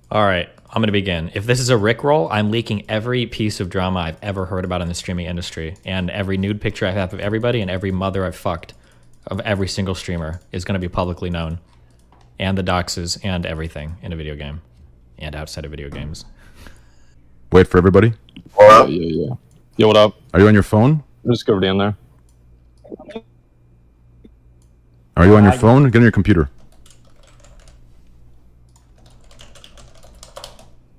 All right, I'm going to begin. If this is a Rickroll, I'm leaking every piece of drama I've ever heard about in the streaming industry, and every nude picture I have of everybody and every mother I've fucked of every single streamer is going to be publicly known, and the doxes and everything in a video game and outside of video games. Wait for everybody. What up? Yeah. Yo, what up? Are you on your phone? Just go down there. Are you on your phone? Get on your computer.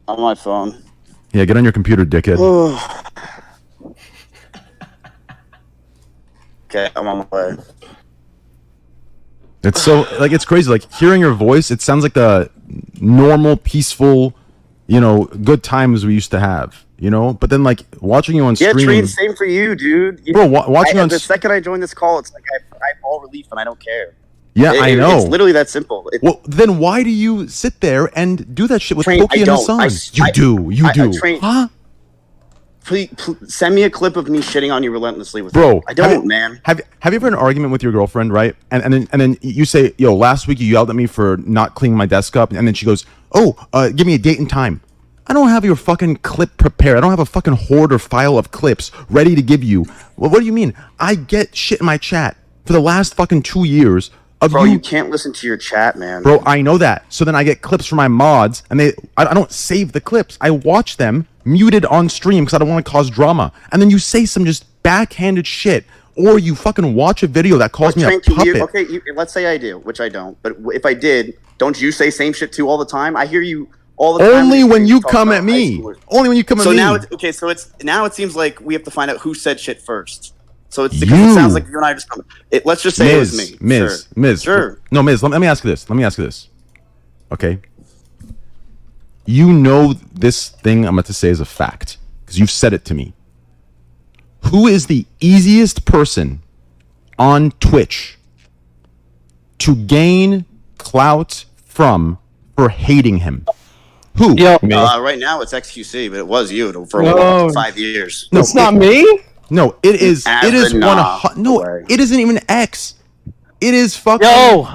On my phone. Yeah, get on your computer, dickhead. Okay, I'm on my way. It's so, like, it's crazy. Like, hearing your voice, it sounds like the normal, peaceful, you know, good times we used to have, you know? But then, like, watching you on stream... Yeah, Treen, same for you, dude. Bro, watching on... The second I join this call, it's like I fall relief and I don't care. Yeah, I know. It's literally that simple. Well, then why do you sit there and do that shit with Train, Pokey and Hassan? You do. Huh? Please, send me a clip of me shitting on you relentlessly with Bro, you. I don't, man. Have you ever had an argument with your girlfriend, right? And then you say, yo, last week you yelled at me for not cleaning my desk up, and then she goes, oh, give me a date and time. I don't have your fucking clip prepared. I don't have a fucking hoard or file of clips ready to give you. Well, what do you mean? I get shit in my chat for the last fucking 2 years. Bro, you can't listen to your chat, man. Bro, I know that. So then I get clips from my mods, and I don't save the clips. I watch them muted on stream because I don't want to cause drama. And then you say some just backhanded shit, or you fucking watch a video that calls me a puppet. Let's say I do, which I don't. But if I did, don't you say same shit too all the time? I hear you all the time. Only when you come at me. Only when you come at me. So now it seems like we have to find out who said shit first. So it's because it sounds like you and I just let's just say it was me. Miz. Sure. No, Miz, let me ask you this. Okay. You know this thing I'm about to say is a fact because you've said it to me. Who is the easiest person on Twitch to gain clout from for hating him? Who? Right now it's XQC, but it was you for 5 years. No, it's not me. No, it is. It is 100. No, it isn't even X. It is fucking. Yo.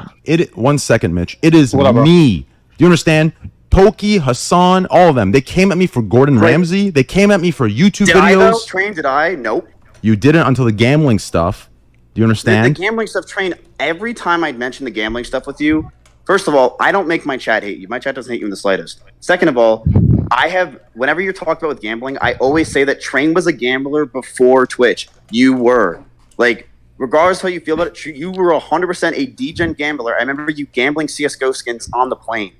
1 second, Mitch. It is Whatever. me. Do you understand? Pokey, Hassan, all of them. They came at me for Gordon Ramsay. They came at me for YouTube Did videos. I though? Train? Did I? Nope. You didn't until the gambling stuff. Do you understand? The gambling stuff, Train. Every time I'd mention the gambling stuff with you, first of all, I don't make my chat hate you. My chat doesn't hate you in the slightest. Second of all, whenever you're talked about with gambling, I always say that Train was a gambler before Twitch. You were. Like, regardless of how you feel about it, you were 100% a degen gambler. I remember you gambling CSGO skins on the plane.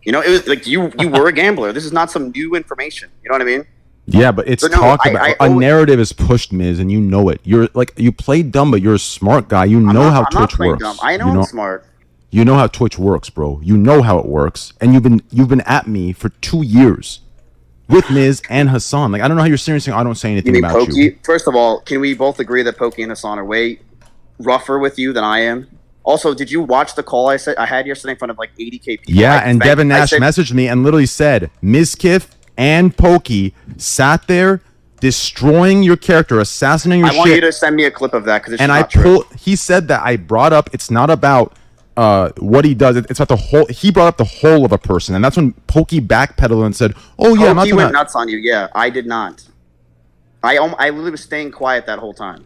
You know, it was like you were a gambler. This is not some new information. You know what I mean? Yeah, but it's talked about. A narrative is pushed, Miz, and you know it. You're like, you play dumb, but you're a smart guy. You know how Twitch works. Dumb. I know I'm smart. You know how Twitch works, bro. You know how it works, and you've been at me for 2 years with Miz and Hassan. Like, I don't know how you're seriously. I don't say anything about you. First of all, can we both agree that Pokey and Hassan are way rougher with you than I am? Also, did you watch the call I had yesterday in front of like 80K people? Yeah, and Devin Nash messaged me and literally said, Mizkif and Pokey sat there destroying your character, assassinating your shit. I want you to send me a clip of that because it's not true. He said that I brought up, it's not about what he does. It's about the whole. He brought up the whole of a person, and that's when Pokey backpedaled and said, "Oh yeah, Pokey went nuts on you." Yeah, I did not. I literally was staying quiet that whole time.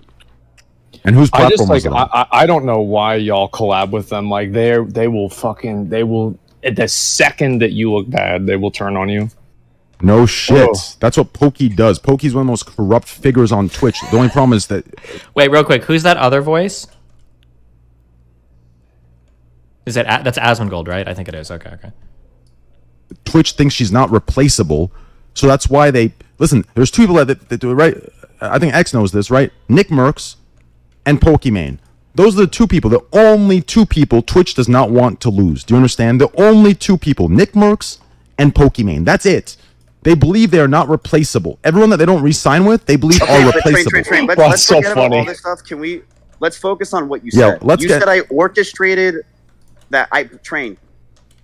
And whose platform was it on? I don't know why y'all collab with them. Like they will at the second that you look bad, they will turn on you. No shit. That's what Pokey does. Pokey's one of the most corrupt figures on Twitch. The only problem is that. Wait, real quick. Who's that other voice? Is that that's Asmongold, right? I think it is. Okay. Twitch thinks she's not replaceable, so that's why they listen. There's two people that do it, right? I think X knows this, right? Nick Mercs and Pokemon. Those are the two people, the only two people Twitch does not want to lose. Do you understand? The only two people, Nick Mercs and Pokemon. That's it. They believe they are not replaceable. Everyone that they don't re-sign with, they believe are replaceable. Let's forget about all this stuff. Let's focus on what you said. You said I orchestrated that I trained.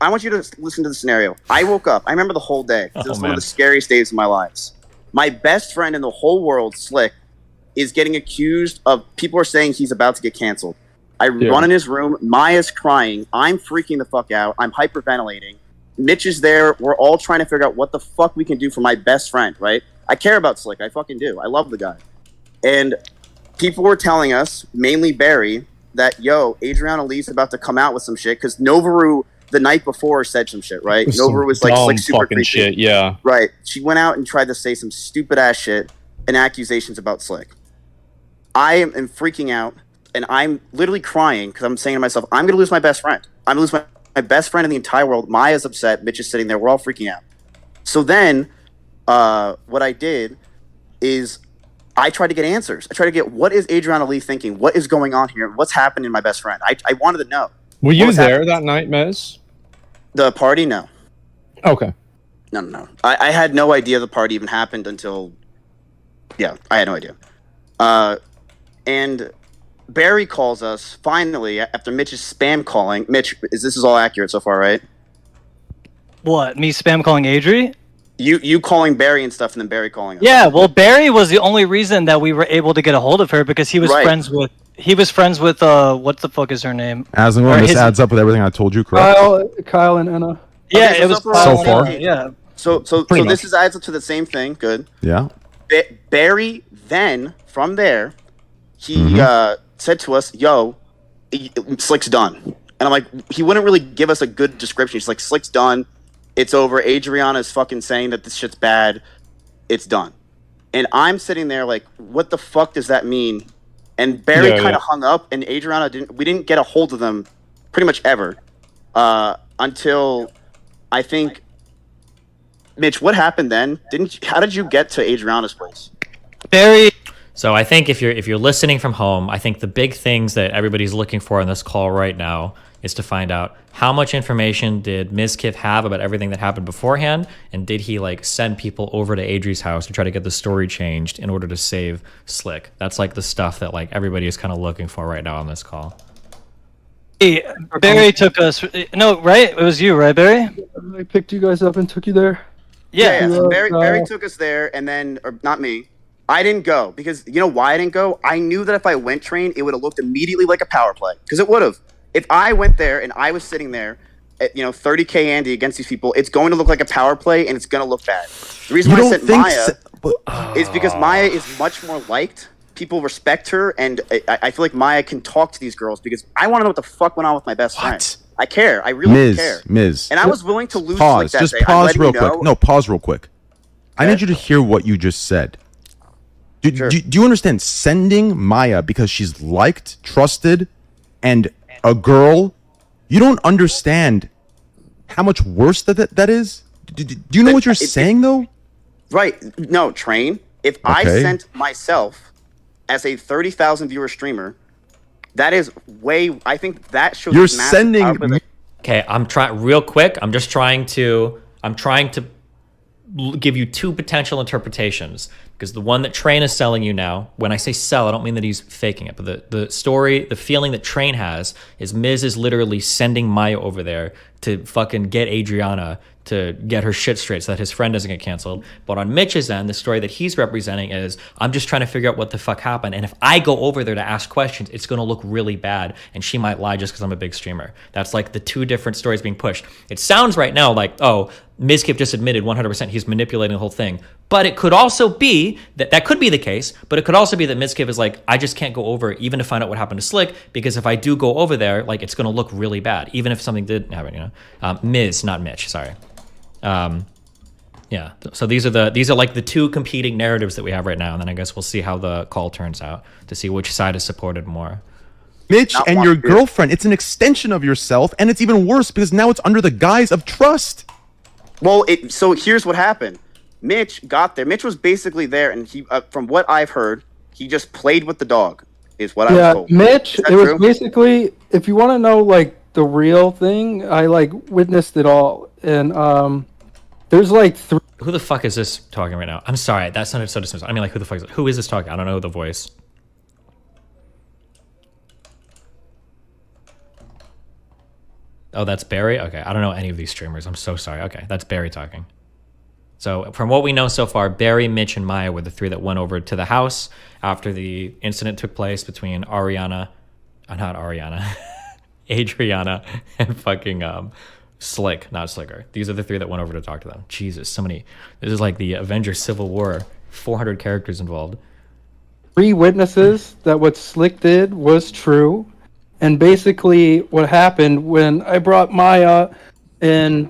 I want you to listen to the scenario. I woke up. I remember the whole day. This was one of the scariest days of my lives. My best friend in the whole world, Slick, is getting accused of, people are saying he's about to get canceled. I run in his room. Maya's crying. I'm freaking the fuck out. I'm hyperventilating. Mitch is there. We're all trying to figure out what the fuck we can do for my best friend, right? I care about Slick. I fucking do. I love the guy. And people were telling us, mainly Barry, that, yo, Adrianah Lee's about to come out with some shit, because Novaru the night before said some shit, right? Novaru was like Dumb super fucking creepy. shit, yeah. Right. She went out and tried to say some stupid ass shit and accusations about Slick. I am freaking out, and I'm literally crying because I'm saying to myself, I'm going to lose my best friend. I'm going to lose my best friend in the entire world. Maya's upset. Mitch is sitting there. We're all freaking out. So then what I did is I tried to get answers. I tried to get, what is Adrianah Lee thinking? What is going on here? What's happening to my best friend? I wanted to know. Were you there that night, Miz? The party? No. Okay. No. I had no idea the party even happened until... Yeah, I had no idea. And Barry calls us, finally, after Mitch's spam calling. Mitch, this is all accurate so far, right? What? Me spam calling Adri? You calling Barry and stuff, and then Barry calling us. Yeah, well, Barry was the only reason that we were able to get a hold of her, because he was Right. friends with... what the fuck is her name? Asmongold, Or this his- adds up with everything I told you, correct? Kyle and Anna. Yeah, Okay, so it was we're all So far? Yeah. So Pretty this much. is adds up to the same thing. Good. Yeah. Barry then, from there, he Mm-hmm. said to us, yo, Slick's done. And I'm like, he wouldn't really give us a good description. He's like, Slick's done. It's over. Adrianah is fucking saying that this shit's bad. It's done. And I'm sitting there like, what the fuck does that mean? And Barry Yeah, kind of yeah. hung up, and Adrianah we didn't get a hold of them pretty much ever until I think, Mitch, what happened then? How did you get to Adrianah's place? Barry... So I think if you're listening from home, I think the big things that everybody's looking for in this call right now is to find out how much information did Mizkif have about everything that happened beforehand, and did he like send people over to Adri's house to try to get the story changed in order to save Slick? That's like the stuff that like everybody is kind of looking for right now on this call. Barry took us... No, right? It was you, right, Barry? I picked you guys up and took you there. Yeah. So Yeah. Barry took us there, and then, or not me. I didn't go because you know why I didn't go? I knew that if I went train, it would have looked immediately like a power play, because it would have. If I went there and I was sitting there at 30K Andy against these people, it's going to look like a power play, and it's going to look bad. The reason You why I don't sent think Maya is because Maya is much more liked. People respect her, and I feel like Maya can talk to these girls because I want to know what the fuck went on with my best friend. I care. I really care. Miz. And I was willing to lose Pause. like that Just day. I'm pause letting real you know. quick. No, pause real quick. I need you to hear what you just said. Sure. Do you understand? Sending Maya because she's liked, trusted, and a girl, you don't understand how much worse that is? Do you know what you're saying, though? Right. No, Train. If I Okay. sent myself as a 30,000 viewer streamer, that is way. I think that shows. You're massive sending power, but Okay, I'm trying real quick. I'm trying to give you two potential interpretations, because the one that Train is selling you now, when I say sell, I don't mean that he's faking it, but the story, the feeling that Train has is Miz is literally sending Maya over there to fucking get Adrianah to get her shit straight so that his friend doesn't get canceled. But on Mitch's end, the story that he's representing is, I'm just trying to figure out what the fuck happened, and if I go over there to ask questions, it's going to look really bad, and she might lie just because I'm a big streamer. That's like the two different stories being pushed. It sounds right now like, oh, Mizkif just admitted 100% he's manipulating the whole thing. But it could also be that could be the case, but it could also be that Mizkif is like, I just can't go over even to find out what happened to Slick, because if I do go over there, like, it's going to look really bad, even if something did happen, Miz, not Mitch, sorry. Yeah, so these are like the two competing narratives that we have right now, and then I guess we'll see how the call turns out to see which side is supported more. Mitch Not and one your bit. girlfriend, it's an extension of yourself, and it's even worse because now it's under the guise of trust. well, so here's what happened. Mitch got there. Mitch was basically there, and he, from what I've heard, he just played with the dog. Is what I was Yeah, told. Mitch. Is that It was true? basically, if you want to know like the real thing, I like witnessed it all, and there's like three. Who the fuck is this talking right now? I'm sorry, that sounded so dismissive. I mean, like, who is this talking? I don't know the voice. Oh, that's Barry? Okay, I don't know any of these streamers. I'm so sorry. Okay, that's Barry talking. So from what we know so far, Barry, Mitch, and Maya were the three that went over to the house after the incident took place between Adrianah, and fucking Slick, not Slicker. These are the three that went over to talk to them. Jesus, so many. This is like the Avengers Civil War. 400 characters involved. 3 witnesses that what Slick did was true. And basically what happened when I brought Maya and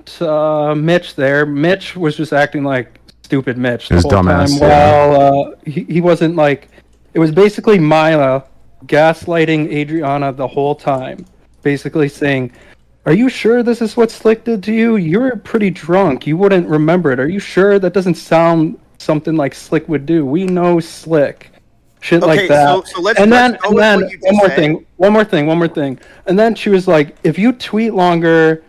Mitch there, Mitch was just acting like stupid Mitch the His whole dumbass, time. yeah. While he wasn't like... It was basically Maya gaslighting Adrianah the whole time. Basically saying, are you sure this is what Slick did to you? You're pretty drunk. You wouldn't remember it. Are you sure? That doesn't sound something like Slick would do. We know Slick. Shit like that. So let's and go then with what you just said. one more thing. And then she was like, if you tweet longer,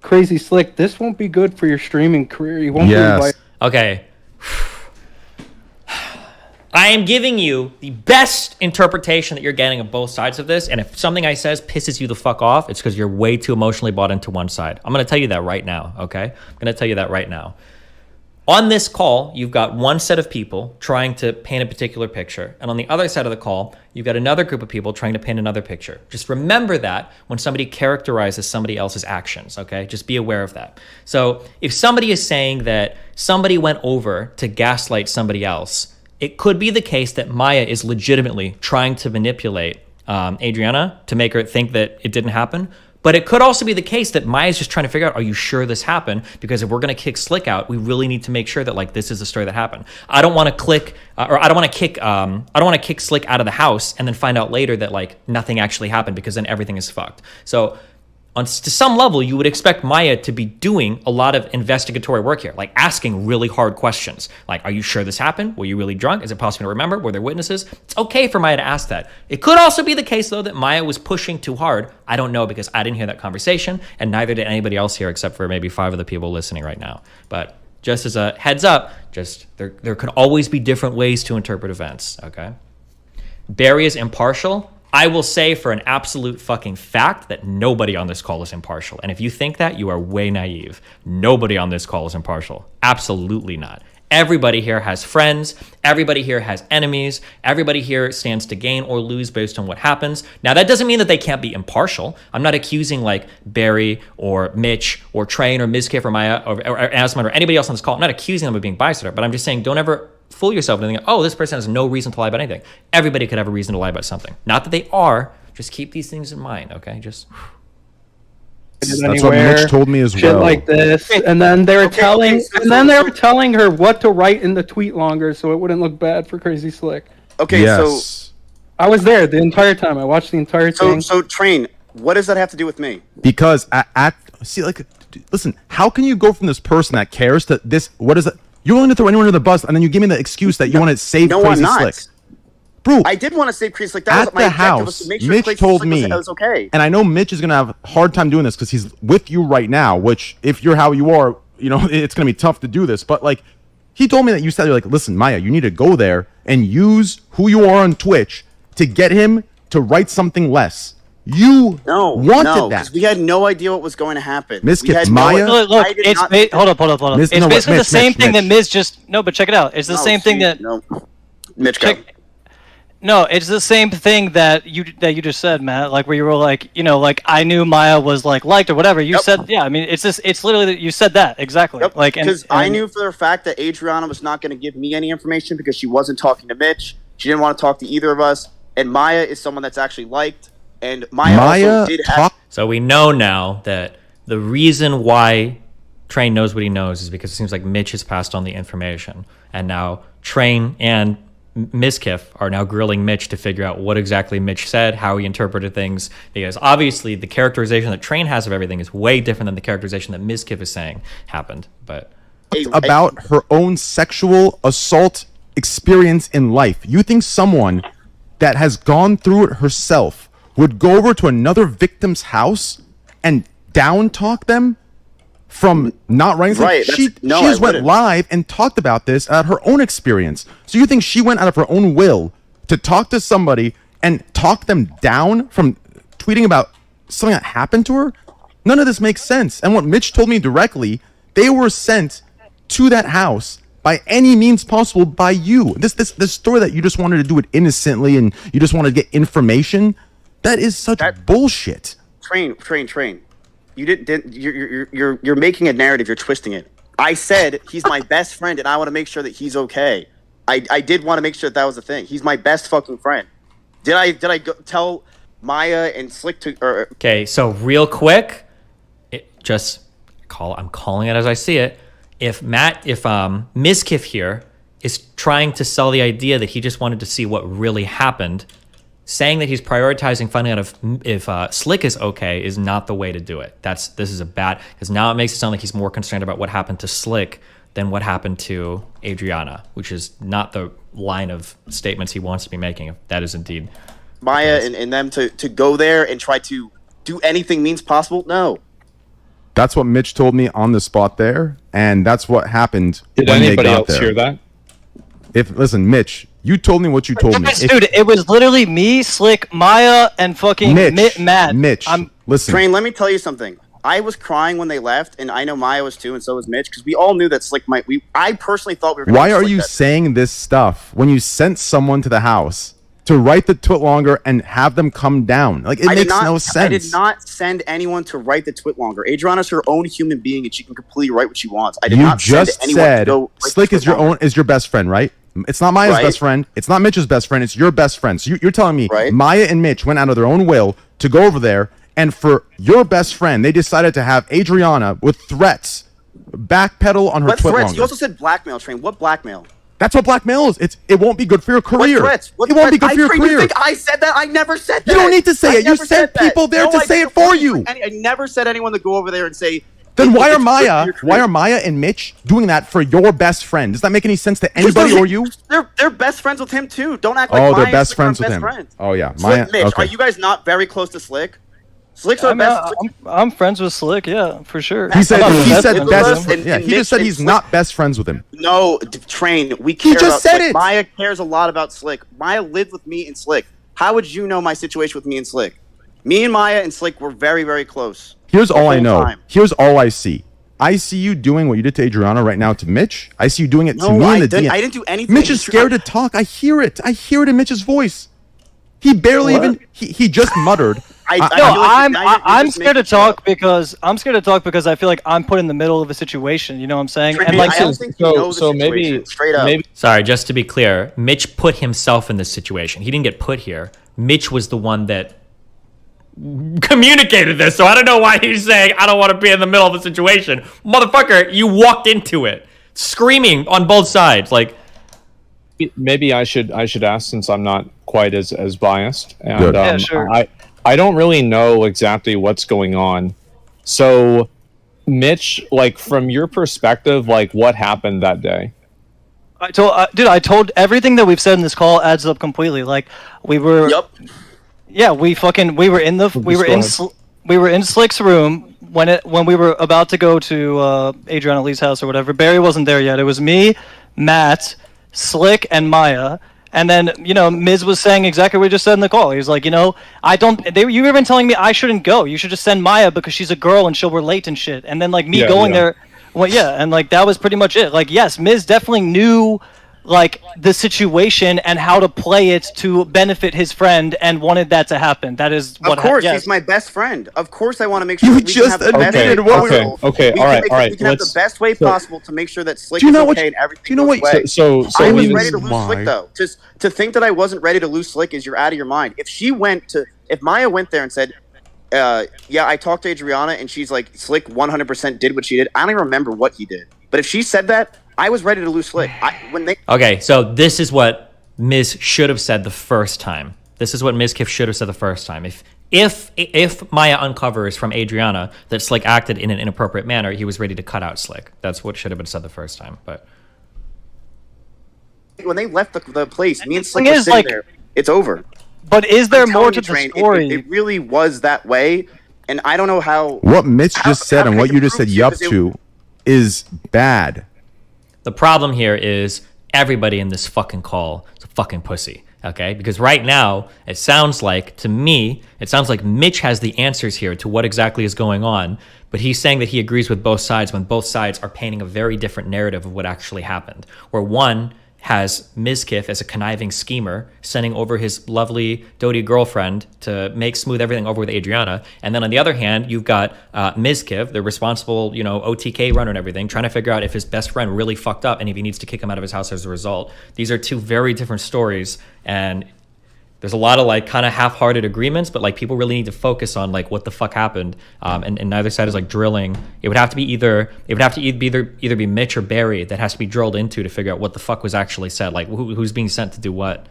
Crazy Slick, this won't be good for your streaming career. You won't be invited. Okay. I am giving you the best interpretation that you're getting of both sides of this. And if something I says pisses you the fuck off, it's because you're way too emotionally bought into one side. I'm going to tell you that right now, okay? I'm going to tell you that right now. On this call, you've got one set of people trying to paint a particular picture. And on the other side of the call, you've got another group of people trying to paint another picture. Just remember that when somebody characterizes somebody else's actions, okay? Just be aware of that. So if somebody is saying that somebody went over to gaslight somebody else, it could be the case that Maya is legitimately trying to manipulate Adrianah to make her think that it didn't happen. But it could also be the case that Maya's just trying to figure out, are you sure this happened? Because if we're going to kick Slick out, we really need to make sure that like this is the story that happened. I don't want to kick Slick out of the house and then find out later that like nothing actually happened, because then everything is fucked. So to some level, you would expect Maya to be doing a lot of investigatory work here, like asking really hard questions. Like, are you sure this happened? Were you really drunk? Is it possible to remember? Were there witnesses? It's okay for Maya to ask that. It could also be the case, though, that Maya was pushing too hard. I don't know, because I didn't hear that conversation, and neither did anybody else here except for maybe 5 of the people listening right now. But just as a heads up, just there could always be different ways to interpret events, okay? Barry is impartial. I will say for an absolute fucking fact that nobody on this call is impartial. And if you think that, you are way naive. Nobody on this call is impartial. Absolutely not. Everybody here has friends. Everybody here has enemies. Everybody here stands to gain or lose based on what happens. Now, that doesn't mean that they can't be impartial. I'm not accusing like Barry or Mitch or Train or Mizkif or Maya or Asmongold or anybody else on this call. I'm not accusing them of being biased, but I'm just saying don't ever fool yourself into thinking, oh, this person has no reason to lie about anything. Everybody could have a reason to lie about something. Not that they are. Just keep these things in mind, okay? Just... That's what Mitch told me as shit well. Like this, and then they were telling her what to write in the tweet longer, so it wouldn't look bad for Crazy Slick. Okay, Yes. so I was there the entire time. I watched the entire thing. so Train, what does that have to do with me? Because listen, how can you go from this person that cares to this? What is it? You're willing to throw anyone under the bus, and then you give me the excuse that you want to save No, Crazy I'm not. Slick. Bro, I did want to save Crazy Slick. That at was my the objective, was house, to make sure Mitch Crazy told Slick me, was okay. and I know Mitch is going to have a hard time doing this because he's with you right now, which if you're how you are, you know, it's going to be tough to do this. But like, he told me that you said, you're like, listen, Maya, you need to go there and use who you are on Twitch to get him to write something less. You wanted that. Because we had no idea what was going to happen. Mizkif, We Maya? had Look, I did it's not- hold up. Miz- It's no, basically the Mitch, same Mitch, thing that Mitch. Miz just but check it out. It's the same thing that Mitch, go. No, it's the same thing that you just said, Matt. Like where you were like, you know, like I knew Maya was like liked or whatever. You said, yeah. I mean, it's literally you said that exactly. Yep. Like because I knew for a fact that Adrianah was not going to give me any information because she wasn't talking to Mitch. She didn't want to talk to either of us. And Maya is someone that's actually liked. And Maya also did have. So we know now that the reason why Train knows what he knows is because it seems like Mitch has passed on the information, and now Train and Mizkif are now grilling Mitch to figure out what exactly Mitch said, how he interpreted things, because obviously the characterization that Train has of everything is way different than the characterization that Mizkif is saying happened. But about her own sexual assault experience in life. You think someone that has gone through it herself would go over to another victim's house and down talk them from not writing something? Right, She no, just I went wouldn't. live and talked about this at her own experience. So you think she went out of her own will to talk to somebody and talk them down from tweeting about something that happened to her? None of this makes sense. And what Mitch told me directly, they were sent to that house by any means possible by you. This story that you just wanted to do it innocently and you just wanted to get information, that is such bullshit. Train. You didn't. You're making a narrative. You're twisting it. I said he's my best friend, and I want to make sure that he's okay. I did want to make sure that was the thing. He's my best fucking friend. Did I tell Maya and Slick to? Okay, so real quick, I'm calling it as I see it. If Mizkif here is trying to sell the idea that he just wanted to see what really happened, saying that he's prioritizing finding out if Slick is okay is not the way to do it. This is a bad, because now it makes it sound like he's more concerned about what happened to Slick than what happened to Adrianah, which is not the line of statements he wants to be making. If that is indeed Maya and them to go there and try to do anything means possible. No. That's what Mitch told me on the spot there, and that's what happened. Did when anybody they got else there. hear that? Listen, Mitch, you told me what you told me. Dude, it was literally me, Slick, Maya, and fucking Matt. Mitch, listen. Train, let me tell you something. I was crying when they left, and I know Maya was too, and so was Mitch, because we all knew that Slick might. I personally thought we were. Why are you saying this stuff when you sent someone to the house to write the twit longer and have them come down? Like, it makes no sense. I did not send anyone to write the twit longer. Adrianah's her own human being, and she can completely write what she wants. I did not send anyone to go. Slick is your best friend, right? It's not Maya's best friend. It's not Mitch's best friend. It's your best friend. So you're telling me Maya and Mitch went out of their own will to go over there, and for your best friend, they decided to have Adrianah with threats backpedal on her twit longer. You also said blackmail, Train. What blackmail? That's what blackmail is. It won't be good for your career. What threats? It won't be good for your career. You think I said that? I never said that. You don't need to say it. You sent people there to say it for you. I never said anyone to go over there and say. Then why are Maya and Mitch doing that for your best friend? Does that make any sense to anybody or you? They're best friends with him too. Don't act like they're best friends with him. Oh yeah, Maya. Mitch, okay. are you guys not very close to Slick? Slick's our best. I'm friends with Slick, yeah, for sure. He said best. Yeah, he just said he's not best friends with him. No, Train. We care. He just said it. Maya cares a lot about Slick. Maya lived with me and Slick. How would you know my situation with me and Slick? Me and Maya and Slick were very, very close. Here's all I know. Here's all I see. I see you doing what you did to Adrianah right now to Mitch. I see you doing it to me in the DM. I didn't do anything. Mitch is scared to talk. I hear it. I hear it in Mitch's voice. He barely even. He just muttered. I'm scared to talk because I feel like I'm put in the middle of a situation. You know what I'm saying? And like, I don't think you know the situation, straight up. Sorry, just to be clear, Mitch put himself in this situation. He didn't get put here. Mitch was the one that communicated this, so I don't know why he's saying I don't want to be in the middle of the situation. Motherfucker, you walked into it screaming on both sides. Like, maybe I should ask, since I'm not quite as biased, and yeah, sure. I don't really know exactly what's going on. So Mitch, like, from your perspective, like, what happened that day? I told everything that we've said in this call adds up completely. Like, we were Yeah, we were in Slick's room when we were about to go to Adrianah Lee's house or whatever. Barry wasn't there yet. It was me, Matt, Slick, and Maya. And then, Miz was saying exactly what we just said in the call. He was like, you were even telling me I shouldn't go. You should just send Maya because she's a girl and she'll relate and shit. And then like me going there, and like that was pretty much it. Like, yes, Miz definitely knew like the situation and how to play it to benefit his friend and wanted that to happen. That is what. Of course, he's my best friend. Of course, I want to make sure you we can have the best. Okay, all right. We can have the best way possible to make sure that Slick is okay and everything. Do you know what? So I was ready to lose Slick though. Just to think that I wasn't ready to lose Slick is you're out of your mind. If Maya went there and said, "Yeah, I talked to Adrianah," and she's like, "Slick 100% did what she did." I don't even remember what he did. But if she said that, I was ready to lose Slick. Okay, so this is what Miz should have said the first time. This is what Mizkif should have said the first time. If Maya uncovers from Adrianah that Slick acted in an inappropriate manner, he was ready to cut out Slick. That's what should have been said the first time. But when they left the place, me and Slick were sitting there. It's over. But is there more to the story? It really was that way, and I don't know how. What Mitch just said and what you just said yup to is bad. The problem here is everybody in this fucking call is a fucking pussy, okay? Because right now, it sounds like Mitch has the answers here to what exactly is going on, but he's saying that he agrees with both sides when both sides are painting a very different narrative of what actually happened. Where one has Mizkif as a conniving schemer, sending over his lovely doty girlfriend to make smooth everything over with Adrianah. And then on the other hand, you've got Mizkif, the responsible, OTK runner and everything, trying to figure out if his best friend really fucked up and if he needs to kick him out of his house as a result. These are two very different stories, and there's a lot of like kind of half-hearted agreements, but like people really need to focus on like what the fuck happened. And neither side is like drilling. It would have to be either be Mitch or Barry that has to be drilled into to figure out what the fuck was actually said. Like who's being sent to do what.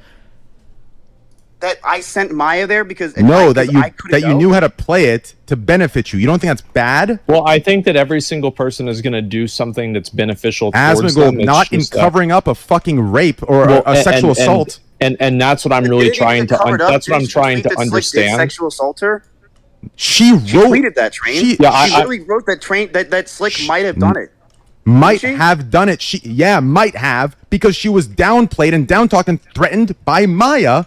That I sent Maya there because that you knew how to play it to benefit you. You don't think that's bad? Well, I think that every single person is going to do something that's beneficial towards them. Asmongold, not in covering up a fucking rape or a sexual assault. And that's what I'm really trying to. That's what I'm trying to understand. Sexual assaulter. She tweeted that Train. She literally wrote that Train that Slick might have done it. Might have done it. Might have, because she was downplayed and down-talked and threatened by Maya,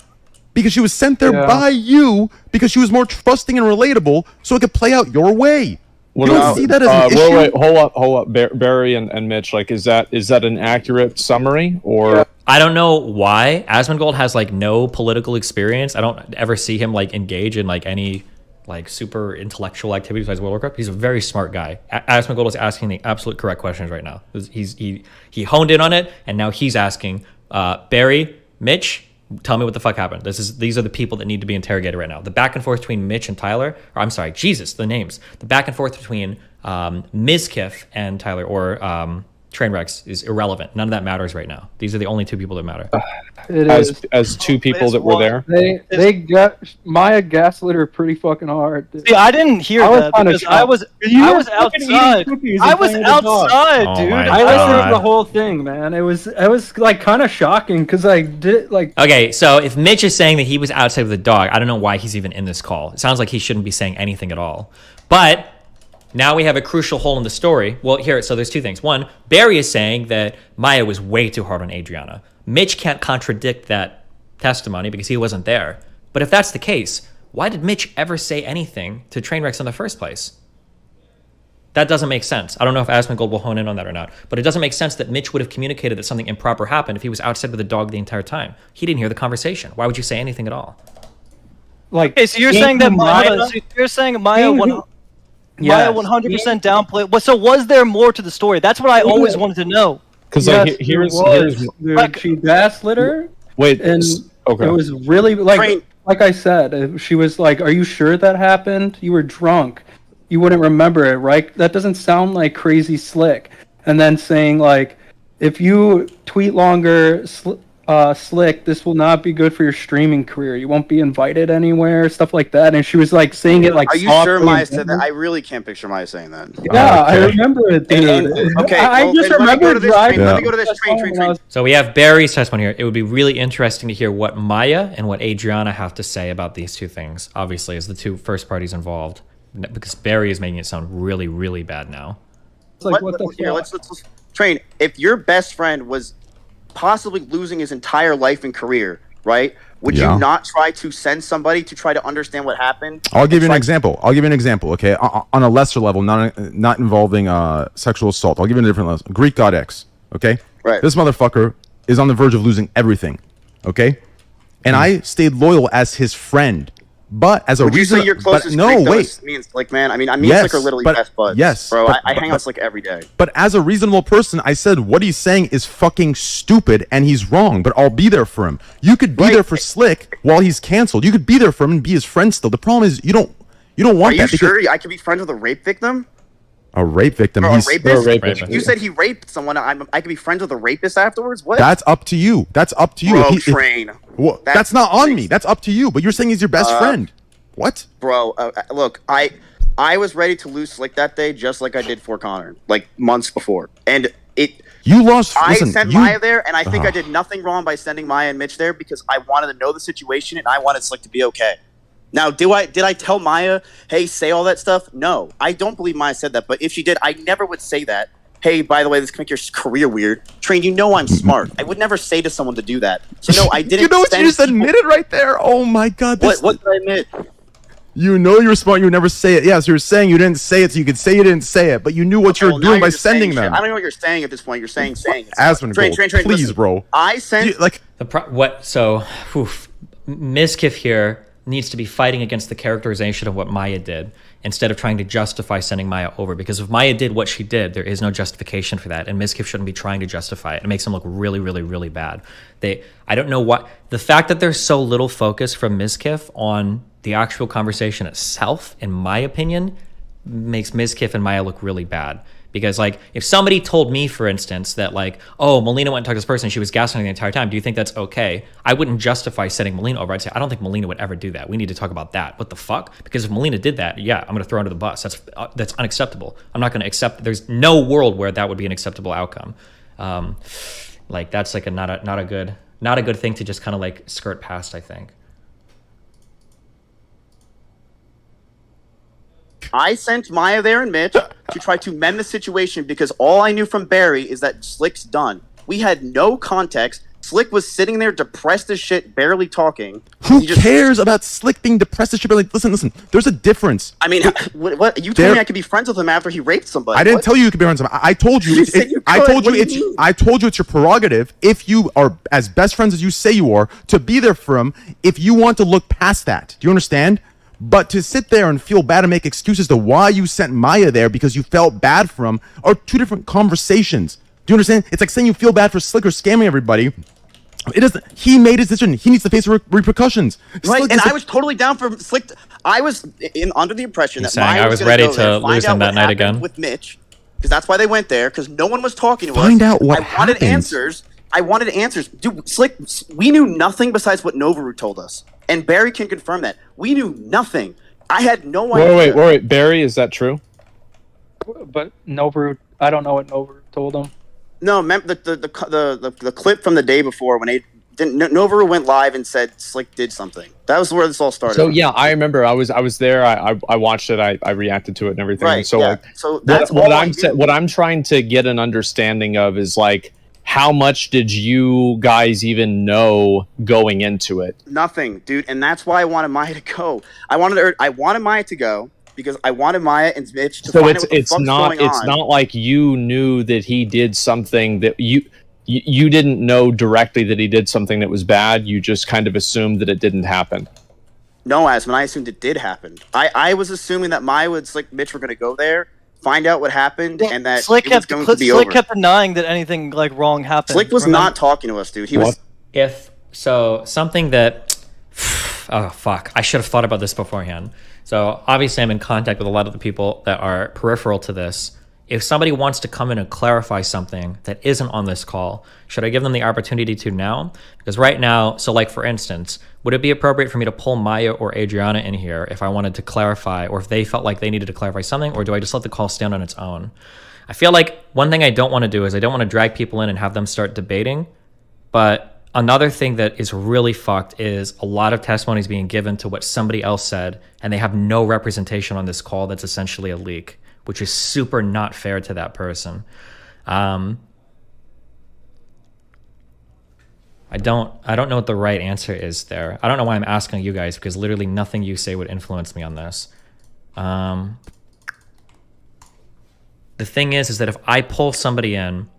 because she was sent there by you because she was more trusting and relatable, so it could play out your way. You don't see that as an issue? Wait, hold up, Barry and Mitch. Like, is that an accurate summary or? Yeah. I don't know why Asmongold has like no political experience. I don't ever see him like engage in like any like super intellectual activities besides World of Warcraft. He's a very smart guy. Asmongold is asking the absolute correct questions right now. He honed in on it, and now he's asking Barry, Mitch, tell me what the fuck happened. These are the people that need to be interrogated right now. The back and forth between Mitch and Tyler, or I'm sorry, Jesus, the names. The back and forth between Mizkif and Tyler, or Trainwrecks, is irrelevant. None of that matters right now. These are the only two people that matter. As two people that were there. They got Maya gaslit her pretty fucking hard. Dude. See, I didn't hear that because I was outside. I was outside, dude. I listened to the whole thing, man. It was like kind of shocking because I did like. Okay, so if Mitch is saying that he was outside with the dog, I don't know why he's even in this call. It sounds like he shouldn't be saying anything at all. But now we have a crucial hole in the story. Well, so there's two things. One, Barry is saying that Maya was way too hard on Adrianah. Mitch can't contradict that testimony because he wasn't there. But if that's the case, why did Mitch ever say anything to Trainwrecks in the first place? That doesn't make sense. I don't know if Asmongold will hone in on that or not, but it doesn't make sense that Mitch would have communicated that something improper happened if he was outside with the dog the entire time. He didn't hear the conversation. Why would you say anything at all? Like, okay, so you're saying that Maya 100% downplayed. So was there more to the story? That's what I always wanted to know. Because here's like she gaslit her. Wait, and okay. It was really like I said. She was like, "Are you sure that happened? You were drunk. You wouldn't remember it, right?" That doesn't sound like crazy Slick. And then saying like, "If you tweet longer, Slick, this will not be good for your streaming career. You won't be invited anywhere," stuff like that. And she was like saying it like. Are you sure Maya said that? I really can't picture Maya saying that. Yeah, I remember it, dude. I just remember driving. Let me go to this train. So we have Barry's testimony here. It would be really interesting to hear what Maya and what Adrianah have to say about these two things, obviously, as the two first parties involved, because Barry is making it sound really, really bad now. Like, what the fuck? Let's Train. If your best friend was possibly losing his entire life and career, right? Would you not try to send somebody to try to understand what happened? I'll give you an example. Okay, on a lesser level, not involving sexual assault. I'll give you a different level. Greek.x. Okay, right. This motherfucker is on the verge of losing everything. Okay, and I stayed loyal as his friend. But as a reason, your closest no, wait. Me and Slick, man. I mean, me and Slick are literally best buds. Yes, bro. I hang out with Slick every day. But as a reasonable person, I said what he's saying is fucking stupid and he's wrong. But I'll be there for him. You could be there for Slick while he's canceled. You could be there for him and be his friend still. The problem is you don't want that. Are you sure I could be friends with a rape victim? A rape victim. Or a rapist? You said he raped someone. I could be friends with a rapist afterwards? What? That's up to you. That's up to you. Bro, Train. That's not on me. That's up to you. But you're saying he's your best friend. What? Bro, look, I was ready to lose Slick that day just like I did for Connor, like months before. And you lost. I sent Maya there, and I think I did nothing wrong by sending Maya and Mitch there because I wanted to know the situation and I wanted Slick to be okay. Now, did I tell Maya, hey, say all that stuff? No, I don't believe Maya said that. But if she did, I never would say that. Hey, by the way, this can make your career weird. Train, you know I'm smart. I would never say to someone to do that. So no, I didn't. You know what? You just admitted right there. Oh my God. What did I admit? You know you were smart. You would never say it. Yes, you were saying you didn't say it, so you could say you didn't say it. But you knew what you were doing by sending them. I don't know what you're saying at this point. You're saying. Asmongold, please, listen, bro. I sent Mizkif here needs to be fighting against the characterization of what Maya did instead of trying to justify sending Maya over. Because if Maya did what she did, there is no justification for that, and Mizkif shouldn't be trying to justify it. It makes him look really, really, really bad. I don't know what the fact that there's so little focus from Mizkif on the actual conversation itself, in my opinion, makes Mizkif and Maya look really bad. Because, like, if somebody told me, for instance, that, like, oh, Melina went and talked to this person and she was gaslighting the entire time, do you think that's okay? I wouldn't justify sending Melina over. I'd say, I don't think Melina would ever do that. We need to talk about that. What the fuck? Because if Melina did that, yeah, I'm going to throw her under the bus. That's unacceptable. I'm not going to accept. There's no world where that would be an acceptable outcome. Like, that's like not a good thing to just kind of like skirt past, I think. I sent Maya there and Mitch to try to mend the situation because all I knew from Barry is that Slick's done. We had no context. Slick was sitting there depressed as shit, barely talking. Who cares about Slick being depressed as shit? Like, listen. There's a difference. I mean, what you told me I could be friends with him after he raped somebody. I didn't tell you could be friends with him. I told you. I told you it's your prerogative, if you are as best friends as you say you are, to be there for him. If you want to look past that, do you understand? But to sit there and feel bad and make excuses to why you sent Maya there because you felt bad for him are two different conversations. Do you understand? It's like saying you feel bad for Slick or scamming everybody. It doesn't. He made his decision. He needs to face repercussions. Right, and I was totally down for Slick. I was under the impression that Maya was ready to lose him that night again with Mitch, because that's why they went there. Because no one was talking to us. Find out what I wanted answers. Dude, Slick, we knew nothing besides what Novaru told us. And Barry can confirm that. We knew nothing. I had no idea. Wait. Barry, is that true? But Novaru, I don't know what Novaru told him. No, the clip from the day before when Novaru went live and said Slick did something. That was where this all started. So yeah, I remember. I was there. I watched it. I reacted to it and everything. Right. So yeah. like, so that's what I'm trying to get an understanding of is like, how much did you guys even know going into it? Nothing, dude, and that's why I wanted Maya to go. I wanted Maya to go because I wanted Maya and Mitch to find out what the fuck's going on. It's not like you knew that he did something that you didn't know directly that he did something that was bad. You just kind of assumed that it didn't happen. No, Asmon, I assumed it did happen. I was assuming that Maya would like Mitch were going to go there, find out what happened, and that Slick it was going to be over. Slick kept denying that anything like wrong happened. Slick was not talking to us, dude. He was. Something that, oh fuck, I should have thought about this beforehand. So obviously I'm in contact with a lot of the people that are peripheral to this. If somebody wants to come in and clarify something that isn't on this call, should I give them the opportunity to now? Because right now, so like for instance, would it be appropriate for me to pull Maya or Adrianah in here if I wanted to clarify, or if they felt like they needed to clarify something, or do I just let the call stand on its own? I feel like one thing I don't want to do is I don't want to drag people in and have them start debating. But another thing that is really fucked is a lot of testimonies being given to what somebody else said, and they have no representation on this call. That's essentially a leak, which is super not fair to that person. I don't know what the right answer is there. I don't know why I'm asking you guys, because literally nothing you say would influence me on this. The thing is that if I pull somebody in,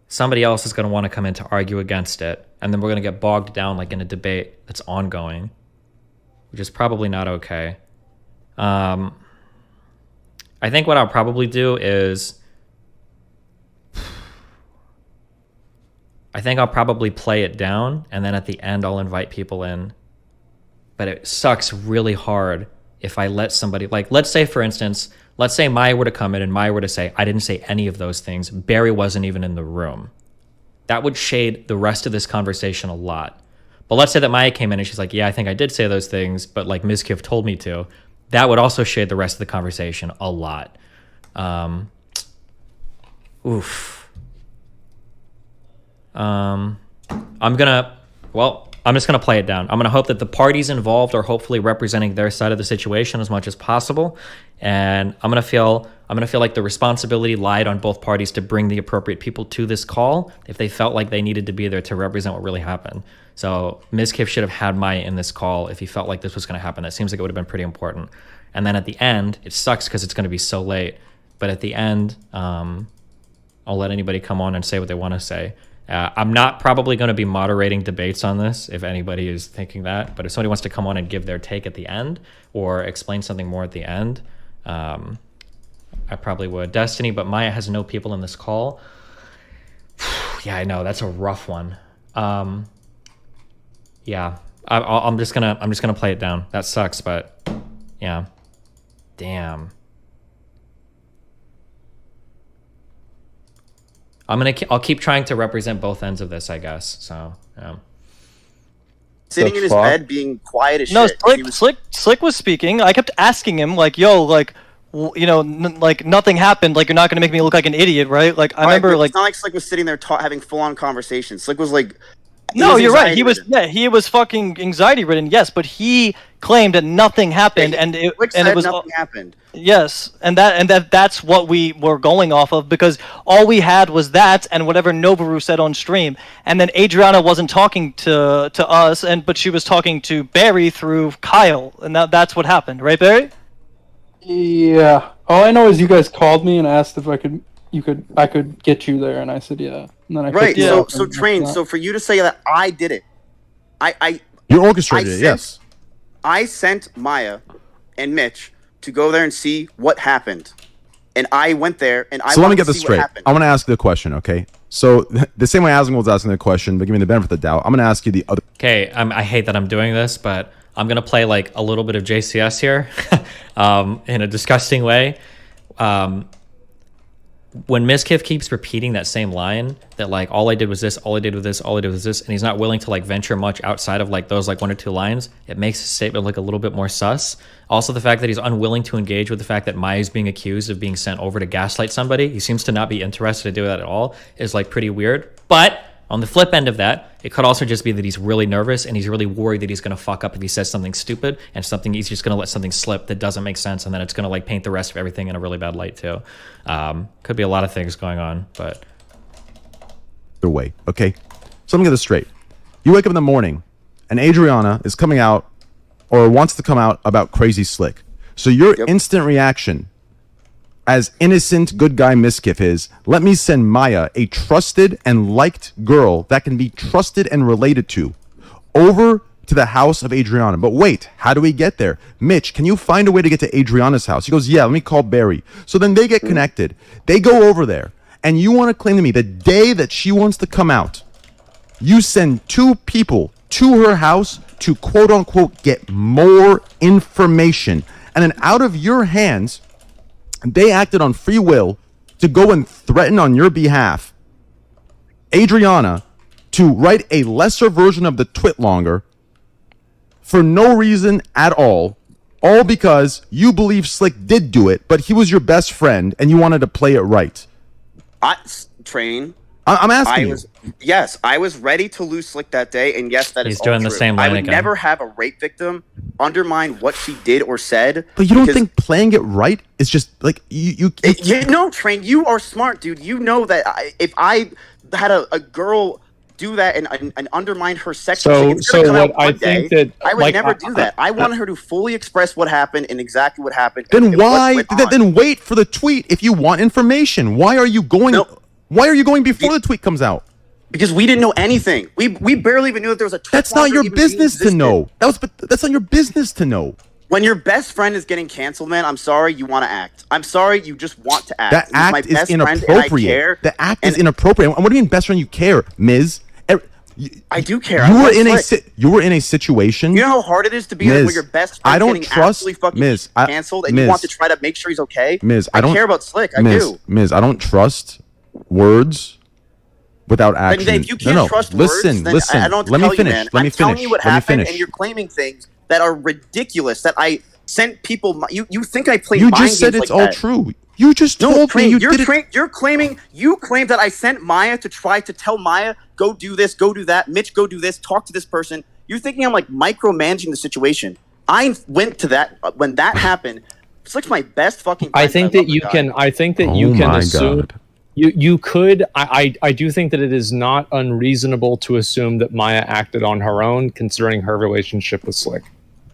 somebody else is going to want to come in to argue against it, and then we're going to get bogged down like in a debate that's ongoing, which is probably not okay. I think what I'll probably do is I think I'll probably play it down, and then at the end I'll invite people in. But it sucks really hard if I let somebody, like, let's say for instance, let's say Maya were to come in and Maya were to say, I didn't say any of those things. Barry wasn't even in the room. That would shade the rest of this conversation a lot. But let's say that Maya came in and she's like, yeah, I think I did say those things, but like Mizkif told me to. That would also shade the rest of the conversation a lot. Oof. I'm just going to play it down. I'm going to hope that the parties involved are hopefully representing their side of the situation as much as possible. And I'm going to feel I'm going to feel like the responsibility lied on both parties to bring the appropriate people to this call if they felt like they needed to be there to represent what really happened. So Mizkif should have had Maya in this call if he felt like this was going to happen. That seems like it would have been pretty important. And then at the end, it sucks because it's going to be so late. But at the end, I'll let anybody come on and say what they want to say. I'm not probably going to be moderating debates on this if anybody is thinking that. But if somebody wants to come on and give their take at the end or explain something more at the end, I probably would. Destiny, but Maya has no people in this call. Yeah, I know. That's a rough one. Yeah, I'm just gonna play it down. That sucks, but yeah. Damn. I'll keep trying to represent both ends of this, I guess. So, yeah. Sitting in his bed, being quiet as shit. No, Slick was speaking. I kept asking him, like, "Yo, like, you know, like nothing happened. Like, you're not gonna make me look like an idiot, right?" Like, I remember, like, it's not like Slick was sitting there having full-on conversations. Slick was like, no, you're right. He was fucking anxiety ridden. Yes, but he claimed that nothing happened, and it was nothing happened. Yes, and that's what we were going off of, because all we had was that and whatever Noboru said on stream, and then Adrianah wasn't talking to us, but she was talking to Barry through Kyle, and that's what happened, right, Barry? Yeah. All I know is you guys called me and asked if I could get you there, and I said yeah. And then so Train. So for you to say that I did it, you orchestrated it. Yes. I sent Maya and Mitch to go there and see what happened, and I went there and I. So let me get this straight. I want to ask you the question, okay? So the same way Asmongold's asking the question, but give me the benefit of the doubt. I'm going to ask you the other. Okay, I hate that I'm doing this, but I'm going to play like a little bit of JCS here, in a disgusting way. When Mizkif keeps repeating that same line, that like all I did was this, all I did was this, all I did was this, and he's not willing to like venture much outside of like those like one or two lines, it makes his statement look a little bit more sus. Also, the fact that he's unwilling to engage with the fact that Maya's being accused of being sent over to gaslight somebody, he seems to not be interested to do that at all, is like pretty weird. But on the flip end of that, it could also just be that he's really nervous and he's really worried that he's going to fuck up if he says something stupid, and he's just going to let something slip that doesn't make sense, and then it's going to like paint the rest of everything in a really bad light too. Could be a lot of things going on, but either way, okay? So let me get this straight. You wake up in the morning and Adrianah is coming out or wants to come out about Crazy Slick. So your instant reaction as innocent good guy Mizkif is, let me send Maya, a trusted and liked girl that can be trusted and related to, over to the house of Adrianah. But wait, how do we get there? Mitch, can you find a way to get to Adrianah's house? He goes, yeah, let me call Barry. So then they get connected. They go over there. And you want to claim to me the day that she wants to come out, you send two people to her house to quote unquote get more information. And then out of your hands, they acted on free will to go and threaten on your behalf Adrianah to write a lesser version of the twit longer for no reason at all because you believe Slick did do it, but he was your best friend and you wanted to play it right. I'm asking you. Yes, I was ready to lose Slick that day, and yes, that is He's doing all the true. same line I would again. never have a rape victim undermine what she did or said. But you don't think playing it right is just like you know, Train, you are smart, dude. You know that if I had a girl do that and undermine her sexually, I would never do that. I wanted her to fully express what happened and exactly what happened. Then why? Then wait for the tweet if you want information. Why are you going? Why are you going before the tweet comes out? Because we didn't know anything. We barely even knew that there was a tweet. That's not your business to know. That's not your business to know. When your best friend is getting canceled, man, I'm sorry you want to act. I'm sorry you just want to act. That act is inappropriate. The act is inappropriate. And what do you mean, best friend? You care, Miz? I do care. You were in a situation. You know how hard it is to be with your best friend getting absolutely fucking canceled, and you want to try to make sure he's okay. Miz, I care about Slick. I do. Miz, I don't trust words without action. Then if you can't trust words, then I don't tell you, man. I'm telling you what happened, and you're claiming things that are ridiculous. That I sent people. You think I played? You just said it's all true. You just told me you did it. You're claiming that I sent Maya to try to tell Maya, go do this, go do that. Mitch, go do this. Talk to this person. You're thinking I'm like micromanaging the situation. I went to that when that happened. Slick's my best fucking. I think that you can. I think that you can assume. You could. I do think that it is not unreasonable to assume that Maya acted on her own, considering her relationship with Slick.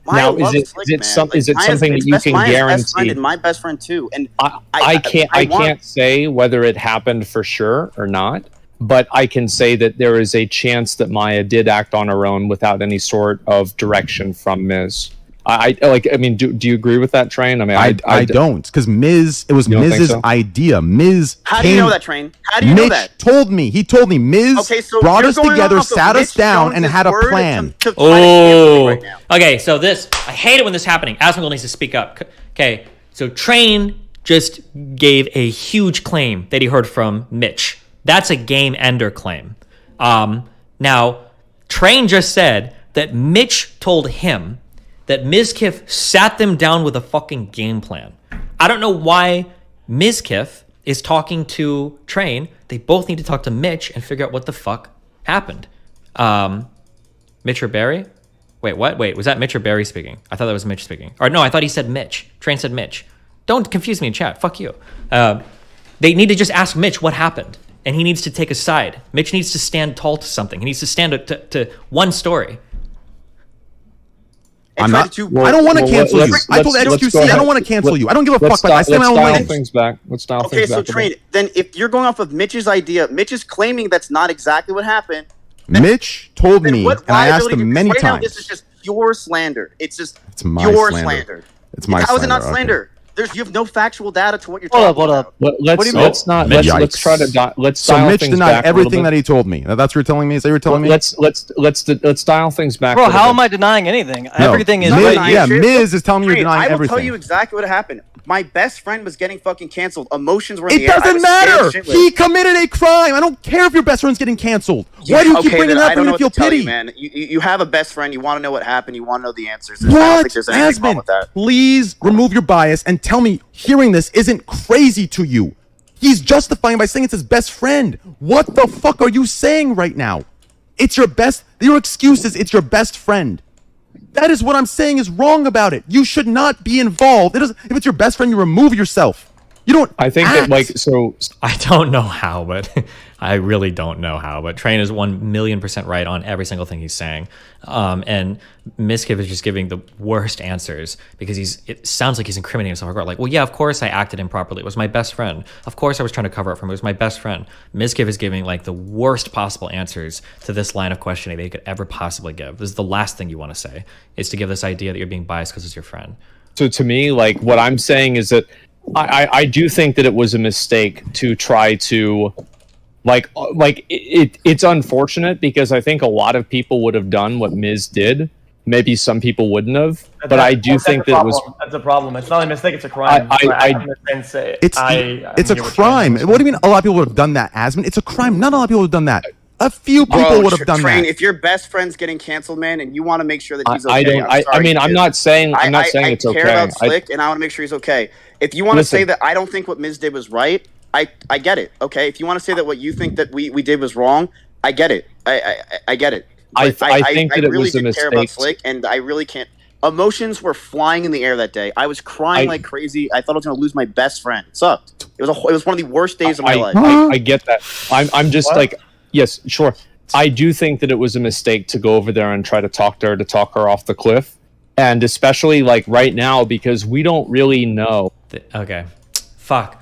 Maya Now, is it something that you can Maya's guarantee? Best friend and my best friend too. And I can't say whether it happened for sure or not, but I can say that there is a chance that Maya did act on her own without any sort of direction from Miz. I mean, do you agree with that, Train? I mean, I don't, because it was Miz's idea. Miz. How do you know that, Train? How do you know that? Told me. He told me. Miz brought us together, sat us down, and had a plan. Okay, so I hate it when this is happening. Asmongold needs to speak up. Okay, so Train just gave a huge claim that he heard from Mitch. That's a game ender claim. Now, Train just said that Mitch told him that Mizkif sat them down with a fucking game plan. I don't know why Mizkif is talking to Train. They both need to talk to Mitch and figure out what the fuck happened. Mitch or Barry? Wait, what? Wait, was that Mitch or Barry speaking? I thought that was Mitch speaking. Or no, I thought he said Mitch. Train said Mitch. Don't confuse me in chat. Fuck you. They need to just ask Mitch what happened. And he needs to take a side. Mitch needs to stand tall to something. He needs to stand to one story. I don't want to cancel you. I told XQC I don't want to cancel you. I don't give a fuck. I stand my own lane. Things back. Let's dial things back. Okay, so Train, then if you're going off of Mitch's idea, Mitch is claiming that's not exactly what happened. Mitch told me, and I asked him many times. Now, this is just pure slander. It's my pure slander. It's my slander. How is it not slander? You have no factual data to what you're talking about. Let's try to let's so dial Mitch things denied back everything that he told me. That's what you're telling me? Is that what you're telling me? Let's dial things back. Bro, how am I denying anything? Everything is Miz is telling me you're denying everything. I will tell you exactly what happened. My best friend was getting fucking canceled. Emotions were in the air. It doesn't matter. He committed a crime. I don't care if your best friend's getting canceled. Why do you keep bringing that up when you feel pity? Man, you have a best friend. You want to know what happened. You want to know the answers. What? Asmon, please remove your bias and tell me hearing this isn't crazy to you. He's justifying by saying it's his best friend. What the fuck are you saying right now? It's your excuse is it's your best friend. That is what I'm saying is wrong about it. You should not be involved. If it's your best friend, you remove yourself. You don't. I think act. that I don't know how, but I really don't know how. But Train is 1,000,000% right on every single thing he's saying, and Mizkif is just giving the worst answers because it sounds like he's incriminating himself. Like, well, yeah, of course I acted improperly. It was my best friend. Of course I was trying to cover up for him. It was my best friend. Mizkif is giving like the worst possible answers to this line of questioning that he could ever possibly give. This is the last thing you want to say is to give this idea that you're being biased because it's your friend. So to me, like what I'm saying is that I do think that it was a mistake to try to it's unfortunate because I think a lot of people would have done what Miz did. Maybe some people wouldn't have, but I do think that it was. That's a problem. It's not a mistake. It's a crime. It's a crime. What do you mean? A lot of people would have done that, Asmon. It's a crime. Not a lot of people would have done that. A few people would have done that. If your best friend's getting canceled, man, and you want to make sure that he's okay, I'm not saying it's okay. I care about Slick, and I want to make sure he's okay. If you want to say that I don't think what Miz did was right, I get it. Okay, if you want to say that what you think that we did was wrong, I get it. I get it. I think that it really was a mistake. Care about Slick, and I really can't. Emotions were flying in the air that day. I was crying like crazy. I thought I was going to lose my best friend. It sucked. It was one of the worst days of my life. I get that. I'm just like. Yes, sure. I do think that it was a mistake to go over there and try to talk to her, to talk her off the cliff. And especially like right now, because we don't really know. Okay. Fuck.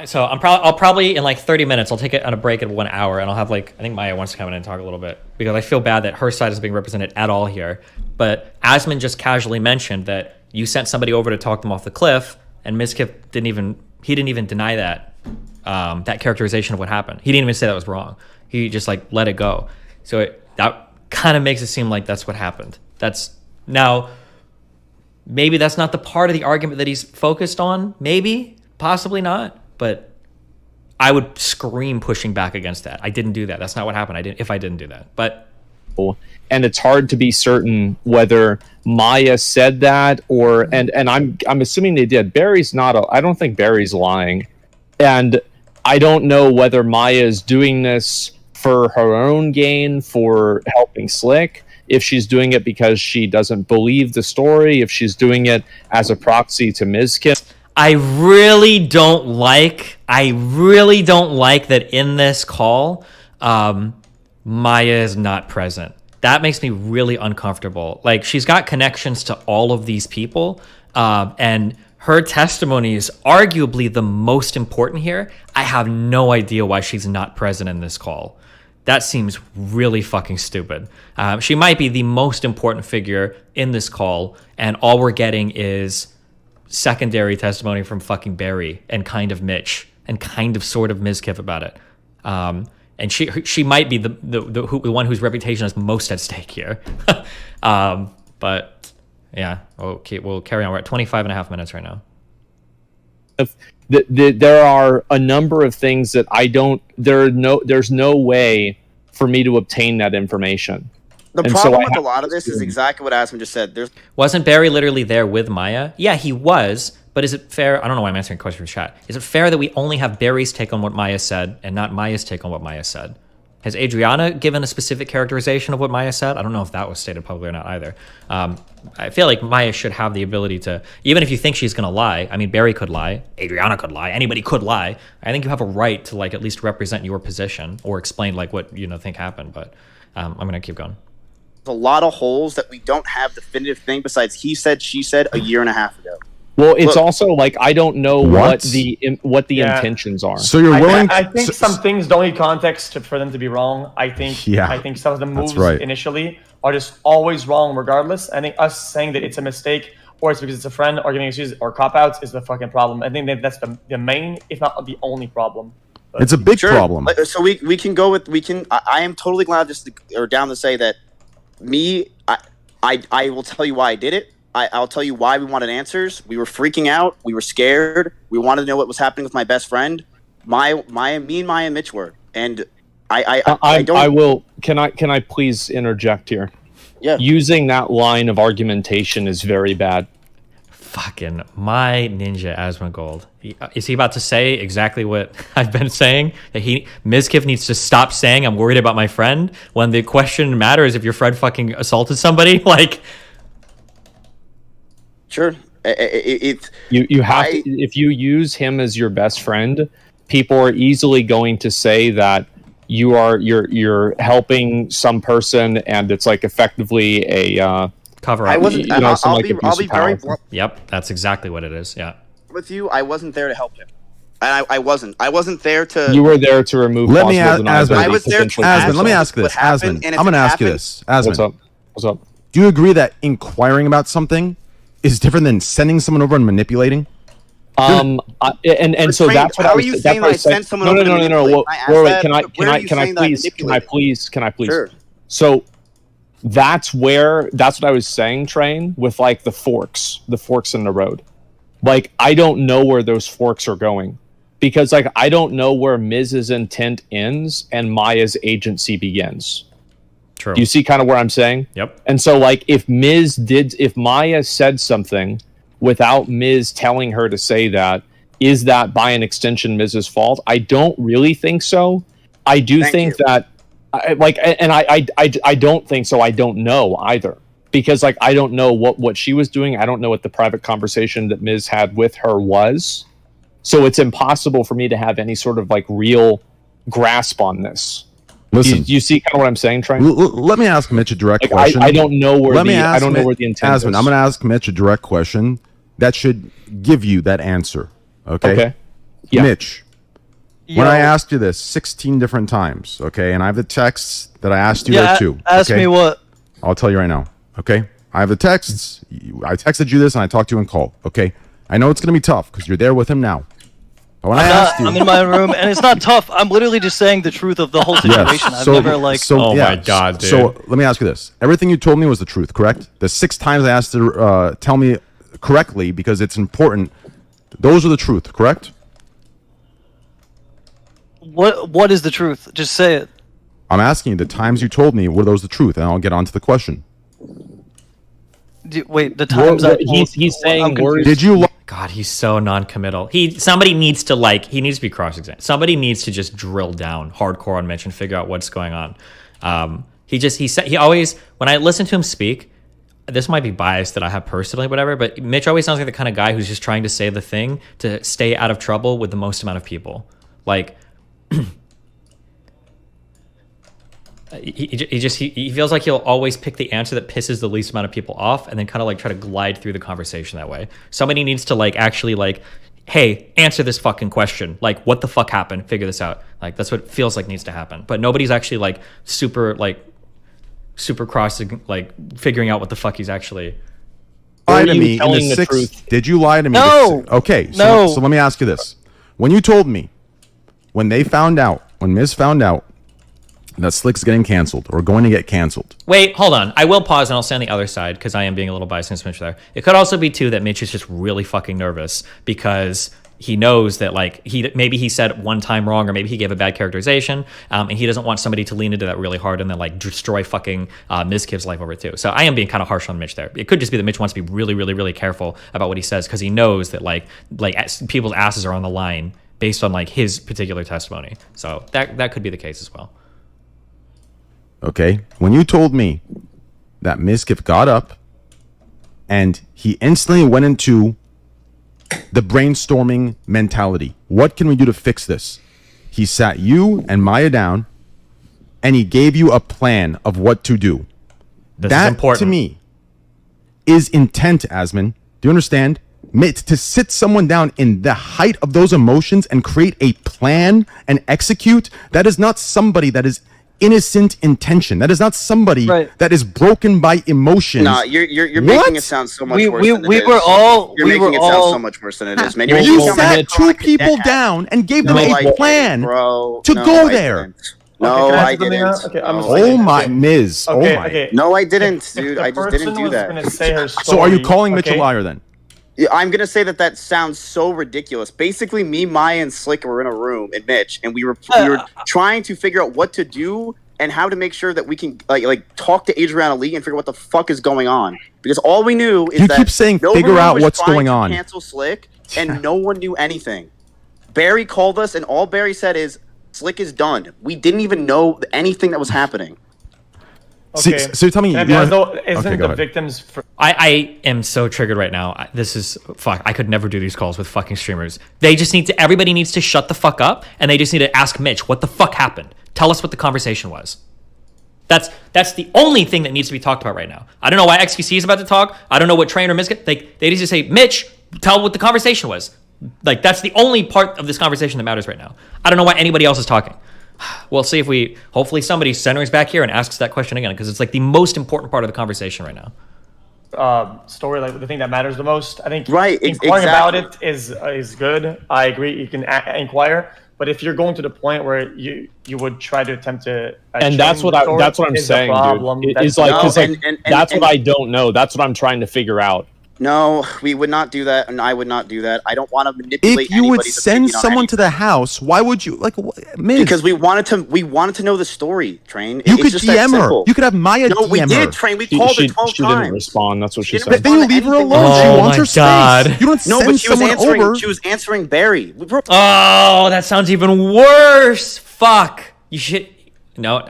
So I'll probably in like 30 minutes, I'll take it on a break at 1 hour and I'll have I think Maya wants to come in and talk a little bit because I feel bad that her side is being represented at all here. But Asmon just casually mentioned that you sent somebody over to talk them off the cliff and Mizkif didn't even deny that. That characterization of what happened. He didn't even say that was wrong. He just let it go. So that kind of makes it seem like that's what happened. Now, maybe that's not the part of the argument that he's focused on. Maybe, possibly not. But I would scream pushing back against that. I didn't do that. That's not what happened. If I didn't do that. But and it's hard to be certain whether Maya said that or and I'm assuming they did. Barry's not. I don't think Barry's lying, and I don't know whether Maya is doing this for her own gain, for helping Slick. if she's doing it because she doesn't believe the story, if she's doing it as a proxy to Mizkif. I really don't like that in this call, Maya is not present. That makes me really uncomfortable. Like, she's got connections to all of these people, and her testimony is arguably the most important here. I have no idea why she's not present in this call. That seems really fucking stupid. She might be the most important figure in this call, and all we're getting is secondary testimony from fucking Barry and kind of Mitch and kind of sort of Mizkif about it. And she might be the one whose reputation is most at stake here. But yeah, okay, we'll carry on. We're at 25 and a half minutes right now. There are a number of things that there's no way for me to obtain that information. The problem with a lot of this is exactly what Asmon just said. Wasn't Barry literally there with Maya? Yeah, he was. But is it fair? I don't know why I'm answering a question from chat. Is it fair that we only have Barry's take on what Maya said and not Maya's take on what Maya said? Has Adrianah given a specific characterization of what Maya said? I don't know if that was stated publicly or not either. I feel like Maya should have the ability to, even if you think she's going to lie, I mean, Barry could lie, Adrianah could lie, anybody could lie. I think you have a right to like at least represent your position or explain like what you think happened. But I'm going to keep going. A lot of holes that we don't have definitive thing besides he said, she said a year and a half ago. Well, it's also like I don't know what the intentions are. So you're willing? I think some things don't need context for them to be wrong. I think some of the moves initially are just always wrong, regardless. I think us saying that it's a mistake or it's because it's a friend or giving excuses or cop outs is the fucking problem. I think that's the main, if not the only problem. But it's a big problem. So we can go with I am totally glad down to say that I will tell you why I did it. I'll tell you why we wanted answers. We were freaking out. We were scared. We wanted to know what was happening with my best friend. Me and Maya and Mitch were. And I don't. I will. Can I please interject here? Yeah. Using that line of argumentation is very bad. Fucking my ninja Asmongold. Is he about to say exactly what I've been saying? That Mizkif needs to stop saying I'm worried about my friend when the question matters if your friend fucking assaulted somebody? Like, sure. You have to, if you use him as your best friend, people are easily going to say that you're helping some person and it's like effectively a cover up. I wasn't. I'll be very blunt. Yep, that's exactly what it is. Yeah. With you, I wasn't there to help him. And I wasn't there to. You were there to remove. Let me ask Asmon. I was there to Asmon, let me ask this. Asmon, I'm going to ask you this. Asmon, what's up? Do you agree that inquiring about something is different than sending someone over and manipulating? So that's what how are you saying that I sent someone over? No. Wait. Can I please? Sure. So that's what I was saying, Train, with like the forks in the road. Like, I don't know where those forks are going because like I don't know where Miz's intent ends and Maya's agency begins. True. You see kind of where I'm saying? Yep. And so like if Maya said something without Miz telling her to say that, is that by an extension Miz's fault? I don't really think so. I do think that I don't think so. I don't know either. Because like I don't know what she was doing. I don't know what the private conversation that Miz had with her was. So it's impossible for me to have any sort of like real grasp on this. Listen, you see kind of what I'm saying, Trey? Let me ask Mitch a direct question. I don't know where I don't know where the intent is. I'm going to ask Mitch a direct question that should give you that answer. Okay. Yeah. Mitch, when I asked you this 16 different times, okay, and I have the texts that I asked you there too. Ask me what? I'll tell you right now. Okay, I have the texts. I texted you this, and I talked to you in call. Okay, I know it's going to be tough because you're there with him now. But when I'm in my room, and it's not tough. I'm literally just saying the truth of the whole situation. I've never like. My god, dude. So let me ask you this: everything you told me was the truth, correct? The 6 times I asked you to tell me correctly because it's important. Those are the truth, correct? What is the truth? Just say it. I'm asking you. The times you told me were those the truth, and I'll get on to the question. Wait, the times he's saying words. Did you? God, he's so non-committal. Somebody needs to he needs to be cross-examined. Somebody needs to just drill down hardcore on Mitch and figure out what's going on. He always, when I listen to him speak, this might be biased that I have personally, whatever, but Mitch always sounds like the kind of guy who's just trying to say the thing to stay out of trouble with the most amount of people. Like, he feels like he'll always pick the answer that pisses the least amount of people off and then kind of like try to glide through the conversation that way. Somebody needs to like actually like, hey, answer this fucking question. Like, what the fuck happened? Figure this out. Like, that's what it feels like needs to happen. But nobody's actually like super crossing, like figuring out what the fuck he's actually. Lie to me in the truth. Did you lie to me? No. Okay. No. So let me ask you this: when you told me, when Miz found out that Slick's getting canceled or going to get canceled. Wait, hold on. I will pause and I'll stay on the other side because I am being a little biased against Mitch there. It could also be too that Mitch is just really fucking nervous because he knows that like maybe he said one time wrong or maybe he gave a bad characterization and he doesn't want somebody to lean into that really hard and then like destroy fucking Mizkif's life over it too. So I am being kind of harsh on Mitch there. It could just be that Mitch wants to be really, really, really careful about what he says because he knows that like people's asses are on the line based on like his particular testimony. So that could be the case as well. Okay, when you told me that Mizkif got up and he instantly went into the brainstorming mentality, what can we do to fix this? He sat you and Maya down and he gave you a plan of what to do. This that is important. To me is intent, Asmon. Do you understand? To sit someone down in the height of those emotions and create a plan and execute, that is not somebody that is innocent intention. That is not somebody that is broken by emotions. Nah, you're making it sound so much worse than it is. You're making it sound so much worse than it is, man. You sat two people down and gave them a plan to go there. No, I didn't. Okay, oh my, Miz. Okay, oh my. okay. No, I didn't, dude. I just didn't do that. So are you calling Mitch a liar then? I'm gonna say that sounds so ridiculous. Basically, me, Maya, and Slick were in a room, and Mitch, and we were trying to figure out what to do and how to make sure that we can like talk to Adrianah Lee and figure out what the fuck is going on. Because all we knew is that you keep saying figure out what's going on. Cancel Slick, and no one knew anything. Barry called us, and all Barry said is Slick is done. We didn't even know anything that was happening. Okay. So tell me, the victims? I am so triggered right now. This is fuck. I could never do these calls with fucking streamers. They just need to. Everybody needs to shut the fuck up, and they just need to ask Mitch what the fuck happened. Tell us what the conversation was. That's the only thing that needs to be talked about right now. I don't know why XQC is about to talk. I don't know what Train or Mizkif. They just say, Mitch, tell what the conversation was. Like that's the only part of this conversation that matters right now. I don't know why anybody else is talking. We'll see if hopefully somebody centers back here and asks that question again because it's like the most important part of the conversation right now. Story, like the thing that matters the most. I think inquiring about it is good. I agree. You can inquire, but if you're going to the point where you would try to attempt to, and that's what I'm saying, dude. It's like that's what I don't know. That's what I'm trying to figure out. No, we would not do that, and I would not do that. I don't want to manipulate. If you would send someone to the house, why would you Miz? Because we wanted to know the story, Train. You could DM her. You could have Maya DM her. No, we did, Train. We called her 12 times. She didn't respond. That's what she said. Then you leave her alone. She wants her space. You don't send someone over. She was answering Barry. Oh, that sounds even worse. Fuck. You should. No,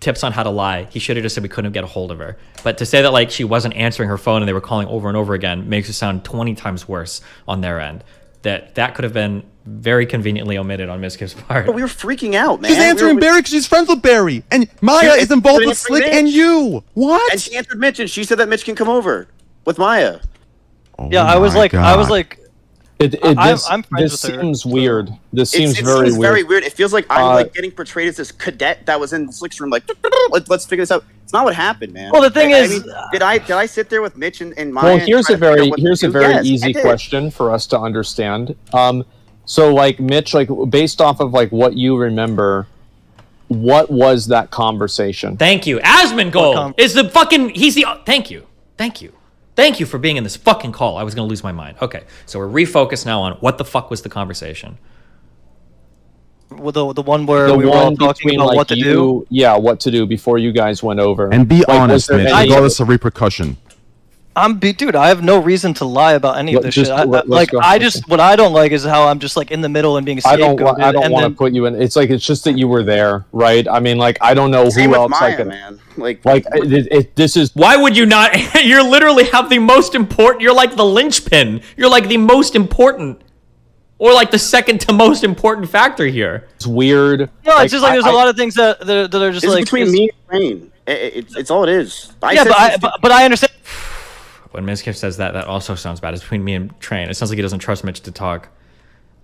tips on how to lie. He should have just said we couldn't get a hold of her. But to say that like she wasn't answering her phone and they were calling over and over again makes it sound 20 times worse on their end. That could have been very conveniently omitted on Mizkif's part. But we were freaking out, man. She's answering Barry because she's friends with Barry. And Maya is involved with Slick and you. What? And she answered Mitch and she said that Mitch can come over with Maya. Yeah, I was like, I'm friends with her. This seems weird. This seems very weird. It's very weird. It feels like I'm like getting portrayed as this cadet that was in Slick's room, like let's figure this out. It's not what happened, man. Well, the thing is, did I sit there with Mitch and Maya? Well, here's a very easy question for us to understand. So like Mitch, like based off of like what you remember, what was that conversation? Thank you, Asmongold is the fucking. Thank you. Thank you for being in this fucking call. I was going to lose my mind. Okay, so we're refocused now on what the fuck was the conversation. Well, the one where we were all talking about what to do? Yeah, what to do before you guys went over. And be honest, Mitch. Regardless of repercussion. Dude, I have no reason to lie about any of this shit. What I don't like is how I'm just like in the middle and being scapegoated. I don't want to put you in. It's like it's just that you were there, right? I mean, like I don't know Same who with else. Maya, man. This is. Why would you not? You're literally have the most important. You're like the linchpin. You're like the most important, or like the second to most important factor here. It's weird. No, it's just like there's a lot of things that are just like between me and Rain. It's all it is. But I understand. When Mizkif says that also sounds bad. It's between me and Train. It sounds like he doesn't trust Mitch to talk.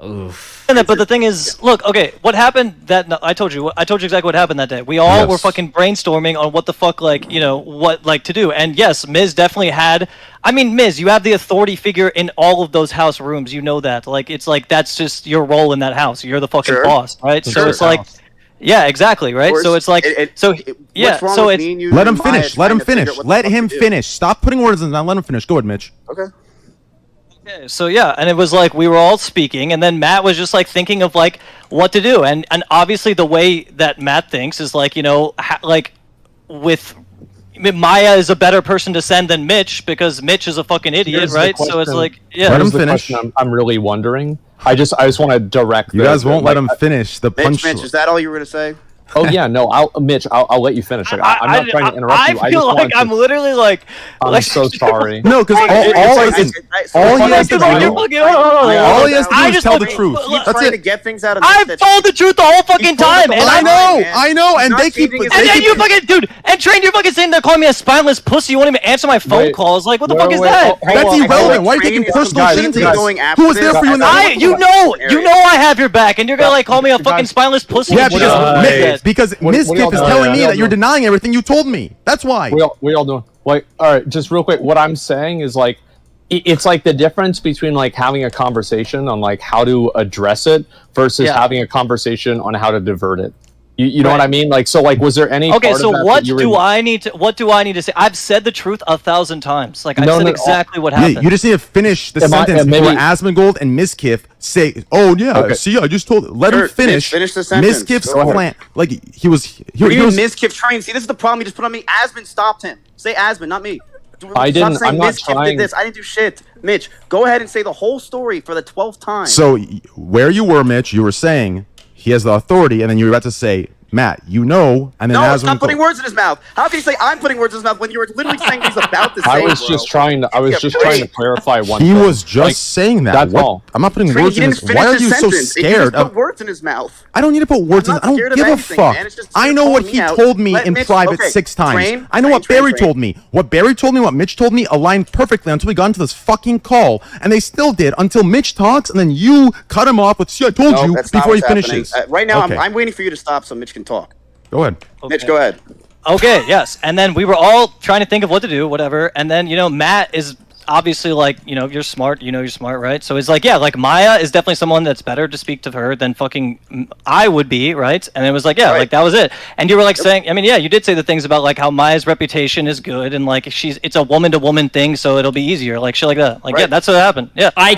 Oof. But the thing is, look, okay, what happened I told you exactly what happened that day. We all were fucking brainstorming on what the fuck, like, you know, what, like, to do. And yes, Miz definitely had, I mean, Miz, you have the authority figure in all of those house rooms. You know that. Like, it's like, that's just your role in that house. You're the fucking boss, right? So it's like, yeah, exactly, right? So it's like, let him finish. Let him finish. Let him finish. Stop putting words in. Now let him finish. Go ahead, Mitch. Okay. So yeah, and it was like we were all speaking, and then Matt was just like thinking of like what to do, and obviously the way that Matt thinks is like, you know, like with Maya is a better person to send than Mitch because Mitch is a fucking idiot, right? So it's like, yeah. Let him finish. I'm really wondering. I just want to direct. You guys won't let him finish the punch. Mitch, is that all you were gonna say? Oh yeah, no, Mitch, I'll let you finish. Like, I'm not trying to interrupt you. I feel like I'm literally like. I'm so sorry. No, because all he has to tell the truth. That's it. To get things out of I've told the truth the whole fucking time. I know, and they keep. And then you fucking dude, and Train, you're fucking sitting there calling me a spineless pussy. You won't even answer my phone calls. Like, what the fuck is that? That's irrelevant. Why are you taking personal shit into this? Who was there for you in that? You know I have your back, and you're gonna like call me a fucking spineless pussy. Yeah, because Mizkif is telling me that you're denying everything you told me. That's why. We all doing. Like, all right, just real quick. What I'm saying is like, it's like the difference between like having a conversation on like how to address it versus having a conversation on how to divert it. You know what I mean? Like, so like, was there any? Okay, so what do I need to say? I've said the truth 1,000 times. Like, I said exactly what happened. Yeah, you just need to finish the sentence where Asmongold and Mizkif say, "Oh yeah, see, I just told." Let him finish. Finish the sentence. Mizkif's plan. Like he was. Mizkif Train. See, this is the problem. You just put on me. Asmon stopped him. Say Asmon, not me. I didn't. I'm not trying. Did this. I didn't do shit. Mitch, go ahead and say the whole story for the 12th time. So where you were, Mitch, you were saying he has the authority, and then you were about to say, Matt, you know, and then it's not putting words in his mouth. How can you say I'm putting words in his mouth when you were literally saying he's about to say? I was just trying to clarify one thing. He was just saying that. That's all. I'm not putting words in his mouth. Why are you so scared of words in his mouth? I don't need to put words in. I don't give a fuck. I know what he told me in private 6 times. I know what Barry told me. What Barry told me, what Mitch told me, aligned perfectly until we got into this fucking call, and they still did until Mitch talks, and then you cut him off with "See, I told you" before he finishes. Right now, I'm waiting for you to stop so Mitch can talk. Go ahead. Okay. Mitch, go ahead. Okay, yes. And then we were all trying to think of what to do, whatever. And then, you know, Matt is obviously like, you know, you're smart, right? So it's like, yeah, like Maya is definitely someone that's better to speak to her than fucking I would be, right? And it was like, yeah, like that was it. And you were like saying, I mean, yeah, you did say the things about like how Maya's reputation is good and like it's a woman to woman thing, so it'll be easier, like shit like that. Like, yeah, that's what happened. Yeah. I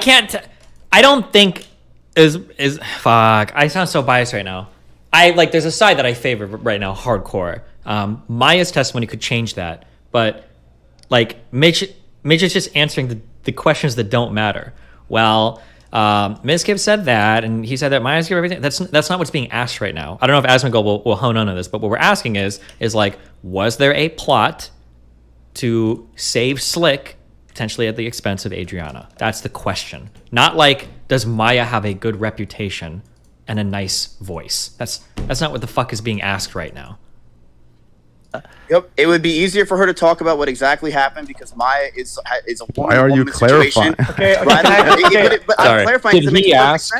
don't think fuck. I sound so biased right now. There's a side that I favor right now, hardcore. Maya's testimony could change that, but like Mitch is just answering the questions that don't matter. Well, Mizkif said that, and he said that Maya's give everything. That's not what's being asked right now. I don't know if Asmongold will hone in on this, but what we're asking is like, was there a plot to save Slick potentially at the expense of Adrianah? That's the question. Not like, does Maya have a good reputation and a nice voice? That's not what the fuck is being asked right now. Yep, it would be easier for her to talk about what exactly happened because Maya is a woman. Why are you clarifying? Okay, but I'm clarifying. Did he ask?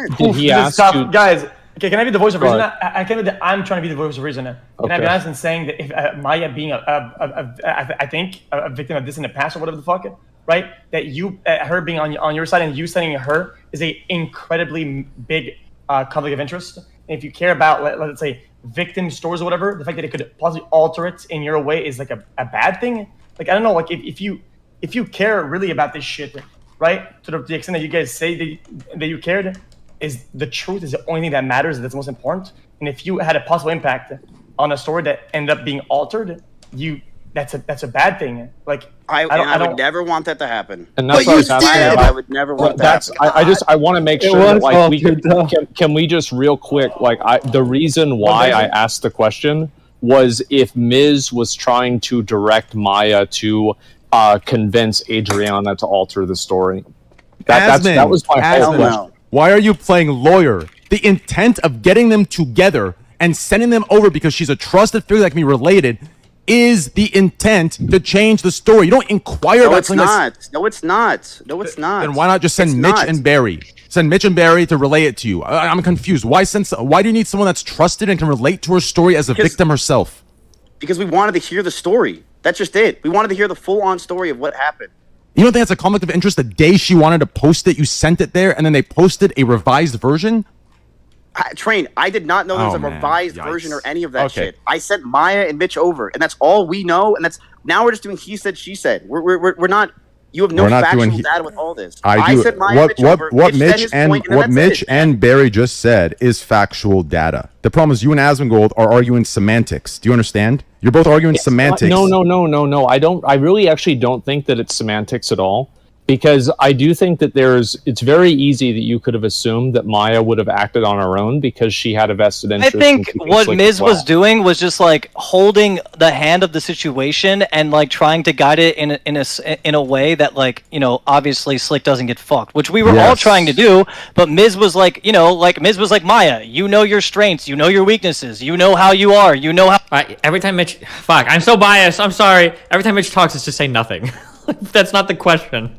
Guys? Okay, can I be the voice of reason? I'm trying to be the voice of reason. Can I be honest in saying that if Maya being I think a victim of this in the past or whatever the fuck, right? That her being on your side and you sending her is a incredibly big conflict of interest. And if you care about, let's say, victim stories or whatever, the fact that it could possibly alter it in your way is like a bad thing. Like, I don't know, like if you care really about this shit, right? To the extent that you guys say that you cared, is the truth is the only thing that matters, that's most important. And if you had a possible impact on a story that ended up being altered, that's a bad thing. Like I would never want that to happen. And that's what I was asking about. I would never want that. I want to make sure that, like, can we just real quick, like, the reason why I asked the question was if Miz was trying to direct Maya to convince Adrianah to alter the story. That was my whole question. Why are you playing lawyer? The intent of getting them together and sending them over because she's a trusted figure that can be related is the intent to change the story. You don't inquire about something. No, it's not. Then why not just send Mitch and Barry? Send Mitch and Barry to relay it to you. I'm confused. Why do you need someone that's trusted and can relate to her story as a victim herself? Because we wanted to hear the story. That's just it. We wanted to hear the full-on story of what happened. You don't think that's a conflict of interest? The day she wanted to post it, you sent it there, and then they posted a revised version? Train, I did not know there was a revised version or any of that shit. I sent Maya and Mitch over, and that's all we know. And now we're just doing he said, she said. We're not. You have no factual data with all this. I sent Maya and Mitch over. What Mitch and Barry just said is factual data. The problem is you and Asmongold are arguing semantics. Do you understand? You're both arguing semantics. No. I really actually don't think that it's semantics at all. Because I do think that it's very easy that you could have assumed that Maya would have acted on her own because she had a vested interest. I think what Miz was doing was just like holding the hand of the situation and like trying to guide it in a way that, like, you know, obviously Slick doesn't get fucked, which we were all trying to do. But Miz was like, you know, Miz was like, Maya, you know your strengths, you know your weaknesses, you know how you are, you know how. Every time Mitch, I'm so biased. I'm sorry. Every time Mitch talks, it's just say nothing. That's not the question.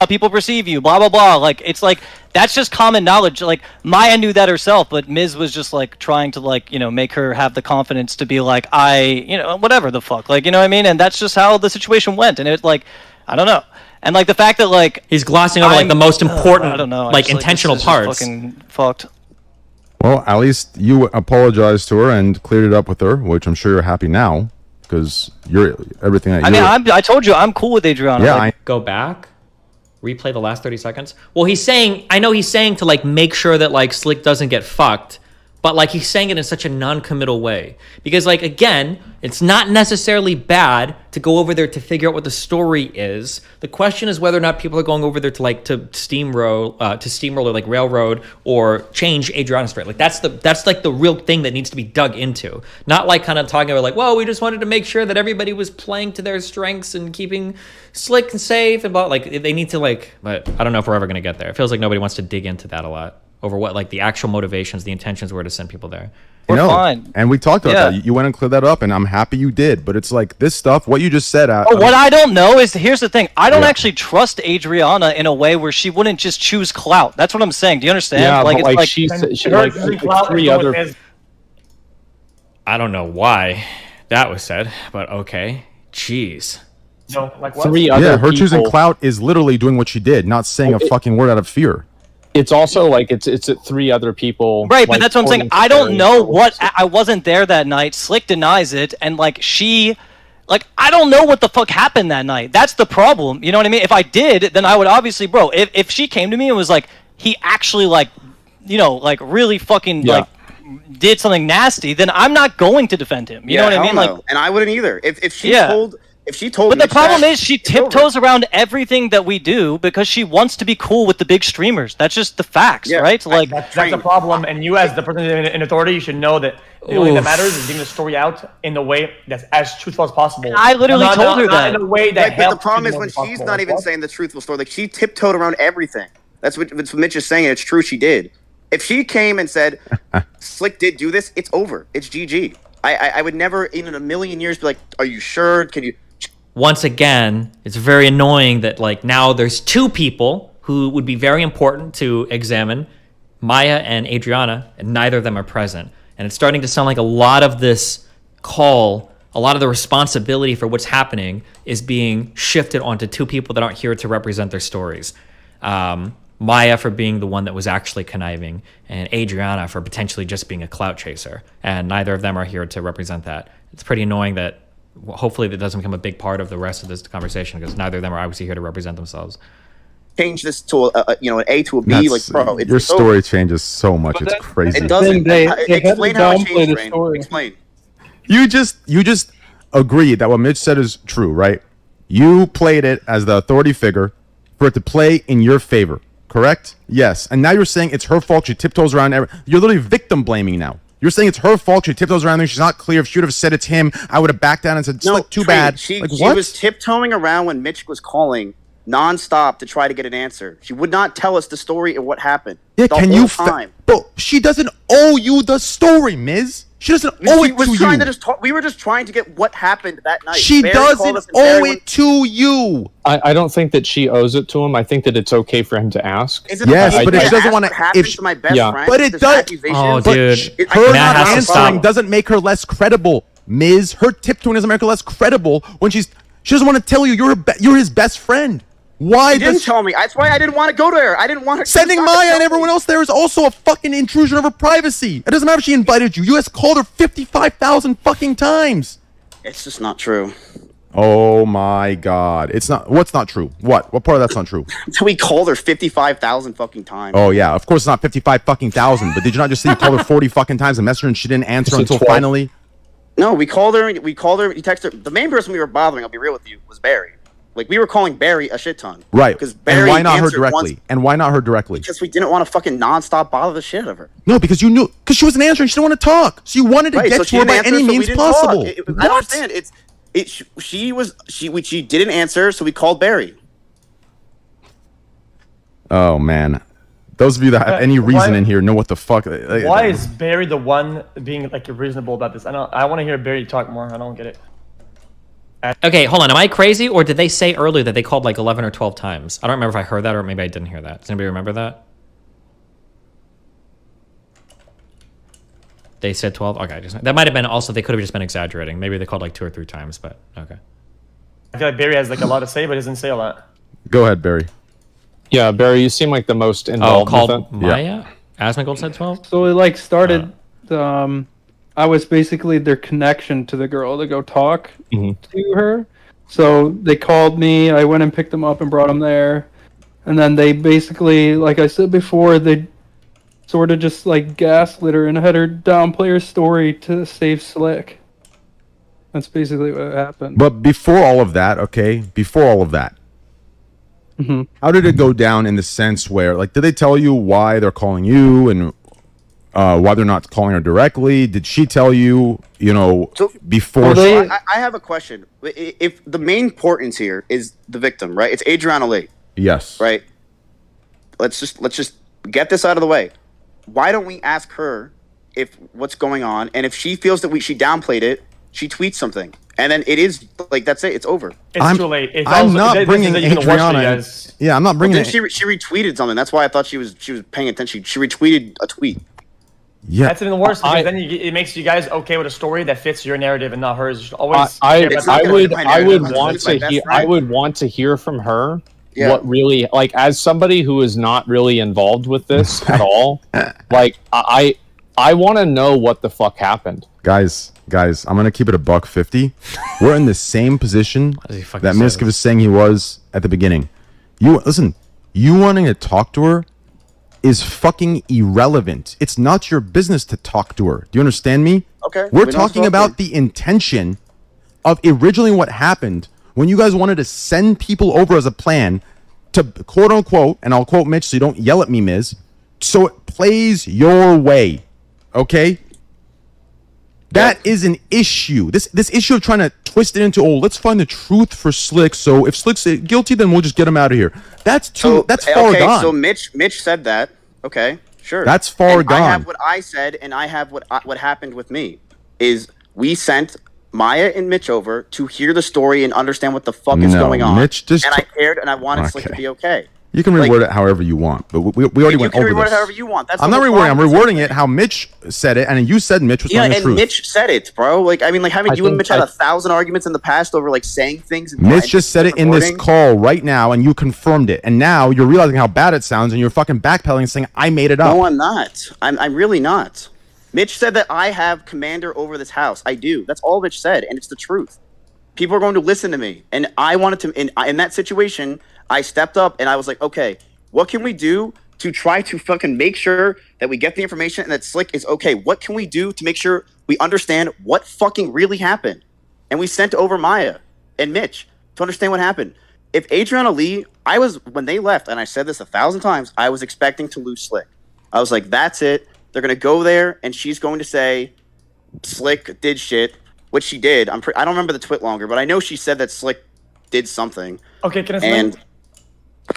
How people perceive you, blah blah blah. Like, it's like that's just common knowledge. Like, Maya knew that herself, but Miz was just like trying to, like, you know, make her have the confidence to be like, you know, whatever the fuck, like, you know what I mean? And that's just how the situation went. And it, like, I don't know. And like the fact that, like, he's glossing over like the most important, I don't know, like, intentional parts. Fucking fucked. Well, at least you apologized to her and cleared it up with her, which I'm sure you're happy now because you're everything that. I told you I'm cool with Adrianah. Yeah, like, go back. Replay the last 30 seconds. Well, I know he's saying to, like, make sure that, like, Slick doesn't get fucked, but, like, he's saying it in such a non-committal way. Because, like, again, it's not necessarily bad to go over there to figure out what the story is. The question is whether or not people are going over there to, like, to steamroll or, like, railroad or change Adrianah's story. Like, that's like the real thing that needs to be dug into. Not like kind of talking about, like, well, we just wanted to make sure that everybody was playing to their strengths and keeping Slick and safe, and like they need to, like, but I don't know if we're ever gonna get there. It feels like nobody wants to dig into that a lot over what, like, the actual motivations, the intentions were to send people there. We're fine. And we talked about that. You went and cleared that up, and I'm happy you did. But it's like this stuff, what you just said. What I don't know is, here's the thing. I don't actually trust Adrianah in a way where she wouldn't just choose clout. That's what I'm saying. Do you understand? Yeah, like, but like she like three other. I don't know why that was said, but okay. Jeez. No, like what? Three other her choosing clout is literally doing what she did, not saying a fucking word out of fear. It's also like it's three other people. Right, but that's what I'm saying. I don't know what. I wasn't there that night. Slick denies it, and like I don't know what the fuck happened that night. That's the problem. You know what I mean? If I did, then I would obviously, bro. If she came to me and was like, he actually, like, you know, like, really fucking like did something nasty, then I'm not going to defend him. You know what I mean? No. Like, and I wouldn't either. If she told but the problem is she tiptoes around everything that we do because she wants to be cool with the big streamers. That's just the facts, right? Like, that's a problem, and you, as the person in authority, you should know that the only thing that matters is getting the story out in the way that's as truthful as possible. I literally told her that. In a way that but the problem is when she's not even saying the truthful story. Like, she tiptoed around everything. That's what Mitch is saying, and it's true, she did. If she came and said, Slick did do this, it's over. It's GG. I would never, in a million years, be like, are you sure? Can you... Once again, it's very annoying that, like, now there's two people who would be very important to examine, Maya and Adrianah, and neither of them are present. And it's starting to sound like a lot of this call, a lot of the responsibility for what's happening is being shifted onto two people that aren't here to represent their stories. Maya for being the one that was actually conniving, and Adrianah for potentially just being a clout chaser. And neither of them are here to represent that. It's pretty annoying that hopefully that doesn't become a big part of the rest of this conversation, because neither of them are obviously here to represent themselves. Change this to an A to a B. Like, bro, your story changes so much. It's crazy. It doesn't. Explain how it changed. Explain. You just agree that what Mitch said is true, right? You played it as the authority figure for it to play in your favor, correct? Yes. And now you're saying it's her fault. She tiptoes around. You're literally victim blaming now. You're saying it's her fault. She tiptoes around there. She's not clear. If she would have said it's him, I would have backed down and said, Slick, too bad. She what? was tiptoeing around when Mitch was calling nonstop to try to get an answer. She would not tell us the story of what happened. Yeah, the can whole you? Time. Bro, she doesn't owe you the story, Miz. She doesn't owe it to you. We were just trying to get what happened that night. She doesn't owe it to you. I don't think that she owes it to him. I think that it's okay for him to ask. Yes, but if she doesn't want to, if to my best friend, but it does. Oh, dude, her not answering doesn't make her less credible, Miz. Her tiptoeing doesn't make her less credible when she doesn't want to tell you you're his best friend. Why she didn't tell me? That's why I didn't want to go there. I didn't want her. Sending Maya and everyone else there is also a fucking intrusion of her privacy. It doesn't matter if she invited you. You guys called her 55,000 fucking times. It's just not true. Oh my god. It's not. What's not true? What part of that's not true? We called her 55,000 fucking times. Oh yeah, of course it's not 55 fucking thousand. But did you not just say you called her 40 fucking times and messaged her and she didn't answer until 12. finally? No, we called her. You texted her. The main person we were bothering, I'll be real with you, was Barry. Like, we were calling Barry a shit ton. Right. Because Barry and why not her directly? And why not her directly? Because we didn't want to fucking nonstop bother the shit out of her. No, because you knew. Because she wasn't answering. She didn't want to talk. So you wanted to get to her by any means possible. I don't understand. She didn't answer, so we called Barry. Oh, man. Those of you that have any reason in here know what the fuck. Why is Barry the one being, like, reasonable about this? I want to hear Barry talk more. I don't get it. Okay, hold on. Am I crazy, or did they say earlier that they called like 11 or 12 times? I don't remember if I heard that or maybe I didn't hear that. Does anybody remember that? They said 12? Okay, that might have been also, they could have just been exaggerating. Maybe they called like 2 or 3 times, but okay. I feel like Barry has like a lot to say, but doesn't say a lot. Go ahead, Barry. Yeah, Barry, you seem like the most involved with it. Maya? Yeah. Asmongold said 12? So it like started, I was basically their connection to the girl to go talk to her. So they called me, I went and picked them up and brought them there. And then they basically, like I said before, they sort of just like gaslit her and had her downplay her story to save Slick. That's basically what happened. But before all of that, how did it go down in the sense where, like, did they tell you why they're calling you and why they're not calling her directly? Did she tell you, before? I have a question. If the main importance here is the victim, right? It's Adrianah Lee. Yes. Right. Let's just get this out of the way. Why don't we ask her if what's going on, and if she feels that she downplayed it, she tweets something, and then it is like that's it. It's over. It's too late. I'm not bringing Adrianah. Yeah, I'm not bringing. She retweeted something. That's why I thought she was paying attention. She retweeted a tweet. Yeah, that's even worse because then it makes you guys okay with a story that fits your narrative and not hers. Always. I would want to hear from her. Yeah. What really, like, as somebody who is not really involved with this at all, like, I want to know what the fuck happened. Guys, I'm gonna keep it $150. We're in the same position that Mizkif is saying he was at the beginning. You wanting to talk to her is fucking irrelevant. It's not your business to talk to her. Do you understand me? Okay. We're talking about the intention of originally what happened when you guys wanted to send people over as a plan to quote unquote, and I'll quote Mitch so you don't yell at me, Miz, so it plays your way. Okay? That is an issue. This issue of trying to twist it into, let's find the truth for Slick. So if Slick's guilty, then we'll just get him out of here. That's far gone. So Mitch said that. Okay, sure. That's far gone. I have what I said, and I have what happened with me. Is we sent Maya and Mitch over to hear the story and understand what the fuck is going on. Mitch just and I cared, and I wanted Slick to be okay. You can reword it however you want, but we already went over this. You can reword it however you want. I'm not rewording. I'm rewording it how Mitch said it, and you said Mitch was telling the truth. Yeah, and Mitch said it, bro. Like, I mean, like, haven't you and Mitch had 1,000 arguments in the past over, like, saying things? Mitch just said it in this call right now, and you confirmed it. And now you're realizing how bad it sounds, and you're fucking backpedaling and saying, I made it up. No, I'm not. I'm really not. Mitch said that I have commander over this house. I do. That's all Mitch said, and it's the truth. People are going to listen to me. And I wanted to, in that situation, I stepped up, and I was like, okay, what can we do to try to fucking make sure that we get the information and that Slick is okay? What can we do to make sure we understand what fucking really happened? and we sent over Maya and Mitch to understand what happened. If Adrianah Lee, when they left, and I said this 1,000 times, I was expecting to lose Slick. I was like, that's it. They're going to go there, and she's going to say Slick did shit, which she did. I don't remember the twit longer, but I know she said that Slick did something. Okay, can I say and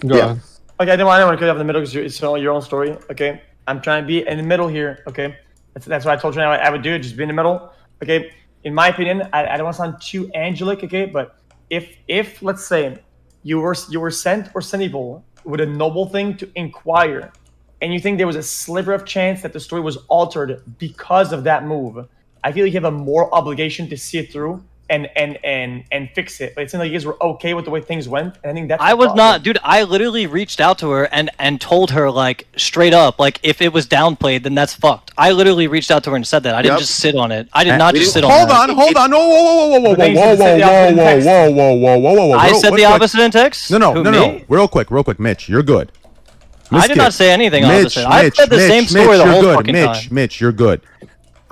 Go on. Okay, I don't want to cut you off in the middle because it's your own story. Okay, I'm trying to be in the middle here. Okay, that's what I told you I would do. Just be in the middle. Okay, in my opinion, I don't want to sound too angelic. Okay, but if let's say you were sent or sendable with a noble thing to inquire, and you think there was a sliver of chance that the story was altered because of that move, I feel like you have a moral obligation to see it through and fix it. But it seemed like you guys were okay with the way things went. And I think that's I was not, dude. I literally reached out to her and told her like straight up, like if it was downplayed, then that's fucked. I literally reached out to her and said that. I didn't just sit on it. I did not just sit on it. Hold on. Whoa. I said the opposite in text? No. Real quick. Mitch, you're good. I did not say anything opposite. I said the same story the whole fucking time. Mitch, you're good.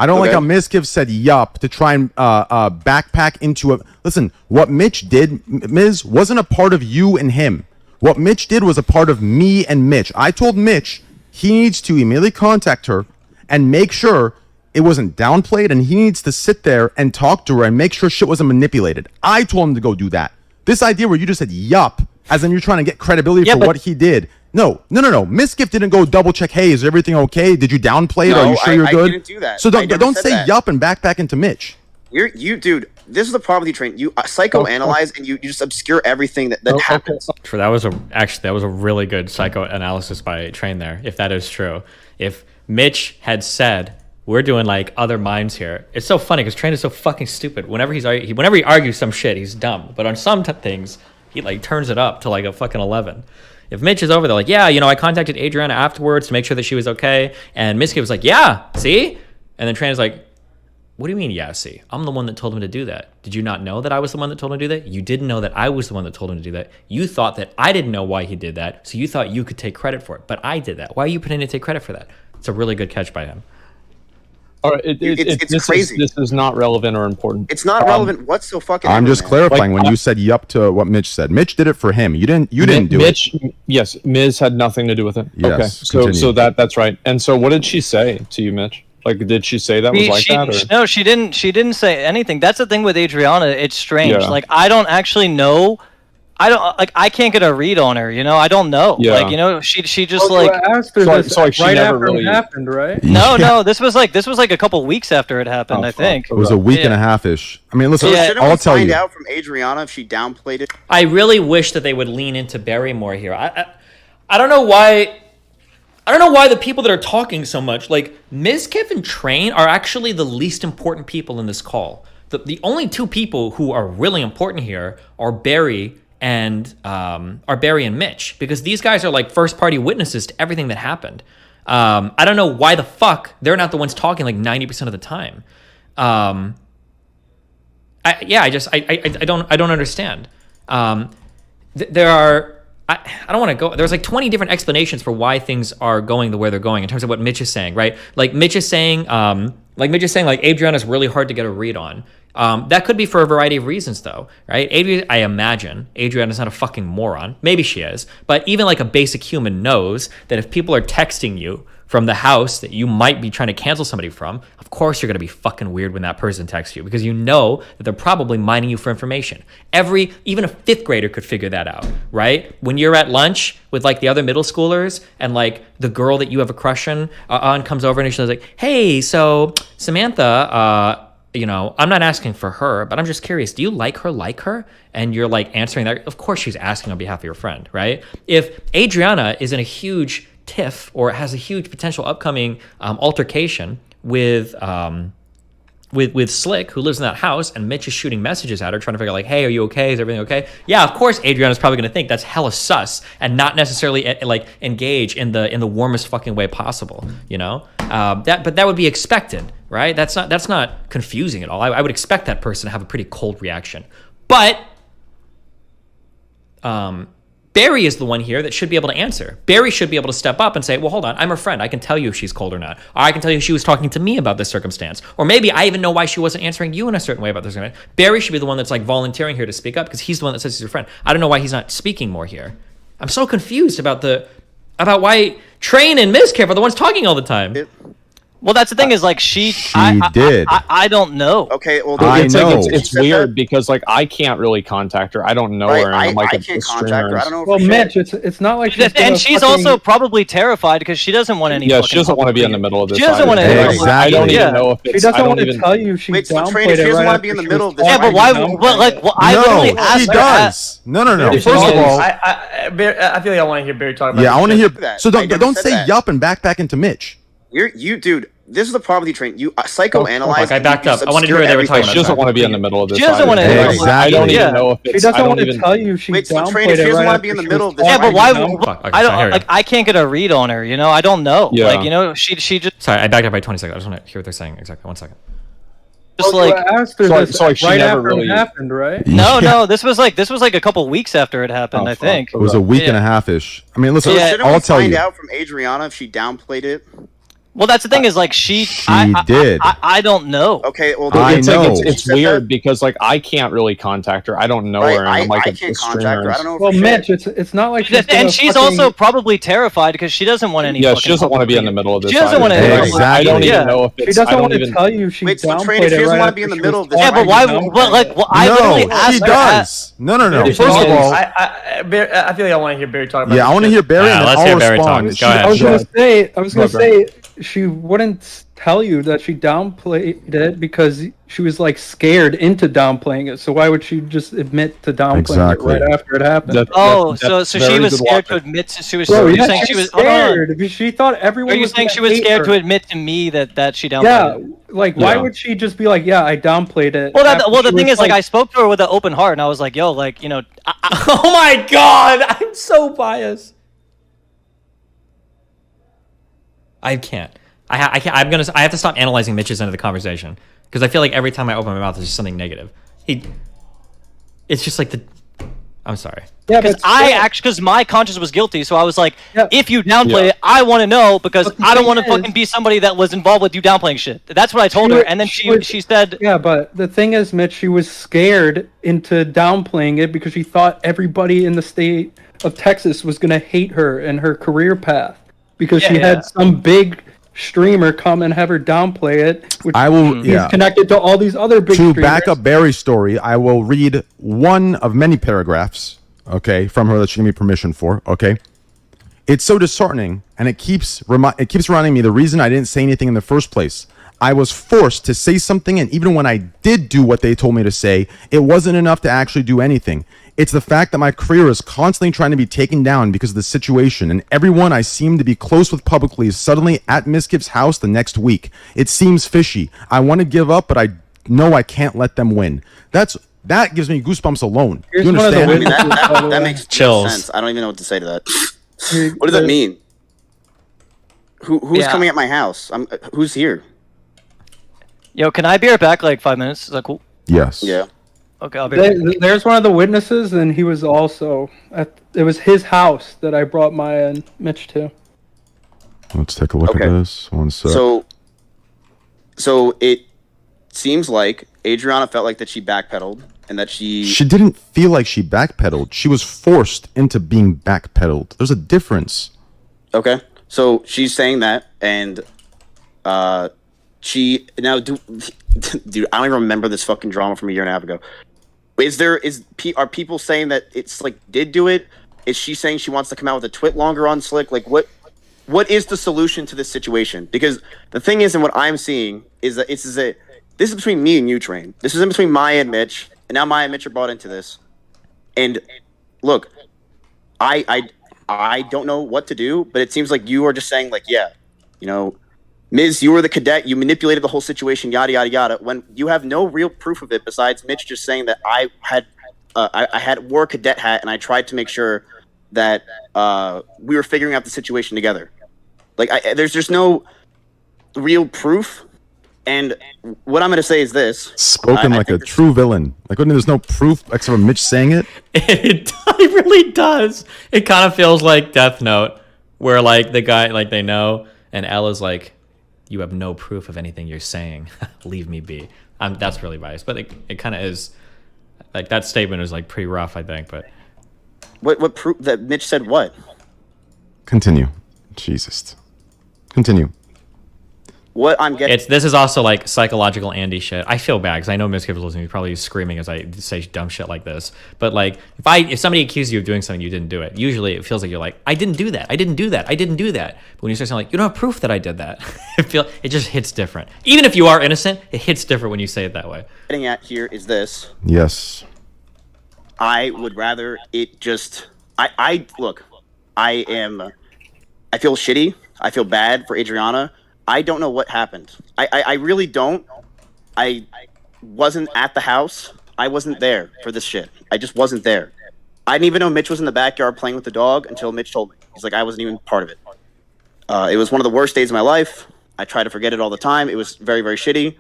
I don't like how Mizkif said yup to try and backpack into a... Listen, what Mitch did, Miz, wasn't a part of you and him. What Mitch did was a part of me and Mitch. I told Mitch he needs to immediately contact her and make sure it wasn't downplayed, and he needs to sit there and talk to her and make sure shit wasn't manipulated. I told him to go do that. This idea where you just said yup, as in you're trying to get credibility for what he did... No. Mizkif didn't go double check. Hey, is everything okay? Did you downplay it? Are you sure you're good? I didn't do that. So don't say yup and back into Mitch. Dude. This is the problem with you, Train. You psychoanalyze and you just obscure everything that happens. That was a really good psychoanalysis by Train there. If that is true, if Mitch had said we're doing like other minds here, it's so funny because Train is so fucking stupid. Whenever he argues some shit, he's dumb. But on some things, he like turns it up to like a fucking 11. If Mitch is over there, like, yeah, I contacted Adrianah afterwards to make sure that she was okay. And Mizkif was like, yeah, see? And then Tran is like, what do you mean, yeah, see? I'm the one that told him to do that. Did you not know that I was the one that told him to do that? You didn't know that I was the one that told him to do that. You thought that I didn't know why he did that, so you thought you could take credit for it. But I did that. Why are you pretending to take credit for that? It's a really good catch by him. All right, it's crazy. This is not relevant or important. It's not relevant. What's so fucking? I'm just clarifying when you said yup to what Mitch said. Mitch did it for him. You didn't do Mitch, it. Yes, Miz had nothing to do with it. Yes, okay, so that's right. And so, what did she say to you, Mitch? Like, did she say that was like that? Or? No, she didn't. She didn't say anything. That's the thing with Adrianah. It's strange. Yeah. Like, I don't actually know. I can't get a read on her, I don't know. Yeah. Like, she just like asked her this so she right never after really it happened, right? No, this was like a couple weeks after it happened, I think. It was a week and a half-ish. I mean, listen, I'll tell you. Find out from Adrianah if she downplayed it. I really wish that they would lean into Barry more here. I don't know why. I don't know why the people that are talking so much, like Mizkif and Train, are actually the least important people in this call. The only two people who are really important here are Barry and Mitch, because these guys are like first party witnesses to everything that happened. I don't know why the fuck they're not the ones talking like 90% of the time. I don't understand. There are. I don't want to go. There's like 20 different explanations for why things are going the way they're going in terms of what Mitch is saying, right? Like Mitch is saying, like Adrianah is really hard to get a read on. That could be for a variety of reasons, though, right? I imagine Adrianah is not a fucking moron. Maybe she is, but even like a basic human knows that if people are texting you from the house that you might be trying to cancel somebody from, of course you're going to be fucking weird when that person texts you, because you know that they're probably mining you for information. Even a fifth grader could figure that out, right? When you're at lunch with like the other middle schoolers and like the girl that you have a crush on comes over and she's like, hey, so Samantha, I'm not asking for her, but I'm just curious, do you like her? And you're like answering that. Of course she's asking on behalf of your friend, right? If Adrianah is in a huge tiff or has a huge potential upcoming altercation with Slick, who lives in that house, and Mitch is shooting messages at her trying to figure out like, hey, are you okay? Is everything okay? Yeah, of course Adrianah's probably going to think that's hella sus and not necessarily like engage in the warmest fucking way possible, but that would be expected, right? That's not confusing at all. I would expect that person to have a pretty cold reaction. But Barry is the one here that should be able to answer. Barry should be able to step up and say, well, hold on, I'm her friend. I can tell you if she's cold or not. Or I can tell you if she was talking to me about this circumstance. Or maybe I even know why she wasn't answering you in a certain way about this circumstance. Barry should be the one that's like volunteering here to speak up because he's the one that says he's your friend. I don't know why he's not speaking more here. I'm so confused about why Train and Mizkif are the ones talking all the time. Well, that's the thing is like she did. I don't know. Okay, well, I it's know. Like, it's weird because like I can't really contact her. I don't know her. And I'm like I can't contact her. I don't know. Well, Mitch, it's not like And she's also probably terrified because she doesn't want any. Yeah, she doesn't want to be in the middle of this. She doesn't want to. Exactly. I don't even know if it's. She doesn't want to tell you she downplayed She it doesn't right want to be in the after middle of this. Yeah, but why? I literally asked she her. does. No. First of all, I feel like I want to hear Barry talk about. yeah, I want to hear. that. So I never don't said say that. yup and back into Mitch. Dude. This is the problem with you, Train. You psychoanalyze. Fuck, I backed up. I wanted to hear what they were talking She about. doesn't want to be in the middle of this. She doesn't want to. Exactly. I don't Yeah. even know if it's. She doesn't I want don't to even. tell you she Wait, so downplayed Train, if she it doesn't right want to be in after the she middle was of this, Yeah, but why? know? Fuck, okay, I sorry, here don't we like. I can't get a read on her. You know, I don't know. Yeah. Like, you know, she just Sorry, I backed up by 20 seconds. I just want to hear what they're saying exactly. 1 second. like. asked her So- this so she right never after really- it happened, right? No, this was like a couple weeks after it happened. I think. It was a week and a Yeah. half ish. I mean, listen, Yeah. Shouldn't I'll we tell find you. out from Adrianah if she downplayed it? Well, that's the thing is like she did. I don't know. Okay, well, I It's know. like it's She said weird that? because like I can't really contact her. I don't know Right, her. And I'm like I a can't streamer. contact her. I don't know. Well, for Mitch, shit. it's not like she's And gonna she's fucking- also probably terrified because she doesn't want any. Yeah, fucking she doesn't want to be in the middle of this. She doesn't either. want to- Exactly. I don't Yeah. even know if She it's. I doesn't don't want to even. tell you she Wait, so downplayed Train, if she it doesn't right wanna be after in the she middle was of this, Yeah, but why? Well, like, well, I literally No, asked she her. does. No. First of all, I feel like I want to hear Barry talk about. yeah, I want to hear Barry Yeah, and let's I'll hear Barry respond. talk. Go ahead. I was gonna Go say she wouldn't tell you that she downplayed it because she was like scared into downplaying it. So why would she just admit to downplaying Exactly. it right after it happened? Oh, That's so very she was good scared to logic. admit to she was. Bro, You're yeah, saying she was hold on. scared because she thought everyone. Are you was saying gonna she was hate scared her. to admit to me that she downplayed Yeah, it? like why Yeah. would she just be like, "Yeah, I downplayed it"? Well, after the she thing was, is, like, I spoke to her with an open heart, and I was like, "Yo, like, you know, Oh my god, I'm so biased. I can't. I can't. I have to stop analyzing Mitch's end of the conversation because I feel like every time I open my mouth, there's just something negative. It's just like the. I'm sorry. yeah, because because my conscience was guilty, so I was like, Yeah. if you downplay Yeah. it, I want to know because But the I don't thing want to is- fucking be somebody that was involved with you downplaying shit. That's what I told her, and then she said, Yeah, but the thing is, Mitch, she was scared into downplaying it because she thought everybody in the state of Texas was gonna hate her and her career path because she Yeah. had some big streamer come and have her downplay it. Which I will. he's Yeah. connected to all these other big To streamers. back up Barry's story, I will read one of many paragraphs, okay, from her that she gave me permission for, okay? It's so disheartening, and it keeps reminding me the reason I didn't say anything in the first place. I was forced to say something, and even when I did do what they told me to say, it wasn't enough to actually do anything. It's the fact that my career is constantly trying to be taken down because of the situation, and everyone I seem to be close with publicly is suddenly at Mizkif's house the next week. It seems fishy. I want to give up, but I know I can't let them win. That gives me goosebumps alone. Here's You one of the understand? I mean, By the way. that makes Chills. no sense. I don't even know what to say to that. Here- What does that mean? Who's Yeah. coming at my house? Who's here? "Yo, can I be right back? Like 5 minutes? Is that cool? Yes. Yeah. Okay, I'll be right back." There's one of the witnesses, and he was also it was his house that I brought Maya and Mitch to. Let's take a look Okay. at this. One sec. So it seems like Adrianah felt like that she backpedaled and that she didn't feel like she backpedaled. She was forced into being backpedaled. There's a difference. Okay. So she's saying that, and she now dude, I don't even remember this fucking drama from a year and a half ago. Are people saying that it's like did do it? Is she saying she wants to come out with a twit longer on Slick? Like what is the solution to this situation? Because the thing is, and what I'm seeing is that this is between me and you, Train. This is in between Maya and Mitch, and now Maya and Mitch are brought into this. And look, I don't know what to do, but it seems like you are just saying like, yeah, you know, Miz, you were the cadet, you manipulated the whole situation, yada yada yada. When you have no real proof of it besides Mitch just saying that I wore a cadet hat and I tried to make sure that we were figuring out the situation together. Like there's just no real proof And what I'm going to say is this. Spoken like a true villain. Like, when there's no proof except for Mitch saying it. It really does. It kind of feels like Death Note, where like the guy, like they know, and Ella's like, you have no proof of anything you're saying. Leave me be. That's really biased, but it kind of is. Like, that statement is like pretty rough, I think. But what proof that Mitch said? What? Continue. Jesus. Continue. What I'm getting. This is also like psychological Andy shit. I feel bad because I know Mizkif is listening. He's probably screaming as I say dumb shit like this. But like, if somebody accuses you of doing something you didn't do it, usually it feels like you're like, I didn't do that. I didn't do that. I didn't do that. But when you say something like, you don't have proof that I did that, it just hits different. Even if you are innocent, it hits different when you say it that way. Getting at here is this. Yes. I would rather it just. I look. I feel shitty. I feel bad for Adrianah. I don't know what happened. I really don't. I wasn't at the house. I wasn't there for this shit. I just wasn't there. I didn't even know Mitch was in the backyard playing with the dog until Mitch told me. He's like, I wasn't even part of it. It was one of the worst days of my life. I try to forget it all the time. It was very, very shitty.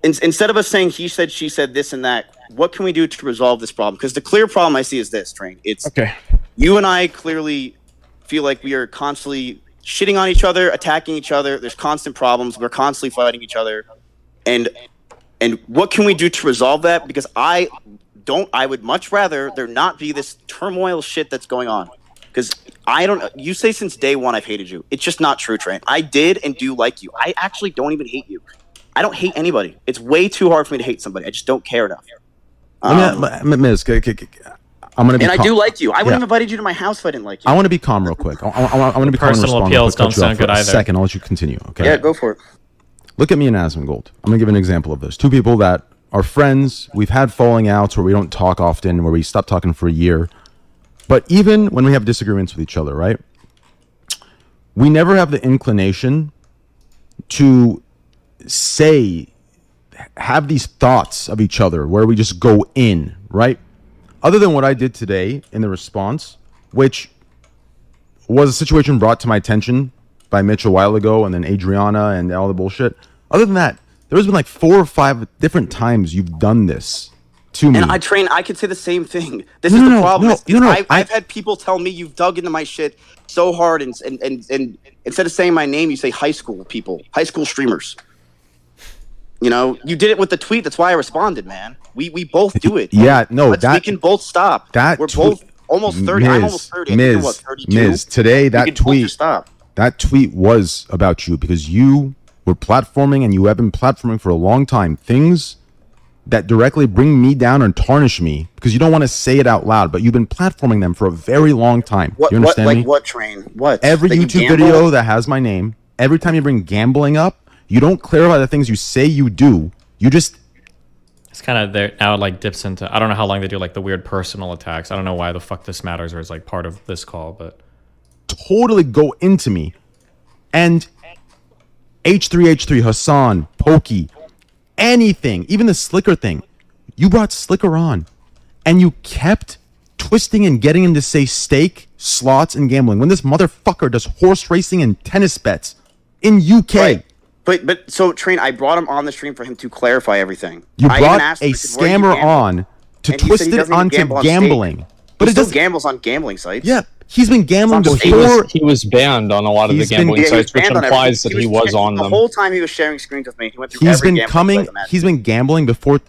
Instead of us saying he said, she said, this and that, what can we do to resolve this problem? Because the clear problem I see is this, Train. It's okay. You and I clearly feel like we are constantly shitting on each other, attacking each other. There's constant problems. We're constantly fighting each other. And what can we do to resolve that? Because I would much rather there not be this turmoil shit that's going on. Because you say since day one I've hated you. It's just not true, Train. I did and do like you. I actually don't even hate you. I don't hate anybody. It's way too hard for me to hate somebody. I just don't care enough. Miz, I'm gonna be. And I do like you. I wouldn't have invited you to my house if I didn't like you. I want to be calm real quick. I want to be calm. Personal appeals don't sound good either. Second, I'll let you continue. Okay. Yeah, go for it. Look at me and Asmongold. I'm gonna give an example of this. Two people that are friends. We've had falling outs where we don't talk often, where we stop talking for a year. But even when we have disagreements with each other, right? We never have the inclination to have these thoughts of each other where we just go in, right? Other than what I did today in the response, which was a situation brought to my attention by Mitch a while ago, and then Adrianah and all the bullshit. Other than that, there's been like 4 or 5 different times you've done this to me. And I could say the same thing. This is the problem. I've had people tell me you've dug into my shit so hard, and instead of saying my name, you say high school people, high school streamers. You know, you did it with the tweet. That's why I responded, man. We both do it. Yeah, no, we can both stop. We're both almost 30. I'm almost 30. Miz, 32. Today that tweet was about you because you were platforming and you have been platforming for a long time. Things that directly bring me down and tarnish me because you don't want to say it out loud, but you've been platforming them for a very long time. You understand me? What, Train? What? Every YouTube video that has my name, every time you bring gambling up, you don't clarify the things you say you do. You just... It's kind of there now. It like dips into. I don't know how long they do like the weird personal attacks. I don't know why the fuck this matters or is like part of this call, but totally go into me. And H3H3, Hassan, Pokey, anything, even the Slicker thing. You brought Slicker on, and you kept twisting and getting him to say stake, slots, and gambling when this motherfucker does horse racing and tennis bets in UK. Right. But so, Train, I brought him on the stream for him to clarify everything. You brought a scammer on to twist it onto gambling. But it still gambles on gambling sites. Yeah, he's been gambling before. He was banned on a lot of the gambling sites, which implies that he was on them. The whole time he was sharing screens with me, he went through every gambling site. He's been gambling before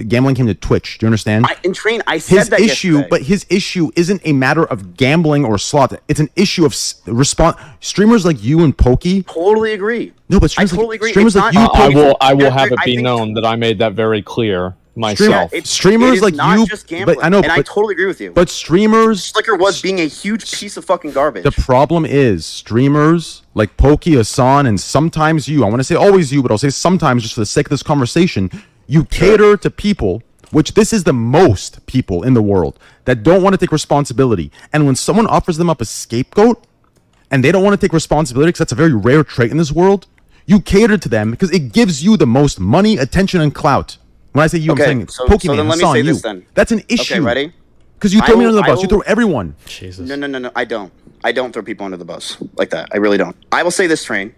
gambling came to Twitch. Do you understand? I said that yesterday. But his issue isn't a matter of gambling or slots. It's an issue of streamers like you and Pokey. Totally agree. No, but streamers like you, I will have it be known that I made that very clear myself. Streamers like you, but I know, and I totally agree with you. But streamers, Slicker was being a huge piece of fucking garbage. The problem is streamers like Pokey, Hassan, and sometimes you. I want to say always you, but I'll say sometimes just for the sake of this conversation. You cater to people, which this is the most people in the world that don't want to take responsibility. And when someone offers them up a scapegoat, and they don't want to take responsibility because that's a very rare trait in this world, you cater to them because it gives you the most money, attention, and clout. When I say you, I'm saying Pokemon, Hassan, you. That's an issue. Okay, ready? Because you throw me under the bus. You throw everyone. Jesus. No. I don't throw people under the bus like that. I really don't. I will say this, Train.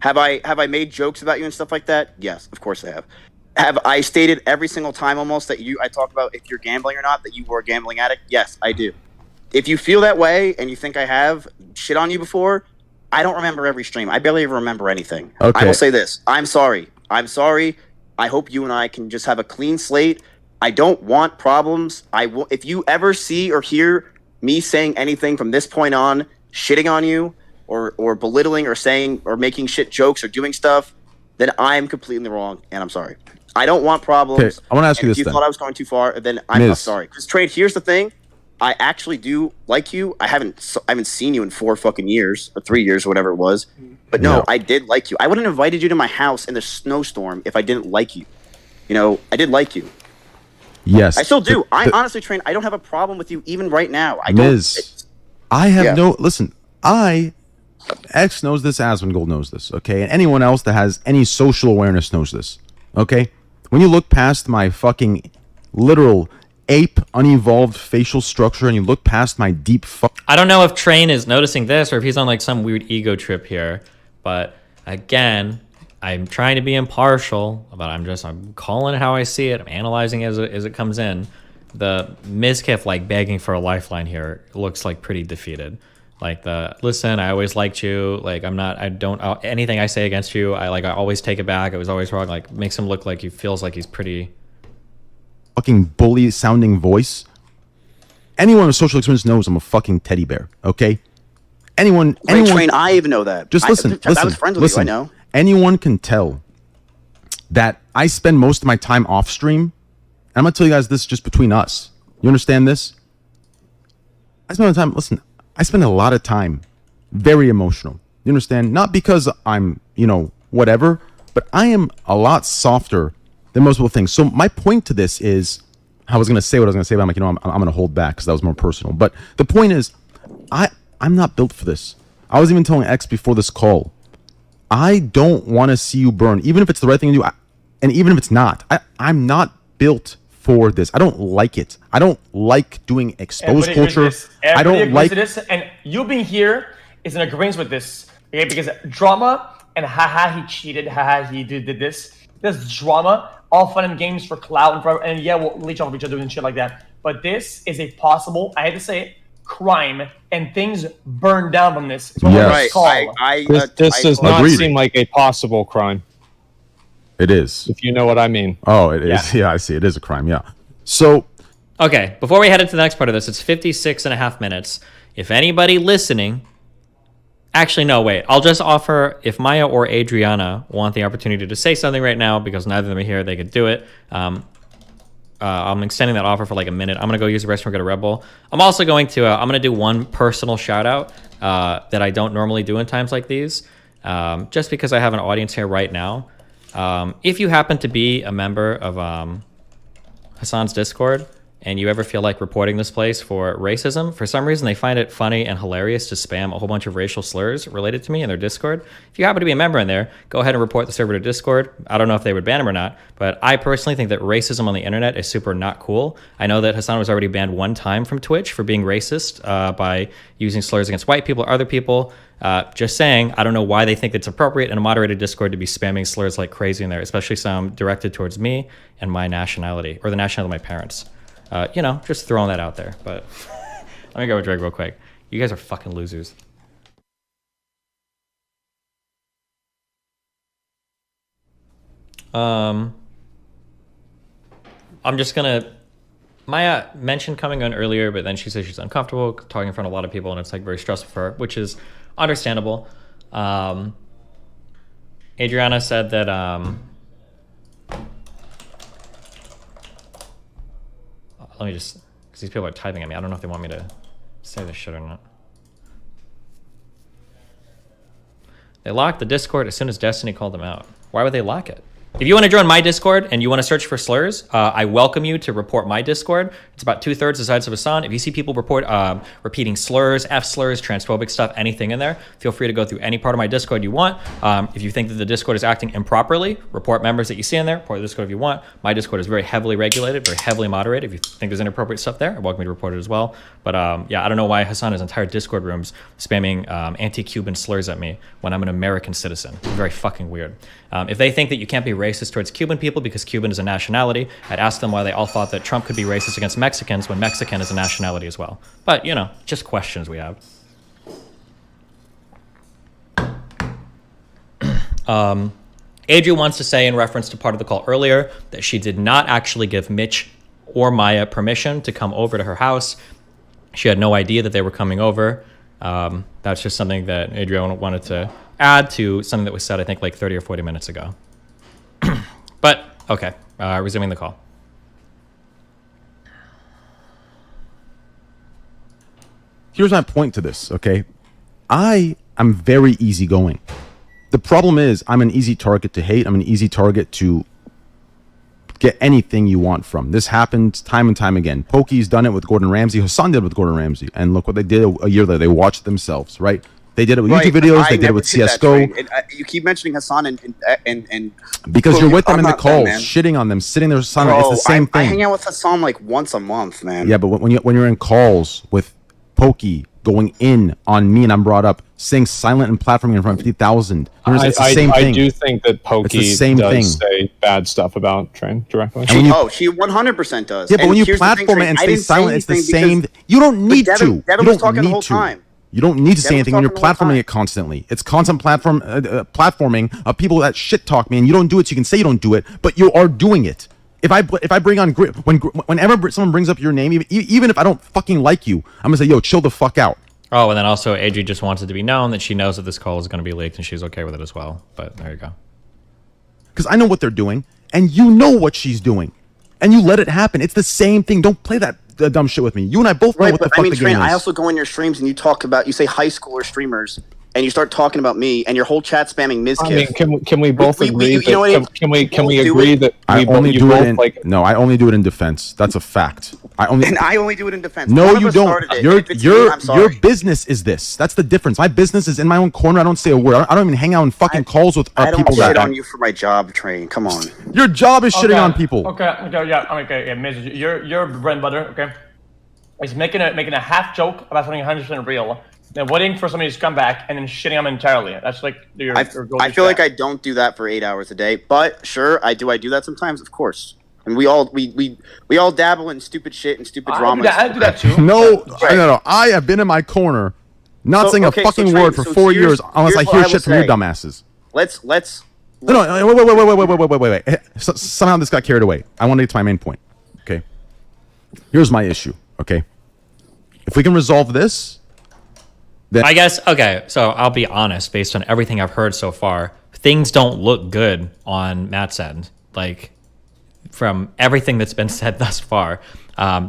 Have I made jokes about you and stuff like that? Yes, of course I have. Have I stated every single time almost that I talk about if you're gambling or not, that you were a gambling addict? Yes, I do. If you feel that way and you think I have shit on you before, I don't remember every stream. I barely ever remember anything. Okay. I will say this. I'm sorry. I hope you and I can just have a clean slate. I don't want problems. If you ever see or hear me saying anything from this point on, shitting on you or belittling or saying or making shit jokes or doing stuff, then I'm completely wrong and I'm sorry. I don't want problems. Okay, I want to ask you this then. If you thought I was going too far, then I'm sorry. Because Trade, here's the thing. I actually do like you. I haven't seen you in 4 fucking years or 3 years or whatever it was. But no, I did like you. I wouldn't have invited you to my house in the snowstorm if I didn't like you. You know, I did like you. Yes. I still do. I honestly, Train, I don't have a problem with you even right now. I have no... Listen, X knows this, Asmongold knows this, okay? And anyone else that has any social awareness knows this, okay? When you look past my fucking literal ape, unevolved facial structure and you look past my deep I don't know if Train is noticing this or if he's on like some weird ego trip here, but again, I'm trying to be impartial, but I'm calling it how I see it. I'm analyzing as it comes in. The Mizkif like begging for a lifeline here looks like pretty defeated. Like listen, I always liked you. Like anything I say against you, I always take it back. I was always wrong. Like makes him look like he feels like he's pretty fucking bully sounding voice. Anyone with social experience knows I'm a fucking teddy bear, okay? Anyone Train, I even know that. Just listen. I was friends with you, I know. Anyone can tell that I spend most of my time off stream. And I'm gonna tell you guys this just between us. You understand this? I spend a lot of time very emotional. You understand? Not because I'm, whatever, but I am a lot softer than most people think. So my point to this is, I was going to say what I was going to say, but I'm like, I'm going to hold back because that was more personal. But the point is, I'm not built for this. I was even telling X before this call, I don't want to see you burn, even if it's the right thing to do. And even if it's not, I'm not built for this. I don't like it. I don't like doing exposed culture. I don't like this, and you being here is in agreement with this. Okay, because drama and haha he cheated, haha he did this. This drama, all fun and games for clout and forever, and yeah, we'll leech off each other and shit like that. But this is a possible, I had to say it, crime, and things burn down from this. Yes. Right. This does not seem like a possible crime. It is. If you know what I mean. Oh, it is. Yeah, I see. It is a crime. Yeah. So. Okay, before we head into the next part of this, it's 56.5 minutes. If anybody listening, actually, no, wait. I'll just offer, if Maya or Adrianah want the opportunity to say something right now, because neither of them are here, they could do it. I'm extending that offer for like a minute. I'm going to go use the restroom, go to Red Bull. I'm also going to, I'm going to do one personal shout out that I don't normally do in times like these, just because I have an audience here right now. If you happen to be a member of Hassan's Discord and you ever feel like reporting this place for racism, for some reason they find it funny and hilarious to spam a whole bunch of racial slurs related to me in their Discord. If you happen to be a member in there, go ahead and report the server to Discord. I don't know if they would ban him or not, but I personally think that racism on the internet is super not cool. I know that Hassan was already banned one time from Twitch for being racist by using slurs against white people or other people. Just saying, I don't know why they think it's appropriate in a moderated Discord to be spamming slurs like crazy in there, especially some directed towards me and my nationality, or the nationality of my parents. Just throwing that out there. But let me go with Drake real quick. You guys are fucking losers. I'm just gonna... Maya mentioned coming on earlier, but then she said she's uncomfortable talking in front of a lot of people, and it's like very stressful for her, which is understandable. Adrianah said that let me just, because these people are typing at me. I don't know if they want me to say this shit or not. They locked the Discord as soon as Destiny called them out. Why would they lock it? If you want to join my Discord and you want to search for slurs, I welcome you to report my Discord. It's about 2/3 the size of Hassan. If you see people repeating slurs, F slurs, transphobic stuff, anything in there, feel free to go through any part of my Discord you want. If you think that the Discord is acting improperly, report members that you see in there. Report the Discord if you want. My Discord is very heavily regulated, very heavily moderated. If you think there's inappropriate stuff there, I welcome you to report it as well. But yeah, I don't know why Hassan has entire Discord rooms spamming anti-Cuban slurs at me when I'm an American citizen. It's very fucking weird. If they think that you can't be racist towards Cuban people because Cuban is a nationality, I'd ask them why they all thought that Trump could be racist against Mexicans when Mexican is a nationality as well. But, you know, just questions we have. Adrianah wants to say in reference to part of the call earlier that she did not actually give Mitch or Maya permission to come over to her house. She had no idea that they were coming over. That's just something that Adrianah wanted to add to something that was said, I think, like 30 or 40 minutes ago. But, okay, resuming the call. Here's my point to this, okay? I am very easygoing. The problem is I'm an easy target to hate. I'm an easy target to get anything you want from. This happened time and time again. Pokey's done it with Gordon Ramsay. Hassan did it with Gordon Ramsay. And look what they did a year later. They watched themselves, right? They did it with YouTube videos. They did it with CSGO. You keep mentioning Hassan and because you're with them in the calls, shitting on them, sitting there silent. It's the same thing. I hang out with Hassan like once a month, man. Yeah, but when you're in calls with Pokey going in on me and I'm brought up, saying silent and platforming in front of 50,000. It's the same thing. I do think that Pokey does say bad stuff about Train directly. She 100% does. Yeah, but when you platform it and stay silent, it's the same. You don't need to. Devin was talking the whole time. You don't need to say anything when you're platforming it constantly. It's constant platforming of people that shit talk me, and you don't do it, so you can say you don't do it, but you are doing it. If I bring on whenever someone brings up your name, even if I don't fucking like you, I'm gonna say, yo, chill the fuck out. Oh, and then also Adrianah just wants it to be known that she knows that this call is going to be leaked and she's okay with it as well. But there you go. Because I know what they're doing, and you know what she's doing, and you let it happen. It's the same thing. Don't play that dumb shit with me. You and I both know what the fuck the game is. I also go in your streams and you say high schooler streamers, and you start talking about me, and your whole chat spamming Mizkif. I mean, can we both agree? Can we agree that I only do it in? No, I only do it in defense. That's a fact. I only do it in defense. No, you don't. Your business is this. That's the difference. My business is in my own corner. I don't say a word. I don't even hang out in fucking calls with people. I don't shit on you for my job, Train. Come on. Your job is shitting on people. Okay, Mitch, your bread and butter, okay, is making a half joke about something 100% real. Then waiting for somebody to come back and then shitting them entirely. That's like your I feel like I don't do that for 8 hours a day, but sure, I do that sometimes, of course. And we all dabble in stupid shit and stupid drama. I do that too. No. I have been in my corner, not saying a fucking word for 4 years unless I hear shit from your dumbasses. Let's. No, wait. Somehow this got carried away. I want to get to my main point. Okay. Here's my issue. Okay. If we can resolve this. I guess, okay, so I'll be honest, based on everything I've heard so far, things don't look good on Matt's end. Like, from everything that's been said thus far,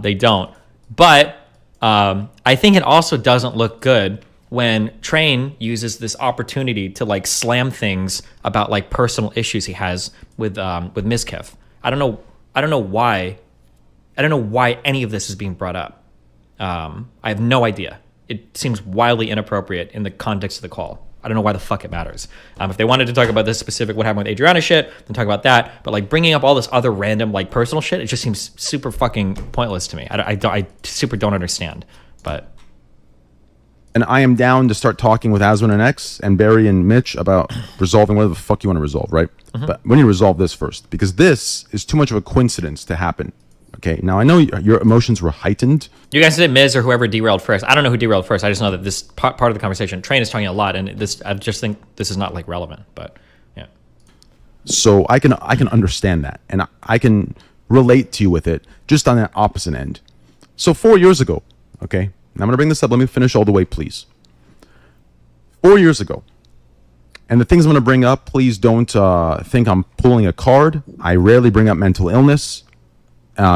they don't. But I think it also doesn't look good when Train uses this opportunity to, like, slam things about, like, personal issues he has with Mizkif. I don't know why any of this is being brought up. I have no idea. It seems wildly inappropriate in the context of the call. I don't know why the fuck it matters. If they wanted to talk about this specific what happened with Adrianah shit, then talk about that. But like bringing up all this other random like personal shit, it just seems super fucking pointless to me. I super don't understand. And I am down to start talking with Asmongold and X and Barry and Mitch about resolving whatever the fuck you want to resolve, right? Mm-hmm. But we need to resolve this first because this is too much of a coincidence to happen. Okay, now I know your emotions were heightened. You guys said Miz or whoever derailed first. I don't know who derailed first. I just know that this part of the conversation, Train is talking a lot, and I just think this is not like relevant. But yeah. So I can understand that, and I can relate to you with it, just on that opposite end. So 4 years ago, okay, and I'm gonna bring this up. Let me finish all the way, please. 4 years ago, and the things I'm gonna bring up, please don't think I'm pulling a card. I rarely bring up mental illness.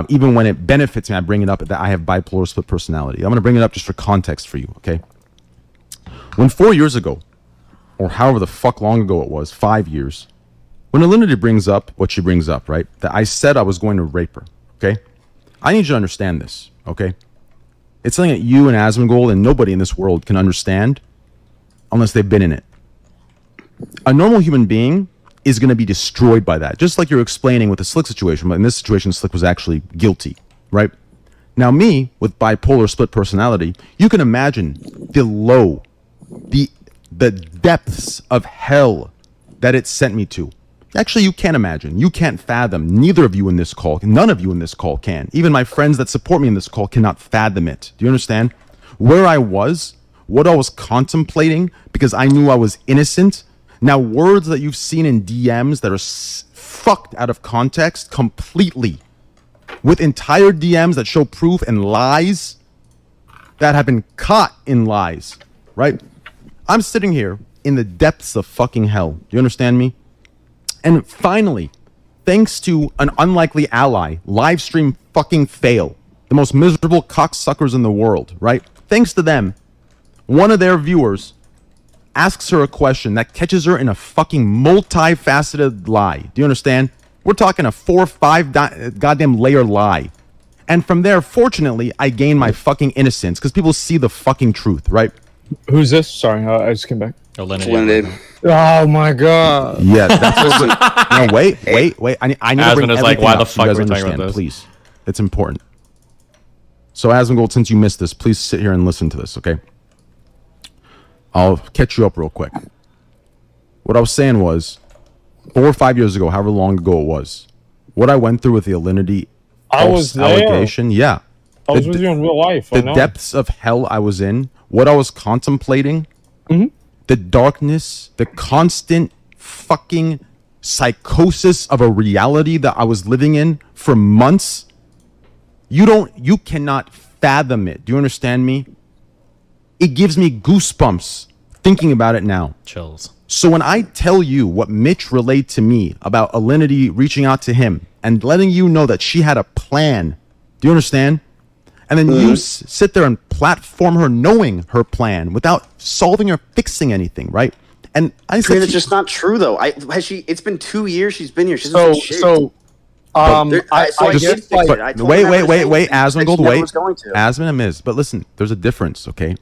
Even when it benefits me, I bring it up that I have bipolar split personality. I'm going to bring it up just for context for you, okay? When 4 years ago, or however the fuck long ago it was, 5 years, when Alinity brings up what she brings up, right? That I said I was going to rape her, okay? I need you to understand this, okay? It's something that you and Asmongold and nobody in this world can understand unless they've been in it. A normal human being is going to be destroyed by that, just like you're explaining with the Slick situation, but in this situation, Slick was actually guilty, right? Now me, with bipolar split personality, you can imagine the low, the depths of hell that it sent me to. Actually, you can't imagine. You can't fathom. Neither of you in this call, none of you in this call can. Even my friends that support me in this call cannot fathom it. Do you understand? Where I was, what I was contemplating, because I knew I was innocent. Now, words that you've seen in DMs that are fucked out of context completely, with entire DMs that show proof and lies that have been caught in lies, right? I'm sitting here in the depths of fucking hell. Do you understand me? And finally, thanks to an unlikely ally, live stream fucking fail, the most miserable cocksuckers in the world, right? Thanks to them, one of their viewers asks her a question that catches her in a fucking multifaceted lie. Do you understand? We're talking a 4 or 5 goddamn layer lie. And from there, fortunately, I gain my fucking innocence because people see the fucking truth, right? Who's this? Sorry, I just came back. Splendid. Oh my god. Yeah, that's what, no, wait. I need to bring everything like, why up the so you fuck guys are we talking understand, about this? please. It's important. So, Asmongold, since you missed this, please sit here and listen to this, okay? I'll catch you up real quick. What I was saying was, 4 or 5 years ago, however long ago it was, what I went through with the Alinity allegation, yeah. I was with you in real life. The depths of hell I was in, what I was contemplating, the darkness, the constant fucking psychosis of a reality that I was living in for months. You cannot fathom it. Do you understand me? It gives me goosebumps thinking about it now. Chills. So when I tell you what Mitch relayed to me about Alinity reaching out to him and letting you know that she had a plan, do you understand? And then you sit there and platform her knowing her plan without solving or fixing anything, right? And I said, it's just not true though. It's been 2 years she's been here. She's wait, Asmongold, wait, Asmon and Miz. But listen, there's a difference, okay?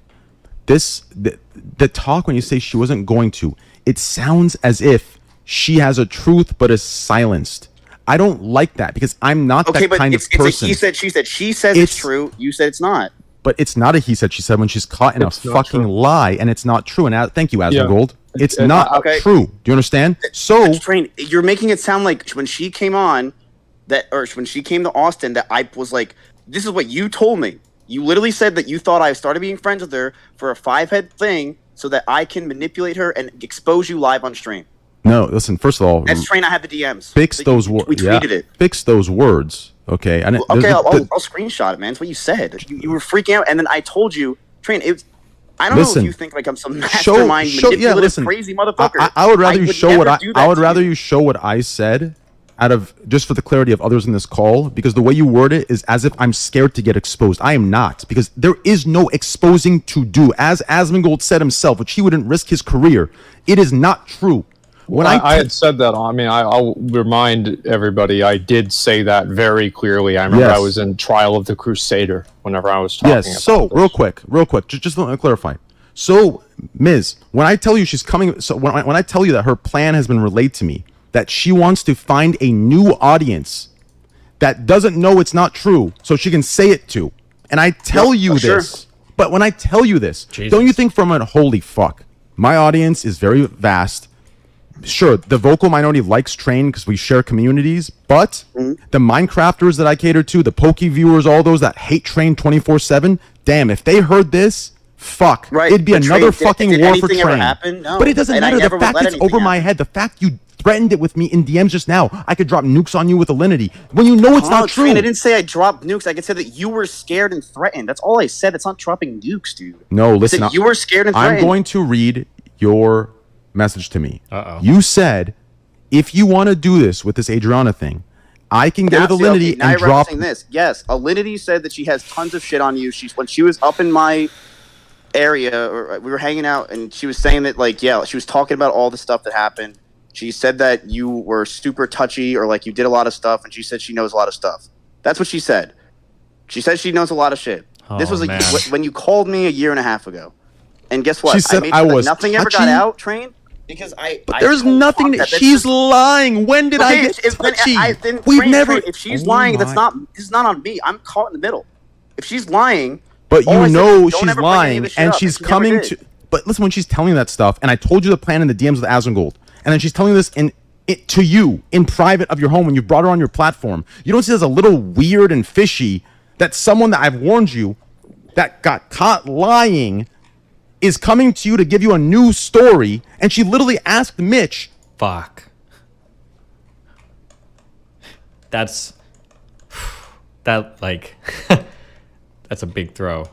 The talk when you say she wasn't going to, it sounds as if she has a truth but is silenced. I don't like that because I'm not that kind of person. It's a he said, she said. She says it's true. You said it's not. But it's not a he said, she said when she's caught in a fucking lie and it's not true. And thank you, Asmongold. Yeah. It's not true. Do you understand? So Train, you're making it sound like when she came on, when she came to Austin, that I was like, this is what you told me. You literally said that you thought I started being friends with her for a 5-head thing so that I can manipulate her and expose you live on stream. No, listen, first of all, that's Train. I have the DMs. Fix those words. We tweeted it. Fix those words, okay? I'll screenshot it, man. That's what you said. You were freaking out, and then I told you, Train, I don't know if you think like I'm some mastermind, manipulative, crazy motherfucker. I would rather you show what I would rather you show what I said out of just for the clarity of others in this call, because the way you word it is as if I'm scared to get exposed. I am not, because there is no exposing to do. As Asmongold said himself, which he wouldn't risk his career. It is not true. When I had said that, I mean, I'll remind everybody, I did say that very clearly. I remember I was in Trial of the Crusader whenever I was talking about this. Real quick, just let me clarify. So, Miz, when I tell you she's coming, so when I tell you that her plan has been relayed to me, that she wants to find a new audience that doesn't know it's not true, so she can say it to. And I tell you this, but when I tell you this, don't you think from a holy fuck, my audience is very vast. Sure, the vocal minority likes Train because we share communities, but the Minecrafters that I cater to, the Poke viewers, all those that hate Train 24/7, damn, if they heard this, fuck, it'd be another fucking war for Train. No. But it doesn't matter. The fact it's over my head, the fact you threatened it with me in DMs just now, I could drop nukes on you with Alinity when you know it's not true. Train, I didn't say I dropped nukes. I could say that you were scared and threatened. That's all I said. It's not dropping nukes, dude. No, listen, you were scared and threatened. I'm going to read your message to me. You said, if you want to do this with this Adrianah thing, I can get with Alinity and drop this. Yes, Alinity said that she has tons of shit on you. When she was up in my area, or we were hanging out, and she was saying that, like, she was talking about all the stuff that happened, She said that you were super touchy or like you did a lot of stuff, and she said she knows a lot of stuff. That's what she said. She said she knows a lot of shit. This was when you called me a year and a half ago. And guess what? She said I was nothing ever got out, Train, because But there's nothing. She's lying. When did I get touchy? We've never. If she's lying, this is not on me. I'm caught in the middle. If she's lying, but you know she's lying, and she's coming to. But listen, when she's telling you that stuff, and I told you the plan in the DMs with Asmongold, and then she's telling this to you in private of your home when you brought her on your platform. You don't see it as a little weird and fishy that someone that I've warned you that got caught lying is coming to you to give you a new story, and she literally asked Mitch. Fuck. That's like that's a big throw.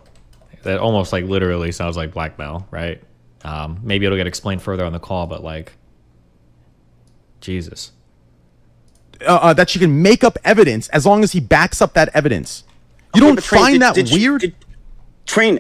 That almost like literally sounds like blackmail, right? Maybe it'll get explained further on the call, but like, Jesus. That she can make up evidence as long as he backs up that evidence. You don't find that weird? Train.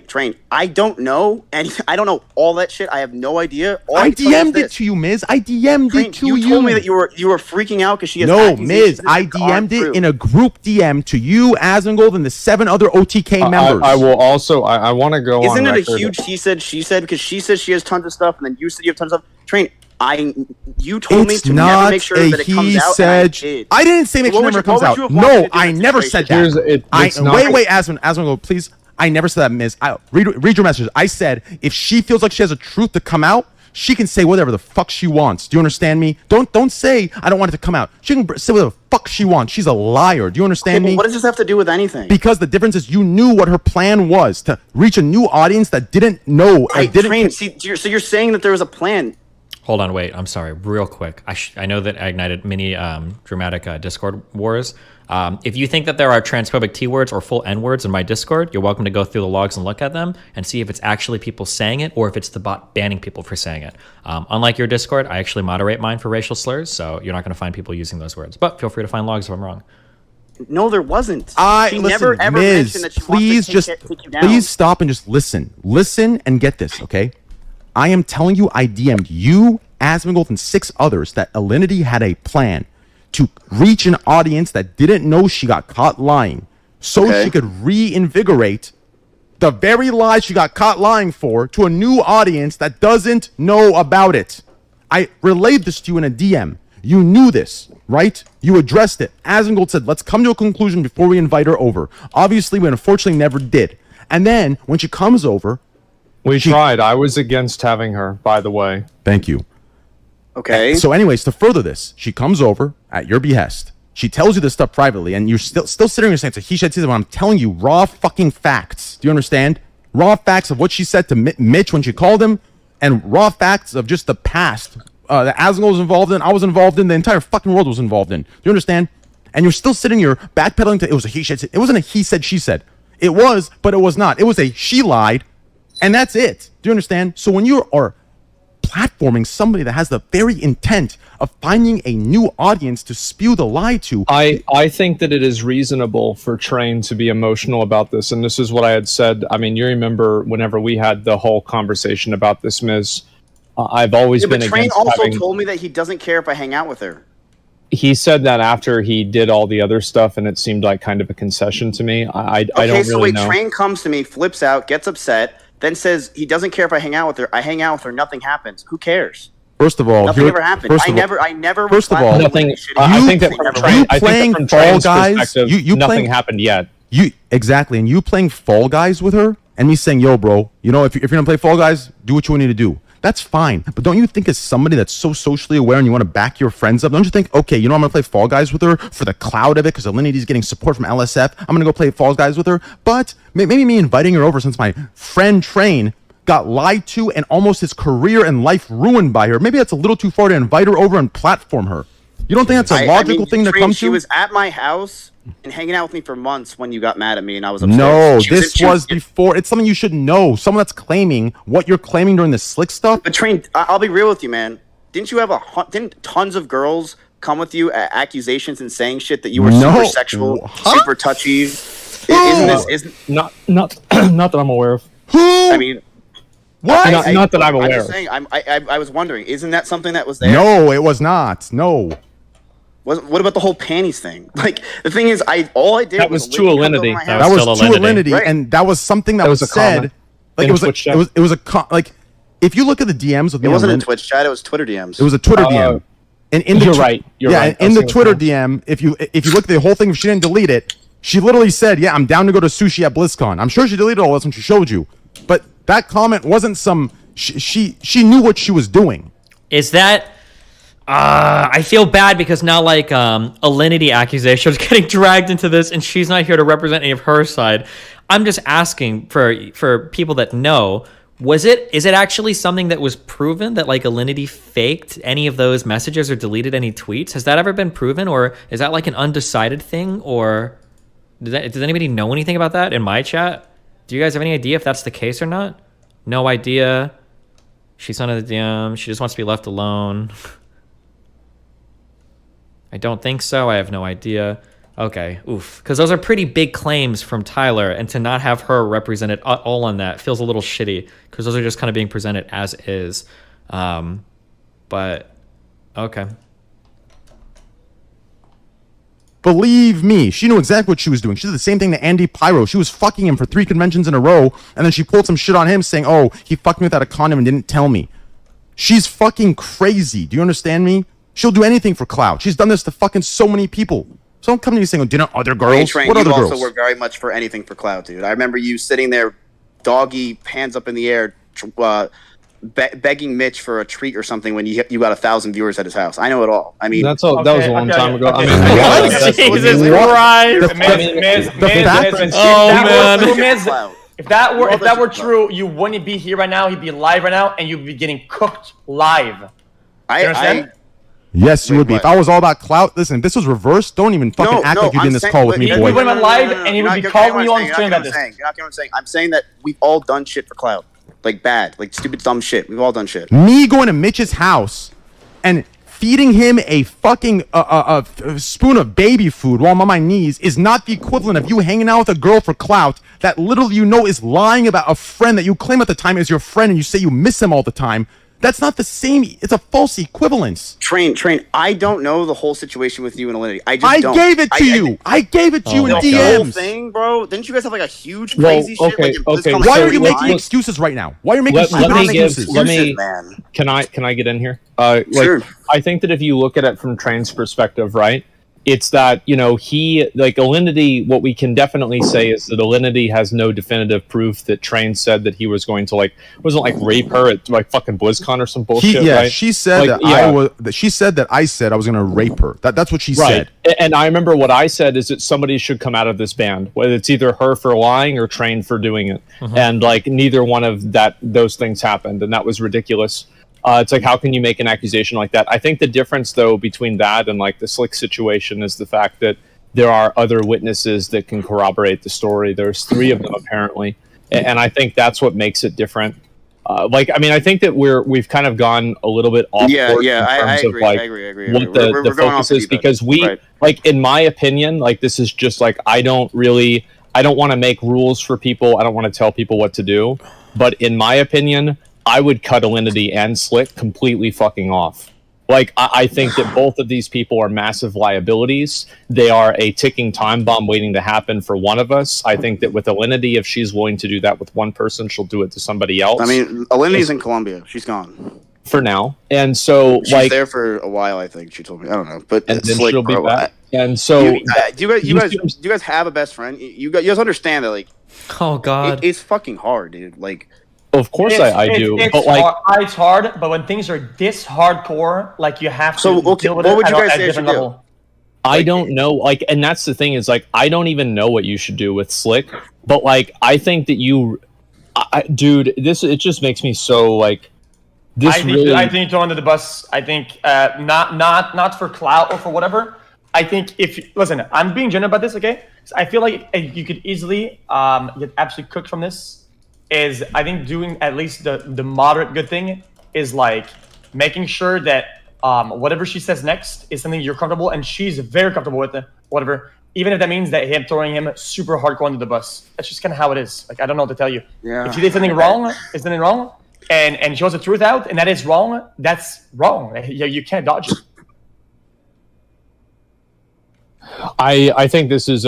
I don't know anything. I don't know all that shit. I have no idea. I DM'd it to you, Miz. I DM'd it to you. You told me that you were freaking out because she has Miz. I DM'd it in a group DM to you, Asmongold, and the 7 other OTK members. I will also. I want to go. Isn't it a huge he said she said, because she says she has tons of stuff, and then you said you have tons of stuff. Train. You told me to never make sure that it comes out. I didn't say make sure it never comes out. No, I never said that. Wait, Asmongold, please. I never said that, Miz. Read your message. I said if she feels like she has a truth to come out, she can say whatever the fuck she wants. Do you understand me? Don't say I don't want it to come out. She can say whatever the fuck she wants. She's a liar. Do you understand me? What does this have to do with anything? Because the difference is you knew what her plan was to reach a new audience that didn't know. So you're saying that there was a plan. Hold on, wait. I'm sorry. Real quick. I know that I ignited many dramatic Discord wars. If you think that there are transphobic T-words or full N-words in my Discord, you're welcome to go through the logs and look at them and see if it's actually people saying it or if it's the bot banning people for saying it. Unlike your Discord, I actually moderate mine for racial slurs, so you're not going to find people using those words. But feel free to find logs if I'm wrong. No, there wasn't. She never ever mentioned that she wants to take you down. Please stop and just listen. Listen and get this, okay? I am telling you, I DM'd you, Asmongold, and 6 others that Alinity had a plan to reach an audience that didn't know she got caught lying, so she could reinvigorate the very lies she got caught lying for to a new audience that doesn't know about it. I relayed this to you in a DM. You knew this, right? You addressed it. Asmongold said, let's come to a conclusion before we invite her over. Obviously, we unfortunately never did. And then when she comes over, we tried. I was against having her, by the way. Thank you. Okay. So anyways, to further this, she comes over at your behest. She tells you this stuff privately, and you're still sitting there saying, it's a he said, when I'm telling you raw fucking facts. Do you understand? Raw facts of what she said to Mitch when she called him, and raw facts of just the past that Asmongold was involved in, I was involved in, the entire fucking world was involved in. Do you understand? And you're still sitting here backpedaling to, it was a he said. It wasn't a he said, she said. It was, but it was not. It was a she lied. And that's it. Do you understand? So when you are platforming somebody that has the very intent of finding a new audience to spew the lie to, I think that it is reasonable for Train to be emotional about this. And this is what I had said. I mean, you remember whenever we had the whole conversation about this, Miz, I've always been against Train also told me that he doesn't care if I hang out with her. He said that after he did all the other stuff, and it seemed like kind of a concession to me. I don't really know. Train comes to me, flips out, gets upset, then says he doesn't care if I hang out with her. I hang out with her, nothing happens. Who cares? First of all, nothing ever happened. I never. First of all, nothing. I think that from Fall Guys, nothing happened yet. Exactly, and you playing Fall Guys with her, and me saying, "Yo, bro, you know, if you're gonna play Fall Guys, do what you need to do." That's fine, but don't you think as somebody that's so socially aware and you want to back your friends up, don't you think, okay, you know, I'm gonna play Fall Guys with her for the cloud of it because Alinity's getting support from LSF. I'm gonna go play Fall Guys with her, but maybe me inviting her over since my friend Train got lied to and almost his career and life ruined by her. Maybe that's a little too far to invite her over and platform her. You don't think that's a logical thing to come to? She was at my house and hanging out with me for months when you got mad at me and I was upset. No, this was before. It's something you should know. Someone that's claiming what you're claiming during this slick stuff. But Train, I'll be real with you, man. Didn't you have didn't tons of girls come with you at accusations and saying shit that you were super sexual, super touchy? Not that I'm aware of. I mean, What? Not that I'm aware. I'm just saying. I was wondering, isn't that something that was there? No, it was not. No. What about the whole panties thing? Like the thing is, all I did That was to Alinity. That was to Alinity, right. And that was something that was said. Like it was like if you look at the DMs with it wasn't in Twitch chat. It was Twitter DMs. It was a Twitter DM. And in you're right. You're right. In the Twitter DM, if you look at the whole thing, she didn't delete it. She literally said, "Yeah, I'm down to go to sushi at BlizzCon." I'm sure she deleted all this when she showed you, but that comment wasn't some. She knew what she was doing. Is that? I feel bad because now like Alinity accusations getting dragged into this, and she's not here to represent any of her side. I'm just asking for people that know. Is it actually something that was proven that like Alinity faked any of those messages or deleted any tweets? Has that ever been proven, or is that like an undecided thing? Or does anybody know anything about that in my chat? Do you guys have any idea if that's the case or not? No idea. She's not in the DM. She just wants to be left alone. I don't think so. I have no idea. Okay, oof. Because those are pretty big claims from Tyler, and to not have her represented all on that feels a little shitty, because those are just kind of being presented as is. But, okay. Believe me, she knew exactly what she was doing. She did the same thing to Andy Pyro. She was fucking him for 3 conventions in a row, and then she pulled some shit on him saying, "Oh, he fucked me without a condom and didn't tell me." She's fucking crazy. Do you understand me? She'll do anything for clout. She's done this to fucking so many people. So don't come to me saying, "Oh, didn't other girls?" What other girls? You also were very much for anything for clout, dude. I remember you sitting there, doggy, hands up in the air, begging Mitch for a treat or something when you got 1,000 viewers at his house. I know it all. I mean, that was a long time ago. I mean, Jesus Christ! If that were true, you wouldn't be here right now. He'd be live right now, and you'd be getting cooked live. I understand. Yes, you would be. If I was all about clout, listen, if this was reversed, don't even fucking act like you did in this call with me, boy. We went on live, and he would be calling you on stream about this. You're not getting what I'm saying. I'm saying that we've all done shit for clout. Like bad, like stupid, dumb shit. We've all done shit. Me going to Mitch's house and feeding him a fucking a spoon of baby food while I'm on my knees is not the equivalent of you hanging out with a girl for clout that literally you know is lying about a friend that you claim at the time is your friend and you say you miss him all the time. That's not the same. It's a false equivalence. Train. I don't know the whole situation with you and Alinity. I gave it to you. I gave it to you in DMs. The whole thing, bro. Didn't you guys have like a huge crazy shit? Okay. Why are you making excuses right now? Why are you making excuses? Can I get in here? Sure. I think that if you look at it from Train's perspective, right? It's that, he, like, Alinity, what we can definitely say is that Alinity has no definitive proof that Train said that he was going to, rape her at, fucking BlizzCon or some bullshit, right? She said that I said I was going to rape her. That's what she said. And I remember what I said is that somebody should come out of this band, whether it's either her for lying or Train for doing it. Mm-hmm. And, neither one of those things happened, and that was ridiculous. It's like, how can you make an accusation like that? I think the difference, though, between that and the Slick situation is the fact that there are other witnesses that can corroborate the story. There's 3 of them apparently, and I think that's what makes it different. I think that we've kind of gone a little bit off course in terms of I agree. What the focus is, because in my opinion, this is just I don't want to make rules for people. I don't want to tell people what to do, but in my opinion, I would cut Alinity and Slick completely fucking off. I think that both of these people are massive liabilities. They are a ticking time bomb waiting to happen for one of us. I think that with Alinity, if she's willing to do that with one person, she'll do it to somebody else. I mean, Alinity's in Colombia. She's gone. For now. And so, she's there for a while, I think. She told me. I don't know. But and then she'll be back. And so... Do you guys have a best friend? You guys understand that, oh, God. It's fucking hard, dude. Of course I do. It's hard, but when things are this hardcore, you have to deal with what would you guys say should do? I don't know, and that's the thing is, I don't even know what you should do with Slick, but I think that dude, it just makes me so I think throw under the bus. I think not for clout or for whatever. I think listen, I'm being genuine about this, okay? I feel like you could easily get absolutely cooked from this. Is I think doing at least the moderate good thing is making sure that whatever she says next is something you're comfortable and she's very comfortable with it, whatever. Even if that means that throwing him super hardcore under the bus. That's just kind of how it is. I don't know what to tell you. Yeah. If you did something wrong, and shows the truth out, and that is wrong, that's wrong. You can't dodge it. I think this is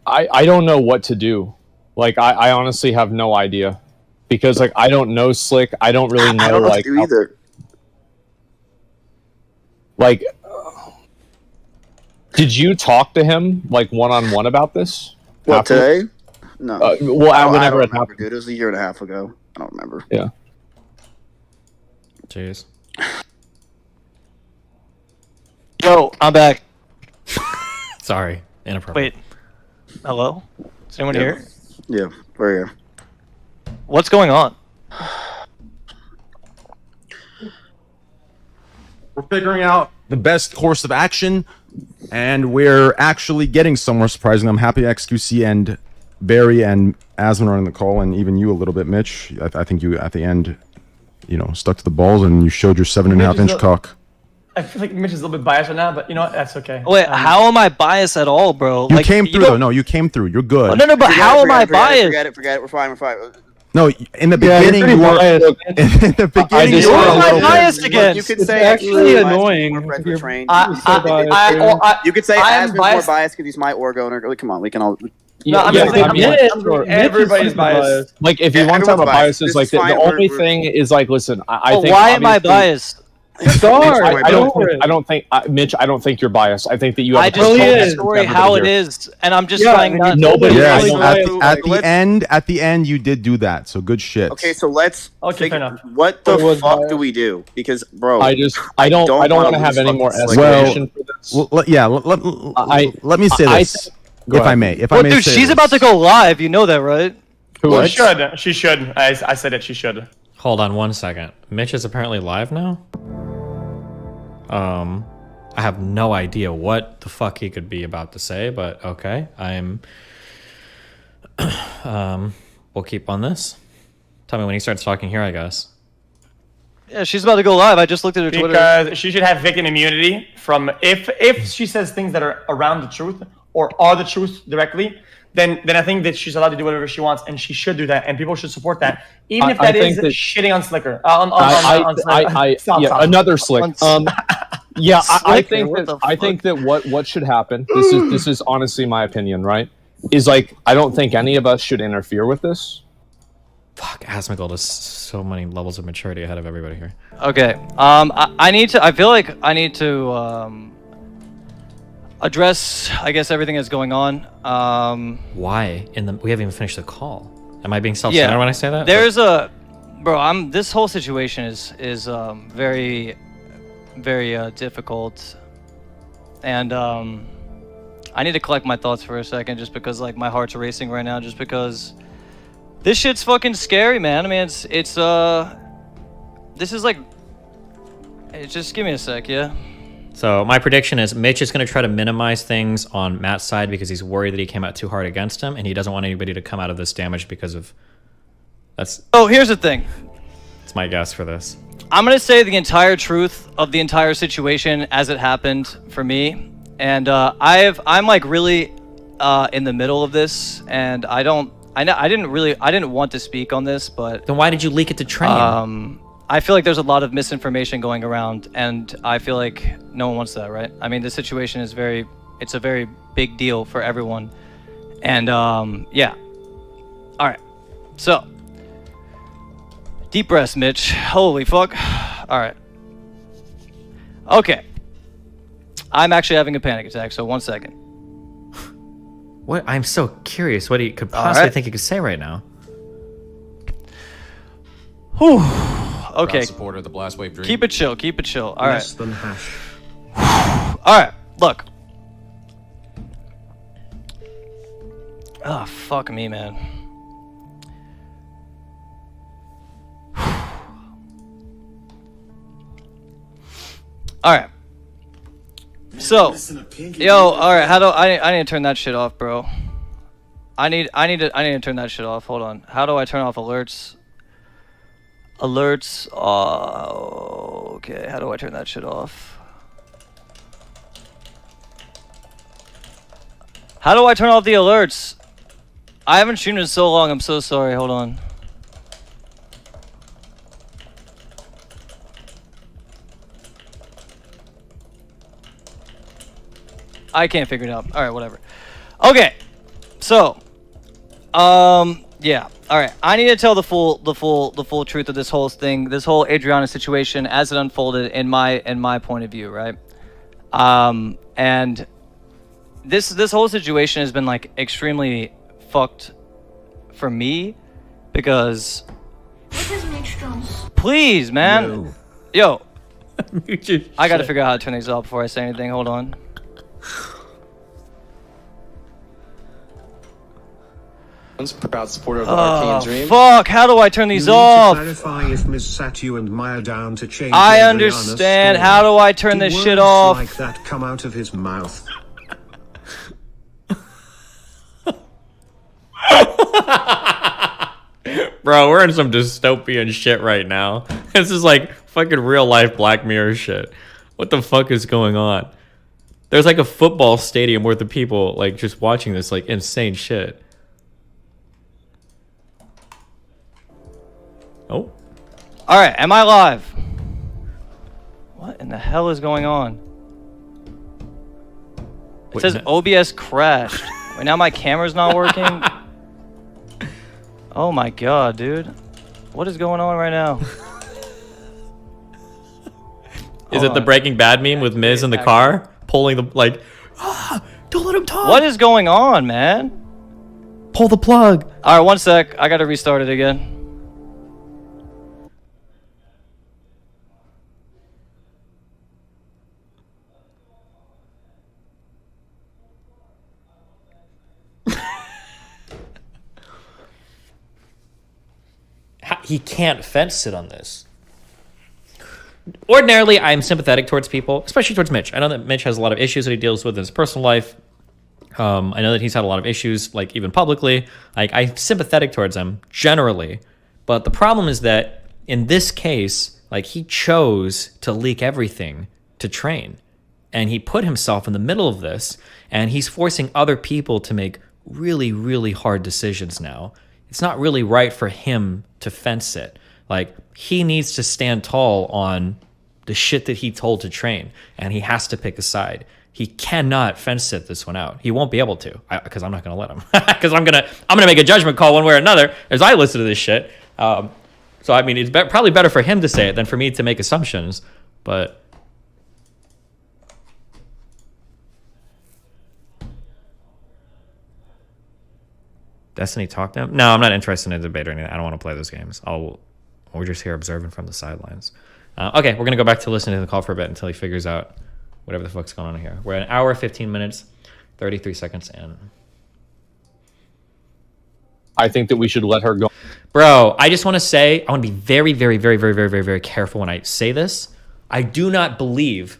I don't know what to do. Like I honestly have no idea, because like I don't know Slick. I don't really know. I don't know like what to do either. Like, did you talk to him like one-on-one about this? What, today? No. Well, whenever it happened, dude. It was a year and a half ago. I don't remember. Yeah. Jeez. Yo, I'm back. Sorry, inappropriate. Wait. Hello? Is anyone here? Yeah, we're here. What's going on? We're figuring out the best course of action, and we're actually getting somewhere surprising. I'm happy XQC and Barry and Asmon are on the call, and even you a little bit, Mitch. I think you, at the end, stuck to the balls, and you showed your 7.5-inch cock. I feel like Mitch is a little bit biased right now, but you know what? That's okay. Wait, how am I biased at all, bro? You came through, though. No, you came through. You're good. No, but how am I biased? Forget it. We're fine. No, in the beginning, you were. In the beginning, you were am I biased against? You could say actually annoying. More friends with Train. You could say Asmon's more biased because he's my org owner. Come on, we can all. No, everybody's biased. Like, if you want to talk about biases, like the only thing is like, listen, I think. Why am I biased? I don't think, Mitch. I don't think you're biased. I think that you have. I just told the story how it is, and I'm just trying not. Nobody. Yes, at the end, you did do that. So good shit. Okay, so let's. Okay, fair enough. What the fuck do we do? Because, bro, I don't want to have any more escalation for this. Let me say this, if I may. Dude, she's about to go live. You know that, right? She should. She should. I said it. She should. Hold on 1 second. Mitch is apparently live now? I have no idea what the fuck he could be about to say, but okay. We'll keep on this. Tell me when he starts talking here, I guess. Yeah, she's about to go live. I just looked at her Twitter. Because she should have victim immunity from if she says things that are around the truth or are the truth directly, then I think that she's allowed to do whatever she wants, and she should do that, and people should support that, even if that is shitting on Slicker. Another Slick. I think that what should happen. This is honestly my opinion, right? Is like I don't think any of us should interfere with this. Fuck, Asmongold is so many levels of maturity ahead of everybody here. Okay. I feel like I need to address, I guess, everything that's going on. Why? We haven't even finished the call. Am I being self-centered when I say that? There's this whole situation is very, very difficult, and I need to collect my thoughts for a second, just because like my heart's racing right now, just because this shit's fucking scary, man. I mean, this is like, just give me a sec, yeah. So my prediction is Mitch is going to try to minimize things on Matt's side because he's worried that he came out too hard against him, and he doesn't want anybody to come out of this damaged because of... Oh, here's the thing. That's my guess for this. I'm going to say the entire truth of the entire situation as it happened for me. And I'm like really in the middle of this, and I didn't want to speak on this, but... Then why did you leak it to Train? I feel like there's a lot of misinformation going around, and I feel like no one wants that, right? I mean, the situation is it's a very big deal for everyone. And, yeah. All right. So, deep breaths, Mitch. Holy fuck. All right. Okay. I'm actually having a panic attack, so 1 second. What? I'm so curious what he could possibly think he could say right now. Whew. Okay. Supporter of the Blast Wave Dream. Keep it chill. Keep it chill. All Less right. than hash. All right. Look. Oh, fuck me, man. All right. So, yo, all right. How do I need to turn that shit off, bro? I need to turn that shit off. Hold on. How do I turn off alerts? Alerts. Okay. How do I turn that shit off? How do I turn off the alerts? I haven't streamed in so long. I'm so sorry. Hold on. I can't figure it out. All right, whatever. Okay, so, yeah. All right, I need to tell the full truth of this whole thing, this whole Adrianah situation as it unfolded in my point of view, right? And this whole situation has been like extremely fucked for me because. Please, man. Yo. I gotta figure out how to turn these off before I say anything. Hold on. Proud supporter of the Arcane Dream. Fuck, how do I turn these off? Clarify if Ms. sat you and Maya down to change I understand. How do I turn this shit off? Like that come out of his mouth. Bro, we're in some dystopian shit right now. This is like fucking real life Black Mirror shit. What the fuck is going on? There's like a football stadium worth of people like just watching this like insane shit. Oh. Alright, am I live? What in the hell is going on? It says OBS crashed. Wait, now my camera's not working? Oh my god, dude. What is going on right now? Is it the Breaking Bad meme with Miz in the car? Pulling the, like, don't let him talk! What is going on, man? Pull the plug! Alright, one sec. I gotta restart it again. He can't fence sit on this. Ordinarily, I'm sympathetic towards people, especially towards Mitch. I know that Mitch has a lot of issues that he deals with in his personal life. I know that he's had a lot of issues, like even publicly. Like I'm sympathetic towards him generally, but the problem is that in this case, like he chose to leak everything to train, and he put himself in the middle of this, and he's forcing other people to make really, really hard decisions now. It's not really right for him to fence it. Like, he needs to stand tall on the shit that he told to train, and he has to pick a side. He cannot fence sit this one out. He won't be able to, because I'm not going to let him. Because I'm gonna make a judgment call one way or another as I listen to this shit. So I mean, it's probably better for him to say it than for me to make assumptions. But Destiny talk now? No, I'm not interested in a debate or anything. I don't want to play those games. We're just here observing from the sidelines. Okay, we're going to go back to listening to the call for a bit until he figures out whatever the fuck's going on here. We're at an hour, 15 minutes, 33 seconds in. I think that we should let her go. Bro, I just want to say, I want to be very, very, very, very, very, very, very careful when I say this. I do not believe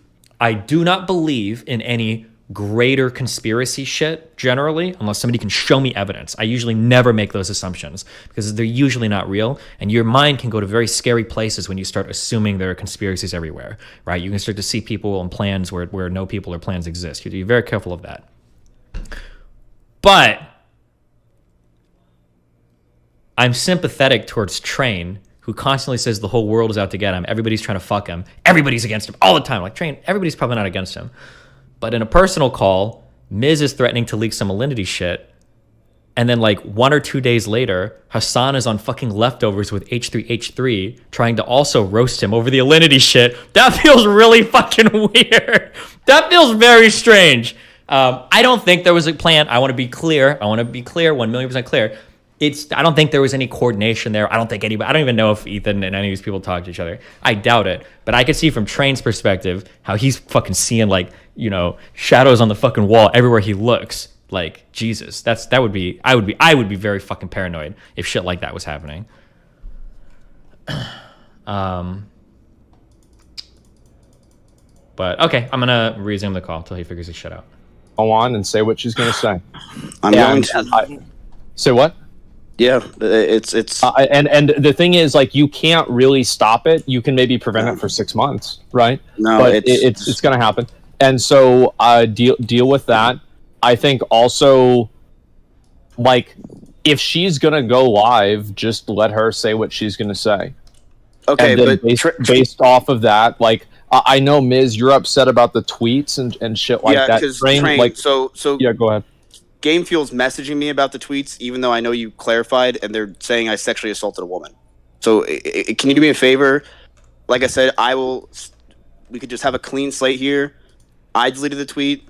in any greater conspiracy shit generally, unless somebody can show me evidence. I usually never make those assumptions because they're usually not real, and your mind can go to very scary places when you start assuming there are conspiracies everywhere, right? You can start to see people and plans where no people or plans exist. You have to be very careful of that. But I'm sympathetic towards Train, who constantly says the whole world is out to get him. Everybody's trying to fuck him. Everybody's against him all the time. Like, Train, everybody's probably not against him. But in a personal call, Miz is threatening to leak some Alinity shit. And then like 1 or 2 days later, Hassan is on fucking leftovers with H3H3 trying to also roast him over the Alinity shit. That feels really fucking weird. That feels very strange. I don't think there was a plan. I want to be clear. 1,000,000% clear. I don't think there was any coordination there. I don't even know if Ethan and any of these people talk to each other. I doubt it. But I could see from Train's perspective how he's fucking seeing like, shadows on the fucking wall everywhere he looks. Like, Jesus. I would be very fucking paranoid if shit like that was happening. But okay, I'm gonna resume the call until he figures his shit out. Go on and say what she's gonna say. I'm going to say what? Yeah, it's and the thing is, like, you can't really stop it. You can maybe prevent it for 6 months, right? No, but it's going to happen. And so deal with that. I think also, like, if she's gonna go live, just let her say what she's gonna say. Okay, and then but based off of that, like I know Miz, you're upset about the tweets and shit like that. Train, like, so yeah, go ahead. Game Fuel's messaging me about the tweets, even though I know you clarified, and they're saying I sexually assaulted a woman. So can you do me a favor? Like I said, we could just have a clean slate here. I deleted the tweet.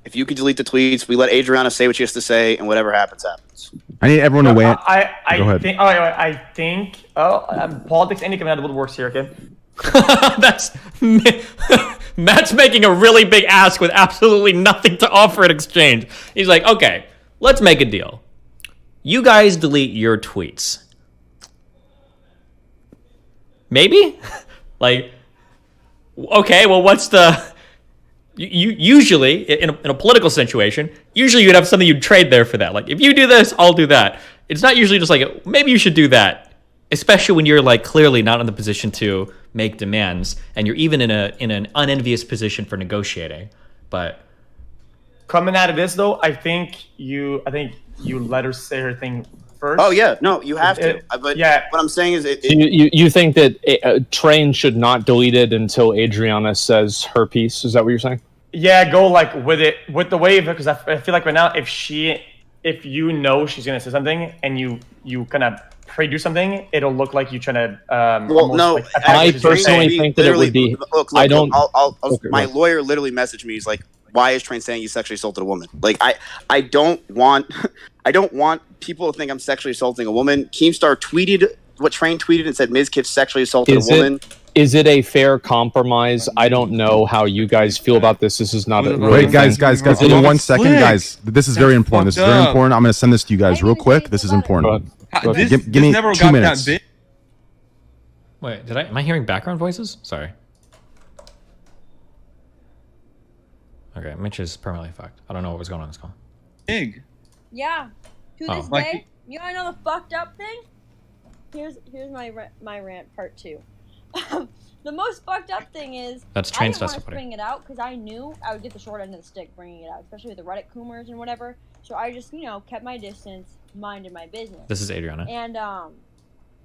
If you could delete the tweets, we let Adrianah say what she has to say, and whatever happens, happens. I need everyone to wait. Go ahead. I think. Politics ain't coming out of the woodworks here, okay? That's Matt's making a really big ask with absolutely nothing to offer in exchange. He's like, okay, let's make a deal. You guys delete your tweets. Maybe? Like, okay, well, what's the... Usually, in a political situation, usually you'd have something you'd trade there for that. Like, if you do this, I'll do that. It's not usually just like, maybe you should do that. Especially when you're like clearly not in the position to make demands, and you're even in an unenvious position for negotiating. But coming out of this though, I think you let her say her thing first. Oh yeah, no, you have to. But yeah, what I'm saying is, you think that Train should not delete it until Adrianah says her piece? Is that what you're saying? Yeah, go like with the wave, because I feel like right now if you know she's gonna say something and you kind of pre-do something, it'll look like you're trying to. Well, no, like, I personally think that it would be. Look, I don't. My lawyer literally messaged me. He's like, "Why is Train saying you sexually assaulted a woman?" Like, I don't want people to think I'm sexually assaulting a woman. Keemstar tweeted what Train tweeted and said Mizkif sexually assaulted a woman. Is it a fair compromise? I don't know how you guys feel about this. This is not a really Wait, guys, give me 1 second, guys. This is very important. This is very important. I'm going to send this to you guys real quick. This is important. Give me 2 minutes. Wait, am I hearing background voices? Sorry. Okay, Mitch is permanently fucked. I don't know what was going on in this call. Big. Yeah. To this day, you wanna know the fucked up thing? Here's my rant part 2. The most fucked up thing is that's Train stuff. I didn't want to bring it out because I knew I would get the short end of the stick bringing it out, especially with the Reddit coomers and whatever. So I just, kept my distance, minded my business. This is Adrianah. And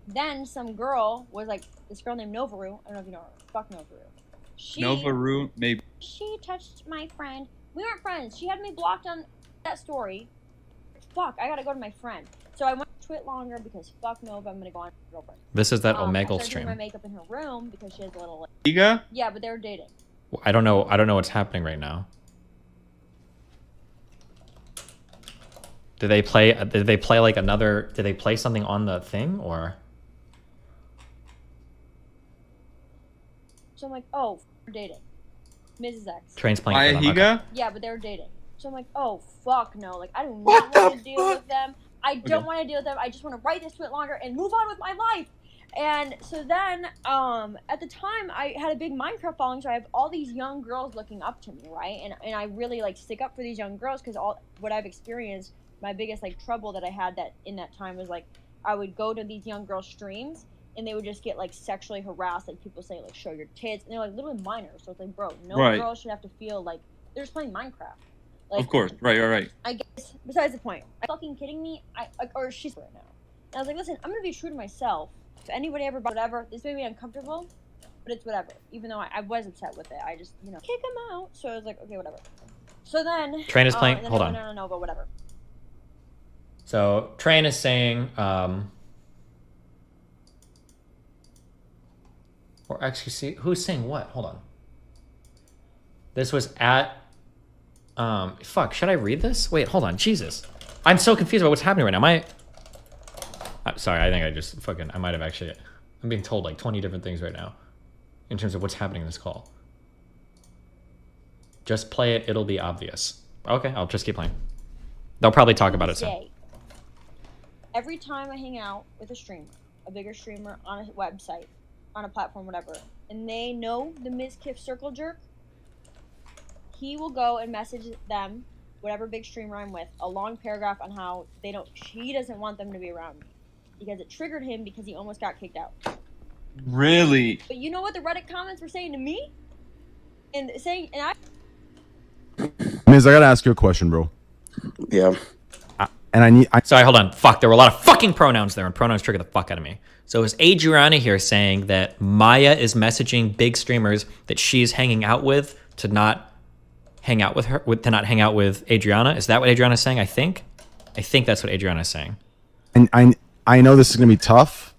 then some girl was like, this girl named Novaru. I don't know if you know her. Fuck Novaru. Novaru, maybe. She touched my friend. We weren't friends. She had me blocked on that story. Fuck, I gotta go to my friend. So I went to Twit longer because fuck Nova, I'm gonna go on her girlfriend. This is that Omegle stream. I doing my makeup in her room because she has a little. Iga? Yeah, but they were dating. I don't know what's happening right now. Did they play like another? Did they play something on the thing or? So I'm like, oh, we're dating. Mrs. X. Train's playing. Higa? Yeah, but they were dating. So I'm like, oh fuck no! Like I do not want to deal with them. I don't want to deal with them. I just want to write this Twit longer and move on with my life. And so then, at the time, I had a big Minecraft following, so I have all these young girls looking up to me, right? And I really like stick up for these young girls because all what I've experienced, my biggest like trouble that I had in that time was like I would go to these young girls' streams and they would just get like sexually harassed, like people say like show your tits, and they're like literally minors, so it's like bro, no girl should have to feel like they're just playing Minecraft. Like, of course, right. I guess besides the point. Are you fucking kidding me? Or she's right now. And I was like, listen, I'm gonna be true to myself. If anybody ever whatever, this made me uncomfortable, but it's whatever. Even though I was upset with it, I just kick him out. So I was like, okay, whatever. So then Train is playing. Hold on. No, but whatever. So Train is saying, or XQC, who's saying what? Hold on. This was at. Fuck, should I read this? Wait, hold on. Jesus. I'm so confused about what's happening right now. I'm sorry, I think I just I might have actually... I'm being told like 20 different things right now in terms of what's happening in this call. Just play it, it'll be obvious. Okay, I'll just keep playing. They'll probably talk about it soon. Every time I hang out with a streamer, a bigger streamer on a website, on a platform, whatever, and they know the Mizkif circle jerk, he will go and message them, whatever big streamer I'm with, a long paragraph on how he doesn't want them to be around me. Because it triggered him because he almost got kicked out. Really? But you know what the Reddit comments were saying to me? Miz, I gotta ask you a question, bro. Yeah. and Sorry, hold on. Fuck, there were a lot of fucking pronouns there, and pronouns trigger the fuck out of me. So is Adrianah here saying that Maya is messaging big streamers that she's hanging out with to not hang out with her, to not hang out with Adrianah? Is that what Adrianah's saying? I think that's what Adrianah's saying. And I know this is gonna be tough,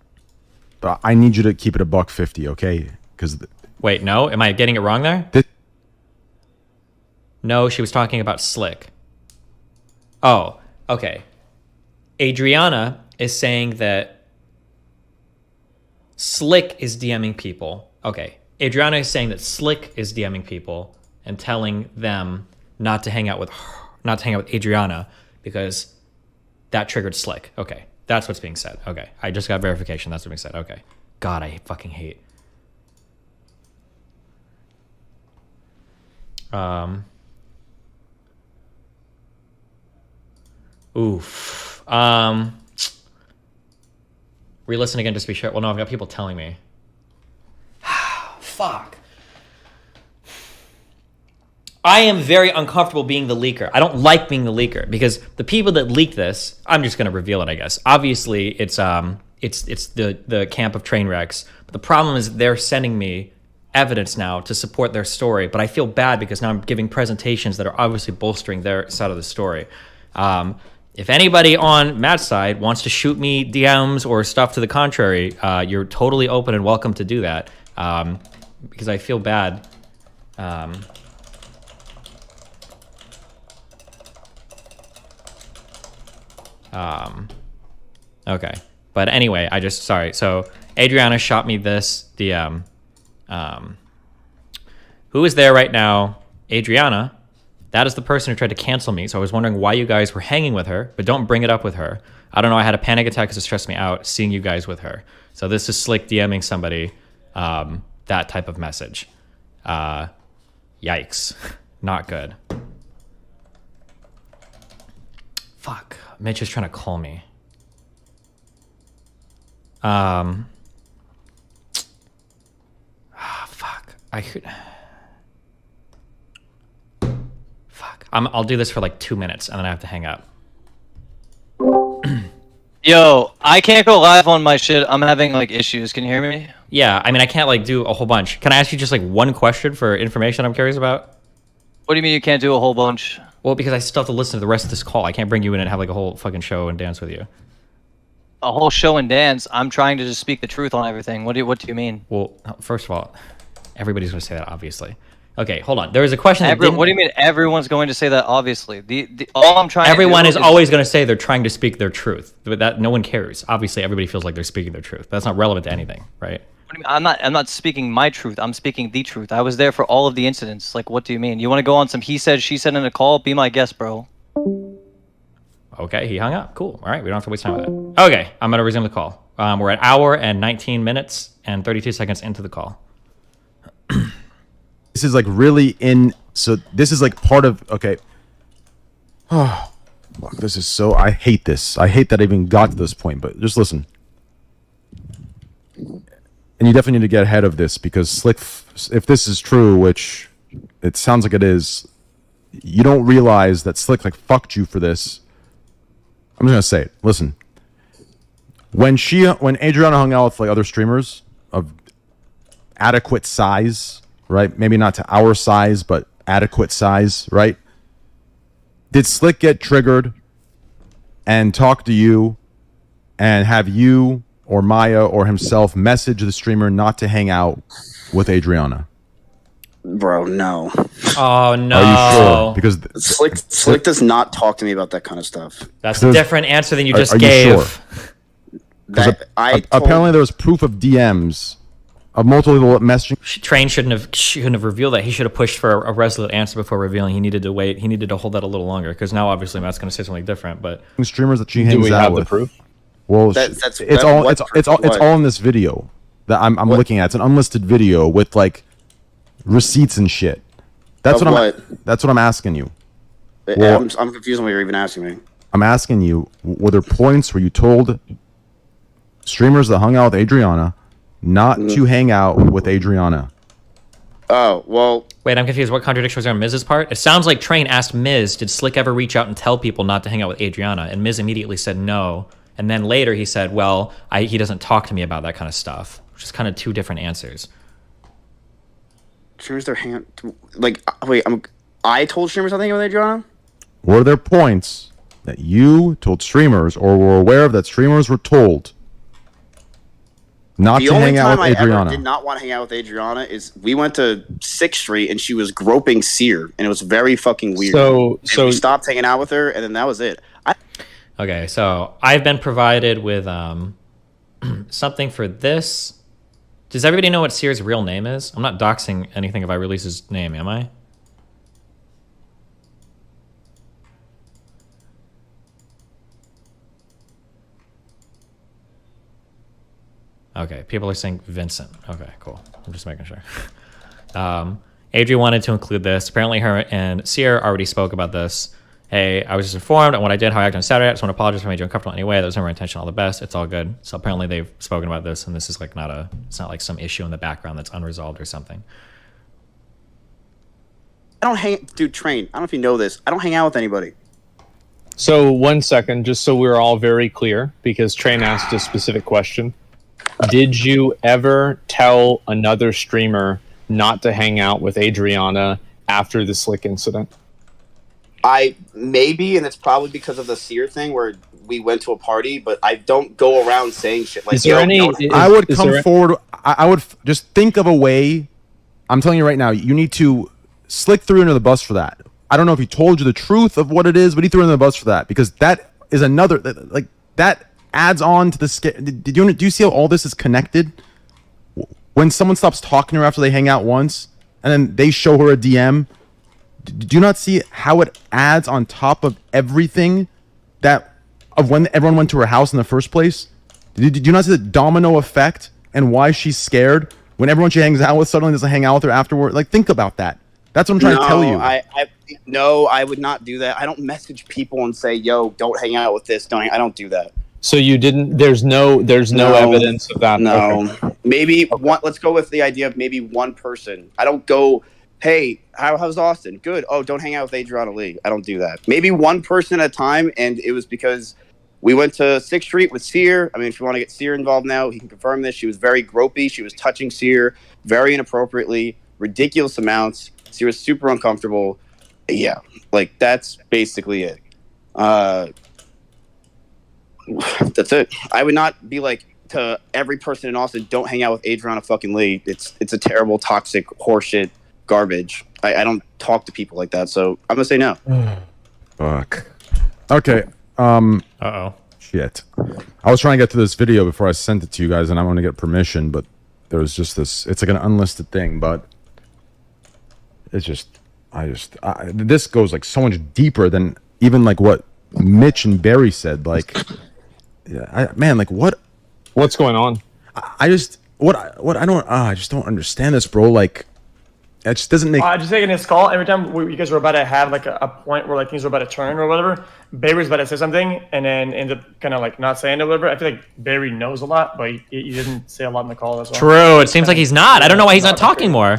but I need you to keep it $150, okay? Because wait, no, am I getting it wrong there? No, she was talking about Slick. Oh, okay. Adrianah is saying that Slick is DMing people. Okay. Adrianah is saying that Slick is DMing people and telling them not to hang out with Adrianah because that triggered Slick. Okay. That's what's being said. Okay. I just got verification. That's what's being said. Okay. God, I fucking hate. Oof. Re-listen again just to be sure. Well, no, I've got people telling me. Fuck. I am very uncomfortable being the leaker. I don't like being the leaker because the people that leaked this, I'm just going to reveal it, I guess. Obviously, it's the camp of train wrecks. But the problem is they're sending me evidence now to support their story, but I feel bad because now I'm giving presentations that are obviously bolstering their side of the story. If anybody on Matt's side wants to shoot me DMs or stuff to the contrary, you're totally open and welcome to do that, because I feel bad. Okay, but anyway, sorry. So Adrianah shot me this DM. Who is there right now? Adrianah. That is the person who tried to cancel me. So I was wondering why you guys were hanging with her, but don't bring it up with her. I don't know. I had a panic attack because it stressed me out seeing you guys with her. So this is Slick DMing somebody that type of message. Yikes. Not good. Fuck. Mitch is trying to call me. Fuck. I could... Fuck. I'll do this for like 2 minutes and then I have to hang up. Yo, I can't go live on my shit. I'm having like issues. Can you hear me? Yeah, I mean, I can't like do a whole bunch. Can I ask you just like one question for information I'm curious about? What do you mean you can't do a whole bunch? Well, because I still have to listen to the rest of this call. I can't bring you in and have like a whole fucking show and dance with you. A whole show and dance? I'm trying to just speak the truth on everything. What do you mean? Well, first of all, everybody's going to say that, obviously. Okay, hold on. There was a question. What do you mean everyone's going to say that? Obviously, all I'm trying. Everyone is always going to say they're trying to speak their truth, but that no one cares. Obviously, everybody feels like they're speaking their truth. That's not relevant to anything, right? What do you mean? I'm not speaking my truth. I'm speaking the truth. I was there for all of the incidents. Like, what do you mean? You want to go on some he said, she said in a call? Be my guest, bro. Okay, he hung up. Cool. All right, we don't have to waste time with that. Okay, I'm going to resume the call. We're at hour and 19 minutes and 32 seconds into the call. This is like really so this is like part of, okay. Oh, fuck, this is so, I hate this. I hate that I even got to this point, but just listen. And you definitely need to get ahead of this because Slick, if this is true, which it sounds like it is, you don't realize that Slick like fucked you for this. I'm just gonna say it. Listen, when Adrianah hung out with like other streamers of adequate size, right? Maybe not to our size, but adequate size, right? Did Slick get triggered and talk to you and have you or Maya or himself message the streamer not to hang out with Adrianah? Bro, no. Oh, no. Are you sure? Because Slick does not talk to me about that kind of stuff. That's a different answer than you just are gave. You sure? Apparently there was proof of DMs of multiple messaging. Train shouldn't have revealed that. He should have pushed for a resolute answer before revealing. He needed to wait. He needed to hold that a little longer because now obviously Matt's going to say something different. But streamers that she hangs out with. Do we have the proof? Well, it's all in this video that I'm looking at. It's an unlisted video with like receipts and shit. That's what I'm asking you. Well, I'm confused on what you're even asking me. I'm asking you, were there points where you told streamers that hung out with Adrianah not to hang out with Adrianah? Oh, well. Wait, I'm confused. What contradiction was there on Miz's part? It sounds like Train asked Miz, did Slick ever reach out and tell people not to hang out with Adrianah? And Miz immediately said no. And then later he said, well, he doesn't talk to me about that kind of stuff. Which is kind of two different answers. Streamers, their hand. Like, wait, I told streamers something with Adrianah? Were there points that you told streamers or were aware of that streamers were told not to hang out with Adrianah? The only time I ever did not want to hang out with Adrianah is we went to 6th Street and she was groping Seer, and it was very fucking weird. So we stopped hanging out with her, and then that was it. Okay, so I've been provided with something for this. Does everybody know what Seer's real name is? I'm not doxing anything if I release his name, am I? Okay, people are saying Vincent. Okay, cool. I'm just making sure. Adri wanted to include this. Apparently her and Seer already spoke about this. Hey, I was just informed on what I did, how I acted on Saturday. I just want to apologize for making you uncomfortable in any way. That was never my intention. All the best. It's all good. So apparently they've spoken about this, and this is like it's not like some issue in the background that's unresolved or something. Dude, Train, I don't know if you know this. I don't hang out with anybody. So 1 second, just so we're all very clear, because Train asked a specific question. Did you ever tell another streamer not to hang out with Adrianah after the Slick incident? Maybe, and it's probably because of the Seer thing where we went to a party, but I don't go around saying shit like that. I would come forward. I would just think of a way. I'm telling you right now, you need to Slick threw under the bus for that. I don't know if he told you the truth of what it is, but he threw under the bus for that because that is another like that adds on to the do you see how all this is connected? When someone stops talking to her after they hang out once and then they show her a DM, do you not see how it adds on top of everything that of when everyone went to her house in the first place? Did you not see the domino effect and why she's scared when everyone she hangs out with suddenly doesn't hang out with her afterward? Like, think about that. That's what I'm trying to tell you. I would not do that. I don't message people and say, "Yo, don't hang out with this." I don't do that. So you didn't. There's no evidence of that. No. Okay. Maybe one. Let's go with the idea of maybe one person. I don't go, "Hey, how's Austin? Good. Oh, don't hang out with Adrianah Lee." I don't do that. Maybe one person at a time, and it was because we went to 6th Street with Seer. I mean, if you want to get Seer involved now, he can confirm this. She was very gropey. She was touching Seer very inappropriately, ridiculous amounts. Seer was super uncomfortable. Yeah, like that's basically it. That's it. I would not be like to every person in Austin, don't hang out with Adrianah fucking Lee. It's a terrible, toxic, horseshit garbage. I don't talk to people like that, so I'm gonna say no. Fuck. Okay. Uh-oh. Shit. I was trying to get to this video before I sent it to you guys, and I want to get permission, but there was just this. It's like an unlisted thing, but it's just. This goes like so much deeper than even like what Mitch and Barry said. Like, like what? What's going on? I just don't understand this, bro. Like, it just doesn't make. Just taking this call every time you guys were about to have like a point where like things were about to turn or whatever. Barry's about to say something and then ends up kind of like not saying it or whatever. I feel like Barry knows a lot, but he didn't say a lot in the call as well. True. It seems like he's not. I don't know why he's not talking more.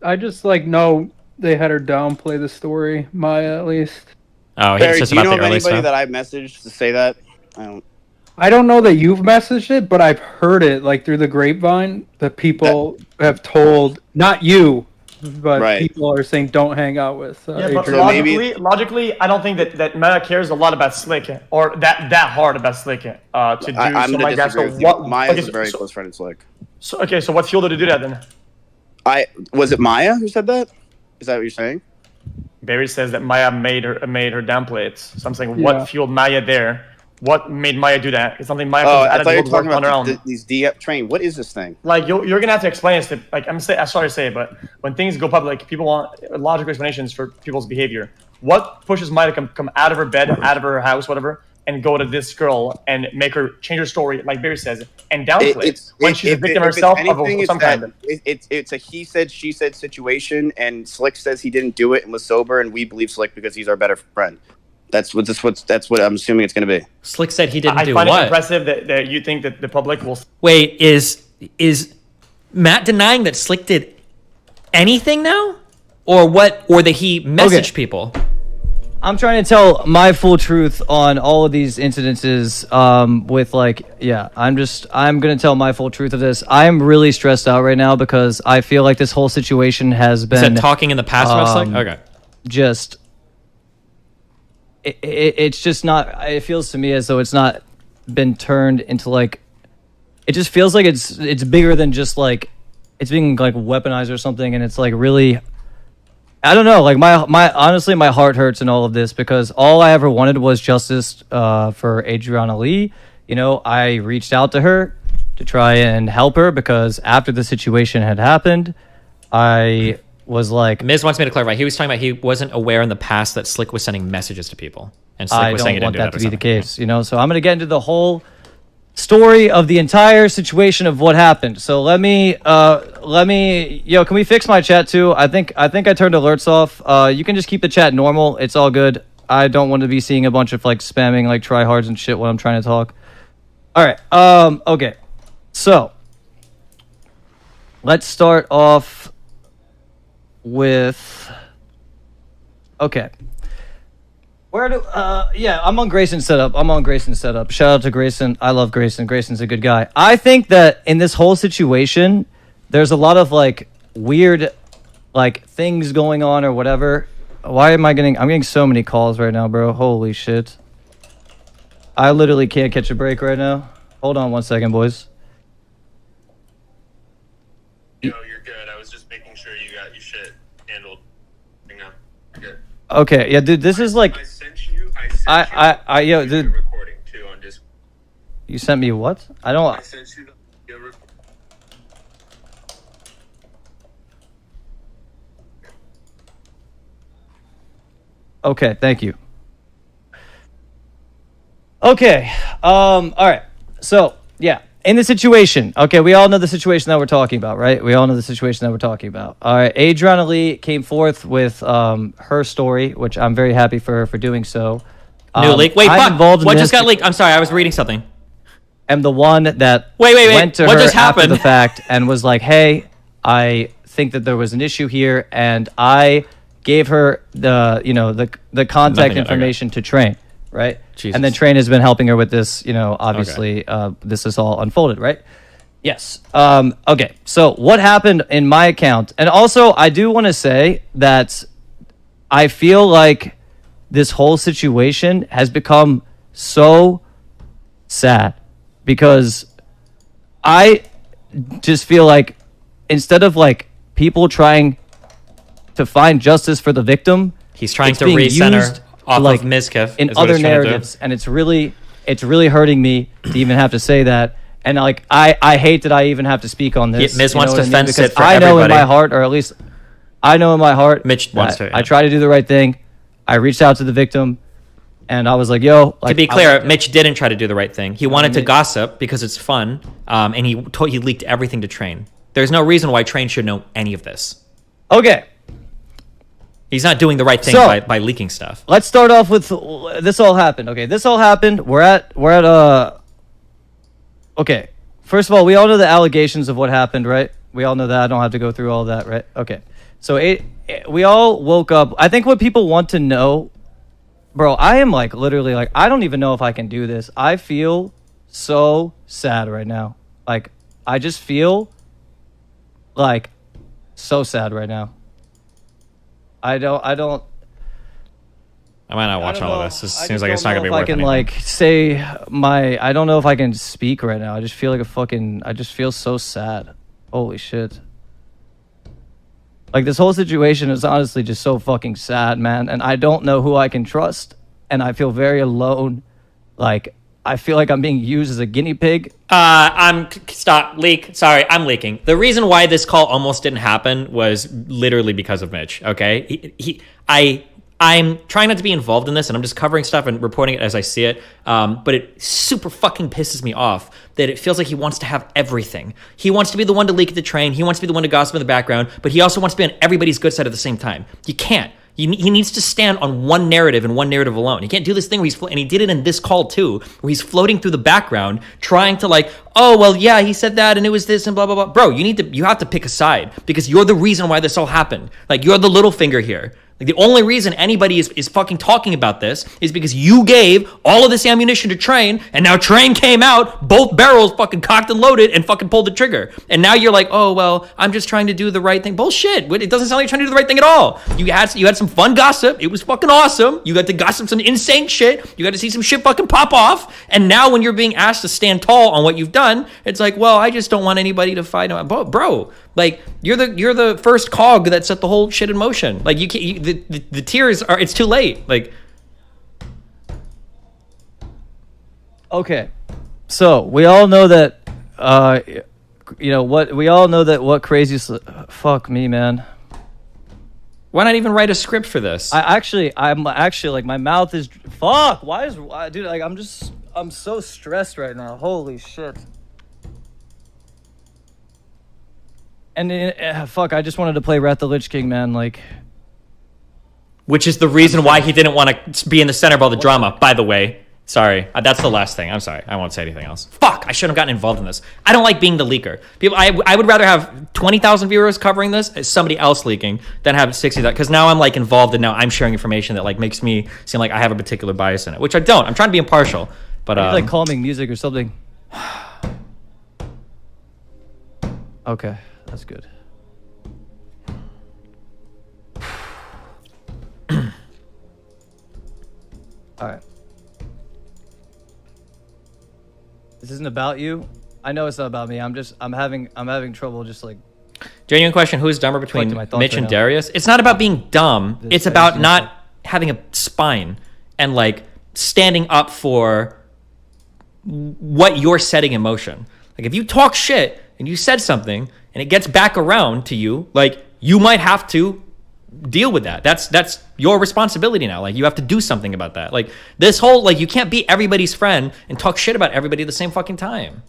I just know they had her downplay the story, Maya at least. Oh, Barry, do you know of anybody that I've messaged to say that? I don't know that you've messaged it, but I've heard it like through the grapevine that people have told, not you, but people are saying don't hang out with. Yeah, but logically, I don't think that Maya cares a lot about Slick or that hard about Slick to do I'm something like that. So Maya's a very close friend of Slick. So so what fueled her to do that then? Was it Maya who said that? Is that what you're saying? Barry says that Maya made her downplay it. So I'm saying, what fueled Maya there? What made Maya do that? It's something Maya. I thought you were talking about these DM Train. What is this thing? Like you're gonna have to explain this. I'm sorry to say it, but when things go public, people want logical explanations for people's behavior. What pushes Maya to come out of her bed, out of her house, whatever, and go to this girl and make her change her story, like Barry says, and downplay it when she's a victim herself of some kind? It's a he said, she said situation, and Slick says he didn't do it and was sober, and we believe Slick because he's our better friend. That's what I'm assuming it's going to be. Slick said he didn't do what? I what? find it impressive that you think that the public will. Wait, is Matt denying that Slick did anything now? Or what? Or that he messaged people? I'm trying to tell my full truth on all of these incidences. With like, yeah, I'm gonna tell my full truth of this. I'm really stressed out right now because I feel like this whole situation has been. Is that talking in the past about Slick? Okay. Just. It's just not. It feels to me as though it's not been turned into like. It just feels like it's bigger than just like, it's being like weaponized or something, and it's like really. I don't know, like my honestly my heart hurts in all of this because all I ever wanted was justice for Adrianah Lee. You know, I reached out to her to try and help her because after the situation had happened, I was like, Miz wants me to clarify. He was talking about he wasn't aware in the past that Slick was sending messages to people, and Slick was saying he didn't do that. I don't want that to be the case, you know. So I'm gonna get into the whole story of the entire situation of what happened. So let me yo, can we fix my chat too? I think I turned alerts off. You can just keep the chat normal. It's all good. I don't want to be seeing a bunch of like spamming like tryhards and shit when I'm trying to talk. All right. Okay. So let's start off with okay. Where do yeah, I'm on Grayson's setup. Shout out to Grayson. I love Grayson. Grayson's a good guy. I think that in this whole situation, there's a lot of like weird like things going on or whatever. Why am I'm getting so many calls right now, bro. Holy shit. I literally can't catch a break right now. Hold on 1 second, boys. Yo, you're good. I was just making sure you got your shit handled. Hang on. Good. Okay, yeah, dude, this is like yo, dude. Recording too on Discord. You sent me what? I sent you the Okay, thank you. Okay, all right. So, yeah, in the situation, okay, we all know the situation that we're talking about, right? We all know the situation that we're talking about. All right, Adrianah Lee came forth with her story, which I'm very happy for her for doing so. New leak. Wait, fuck. What just got leaked? I'm sorry, I was reading something. I'm the one that went to what her just after happened? the fact and was like, hey, I think that there was an issue here, and I gave her the, you know, the contact information to Train, right? Jesus. And then Train has been helping her with this, you know, obviously this is all unfolded, right? Yes. Okay, so what happened in my account, and also I do want to say that I feel like this whole situation has become so sad because I just feel like instead of like people trying to find justice for the victim, he's trying to recenter off like of Mizkif in other narratives, and it's really hurting me to even have to say that. And like I hate that I even have to speak on this. Miz wants to fence it for I know everybody. in my heart, or at least I know in my heart, Mitch wants to. Yeah. I try to do the right thing. I reached out to the victim, and I was like, "Yo." Like, to be clear, Mitch didn't try to do the right thing. He wanted to gossip because it's fun, and he leaked everything to Train. There's no reason why Train should know any of this. Okay. He's not doing the right thing by leaking stuff. Let's start off with this all happened. Okay, this all happened. We're at okay. First of all, we all know the allegations of what happened, right? We all know that. I don't have to go through all that, right? Okay. So we all woke up. I think what people want to know, bro, I am like literally like, I don't even know if I can do this. I feel so sad right now. Like, I just feel like so sad right now. I might not watch all of this. It seems like it's not gonna be worth anything. I can like say I don't know if I can speak right now. I just feel like I just feel so sad. Holy shit. Like, this whole situation is honestly just so fucking sad, man. And I don't know who I can trust. And I feel very alone. Like, I feel like I'm being used as a guinea pig. Stop, leak. Sorry, I'm leaking. The reason why this call almost didn't happen was literally because of Mitch, okay? I'm trying not to be involved in this, and I'm just covering stuff and reporting it as I see it. But it super fucking pisses me off that it feels like he wants to have everything. He wants to be the one to leak at the Train. He wants to be the one to gossip in the background, but he also wants to be on everybody's good side at the same time. You can't. He needs to stand on one narrative and one narrative alone. He can't do this thing where and he did it in this call too, where he's floating through the background, trying to like, oh, well, yeah, he said that and it was this and blah, blah, blah. Bro, you have to pick a side because you're the reason why this all happened. Like, you're the little finger here. Like, the only reason anybody is fucking talking about this is because you gave all of this ammunition to Train, and now Train came out, both barrels fucking cocked and loaded, and fucking pulled the trigger. And now you're like, oh, well, I'm just trying to do the right thing. Bullshit. It doesn't sound like you're trying to do the right thing at all. You had some fun gossip. It was fucking awesome. You got to gossip some insane shit. You got to see some shit fucking pop off. And now when you're being asked to stand tall on what you've done, it's like, well, I just don't want anybody to fight. Bro, like, you're the first cog that set the whole shit in motion. Like, you can't. The tears are. It's too late. Like. Okay, so we all know that. You know what? We all know that what crazy. Fuck me, man. Why not even write a script for this? I'm actually like my mouth is. Fuck. Why is dude? Like I'm so stressed right now. Holy shit. And fuck, I just wanted to play Wrath the Lich King, man. Like. Which is the reason why he didn't want to be in the center of all the drama, by the way. Sorry. That's the last thing. I'm sorry. I won't say anything else. Fuck. I shouldn't have gotten involved in this. I don't like being the leaker. People. I would rather have 20,000 viewers covering this as somebody else leaking than have 60,000. Because now I'm like involved and now I'm sharing information that like makes me seem like I have a particular bias in it, which I don't. I'm trying to be impartial. But like calming music or something. Okay. That's good. All right. This isn't about you. I know it's not about me. I'm having trouble just like. Genuine question: who is dumber between Mitch and Darius? It's not about being dumb. It's about not having a spine and like standing up for what you're setting in motion. Like, if you talk shit and you said something and it gets back around to you, like, you might have to deal with that. That's your responsibility now. Like, you have to do something about that. Like, this whole, like, you can't be everybody's friend and talk shit about everybody at the same fucking time.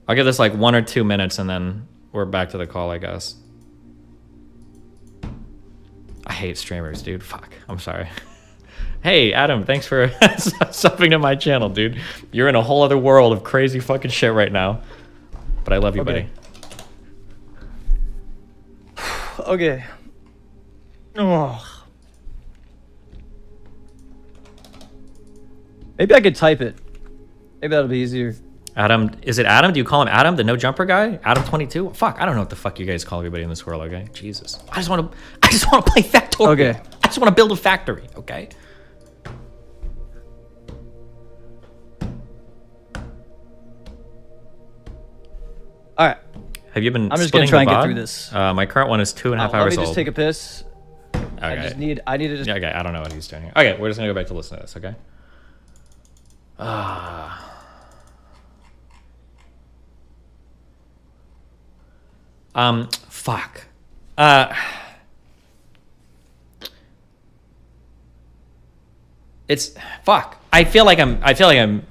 I'll give this like 1 or 2 minutes and then we're back to the call, I guess. I hate streamers, dude. Fuck. I'm sorry. Hey, Adam, thanks for subbing to my channel, dude. You're in a whole other world of crazy fucking shit right now. But I love you, buddy. Okay. Oh. Maybe I could type it. Maybe that'll be easier. Adam, is it Adam? Do you call him Adam, the no jumper guy? Adam 22? Fuck, I don't know what the fuck you guys call everybody in this world, okay? Jesus. I just want to play Factorio. Okay. I just want to build a factory, okay? All right. Have you been? I'm just gonna try and get through this. My current one is 2.5 hours old. Let me just take a piss. Okay. I need to just. Yeah, okay. I don't know what he's doing here. Okay, we're just gonna go back to listen to this. Okay. Fuck. It's fuck. I feel like I'm.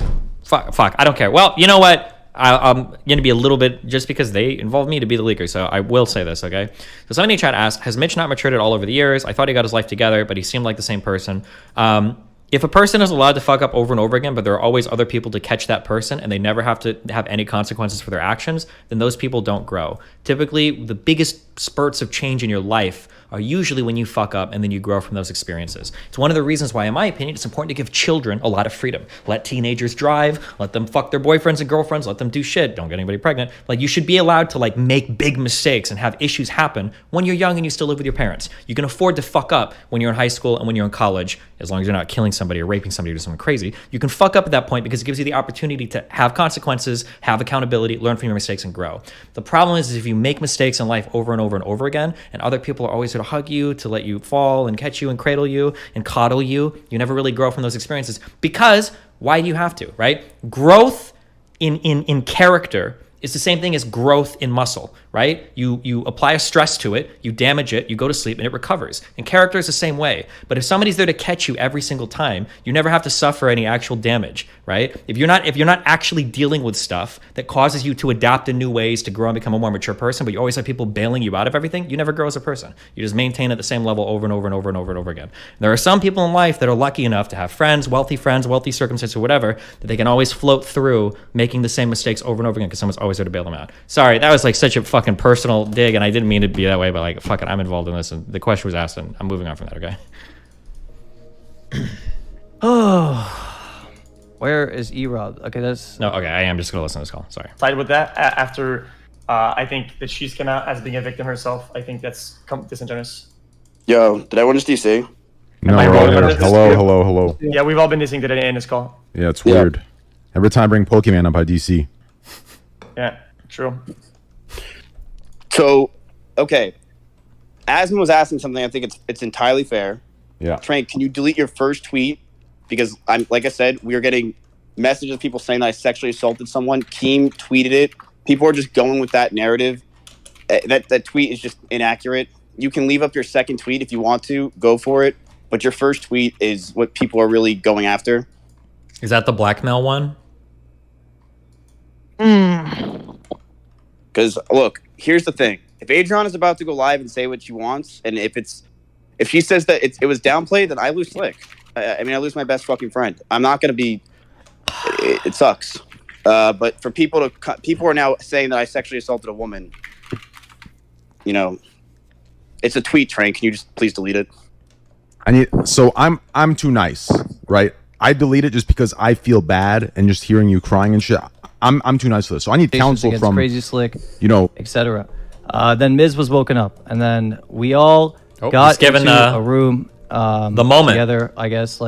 Fuck. I don't care. Well, you know what? I'm going to be a little bit, just because they involved me to be the leaker, so I will say this, okay? So somebody in chat asked, has Mitch not matured at all over the years? I thought he got his life together, but he seemed like the same person. If a person is allowed to fuck up over and over again, but there are always other people to catch that person and they never have to have any consequences for their actions, then those people don't grow. Typically, the biggest spurts of change in your life are usually when you fuck up and then you grow from those experiences. It's one of the reasons why, in my opinion, it's important to give children a lot of freedom. Let teenagers drive, let them fuck their boyfriends and girlfriends, let them do shit, don't get anybody pregnant. Like, you should be allowed to like make big mistakes and have issues happen when you're young and you still live with your parents. You can afford to fuck up when you're in high school and when you're in college, as long as you're not killing somebody or raping somebody or doing something crazy. You can fuck up at that point because it gives you the opportunity to have consequences, have accountability, learn from your mistakes, and grow. The problem is if you make mistakes in life over and over and over again, and other people are always there to hug you, to let you fall and catch you and cradle you and coddle you, you never really grow from those experiences. Because why do you have to, right? Growth in character It's the same thing as growth in muscle, right? You apply a stress to it, you damage it, you go to sleep, and it recovers. And character is the same way. But if somebody's there to catch you every single time, you never have to suffer any actual damage, right? If you're not actually dealing with stuff that causes you to adapt in new ways to grow and become a more mature person, but you always have people bailing you out of everything, you never grow as a person. You just maintain at the same level over and over and over and over and over again. There are some people in life that are lucky enough to have friends, wealthy circumstances, or whatever, that they can always float through making the same mistakes over and over again because someone's always there to bail them out. Sorry, that was like such a fucking personal dig, and I didn't mean it to be that way, but like, fuck it, I'm involved in this, and the question was asked, and I'm moving on from that, okay? Oh, where is E-Rob? Okay, that's... No, okay, I am just gonna listen to this call, sorry. Side with that, after I think that she's come out as being a victim herself, I think that's disingenuous. Yo, did I want to DC? No, we're all here. Hello. Yeah, we've all been dissing today in this call. Yeah, it's weird. Every time I bring Pokemon up, I DC. Yeah, true. So, okay. Asmon was asking something. I think it's entirely fair. Yeah. Train, can you delete your first tweet? Because like I said, we are getting messages of people saying that I sexually assaulted someone. Keem tweeted it. People are just going with that narrative. That tweet is just inaccurate. You can leave up your second tweet if you want to. Go for it. But your first tweet is what people are really going after. Is that the blackmail one? Because look, here's the thing: if Adrianah is about to go live and say what she wants, and if she says that it was downplayed, then I lose Slick. I mean, I lose my best fucking friend. I'm not gonna be. It sucks. But for people are now saying that I sexually assaulted a woman. You know, it's a tweet, Train. Can you just please delete it? So I'm too nice, right? I delete it just because I feel bad, and just hearing you crying and shit. I'm too nice for this. So I need counsel from Crazy Slick, etc. Then Miz was woken up, and then we all got into a room the moment together, I guess,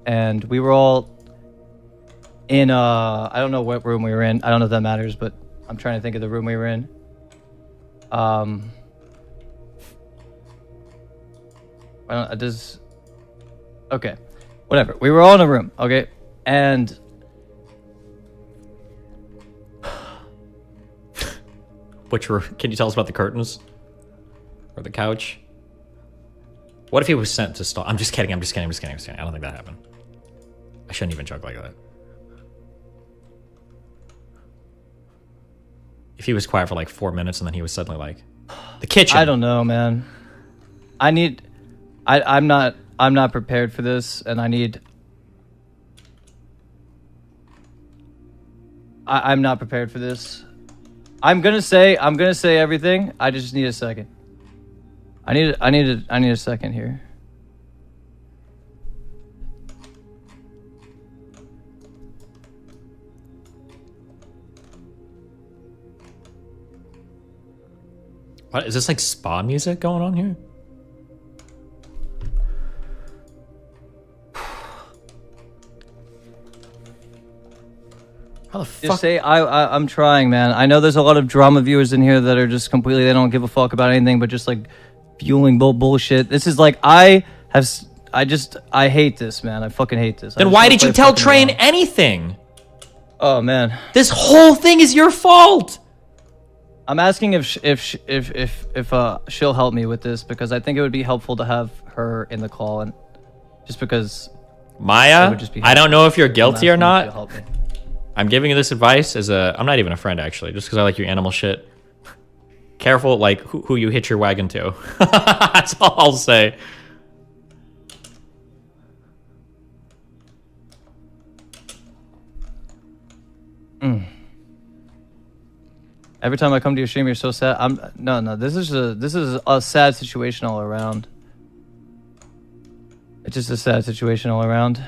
and we were all in I don't know what room we were in. I don't know if that matters, but I'm trying to think of the room we were in. Okay, whatever. We were all in a room, okay, and which were? Can you tell us about the curtains or the couch? What if he was sent to stall? I'm just kidding. I don't think that happened. I shouldn't even joke like that. If he was quiet for like 4 minutes and then he was suddenly like, the kitchen. I don't know, man. I'm not prepared for this, and I'm not prepared for this. I'm gonna say everything. I just need a second. I need a second here. What is this, like spa music going on here? How the fuck? Just say I'm trying, man. I know there's a lot of drama viewers in here that are just completely, they don't give a fuck about anything but just like fueling bullshit. This is like I hate this, man. I fucking hate this. Then why did you tell Train anything? Oh man, this whole thing is your fault. I'm asking if she'll help me with this, because I think it would be helpful to have her in the call, and just because Maya, I don't know if you're guilty or not. Help me. I'm giving you this advice as I'm not even a friend actually, just because I like your animal shit. Careful, like who you hitch your wagon to. That's all I'll say. Every time I come to your stream, you're so sad. No. This is a sad situation all around. It's just a sad situation all around.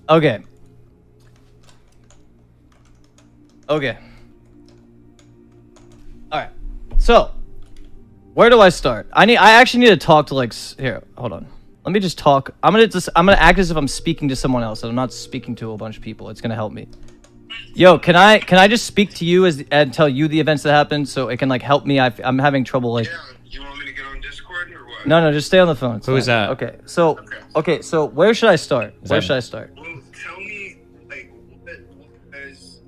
Okay. Okay. All right. So, Where do I start? I actually need to talk to like here. Hold on. Let me just talk. I'm gonna act as if I'm speaking to someone else, and I'm not speaking to a bunch of people. It's gonna help me. Yo, can I just speak to you and tell you the events that happened so it can like help me? I'm having trouble like. Yeah, you want me to get on Discord or what? No, just stay on the phone. Who is that? Okay, so where should I start? Where should I start? Well, tell me, like, what is...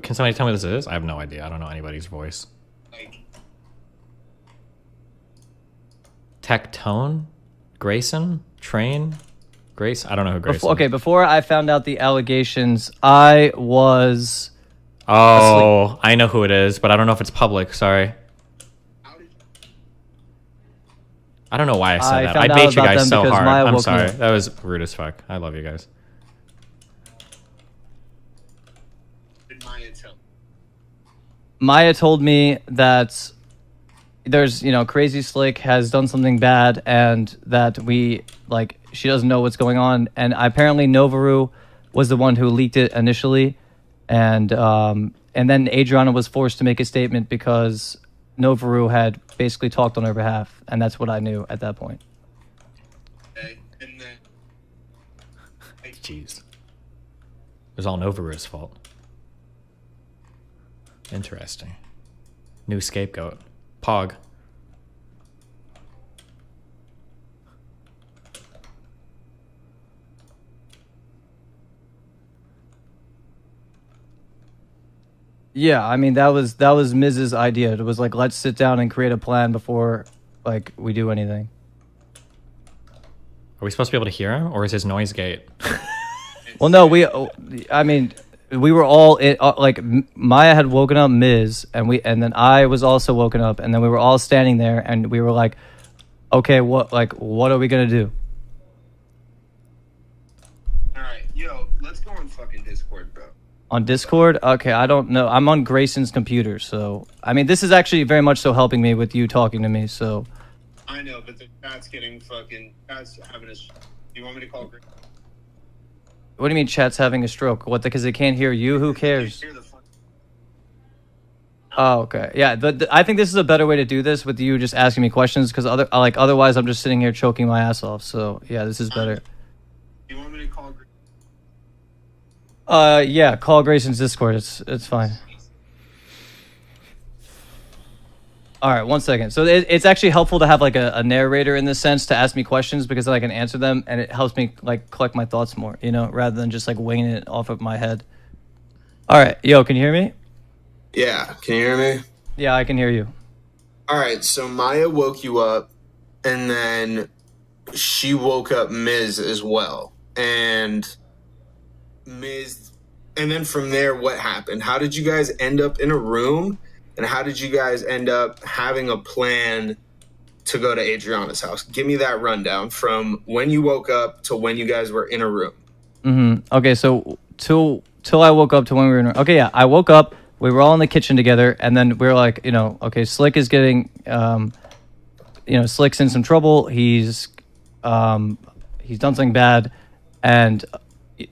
Can somebody tell me this is? I have no idea. I don't know anybody's voice. Like... Tectone? Grayson? Train? Grace? I don't know who Grayson is. Okay, before I found out the allegations, I was... Oh, asleep. I know who it is, but I don't know if it's public. Sorry. I don't know why I said that. I bait you guys so hard. I'm sorry. That was rude as fuck. I love you guys. Maya told me that there's, Crazy Slick has done something bad and that she doesn't know what's going on. And apparently Novaru was the one who leaked it initially. And then Adrianah was forced to make a statement because Novaru had basically talked on her behalf. And that's what I knew at that point. Okay, and then... Jeez. It was all Novaru's fault. Interesting. New scapegoat. Pog. Yeah, I mean that was Miz's idea. It was like, let's sit down and create a plan before we do anything. Are we supposed to be able to hear him, or is his noise gate? Well, no, we were all Maya had woken up Miz, and then I was also woken up, and then we were all standing there, and we were like, okay, what are we gonna do? All right, yo, let's go on fucking Discord, bro. On Discord? Okay, I don't know. I'm on Grayson's computer, so I mean, this is actually very much so helping me with you talking to me. So. I know, but the chat's having a. You want me to call Grayson? What do you mean chat's having a stroke? What? Because they can't hear you? Who cares? Oh, okay. Yeah, I think this is a better way to do this with you just asking me questions because otherwise I'm just sitting here choking my ass off. So yeah, this is better. You want me to call Grayson? Yeah, call Grayson's Discord. It's fine. All right, 1 second. So it's actually helpful to have like a narrator in this sense to ask me questions because then I can answer them and it helps me like collect my thoughts more, rather than just like winging it off of my head. All right, yo, can you hear me? Yeah, can you hear me? Yeah, I can hear you. All right, so Maya woke you up, and then she woke up Miz as well, and then from there, what happened? How did you guys end up in a room? And how did you guys end up having a plan to go to Adrianah's house? Give me that rundown from when you woke up to when you guys were in a room. Okay, so till I woke up to when we were in. Okay, yeah, I woke up. We were all in the kitchen together, and then we were like, okay, Slick is getting, Slick's in some trouble. He's done something bad, and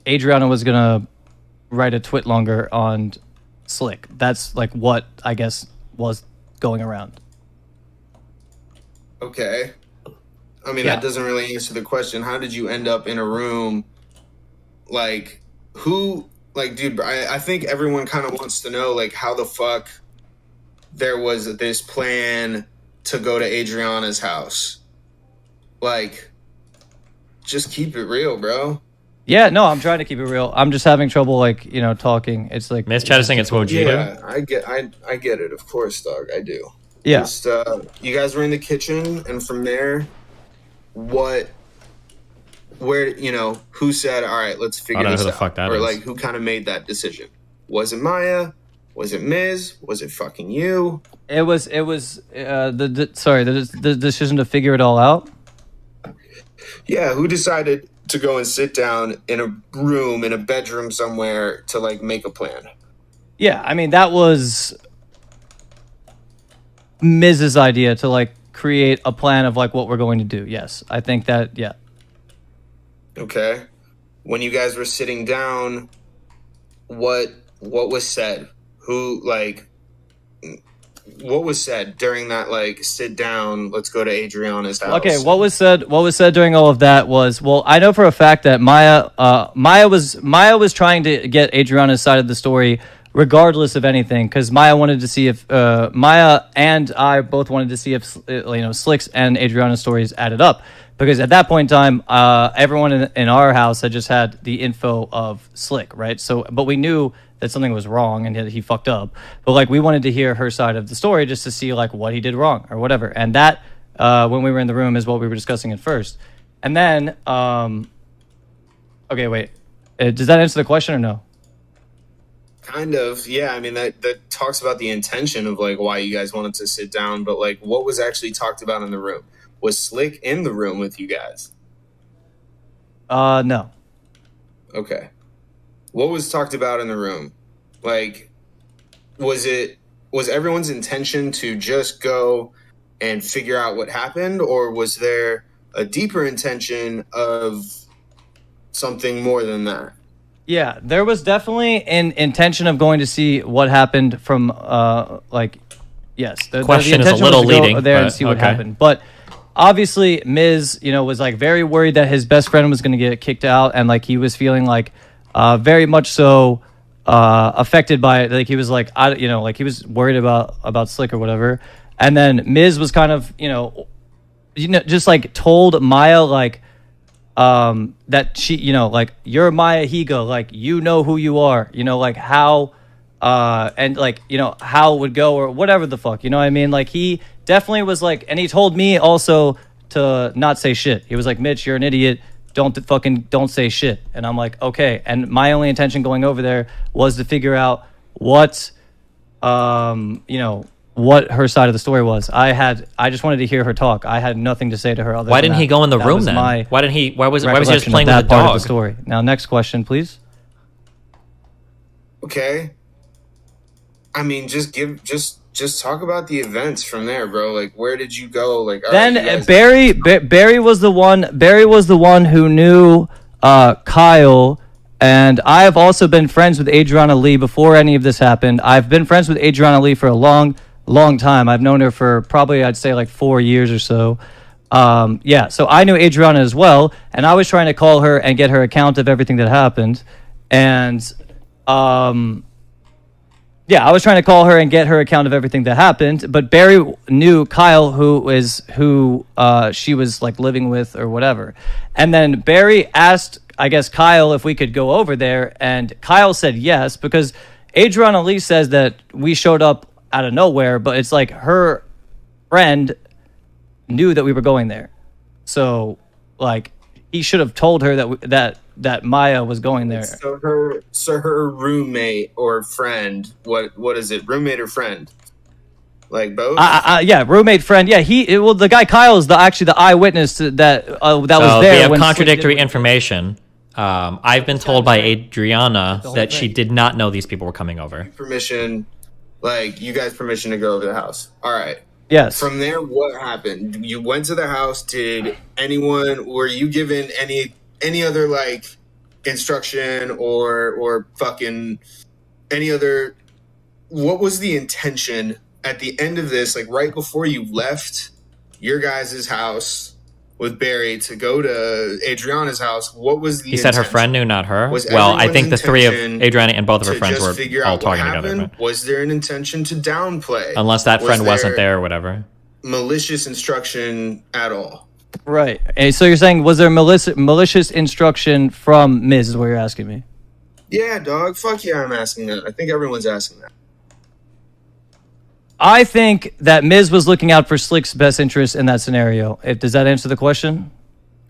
Adrianah was gonna write a twit longer on Slick. That's like what I guess was going around. Okay. I mean, that doesn't really answer the question. How did you end up in a room? Like, who, like, dude, I think everyone kind of wants to know, like, how the fuck there was this plan to go to Adrianah's house. Like, just keep it real, bro. Yeah, no, I'm trying to keep it real. I'm just having trouble, talking. It's like Miss Chat is saying it's Wojito. Yeah, I get it. Of course, dog. I do. Yeah. Just, you guys were in the kitchen, and from there, who said, all right, let's figure this out? Who the fuck that or, is. who kind of made that decision? Was it Maya? Was it Miz? Was it fucking you? It was the decision to figure it all out. Yeah, who decided to go and sit down in a room, in a bedroom somewhere to, make a plan? Yeah, I mean, that was Miz's idea to, create a plan of, what we're going to do. Yes, I think that, yeah. Okay. When you guys were sitting down, what was said? Who, what was said during that, like, sit down, let's go to Adriana's house? Okay, what was said during all of that was, well, I know for a fact that Maya was trying to get Adriana's side of the story regardless of anything, because Maya wanted to see if Maya and I both wanted to see if Slick's and Adriana's stories added up, because at that point in time, everyone in our house had just had the info of Slick, right? So, but we knew that something was wrong and he fucked up, but like we wanted to hear her side of the story just to see like what he did wrong or whatever. And that when we were in the room is what we were discussing at first. And then okay, wait, does that answer the question or no? Kind of, yeah. I mean, that talks about the intention of like why you guys wanted to sit down, but like what was actually talked about in the room? Was Slick in the room with you guys? No. Okay. What was talked about in the room? Like, was everyone's intention to just go and figure out what happened, or was there a deeper intention of something more than that? Yeah, there was definitely an intention of going to see what happened from yes. The question is a intention little was to go leading there and see what happened, but obviously Miz, was like very worried that his best friend was going to get kicked out, and like he was feeling like very much so affected by it. Like he was like like he was worried about Slick or whatever. And then Miz was kind of just like told Maya like that she like you're Maya Higo, like who you are, like how and like how it would go or whatever the fuck, what I mean? Like he definitely was like, and he told me also to not say shit. He was like, Mitch, you're an idiot. Don't say shit. And I'm like, okay. And my only intention going over there was to figure out what what her side of the story was. I just wanted to hear her talk. I had nothing to say to her other Why than didn't he go in the room then? Why was he just playing with the part of dog? the story. Now next question, please. Okay. I mean, just talk about the events from there, bro. Like, where did you go? Like, then guys... Barry was the one who knew Kyle, and I have also been friends with Adrianah Lee before any of this happened. I've been friends with Adrianah Lee for a long time. I've known her for probably, I'd say, like 4 years or so. Yeah, so I knew Adrianah as well, and I was trying to call her and get her account of everything that happened, and yeah, I was trying to call her and get her account of everything that happened, but Barry knew Kyle, who she was like living with or whatever. And then Barry asked, I guess, Kyle if we could go over there, and Kyle said yes, because Adrianah Lee says that we showed up out of nowhere, but it's like her friend knew that we were going there. So like he should have told her that Maya was going there. So her roommate or friend, what is it? Roommate or friend? Like both? Yeah, roommate, friend. Yeah, the guy Kyle is actually the eyewitness that was there. We have contradictory information. I've been told by Adrianah that she did not know these people were coming over. Permission, like you guys permission to go over the house. All right. Yes. From there, what happened? You went to the house. Were you given any other like instruction or fucking any other? What was the intention at the end of this? Like right before you left your guys' house with Barry to go to Adriana's house, what was the? He said her friend knew, not her. Well, I think the three of Adrianah and both of her friends were all talking together. But was there an intention to downplay? Unless that friend wasn't there or whatever. Malicious instruction at all? Right. So you're saying, was there malicious instruction from Miz, is what you're asking me? Yeah, dog. Fuck yeah, I'm asking that. I think everyone's asking that. I think that Miz was looking out for Slick's best interest in that scenario. Does that answer the question?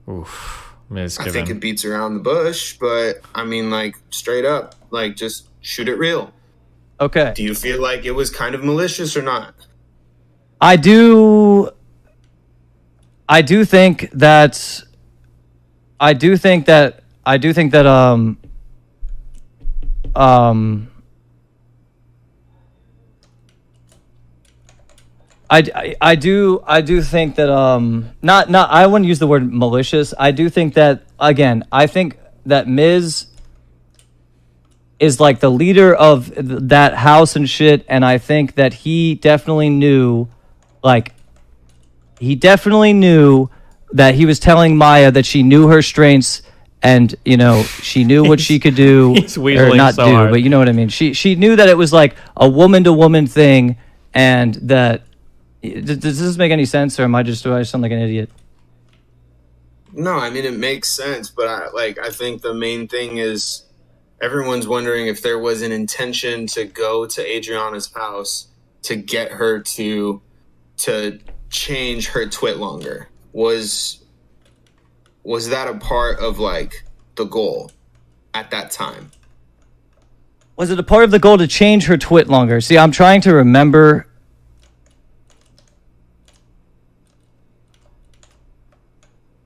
Oof. I think it beats around the bush, but I mean, like, straight up, like, just shoot it real. Okay. Do you feel like it was kind of malicious or not? I do think that I do think that not I wouldn't use the word malicious. I do think that, again, I think that Miz is like the leader of that house and shit, and I think that he definitely knew, that he was telling Maya that she knew her strengths, and she knew what she could do or not do, hard. But you know what I mean. She knew that it was like a woman to woman thing, and that. Does this make any sense, or do I sound like an idiot? No, I mean it makes sense, but I think the main thing is everyone's wondering if there was an intention to go to Adrianah's house to get her to change her twit longer. Was that a part of the goal at that time? Was it a part of the goal to change her twit longer? See, I'm trying to remember.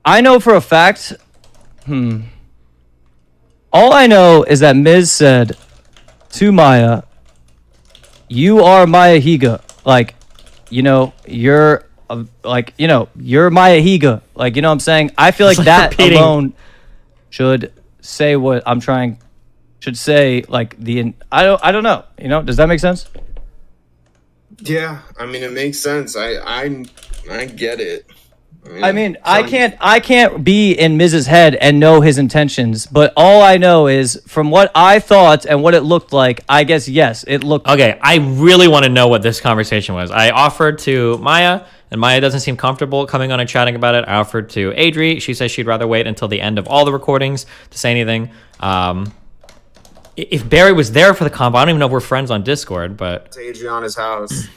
I know for a fact. All I know is that Miz said to Maya, "You are Maya Higa. You're you're Maya Higa. You know what I'm saying? I feel like that alone should say what I'm trying. Should say I don't know. Does that make sense? Yeah, I mean it makes sense. I get it. I can't be in Miz's head and know his intentions, but all I know is from what I thought and what it looked like, I guess, yes, it looked... Okay, I really want to know what this conversation was. I offered to Maya, and Maya doesn't seem comfortable coming on and chatting about it. I offered to Adri. She says she'd rather wait until the end of all the recordings to say anything. If Barry was there for the combo, I don't even know if we're friends on Discord, but... To Adrianah's house...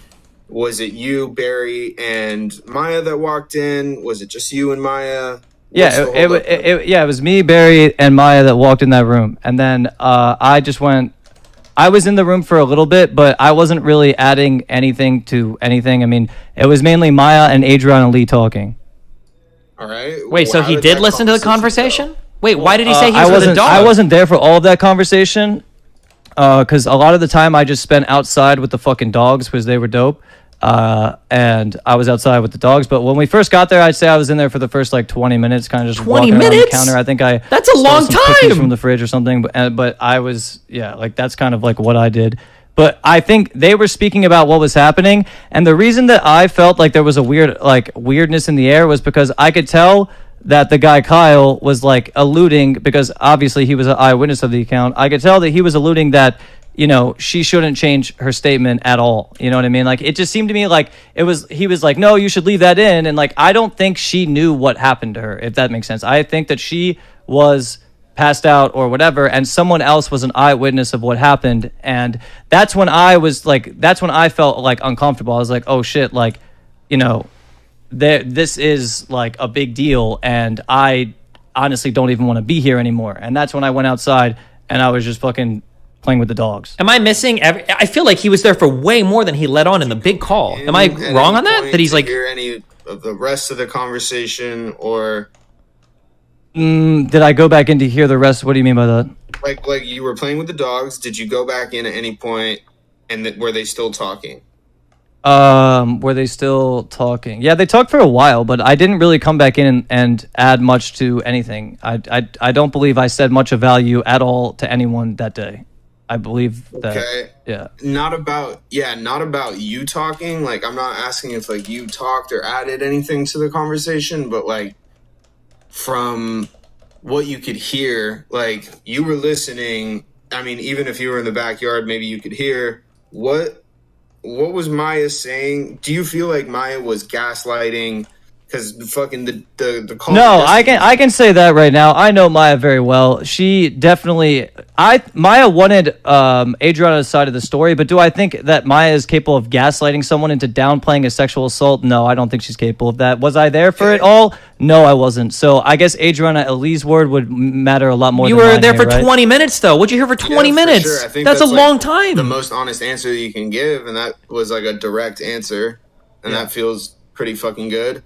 Was it you, Barry, and Maya that walked in? Was it just you and Maya? It was me, Barry, and Maya that walked in that room. And then I was in the room for a little bit, but I wasn't really adding anything to anything. I mean, it was mainly Maya and Adrianah Lee talking. All right. Wait, so he did listen to the conversation? Wait, why did he say he was with the dog? I wasn't there for all of that conversation because a lot of the time I just spent outside with the fucking dogs because they were dope. And I was outside with the dogs, but when we first got there, I'd say I was in there for the first 20 minutes, kind of just 20 walking minutes? around the counter. I think that's a long time from the fridge or something, but I was that's kind of what I did. But I think they were speaking about what was happening, and the reason that I felt like there was a weirdness in the air was because I could tell that the guy Kyle was alluding, because obviously he was an eyewitness of the account. I could tell that he was alluding that she shouldn't change her statement at all. You know what I mean? It just seemed to me he was like, no, you should leave that in. And I don't think she knew what happened to her, if that makes sense. I think that she was passed out or whatever, and someone else was an eyewitness of what happened. And that's when I felt uncomfortable. I was like, oh shit, this is a big deal. And I honestly don't even want to be here anymore. And that's when I went outside and I was just fucking playing with the dogs. Am I missing I feel like he was there for way more than he let on in the big call. Am I wrong on that? That he's hear any of the rest of the conversation, or did I go back in to hear the rest? What do you mean by that? Like you were playing with the dogs. Did you go back in at any point, and were they still talking? Were they still talking? Yeah, they talked for a while, but I didn't really come back in and add much to anything. I don't believe I said much of value at all to anyone that day. I believe that. Okay. Yeah. Not about you talking. I'm not asking if you talked or added anything to the conversation, but from what you could hear, you were listening. I mean, even if you were in the backyard, maybe you could hear what was Maya saying. Do you feel like Maya was gaslighting? Because fucking the call. No, I can say that right now. I know Maya very well. She definitely. Maya wanted Adrianah's side of the story, but do I think that Maya is capable of gaslighting someone into downplaying a sexual assault? No, I don't think she's capable of that. Was I there for it all? No, I wasn't. So I guess Adrianah Lee's word would matter a lot more. You than were mine there here, for right? 20 minutes, though. What'd you hear for 20 minutes? For sure. I think that's a long time. The most honest answer you can give, and that was a direct answer, and that feels pretty fucking good.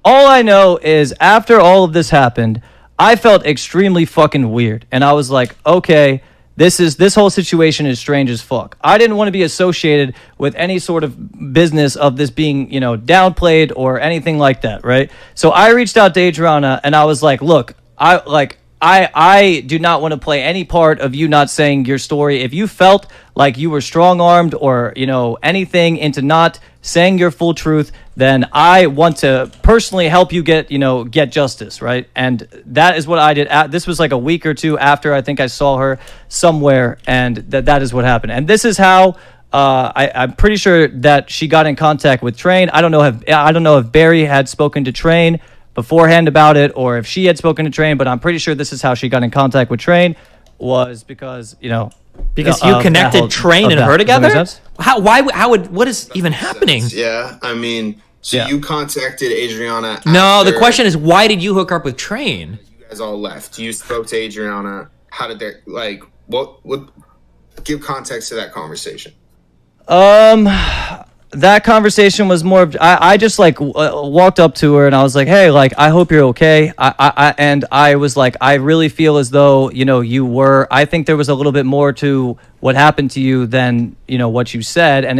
All I know is after all of this happened, I felt extremely fucking weird, and I was like, okay, this whole situation is strange as fuck. I didn't want to be associated with any sort of business of this being, downplayed or anything like that, right? So I reached out to Adrianah and I was like, look, I do not want to play any part of you not saying your story. If you felt like you were strong-armed or, anything into not saying your full truth, then I want to personally help you get justice, right? And that is what I did. This was like a week or two after I think I saw her somewhere, and that is what happened. And this is how I'm pretty sure that she got in contact with Train. I don't know if Barry had spoken to Train beforehand about it, or if she had spoken to Train, but I'm pretty sure this is how she got in contact with Train, was because you connected Train and her together. What is even happening? Yeah, I mean, you contacted Adrianah. No, the question is, why did you hook up with Train? You guys all left. You spoke to Adrianah. How did they what? Give context to that conversation. That conversation was more of, I just walked up to her and I was like, hey, I hope you're okay. And I was like, I really feel as though, you were, I think there was a little bit more to what happened to you than, what you said. And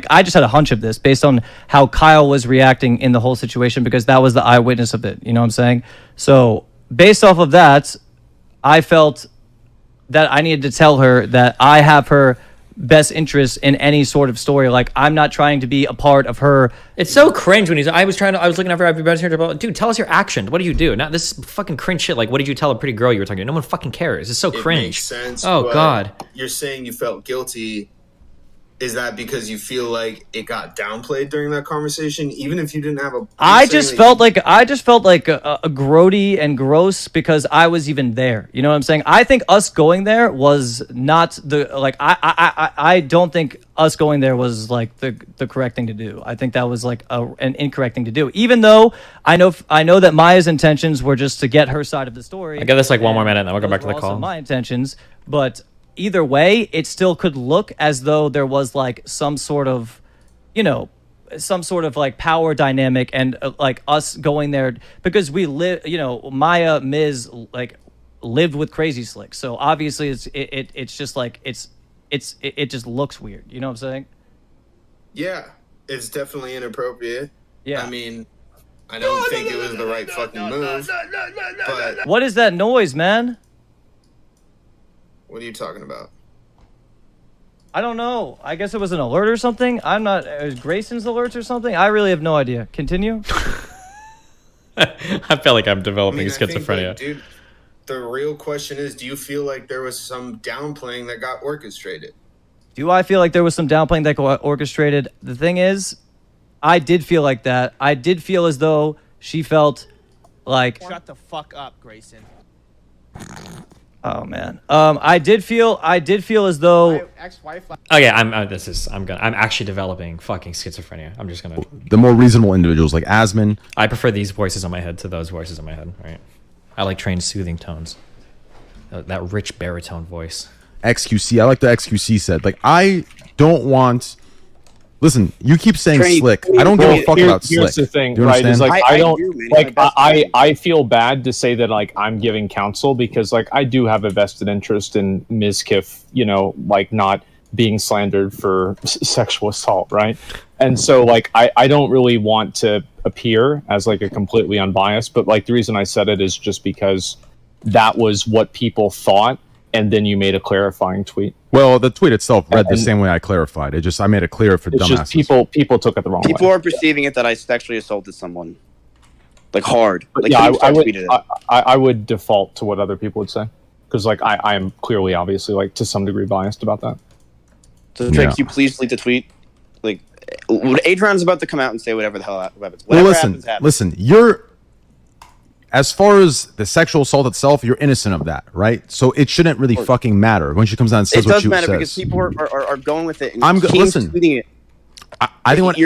I just had a hunch of this based on how Kyle was reacting in the whole situation, because that was the eyewitness of it. You know what I'm saying? So based off of that, I felt that I needed to tell her that I have her best interest in any sort of story. I'm not trying to be a part of her. It's so cringe when I was looking at everybody's here about, dude, tell us your action. What do you do? Now this fucking cringe shit. What did you tell a pretty girl you were talking to? No one fucking cares. It's so cringe. Makes sense. Oh God. You're saying you felt guilty. Is that because you feel like it got downplayed during that conversation, even if you didn't have a? I just felt like a grody and gross because I was even there. You know what I'm saying? I think us going there was not the I don't think us going there was the correct thing to do. I think that was an incorrect thing to do. Even though I know that Maya's intentions were just to get her side of the story. I give this one more minute, and then we'll go back to the call. My intentions, but either way, it still could look as though there was some sort of power dynamic and us going there because we live, Maya, Miz, lived with Crazy Slick. So obviously it's just it just looks weird. You know what I'm saying? Yeah, it's definitely inappropriate. Yeah. I mean, I don't think it was the right fucking move. But what is that noise, man? What are you talking about? I don't know. I guess it was an alert or something. I'm not... Grayson's alerts or something? I really have no idea. Continue. I feel like I'm developing schizophrenia. Dude, the real question is, do you feel like there was some downplaying that got orchestrated? Do I feel like there was some downplaying that got orchestrated? The thing is, I did feel like that. I did feel as though she felt like... Shut the fuck up, Grayson. Oh man. I did feel as though I'm actually developing fucking schizophrenia. I'm just gonna the more reasonable individuals like Asmon. I prefer these voices on my head to those voices on my head, right? I like trained soothing tones. That rich baritone voice. XQC. I like the XQC said. I don't want. Listen, you keep saying Slick. I don't give a fuck about Slick. Here's the thing, you right? understand? Is I don't I feel bad to say that I'm giving counsel because I do have a vested interest in Mizkif, not being slandered for sexual assault, right? And so I don't really want to appear as a completely unbiased, but the reason I said it is just because that was what people thought. And then you made a clarifying tweet. Well, the tweet itself read the same way I clarified. I made it clear for dumbasses. Just people took it the wrong way. People are perceiving it that I sexually assaulted someone, hard. I would default to what other people would say because I am clearly, obviously, to some degree biased about that. So, Drake, you please delete the tweet. Adrian's about to come out and say whatever the hell happens. Listen. You're. As far as the sexual assault itself, you're innocent of that, right? So it shouldn't really fucking matter when she comes out and says what she says. It does matter because people are going with it. And listen, tweeting it. I think what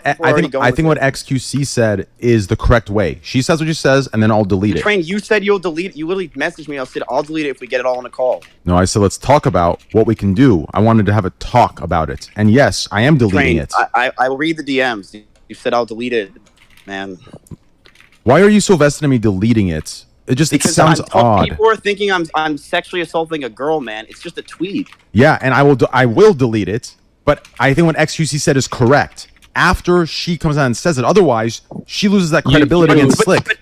XQC said is the correct way. She says what she says, and then I'll delete it. Train, you said you'll delete it. You literally messaged me. I said I'll delete it if we get it all on a call. No, I said let's talk about what we can do. I wanted to have a talk about it, and yes, I am deleting it. I will read the DMs. You said I'll delete it, man. Why are you so vested in me deleting it? It sounds odd. People are thinking I'm sexually assaulting a girl, man. It's just a tweet. Yeah, and I will delete it. But I think what XQC said is correct. After she comes out and says it, otherwise she loses that credibility against Slick.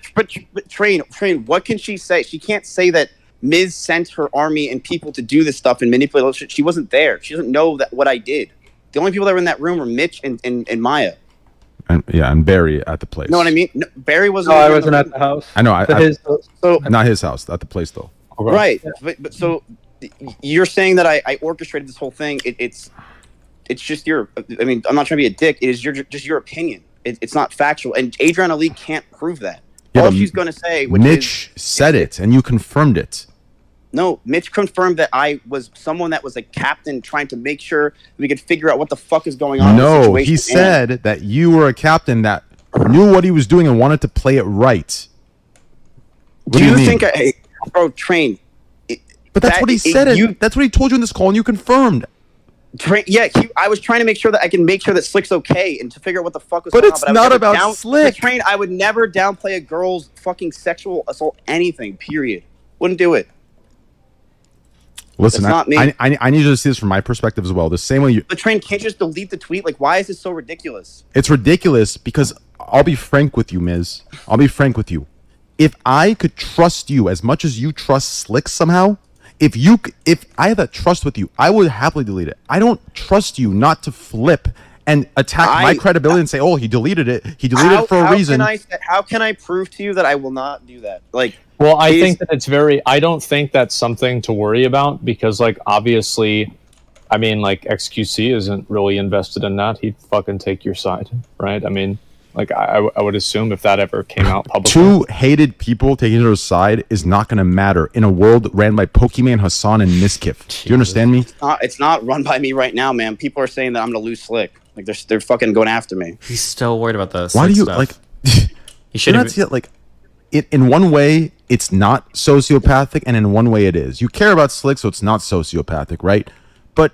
Train. What can she say? She can't say that Miz sent her army and people to do this stuff and manipulate. She wasn't there. She doesn't know that what I did. The only people that were in that room were Mitch and Maya. And Barry at the place. You know what I mean? No, Barry wasn't. No, I wasn't at the house. I know. Not his house. At the place though. Right. But so you're saying that I orchestrated this whole thing. It's just your. I mean, I'm not trying to be a dick. It is just your opinion. It's not factual. And Adrianah Lee can't prove that. Yeah, all she's going to say. Mitch said it, and you confirmed it. No, Mitch confirmed that I was someone that was a captain trying to make sure we could figure out what the fuck is going on. No, he said that you were a captain that knew what he was doing and wanted to play it right. Do you think bro, Train? But that's what he said. That's what he told you in this call, and you confirmed. I was trying to make sure that I can make sure that Slick's okay and to figure out what the fuck was going on. But it's not about Slick. Train, I would never downplay a girl's fucking sexual assault, anything, period. Wouldn't do it. Listen, I need you to see this from my perspective as well. The same way you... But Train, can't you just delete the tweet? Like, why is this so ridiculous? It's ridiculous because I'll be frank with you, Miz. I'll be frank with you. If I could trust you as much as you trust Slick somehow... If I have that trust with you, I would happily delete it. I don't trust you not to flip and attack my credibility and say, "Oh, he deleted it. He deleted it for a reason." How can I prove to you that I will not do that? Like, well, I think that it's very. I don't think that's something to worry about because, like, obviously, I mean, like, XQC isn't really invested in that. He'd fucking take your side, right? I mean. Like, I would assume if that ever came out publicly. Two hated people taking their side is not going to matter in a world ran by Pokemon, Hassan, and Mizkif. Do you understand me? It's not run by me right now, man. People are saying that I'm going to lose Slick. Like, they're fucking going after me. He's still worried about this. Why do you, like... He should not see it, like... In one way, it's not sociopathic, and in one way, it is. You care about Slick, so it's not sociopathic, right? But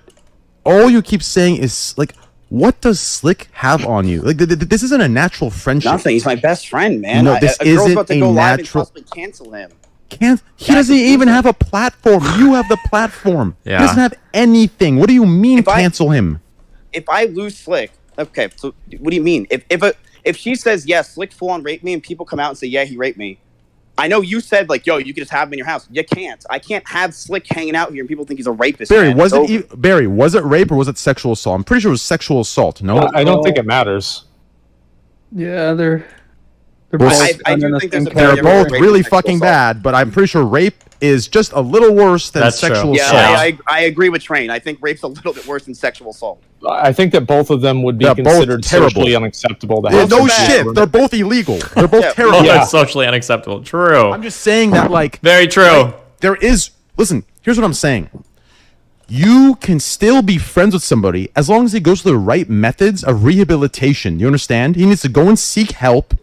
all you keep saying is, like... What does Slick have on you? Like, this isn't a natural friendship. Nothing. He's my best friend, man. No, this girl's isn't about to a go live and natural. possibly cancel him. He doesn't even have a platform. You have the platform. Yeah. He doesn't have anything. What do you mean cancel him? If I lose Slick, okay. So what do you mean? If she says yes, Slick full on raped me, and people come out and say yeah, he raped me. I know you said like, yo, you can just have him in your house. You can't. I can't have Slick hanging out here and people think he's a rapist. Barry, was it rape or was it sexual assault? I'm pretty sure it was sexual assault. No, I don't think it matters. Yeah, they're both. I do think they're both really fucking bad, but I'm pretty sure rape is just a little worse than sexual assault. Yeah, I agree with Train. I think rape's a little bit worse than sexual assault. I think that both of them would be considered socially unacceptable. No shit, they're both illegal. They're both terrible. Yeah, socially unacceptable. True. I'm just saying that, like, very true. Like, there is. Listen, here's what I'm saying. You can still be friends with somebody as long as he goes through the right methods of rehabilitation. You understand? He needs to go and seek help,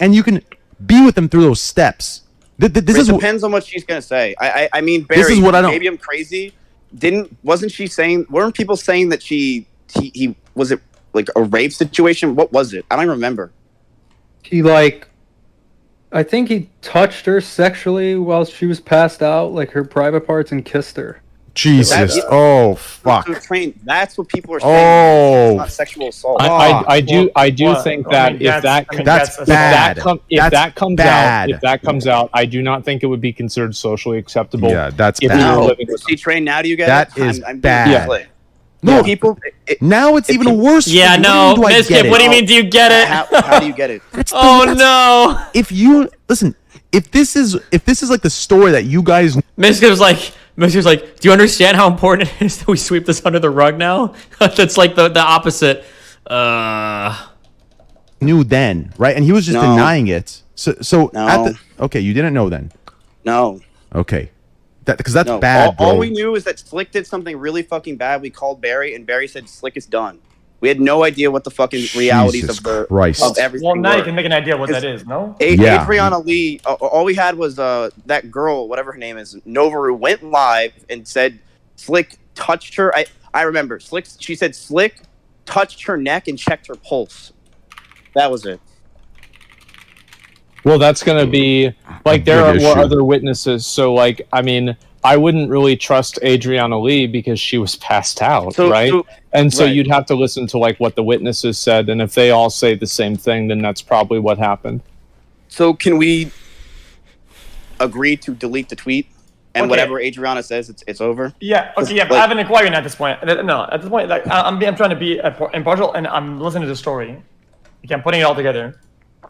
and you can be with him through those steps. This depends on what she's gonna say. I mean, Barry. This is what I don't. Maybe I'm crazy. Wasn't she saying? Weren't people saying that he was it like a rape situation? What was it? I don't remember. I think he touched her sexually while she was passed out, like her private parts, and kissed her. Jesus! Oh fuck! That's what people are saying. It's not sexual assault. I do think that if that comes out, I do not think it would be considered socially acceptable. Yeah, that's bad. Now do you get it? That is bad. Yeah. No, people. Now it's even worse. Yeah, no, Mizkif, what do you mean? Do you get it? How do you get it? No! If you listen, if this is like the story that you guys, Mizkif's like, do you understand how important it is that we sweep this under the rug now? That's like the opposite. Knew then, right? And he was just denying it. So okay, you didn't know then. No. Okay. Because that's bad, bro. All we knew is that Slick did something really fucking bad. We called Barry, and Barry said Slick is done. We had no idea what the fucking realities of everything. Well, now you can make an idea what that is, no? Adrianah Lee, all we had was that girl, whatever her name is, Novaru, went live and said Slick touched her. I remember. She said Slick touched her neck and checked her pulse. That was it. Well, that's going to be, like, there were other witnesses, so, like, I mean, I wouldn't really trust Adrianah Lee because she was passed out, right? So you'd have to listen to, like, what the witnesses said, and if they all say the same thing, then that's probably what happened. So can we agree to delete the tweet, and whatever Adrianah says, it's over. Yeah. Okay. Yeah. But I have an inquiry at this point. No, at this point, like I'm trying to be impartial, and I'm listening to the story. Okay, I'm putting it all together.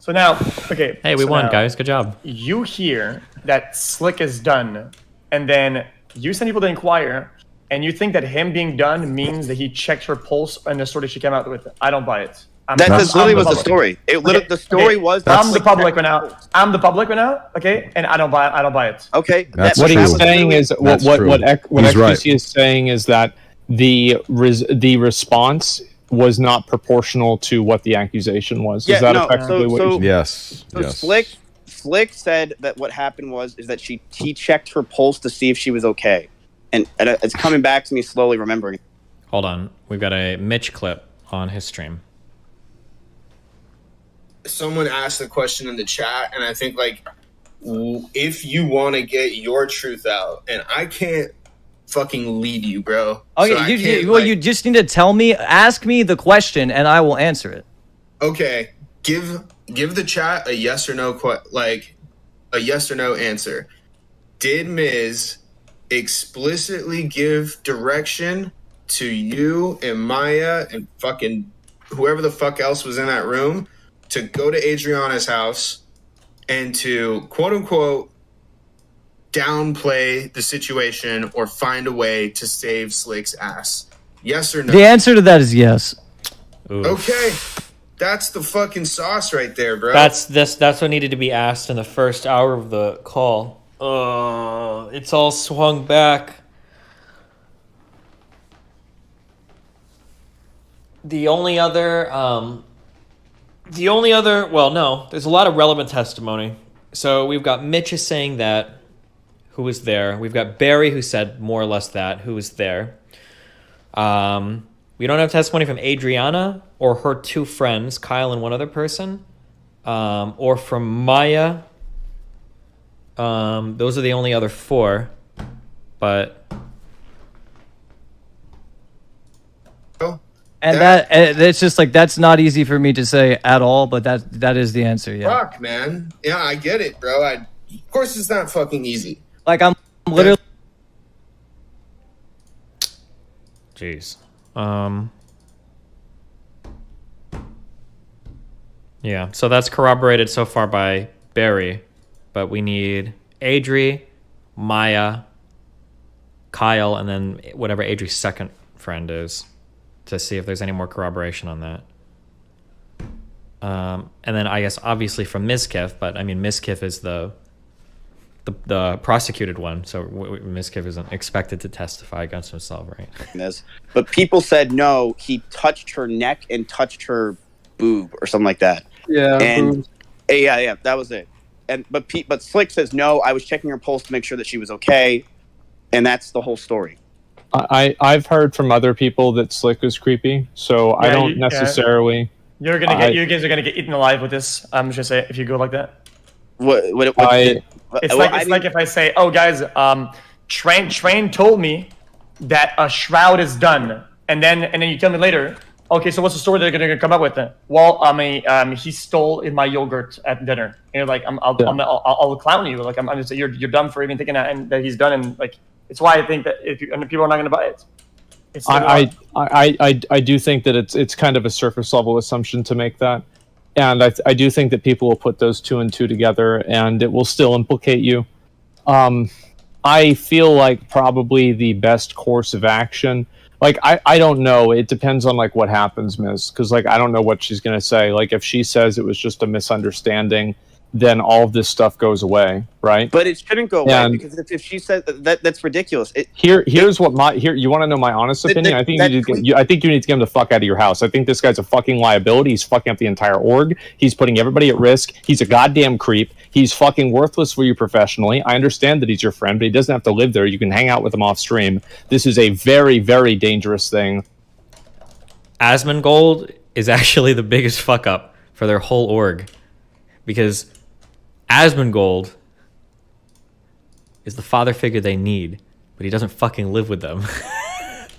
So now, okay. Hey, we won, guys. Good job. You hear that Slick is done, and then you send people to inquire, and you think that him being done means that he checked her pulse and the story she came out with. I don't buy it. That literally was the story. The story was. I'm the public right now. I'm the public right now. Okay, and I don't buy it. Okay. What he's saying is what XQC is saying is that the response was not proportional to what the accusation was. Is that effectively what you're saying? Yes. So Slick said that what happened is that he checked her pulse to see if she was okay, and it's coming back to me slowly remembering. Hold on, we've got a Mitch clip on his stream. Someone asked the question in the chat, and I think like, if you want to get your truth out, and I can't fucking lead you, bro. Okay, so you just need to tell me, ask me the question, and I will answer it. Okay, give the chat a yes or no a yes or no answer. Did Miz explicitly give direction to you and Maya and fucking whoever the fuck else was in that room to go to Adrianah's house and to quote unquote downplay the situation or find a way to save Slick's ass? Yes or no? The answer to that is yes. Oof. Okay. That's the fucking sauce right there, bro. That's what needed to be asked in the first hour of the call. It's all swung back. The only other, well, no, there's a lot of relevant testimony. So we've got Mitch is saying that, who was there. We've got Barry who said more or less that, who was there. We don't have testimony from Adrianah or her two friends, Kyle and one other person, or from Maya. Those are the only other four, but... And it's just like, that's not easy for me to say at all, but that is the answer, yeah. Fuck, man. Yeah, I get it, bro. Of course it's not fucking easy. Like, I'm literally... Jeez. Yeah, so that's corroborated so far by Barry, but we need Adri, Maya, Kyle, and then whatever Adri's second friend is, to see if there's any more corroboration on that. And then I guess obviously from Mizkif, but I mean Mizkif is the prosecuted one, so Mizkif isn't expected to testify against himself, right? But people said no, he touched her neck and touched her boob or something like that. Yeah, and yeah, that was it. And but Slick says no, I was checking her pulse to make sure that she was okay, and that's the whole story. I've heard from other people that Slick was creepy, so I don't necessarily. You guys are gonna get eaten alive with this. I'm just gonna say if you go like that. It's like if I say, oh guys, Train told me that a shroud is done, and then you tell me later, okay, so what's the story they're gonna come up with then? Well, he stole in my yogurt at dinner, and you're like, I'll clown you, like I'm just you're dumb for even thinking that, and that he's done, and like it's why I think that and people are not gonna buy it. I do think that it's kind of a surface level assumption to make that. And I do think that people will put those two and two together, and it will still implicate you. I feel like probably the best course of action, like, I don't know. It depends on, like, what happens, Miz. Because, like, I don't know what she's going to say. Like, if she says it was just a misunderstanding, then all of this stuff goes away, right? But it shouldn't go away, because if she says that's ridiculous. Here's what you want to know my honest opinion? I think you need to get him the fuck out of your house. I think this guy's a fucking liability. He's fucking up the entire org. He's putting everybody at risk. He's a goddamn creep. He's fucking worthless for you professionally. I understand that he's your friend, but he doesn't have to live there. You can hang out with him off stream. This is a very, very dangerous thing. Asmongold is actually the biggest fuck up for their whole org, because Asmongold is the father figure they need, but he doesn't fucking live with them.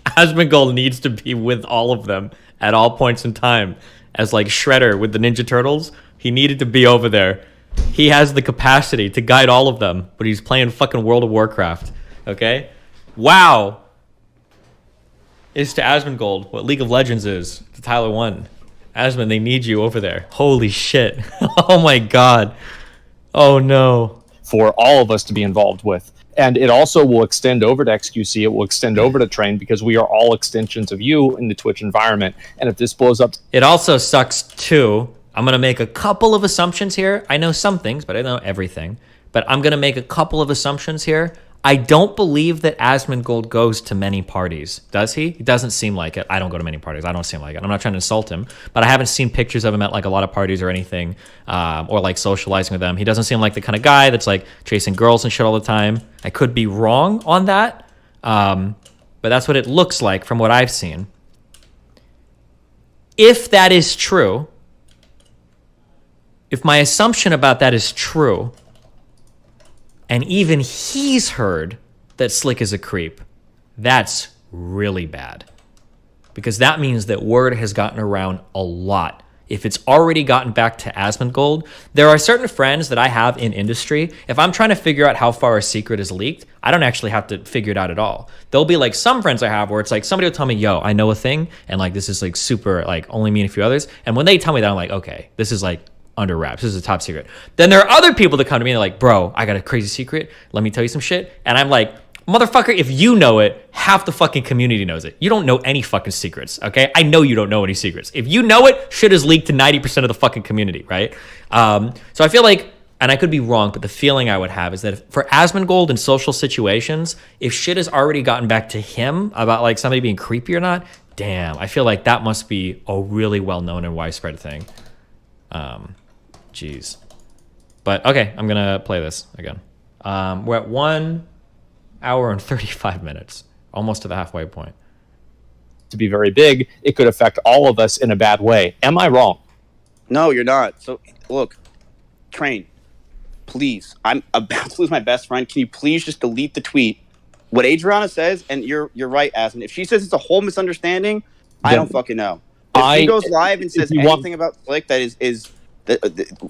Asmongold needs to be with all of them at all points in time. As like Shredder with the Ninja Turtles, he needed to be over there. He has the capacity to guide all of them, but he's playing fucking World of Warcraft. Okay? Wow. Is to Asmongold what League of Legends is to Tyler 1. Asmon, they need you over there. Holy shit. Oh my god. Oh no. For all of us to be involved with. And it also will extend over to XQC. It will extend over to Train because we are all extensions of you in the Twitch environment. And if this blows up... It also sucks too. I'm going to make a couple of assumptions here. I know some things, but I don't know everything. But I'm going to make a couple of assumptions here. I don't believe that Asmongold goes to many parties. Does he? It doesn't seem like it. I don't go to many parties. I don't seem like it. I'm not trying to insult him, but I haven't seen pictures of him at like a lot of parties or anything, or like socializing with them. He doesn't seem like the kind of guy that's like chasing girls and shit all the time. I could be wrong on that, but that's what it looks like from what I've seen. If that is true, if my assumption about that is true, and even he's heard that Slick is a creep, that's really bad. Because that means that word has gotten around a lot. If it's already gotten back to Asmongold, there are certain friends that I have in industry. If I'm trying to figure out how far a secret is leaked, I don't actually have to figure it out at all. There'll be like some friends I have where it's like somebody will tell me, yo, I know a thing, and like this is like super, like only me and a few others. And when they tell me that, I'm like, okay, this is like under wraps. This is a top secret. Then there are other people that come to me and they're like, bro, I got a crazy secret. Let me tell you some shit. And I'm like, motherfucker, if you know it, half the fucking community knows it. You don't know any fucking secrets, okay? I know you don't know any secrets. If you know it, shit is leaked to 90% of the fucking community, right? So I feel like, and I could be wrong, but the feeling I would have is that for Asmongold in social situations, if shit has already gotten back to him about like somebody being creepy or not, damn, I feel like that must be a really well-known and widespread thing. Jeez. But okay, I'm gonna play this again. We're at 1 hour and 35 minutes, almost to the halfway point. To be very big, it could affect all of us in a bad way. Am I wrong? No, you're not. So look, Train, please. I'm about to lose my best friend. Can you please just delete the tweet? What Adrianah says, and you're right, Asmon. If she says it's a whole misunderstanding, I don't fucking know. If she goes live and says anything about Slick that is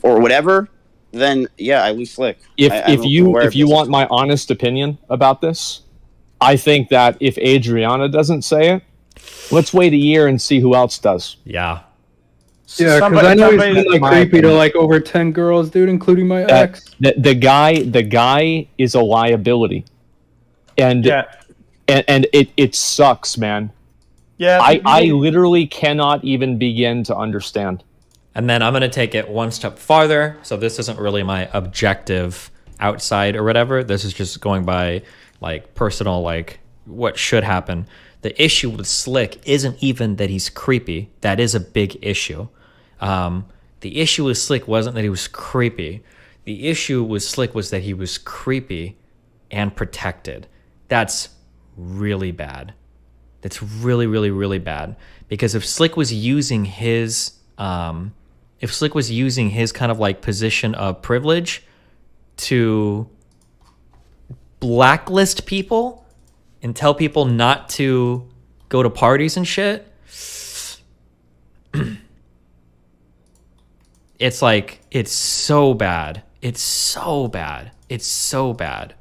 or whatever, then yeah, I lose Slick. If you want my honest opinion about this, I think that if Adrianah doesn't say it, let's wait a year and see who else does. Yeah. Yeah, because I know he's been like creepy to like over 10 girls, dude, including my ex. The guy is a liability, and it sucks, man. Yeah, I literally cannot even begin to understand. And then I'm going to take it one step farther. So this isn't really my objective outside or whatever. This is just going by like personal, like what should happen. The issue with Slick isn't even that he's creepy. That is a big issue. The issue with Slick wasn't that he was creepy. The issue with Slick was that he was creepy and protected. That's really bad. That's really, really, really bad. Because if Slick was using his kind of like position of privilege to blacklist people and tell people not to go to parties and shit, it's like, it's so bad. It's so bad. It's so bad.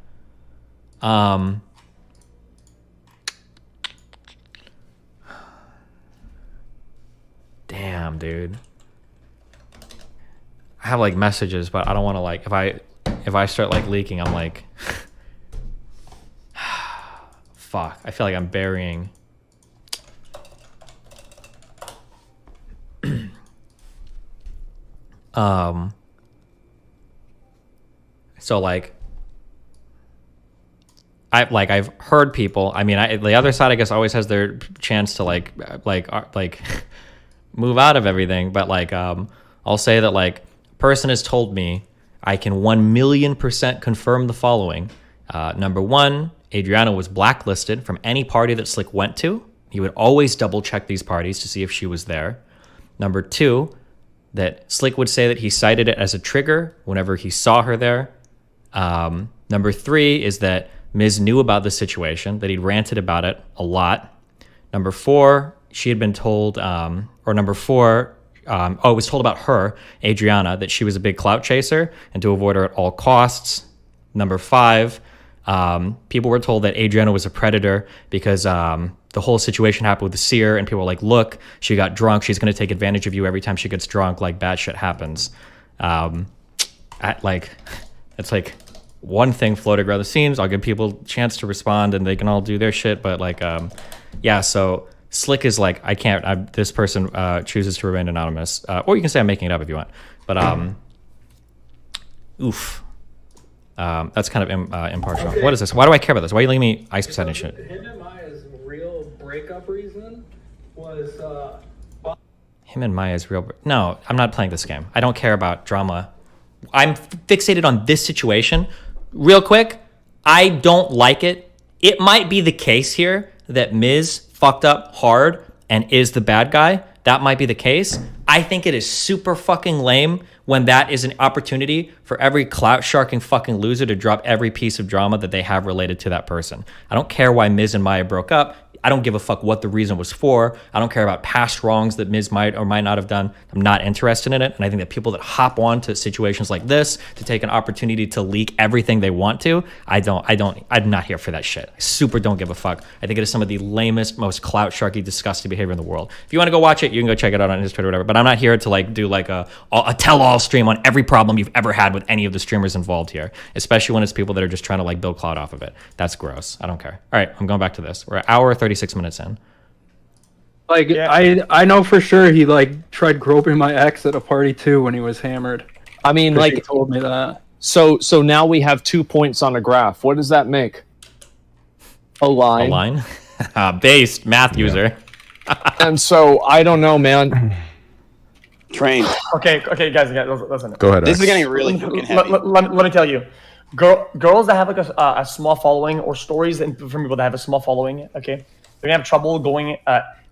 Damn, dude. I have like messages, but I don't want to like, if I start like leaking, I'm like, fuck. I feel like I'm burying. So like, I've heard people. I mean, the other side, I guess, always has their chance to like move out of everything. But like, I'll say that like, person has told me I can 1,000,000% confirm the following. Number one, Adrianah was blacklisted from any party that Slick went to. He would always double check these parties to see if she was there. Number two, that Slick would say that he cited it as a trigger whenever he saw her there. Number three is that Miz knew about the situation, that he'd ranted about it a lot. Number four, she had been told, it was told about her, Adrianah, that she was a big clout chaser and to avoid her at all costs. Number 5, people were told that Adrianah was a predator because the whole situation happened with the seer, and people were like, look, she got drunk. She's going to take advantage of you every time she gets drunk, like bad shit happens. It's like one thing floating around the scenes. I'll give people a chance to respond and they can all do their shit. But like, so Slick is like, this person chooses to remain anonymous. Or you can say I'm making it up if you want. But that's kind of impartial. Okay. What is this? Why do I care about this? Why are you leaving me ice beside and shit? Him and Maya's real breakup reason was him and Maya's real... No, I'm not playing this game. I don't care about drama. I'm fixated on this situation. Real quick, I don't like it. It might be the case here that Miz fucked up hard and is the bad guy. That might be the case. I think it is super fucking lame when that is an opportunity for every clout sharking fucking loser to drop every piece of drama that they have related to that person. I don't care why Miz and Maya broke up. I don't give a fuck what the reason was for. I don't care about past wrongs that Miz might or might not have done. I'm not interested in it. And I think that people that hop on to situations like this to take an opportunity to leak everything they want to, I'm not here for that shit. I super don't give a fuck. I think it is some of the lamest, most clout sharky, disgusting behavior in the world. If you want to go watch it, you can go check it out on his Twitter or whatever. But I'm not here to like do like a tell-all stream on every problem you've ever had with any of the streamers involved here, especially when it's people that are just trying to like build clout off of it. That's gross. I don't care. All right, I'm going back to this. We're an hour 36 minutes in. Like, yeah. I know for sure he like tried groping my ex at a party too when he was hammered. I mean, like, he told me that. So now we have 2 points on a graph. What does that make? A line. A line? Based math user. And so I don't know, man. Train. Okay, guys, listen. Go ahead. This is getting really fucking heavy. Let me tell you, girls that have like a small following, or stories and from people that have a small following, okay, they're gonna have trouble going.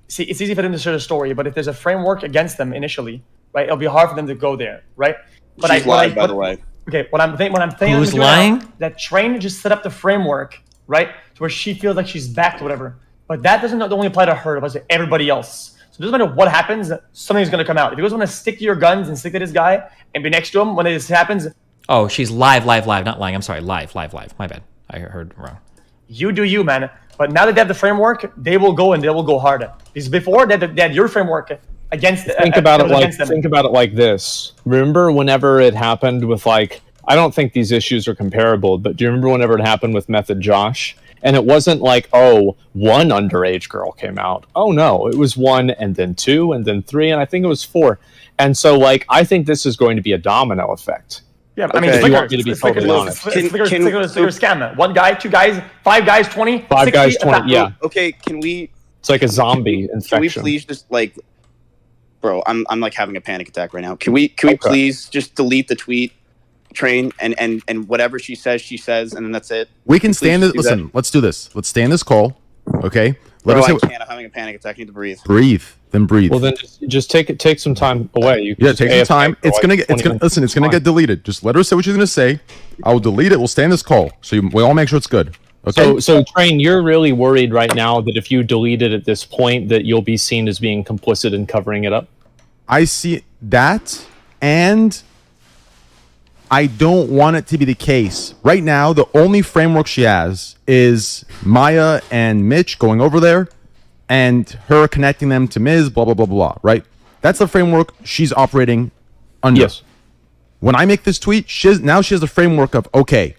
See, it's easy for them to share a story, but if there's a framework against them initially, right, it'll be hard for them to go there, right? But She's lied, by the way. Okay, what I'm saying. Who's lying? That Train just set up the framework, right, to where she feels like she's backed or whatever. But that doesn't only apply to her, it applies to everybody else. So it doesn't matter what happens, something's going to come out. If you guys want to stick to your guns and stick to this guy and be next to him when this happens... Oh, she's live, not lying. I'm sorry, live. My bad. I heard wrong. You do you, man. But now that they have the framework, they will go and they will go hard. Because before, they had your framework against... Think about it like this. Remember whenever it happened with, like... I don't think these issues are comparable, but do you remember whenever it happened with Method Josh? And it wasn't like, oh, one underage girl came out. Oh, no, it was 1 and then 2 and then 3, and I think it was 4. And so, like, I think this is going to be a domino effect. Yeah, I mean, if you want me to be totally honest. Flickr scam. 1 guy, 2 guys, 5 guys, 20, 5 60, guys, 20, yeah. Okay, can we... It's like a zombie infection. Can we please just, like... Bro, I'm like having a panic attack right now. Can we please just delete the tweet, Train, and whatever she says, and then that's it? We can stand it. Listen, let's do this. Let's stay in this call, okay? Bro, I can't. I'm having a panic attack. I need to breathe. Then breathe. Well, then just take some time away. Take some time. It's gonna get deleted. Just let her say what she's gonna say. I will delete it. We'll stay in this call, so we all make sure it's good. Okay. So Train, you're really worried right now that if you delete it at this point, that you'll be seen as being complicit in covering it up. I see that, and I don't want it to be the case. Right now, the only framework she has is Maya and Mitch going over there and her connecting them to Miz, blah, blah, blah, blah, right? That's the framework she's operating under. Yes. When I make this tweet, she has the framework of, okay,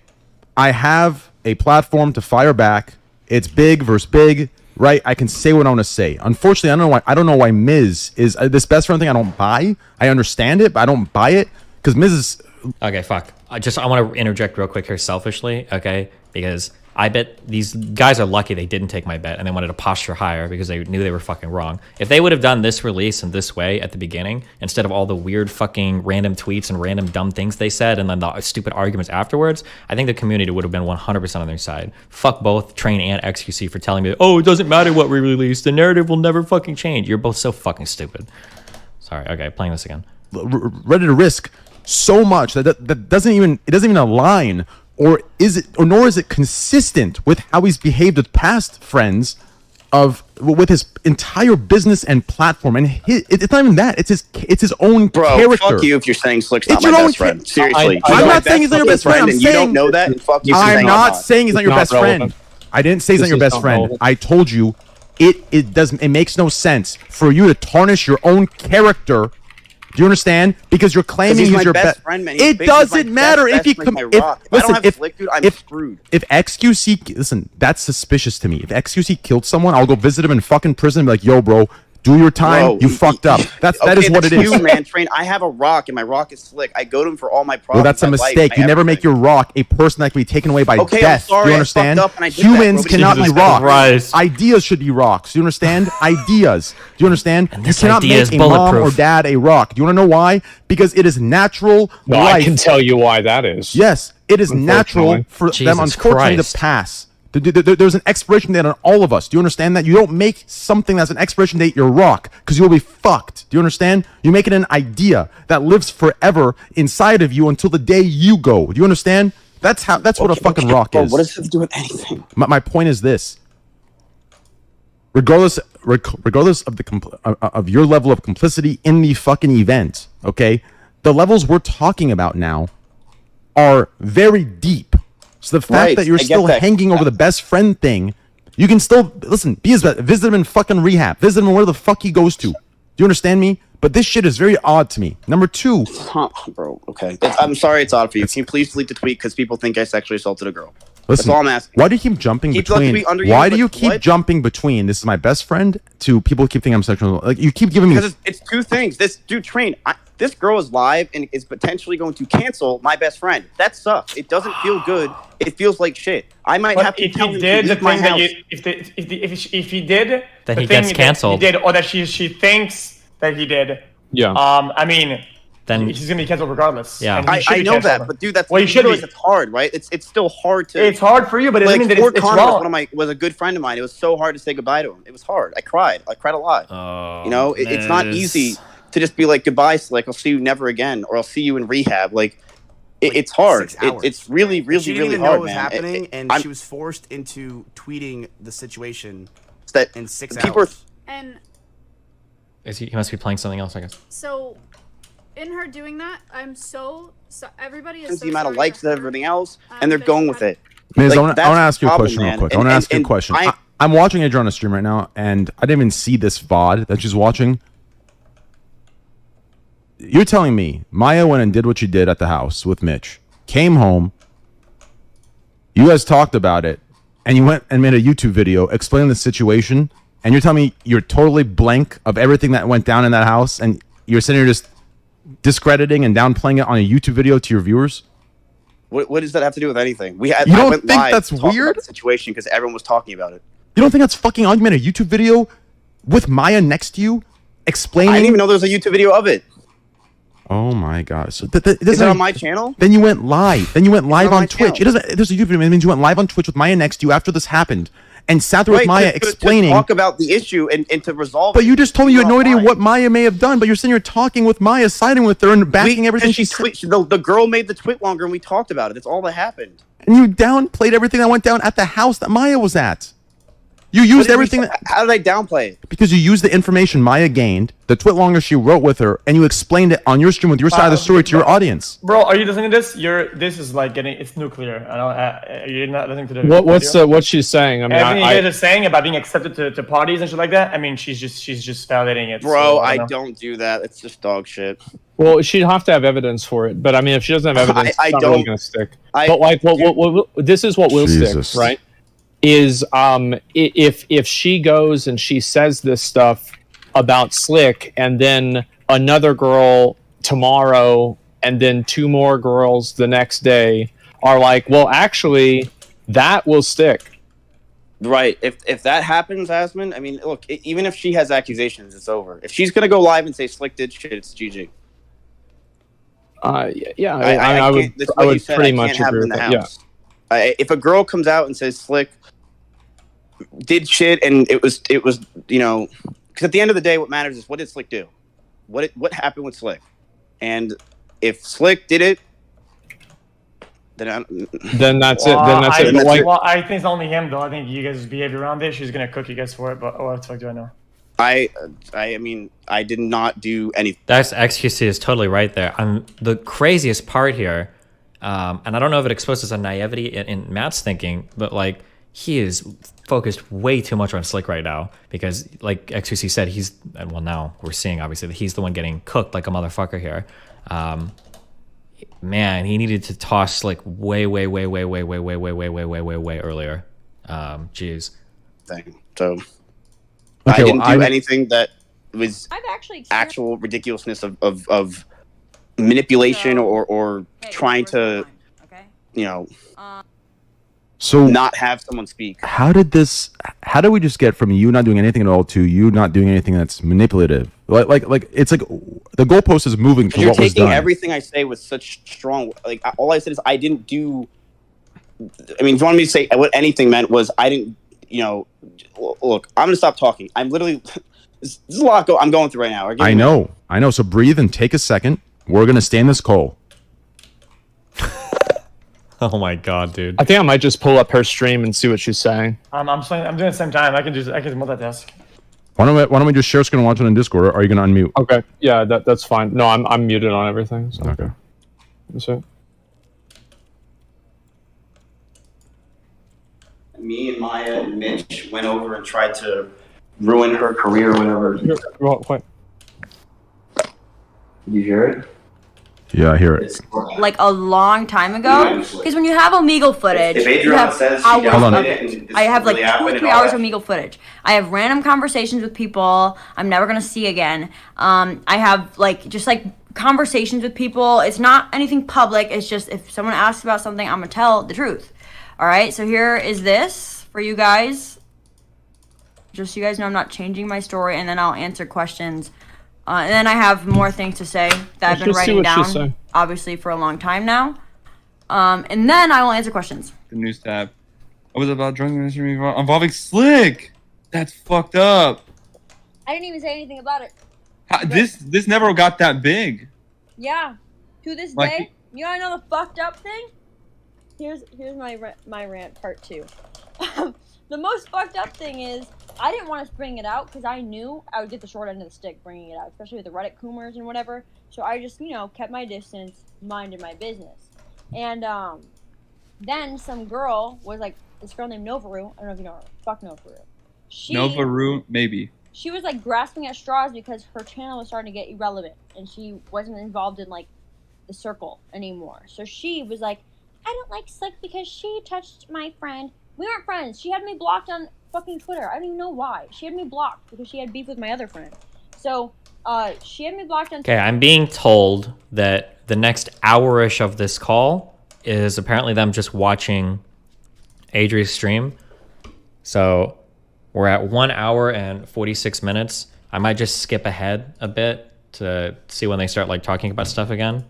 I have a platform to fire back. It's big versus big, right? I can say what I want to say. Unfortunately, I don't know why Miz is this best friend thing. I don't buy. I understand it, but I don't buy it because Miz is... Okay, fuck. I want to interject real quick here selfishly, okay? Because I bet these guys are lucky they didn't take my bet and they wanted to posture higher because they knew they were fucking wrong. If they would have done this release in this way at the beginning, instead of all the weird fucking random tweets and random dumb things they said and then the stupid arguments afterwards, I think the community would have been 100% on their side. Fuck both Train and XQC for telling me, oh, it doesn't matter what we release. The narrative will never fucking change. You're both so fucking stupid. Sorry, okay, playing this again. Ready to risk so much that doesn't even align, nor is it consistent with how he's behaved with past friends with his entire business and platform, and it's not even that. It's his own character. Fuck you if you're saying Slick's not my best friend. Seriously, I'm not saying he's not your best friend. You don't know that, and fuck you. I'm not saying he's not your best friend. I didn't say he's not your best friend. I told you it makes no sense for you to tarnish your own character. Do you understand? Because you're claiming he's your best friend. Man. It doesn't matter if you if XQC, listen, that's suspicious to me. If XQC killed someone, I'll go visit him in fucking prison and be like, yo, bro, do your time. You fucked up. That is what it is. You, man, Train. I have a rock, and my rock is Slick. I go to him for all my problems. Well, that's a mistake. You never make your rock a person that can be taken away by death. Do you understand? Humans cannot be rocks. Ideas should be rocks. Do you understand? Ideas. Do you understand? You cannot make a mom or dad a rock. Do you want to know why? Because it is natural life. I can tell you why that is. Yes, it is natural for them, unfortunately, to pass. There's an expiration date on all of us. Do you understand that? You don't make something that's an expiration date your rock, because you will be fucked. Do you understand? You make it an idea that lives forever inside of you until the day you go. Do you understand? That's what a fucking rock is. What does it have to do with anything? My point is this. Regardless of your level of complicity in the fucking event, okay, the levels we're talking about now are very deep. So the fact that you're still hanging over the best friend thing, you can still visit him in fucking rehab, visit him where the fuck he goes to. Do you understand me? But this shit is very odd to me. Number two, bro. Okay, I'm sorry, it's odd for you. Can you please delete the tweet because people think I sexually assaulted a girl? Listen, that's all I'm asking. Why do you keep jumping between? Why do you keep jumping between? This is my best friend to people keep thinking I'm sexual. Like you keep giving me. Because it's two things. This dude Train. This girl is live and is potentially going to cancel my best friend. That sucks. It doesn't feel good. It feels like shit. I might have to tell him to leave my house. If he did, then he gets canceled. He did, or that she thinks that he did. Yeah. I mean, then he's gonna be canceled regardless. Yeah. I know that, but dude, that's well, you should realize it's hard, right? It's still hard to. It's hard for you, but it doesn't mean that it's wrong. Was a good friend of mine. It was so hard to say goodbye to him. It was hard. I cried a lot. Oh, you know, it's not easy to just be like, goodbye, Slick, I'll see you never again, or I'll see you in rehab. Like, it's hard. It's really, really, she didn't really even hard, know what was man. happening, and she was forced into tweeting the situation in 6 hours. And he must be playing something else, I guess. So, in her doing that, I'm so everybody is so the amount of sorry likes and everything else, and they're going with it. Miz, I want to ask you a question real quick. I want to ask you a question. I'm watching Adrianah stream right now, and I didn't even see this VOD that she's watching. You're telling me Maya went and did what she did at the house with Mitch, came home, you guys talked about it, and you went and made a YouTube video explaining the situation, and you're telling me you're totally blank of everything that went down in that house, and you're sitting here just discrediting and downplaying it on a YouTube video to your viewers? What does that have to do with anything? You don't think that's weird? The situation because everyone was talking about it. You don't think that's fucking odd? You made a YouTube video with Maya next to you explaining? I didn't even know there was a YouTube video of it. Oh my god! So is it on my channel? Then you went live. Then you went live on Twitch. It doesn't. There's a YouTube video. It means you went live on Twitch with Maya next to you after this happened, and sat there with Maya explaining. To talk about the issue and to resolve. But you just told me you had no idea what Maya may have done. But you're sitting here talking with Maya, siding with her, and backing everything she said. The girl made the tweet longer, and we talked about it. That's all that happened. And you downplayed everything that went down at the house that Maya was at. You used everything. How did I downplay it? Because you used the information Maya gained, the tweet longer she wrote with her, and you explained it on your stream with your side of the story to your audience. Bro, are you listening to this? This is like it's nuclear. I don't. You're not listening to the. What's she saying? I mean, everything you guys are saying about being accepted to parties and shit like that. I mean, she's just validating it. Bro, I don't do that. It's just dog shit. Well, she'd have to have evidence for it, but I mean, if she doesn't have evidence, it's not really gonna stick. But like, this is what will stick, right? Is if she goes and she says this stuff about Slick, and then another girl tomorrow, and then 2 more girls the next day are like, well, actually, that will stick. Right. If that happens, Asmon, I mean, look, even if she has accusations, it's over. If she's gonna go live and say Slick did shit, it's GG. Yeah, I would pretty much agree with that. Yeah. If a girl comes out and says Slick did shit, and it was you know, because at the end of the day, what matters is what did Slick do? What happened with Slick? And if Slick did it, Then that's Well, it. Then that's I, it. But like, well, I think it's only him though. I think you guys' behavior around it. She's gonna cook you guys for it. But what the fuck do I know? I mean, I did not do anything. That's XQC is totally right there. The craziest part here, and I don't know if it exposes a naivety in Matt's thinking, but like he is focused way too much on Slick right now because, like XQC said, well now we're seeing obviously that he's the one getting cooked like a motherfucker here. Man, he needed to toss Slick way earlier. Jeez. So I didn't do anything that was actual ridiculousness of manipulation or trying to, So not have someone speak. How did we just get from you not doing anything at all to you not doing anything that's manipulative? Like it's like the goalpost is moving to You're what was taking done. everything I say with such strong, like all I said is I didn't do. I mean, if you wanted me to say what anything meant was I didn't. Look, I'm gonna stop talking. I'm literally. There's a lot I'm going through right now. I know. So breathe and take a second. We're gonna stay in this call. Oh my god, dude! I think I might just pull up her stream and see what she's saying. I'm doing it at the same time. I can multitask. Why don't we just share screen and watch it on Discord? Or are you gonna unmute? Okay, yeah, that's fine. No, I'm muted on everything. So. Okay. That's it. Me and Maya and Mitch went over and tried to ruin her career or whatever. What? Did you hear it? Yeah, I hear it. Like a long time ago, because when you have Omegle footage, If you Adrianah have says hours Hold on. of it. I have like 2 or 3 hours of Omegle footage. I have random conversations with people I'm never gonna see again. I have just conversations with people. It's not anything public. It's just if someone asks about something, I'm gonna tell the truth. All right. So here is this for you guys. Just so you guys know, I'm not changing my story, and then I'll answer questions. And then I have more things to say that I've been writing down, obviously, for a long time now. And then I will answer questions. The news tab. I was about drunk involving Slick. That's fucked up. I didn't even say anything about it. This never got that big. Yeah. To this day, you wanna know the fucked up thing? Here's my rant part 2. The most fucked up thing is I didn't want to bring it out because I knew I would get the short end of the stick bringing it out, especially with the Reddit coomers and whatever. So I just, kept my distance, minded my business. And then some girl was like, this girl named Novaru. I don't know if you know her. Fuck Novaru. Novaru, maybe. She was grasping at straws because her channel was starting to get irrelevant and she wasn't involved in the circle anymore. So she was like, I don't like Slick because she touched my friend. We weren't friends. She had me blocked on fucking Twitter. I don't even know why. She had me blocked because she had beef with my other friend. So, she had me blocked on Okay, I'm being told that the next hour-ish of this call is apparently them just watching Adri's stream. So, we're at 1 hour and 46 minutes. I might just skip ahead a bit to see when they start talking about stuff again.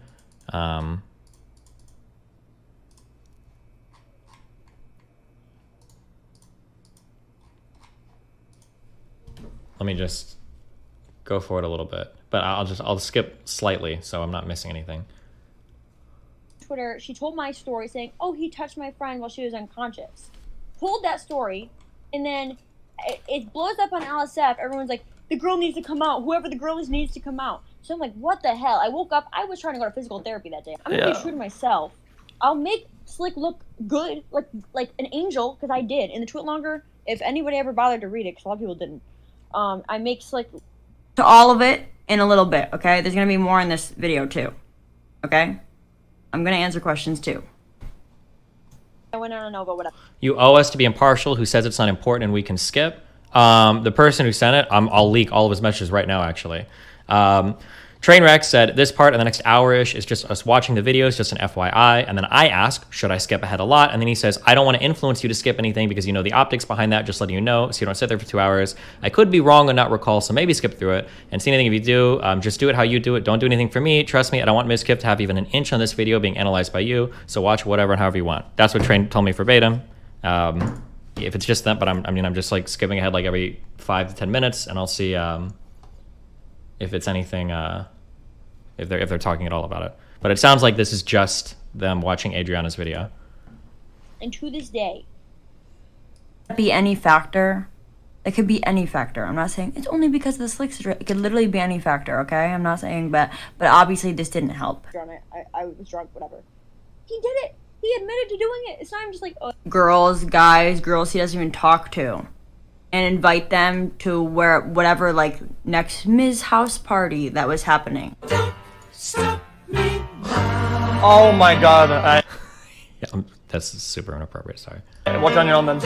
Let me just go forward a little bit, but I'll skip slightly so I'm not missing anything. Twitter. She told my story saying, oh, he touched my friend while she was unconscious. Told that story, and then it blows up on LSF. Everyone's like, the girl needs to come out. Whoever the girl is needs to come out. So I'm like, what the hell? I woke up. I was trying to go to physical therapy that day. I'm gonna be true to myself. I'll make Slick look good, like an angel, because I did. In the tweet longer, if anybody ever bothered to read it, because a lot of people didn't. I make Slick to all of it in a little bit, okay? There's gonna be more in this video too, okay? I'm gonna answer questions too. I went on but whatever. You owe us to be impartial. Who says it's not important and we can skip? The person who sent it, I'll leak all of his messages right now, actually. Trainwreck said, this part in the next hour-ish is just us watching the videos, just an FYI. And then I ask, should I skip ahead a lot? And then he says, I don't want to influence you to skip anything because you know the optics behind that, just letting you know so you don't sit there for 2 hours. I could be wrong and not recall, so maybe skip through it. And see anything if you do, just do it how you do it. Don't do anything for me. Trust me, I don't want Mizkif to have even an inch on this video being analyzed by you. So watch whatever and however you want. That's what Train told me verbatim. If it's just that, but I'm just skipping ahead every 5 to 10 minutes, and I'll see if it's anything, if they're talking at all about it. But it sounds like this is just them watching Adriana's video. And to this day, be any factor. It could be any factor. I'm not saying it's only because of the slick situation. It could literally be any factor, okay? I'm not saying, but obviously this didn't help. I was drunk, whatever. He did it. He admitted to doing it. It's not even just like, oh. Girls, guys, girls he doesn't even talk to. And invite them to whatever, like, next Ms. house party that was happening. Oh my god. Yeah, that's super inappropriate, sorry. Watch on your own then.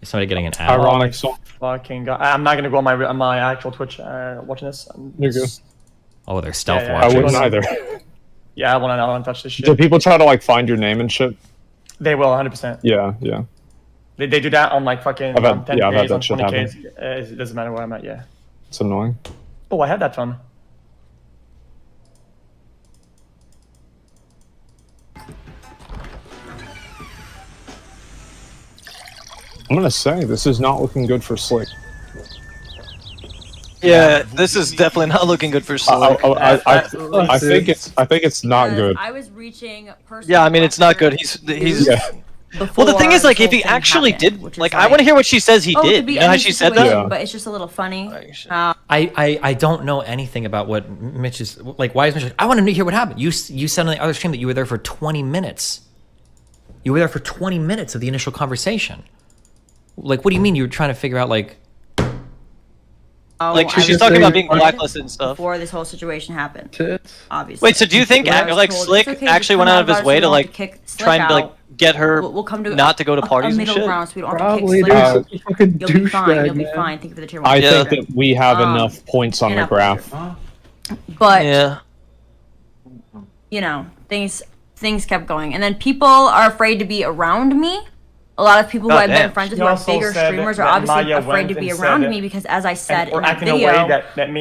Is somebody getting an ad? Ironic song. Fucking god. I'm not gonna go on my actual Twitch watching this. You're good. Oh, they're stealth Yeah, watching. I wouldn't either. Yeah, I wanna touch this shit. Do people try to like find your name and shit? They will, 100%. Yeah. They do that on like fucking I've had 10Ks, that on shit 20Ks. It doesn't matter where I'm at, yeah. It's annoying. Oh, I had that fun. I'm gonna say this is not looking good for Slick. Yeah, this is definitely not looking good for Slick. I think it's not good. I was reaching personal. Yeah, I mean it's not good. He's. Yeah. Well, the thing is, like, if he Before the actually whole thing did, happened, like, which is I want to hear what she says he Oh, it did. could be You know how any she said situation, that? but it's just a little funny. I don't know anything about what Mitch is like. Why is Mitch like, I want to hear what happened. You said on the other stream that you were there for 20 minutes. You were there for 20 minutes of the initial conversation. Like, what do you mean you were trying to figure out, like... Like, I she's was talking about being there blacklisted and stuff. Before this whole situation happened. Obviously. Wait, so do you think, I was like, told, Slick "It's okay, actually just went come out of his ours, way we to, don't have like, kick Slick try and, like, out. get her We'll come to not to go to parties a and middle shit? ground so we don't have to Probably, kick Slick dude. out. Such a fucking You'll be fine. douchebag, You'll be man. fine. Thank you for the tier 1. I think that we have enough points on the and graph. But Yeah. you know, things kept going, and then people are afraid to be around me. A lot of people who I've been friends with who are bigger streamers are obviously afraid to be around me because, as I said in the video,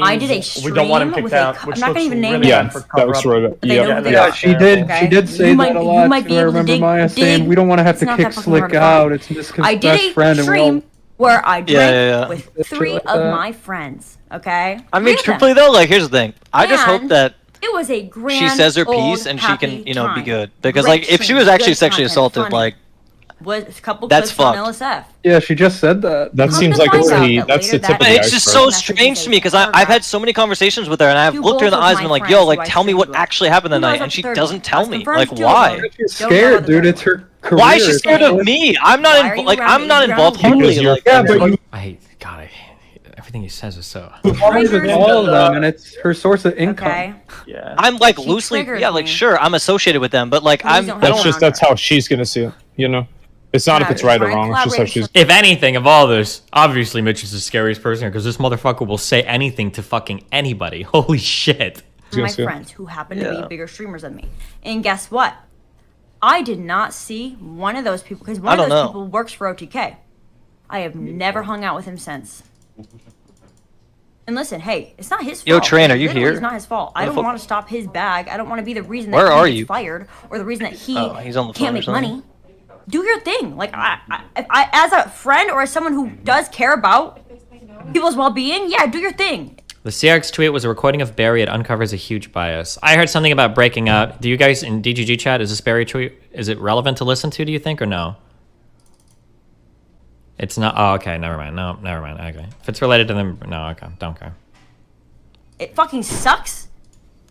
I did a stream with a. I'm not gonna even name it. Yeah, that was right. Yeah, she did say that a lot. I remember Maya saying we don't want to have to kick Slick out. It's Mizkif's best friend, and stream where I drank Yeah. with 3 of my friends. Okay. I mean, truthfully though, like, here's the thing. I just hope And that it was a grand she says her old, piece and she can, happy you know, be time. good. Because, Great like, if she stream, was actually good sexually content, assaulted, funny. like, Was a couple that's clips on fucked. LSF. Yeah, she just said that. That Come seems to like it's find out the that that's the later tip of that the it's just iceberg. so strange to me because I've had so many conversations with her and I've looked her in the both eyes of and been my like, friends yo, who like, I tell me streamed what with. actually happened that Who knows night, up and to she third doesn't one? tell That's me. confirmed Like, too, why? although She's don't know scared, about the dude. third It's her career. Why is she It's scared not- of me? I'm not Why are you like around I'm me? not You're involved around me. heavily. Like, Yeah, but you I hate everything he says is so... friends with all of them, and it's her source of income. Okay. Yeah. I'm like She loosely, triggers yeah, like me. sure, I'm associated with them, but like Please I'm. don't I hang don't. around That's her. how she's gonna see it. You know, it's not if Yeah, it's right or try and wrong. It's just how collaborate she's. If anything, of all this, obviously Mitch is the scariest person here because this motherfucker will say anything to fucking anybody. Holy shit. My Yes, yeah. friends who happen to Yeah. be bigger streamers than me. And guess what? I did not see one of those people because one I of those don't know. people works for OTK. I have never hung out with him since. And listen, hey, it's not his fault. Yo, Train, are you Literally, here? It's not his fault. I don't want to stop his bag. I don't want to be the reason Where that are he gets you? fired or the reason that he Oh, he's on the phone can't or make something. money. Do your thing. Like if I, as a friend or as someone who does care about people's well-being, yeah, do your thing. The CRX tweet was a recording of Barry. It uncovers a huge bias. I heard something about breaking up. Do you guys in DGG chat, is this Barry tweet, is it relevant to listen to, do you think, or no? It's not. Oh, okay, never mind. No, never mind. Okay. If it's related to them, no, okay, don't care. It fucking sucks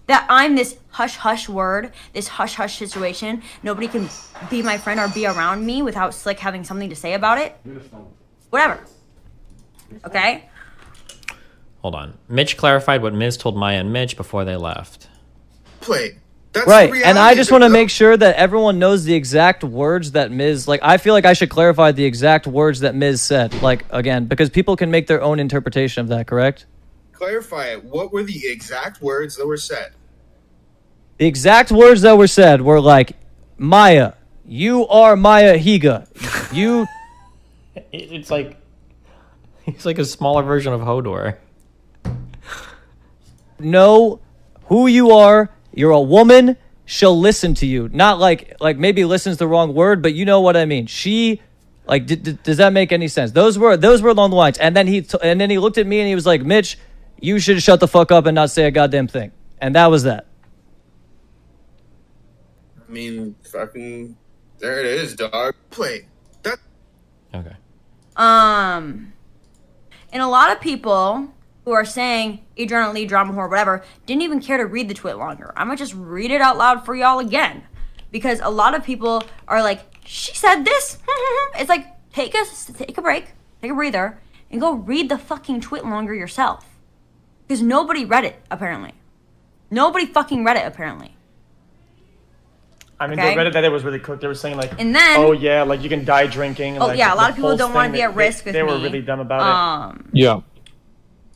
that I'm this hush-hush word, this hush-hush situation. Nobody can be my friend or be around me without Slick having something to say about it. Whatever. Okay? Hold on. Mitch clarified what Miz told Maya and Mitch before they left. Play. That's Right, the and I reality just of want to it, make sure that everyone knows the exact words that Miz, like, I feel like I should clarify the exact words that Miz said, like, again, because people can make their own interpretation of that, correct? Clarify it. What were the exact words that were said? The exact words that were said were like, Maya, you are Maya Higa. You... It's like... He's like a smaller version of Hodor. know who you are. You're a woman. She'll listen to you. Not like maybe listen's the wrong word, but you know what I mean. She, like, does that make any sense? Those were along the lines. And then he looked at me and he was like, Mitch, you should shut the fuck up and not say a goddamn thing. And that was that. mean, fucking, there it is, dog. Play that. Okay. And a lot of people who are saying Adrianah Lee, drama whore, whatever, didn't even care to read the tweet longer. I'm gonna just read it out loud for y'all again, because a lot of people are like, she said this. It's like, take a break, take a breather, and go read the fucking tweet longer yourself, because nobody read it apparently. Nobody fucking read it apparently. I mean, Okay. they read it that it was really cooked. They were saying like, And then- oh yeah, like you can die drinking. Oh, like, yeah, a lot the of people whole don't wanna thing, be at risk with They were me. really dumb about it. Yeah.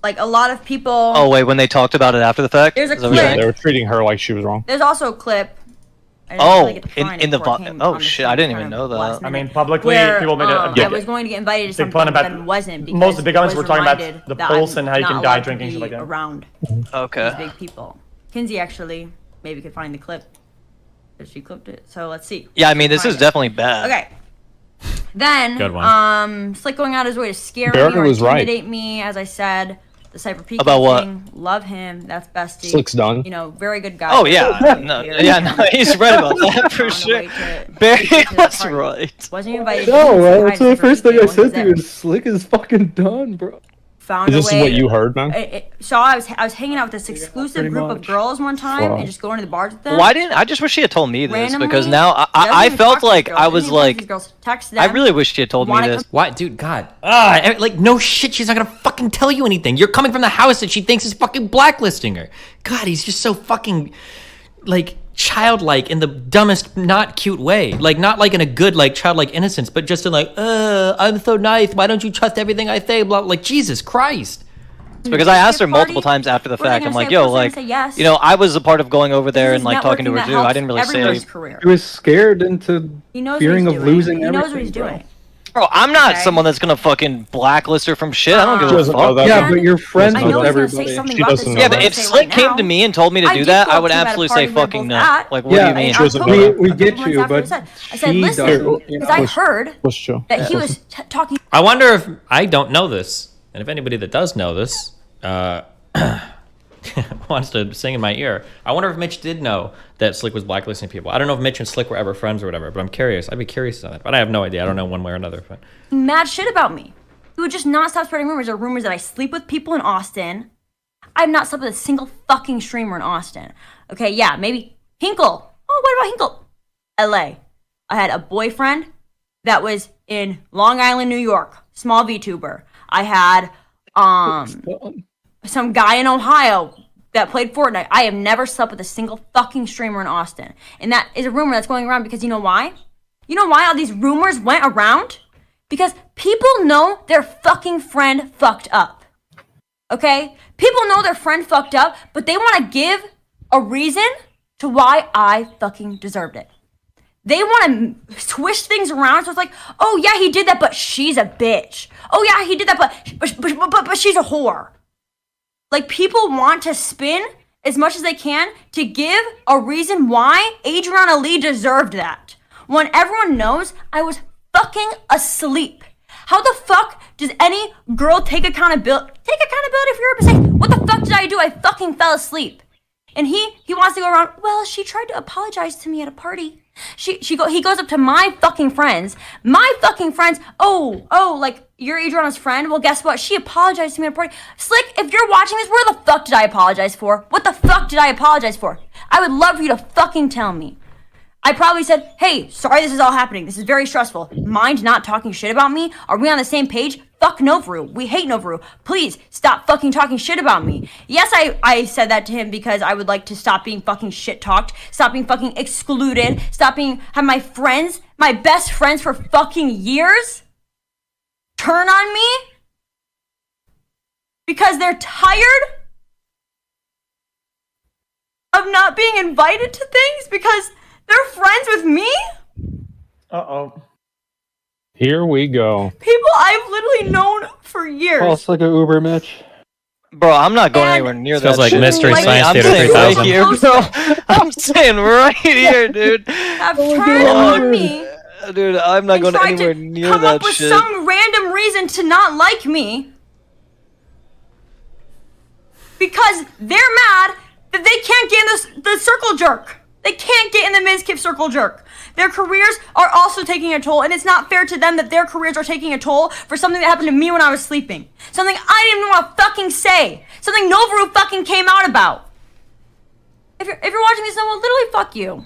Like a lot of people. Oh wait, when they talked about it after the fact. There's a Is that what you're clip. saying? They were treating her like she was wrong. There's also a clip. I didn't Oh, really get to find in it the before it vo- came oh on the shit, screen I didn't kind even of know that. last I minute, mean, publicly, where, people made a I was going to get invited to big something, fun about but wasn't because most of the big ones I were was talking about reminded the that pulse I'm and how you not can allowed die to drinking, shit be like that. around Okay. these big people. Kinsey actually maybe could find the clip. But she clipped it, so let's see. Yeah, I mean, this Find is it. definitely bad. Okay. Then, Good one. Slick going out his way to scare Barry me or was right. intimidate me, as I said. The Cyber Peak About what? thing, love him. That's bestie. Slick's done. You know, very good guy. Oh yeah, no, yeah, no, he's right about that for sure. Barry was right. Wasn't invited. No, that's the first thing I said to you. Is Slick is fucking done, bro. Found This a is way. what you heard, man? So I was hanging out with this exclusive pretty group of much. girls one time Wow. and just going to the bars with them. Why didn't I just wish she had told me this? Randomly, Because now doesn't I even felt talk to these like girls, I doesn't was even talk to like, these girls. Text them. I really wish she had told me Wanna this. Why, dude? God, like no shit. She's not gonna fucking tell you anything. You're coming from the house that she thinks is fucking blacklisting her. God, he's just so fucking like childlike in the dumbest, not cute way. Like not like in a good like childlike innocence, but just in like, I'm so nice. Why don't you trust everything I say? Blah. Like Jesus Christ. Because I asked her multiple times after the fact. I'm like, yo, like, you know, I was a part of going over there and like talking to her too. I didn't really say. He was scared into fearing of losing He knows what everything, he's bro. doing. Bro, I'm not Okay. someone that's gonna fucking blacklist her from shit. I don't She give a doesn't know fuck. that. Yeah, but you're friends I with know he's gonna say everybody. something She about this. doesn't so know I'm Yeah, gonna but if say Slick right came now, to me and told me to I do did that, go I would up to him at a absolutely party say we were fucking both no. at. Like, what do Yeah, you mean? And I doesn't told know him that. We a get couple you, months after but I said, she listen, doesn't. because I heard Let's chill. that he was talking. I wonder if I don't know this, and if anybody that does know this wants to sing in my ear. I wonder if Mitch did know that Slick was blacklisting people. I don't know if Mitch and Slick were ever friends or whatever, but I'm curious. I'd be curious on that, but I have no idea. I don't know one way or another. But Mad shit about me. He would just not stop spreading rumors. There are rumors that I sleep with people in Austin. I've not slept with a single fucking streamer in Austin. Okay, yeah, maybe Hinkle. Oh, what about Hinkle? LA. I had a boyfriend that was in Long Island, New York. Small VTuber. I had some guy in Ohio that played Fortnite. I have never slept with a single fucking streamer in Austin. And that is a rumor that's going around because you know why? You know why all these rumors went around? Because people know their fucking friend fucked up. Okay? People know their friend fucked up, but they want to give a reason to why I fucking deserved it. They want to twist things around so it's like, oh yeah, he did that, but she's a bitch. Oh yeah, he did that, but she's a whore. Like, people want to spin as much as they can to give a reason why Adrianah Lee deserved that. When everyone knows I was fucking asleep. How the fuck does any girl take accountability? Take accountability for your mistake. What the fuck did I do? I fucking fell asleep. And he wants to go around, well, she tried to apologize to me at a party. He goes up to my fucking friends. Oh, like, you're Adrianah's friend? Well, guess what? She apologized to me at a party. Slick, if you're watching this, where the fuck did I apologize for? What the fuck did I apologize for? I would love for you to fucking tell me. I probably said, hey, sorry this is all happening. This is very stressful. Mind not talking shit about me? Are we on the same page? Fuck Novaru. We hate Novaru. Please stop fucking talking shit about me. Yes, I said that to him because I would like to stop being fucking shit talked, stop being fucking excluded, have my friends, my best friends for fucking years, turn on me because they're tired of not being invited to things because they're friends with me? Uh-oh. Here we go. People I've literally known for years. Oh, it's like an Uber, Mitch. Bro, I'm not going anywhere near that. Feels like shit. Mystery Science I'm Theater staying 3000. right here, bro. I'm staying right here, dude. Have turned on me. Dude, I'm not going tried anywhere to near come that up with shit. some random reason to not like me because they're mad that they can't get in the circle jerk. They can't get in the Mizkif circle jerk. Their careers are also taking a toll, and it's not fair to them that their careers are taking a toll for something that happened to me when I was sleeping. Something I didn't even want to fucking say. Something Novaru fucking came out about. If you're watching this, then well, literally fuck you.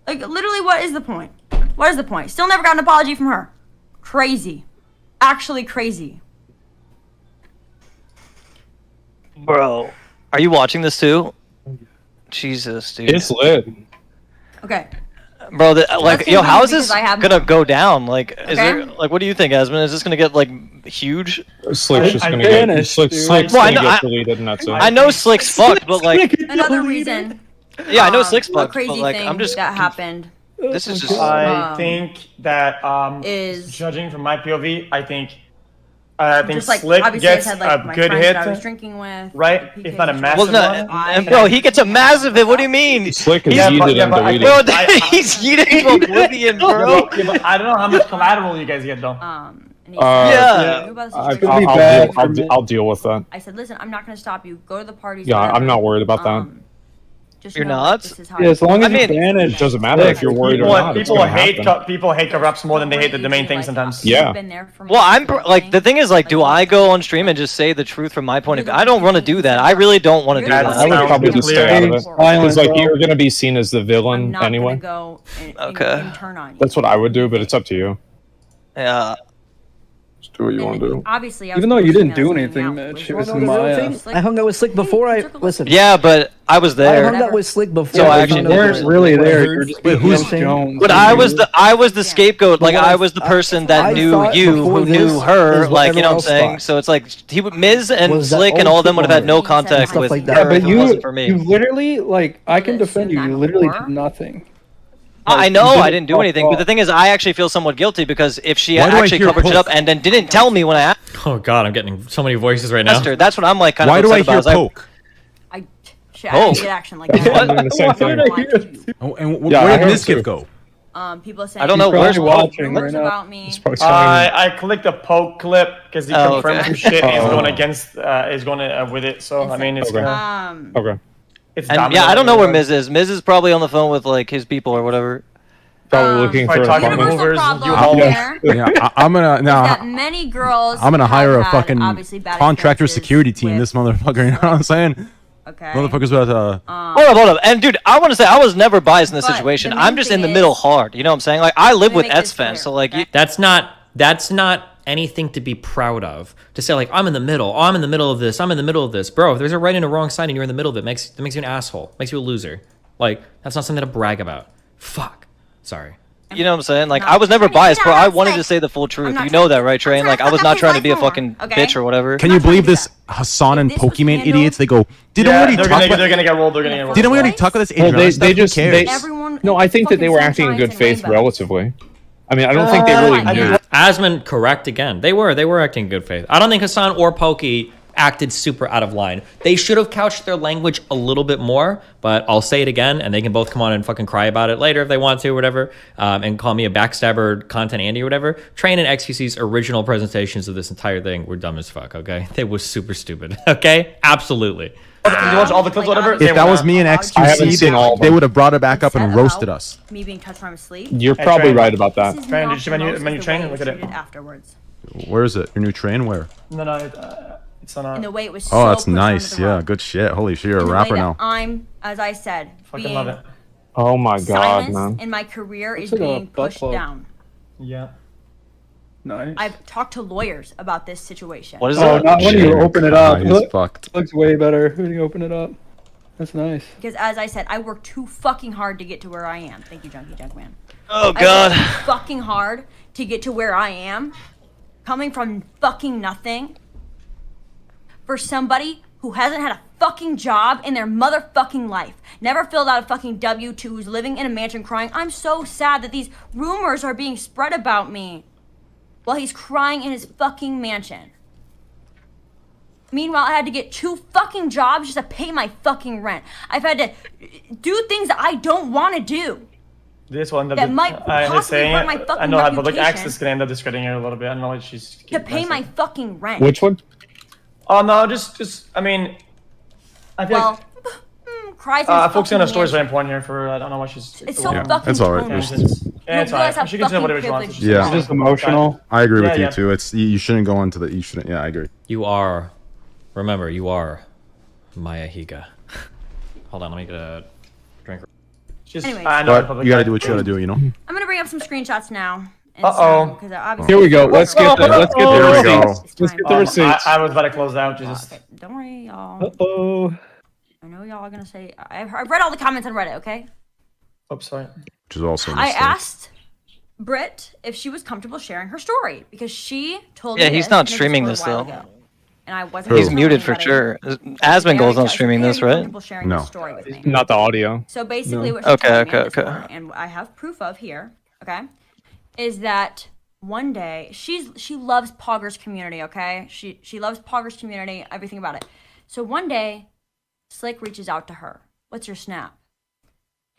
Like, literally, what is the point? What is the point? Still never got an apology from her. Crazy. Actually crazy. Bro, are you watching this too? Jesus, dude. It's lit. Okay. Bro, like, yo, how is this gonna go down? Like, is Okay. there, like, what do you think, Asmon? Is this gonna get, like, huge? Slick's just gonna get, Slick's gonna get deleted and that's it. I know Slick's fucked, but, like... Another reason. Yeah, I know Slick's A fucked, crazy but, like, thing I'm just... that happened. This is just... I think that judging from my POV, I think Just like, Slick obviously I gets said, like, a my good friends hit, that I was drinking with, right? If not a massive Well, no, one. bro, he gets a massive hit. What do you mean? Slick is Yeah, but- yeeted yeah, and but I deleted. Bro, he's yeeting from oblivion, bro. Yeah, but I don't know how much collateral you guys get though. I'll deal with that. I said, listen, I'm not gonna stop you. Go to the parties. Yeah, whatever. I'm not worried about that. Just You're know, not? This is how Yeah, as long as I you mean, manage. It doesn't matter if you're worried or not. It's People gonna hate happen. people hate cover-ups more than they hate the main thing sometimes. Yeah. Well, I'm like, the thing is, like, do I go on stream and just say the truth from my point of view? I don't want to do that. I really don't want to do that. I would probably just stay out of it. Because, like, you're gonna be seen as the villain not anyway. gonna go and turn on you. That's what I would do, but it's up to you. Yeah. Just do what you want to do. Obviously, Even though you didn't do anything, Mitch, it was Maya. I hung out with Slick before I listen. Yeah, but I was I there. hung out with Slick before. So I actually You weren't really there. You were just being Jones. But I was the scapegoat. Like, I was the person that I knew thought you, before who knew this her. is what Like, you know what I'm everyone else saying? thought. So it's like Miz and Was that Slick and old all of them would have had no football contact stuff with like that. her Yeah, but if it wasn't for you me. literally, like, I can defend you. You literally did nothing. I know I didn't do anything, but the thing is, I actually feel somewhat guilty because if she Why do I actually hear covered it poke? up and then didn't tell me when I asked Oh god, I'm getting so many voices right now. her, that's what I'm like kind Why of do I upset hear about. poke? I didn't get action like that. I'm doing the same thing. Oh, and Yeah, I where did heard Mizkif too. go? People saying I don't know He's where's probably watching rumors right now. about me. I clicked a poke clip because he Oh, confirmed okay. some shit. He's going against, is going with it. So I mean, it's Okay. gonna, Okay. it's And dominant. yeah, I don't know where Miz is. Miz is probably on the phone with like his people or whatever. Probably looking for Probably talking apartments. Universal movers, problem U-Haul. there Yeah, I'm gonna that now. many girls I'm gonna hire have a had, fucking obviously, bad contractor experiences security team. with- This motherfucker, you know what I'm saying? Okay. Motherfucker's about to. Hold up. And dude, I want to say I was never biased in this But situation. the main I'm just in the thing middle is- hard. You know what I'm saying? Like, I live Let me with make this Etsfen, clear, so like, okay? That's not anything to be proud of. To say like I'm in the middle. Oh, I'm in the middle of this. I'm in the middle of this, bro. If there's a right and a wrong side and you're in the middle of it, makes you an asshole. Makes you a loser. Like that's not something to brag about. Fuck. Sorry. you know what I'm saying? Like, No, I was never I mean, biased, bro. yeah, I it's wanted like- to say the full truth. not You know trying- that, right, Train? I'm Like, trying I was to not fuck trying to his be a life fucking more, okay? bitch or whatever. Can you believe this? Hassan and If this was Pokemon handled- idiots. They go. Didn't we Yeah, already they're talk gonna, about? they're gonna get rolled. They're gonna get rolled. Didn't we already talk about this? Well, Adrianah stuff? Who they cares? Everyone No, I think that they fucking were acting in good sunshines and faith rainbows. relatively. I mean, I don't think they really knew. Asmon, correct again. They were acting in good faith. I don't think Hassan or Pokey acted super out of line. They should have couched their language a little bit more, but I'll say it again, and they can both come on and fucking cry about it later if they want to, or whatever, and call me a backstabber, content Andy, or whatever. Train and XQC's original presentations of this entire thing were dumb as fuck, okay? They was super stupid, okay? Absolutely. You watch all the clips, whatever. If that was me and I haven't XQC, seen all of they them. would have brought it back up and Said roasted about us. Me being touched from sleep. You're Hey, probably Train. right about that. This is Train, not did you the menu- most, menu it's the train? way it Look was at it. treated afterwards. Where is it? Your new train? Where? No, it's on. And the way it was Oh, so that's pushed onto nice. the Yeah, rug. good shit. Holy shit, you're a And the way rapper that now. I'm, as I said, Fucking being love it. Oh my god, silenced man. in my career is like a being butt pushed plug. down. Yeah. Nice. I've talked to lawyers about this situation. What is Oh, that? not when you open it up. He's fucked. Looks way better when you open it up. That's nice. Because as I said, I worked too fucking hard to get to where I am. Thank you, Junkie Junkman. Oh, I God. worked too fucking hard to get to where I am, coming from fucking nothing, for somebody who hasn't had a fucking job in their motherfucking life, never filled out a fucking W-2s, living in a mansion crying, I'm so sad that these rumors are being spread about me, while he's crying in his fucking mansion. Meanwhile, I had to get 2 fucking jobs just to pay my fucking rent. I've had to do things that I don't want to do. This one That might possibly saying hurt it. my fucking I know how public reputation. access can end up discrediting her a little bit. I don't know what she's. To pay my fucking rent. Which one? Oh no, just I mean, I feel Well, cries and focusing on the story is very answers. important here for, I don't know why she's... It's so Yeah, fucking it's all right. tone. Yeah, it's alright. She can say whatever she wants. Yeah. It's just emotional. I agree with Yeah, you yeah. too. It's you shouldn't go into the. You shouldn't. Yeah, I agree. You are. Remember, you are Maya Higa. Hold on, let me get a drink. Anyways. But you gotta do what you gotta do. You know. I'm gonna bring up some screenshots now. Uh-oh. Obviously Here we go. Let's get the Here we go. Let's get the receipts. I was about to close out. Jesus. Don't worry, y'all. Uh-oh. I know y'all are gonna say. I've read all the comments on Reddit. Okay. Oops, sorry. Which is also. A I mistake. asked Britt if she was comfortable sharing her story because she told me. Yeah, he's this not in a streaming Discord this a while though. ago. And I wasn't. He's telling muted for anybody. sure. Asmongold's not streaming this, right? Comfortable sharing No. this story with me. Not the audio. So basically, No. what she Okay, told me okay, in okay. Discord, and I have proof of here, okay, is that one day she loves Poggers community, okay? She loves Poggers community, everything about it. So one day, Slick reaches out to her. What's your snap?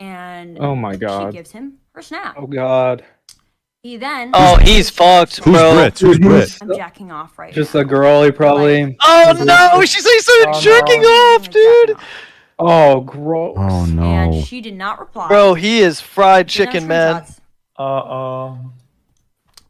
And Oh my God. she gives him her snap. Oh God. He then. Oh, he's fucked, Who's bro. Brit? Who's Brit? I'm jacking off right Just now. a girly, probably. Oh no, she's like jerking off, dude. Oh, gross. Oh And no. she did not reply. Bro, he is fried She did chicken, not man. screenshots,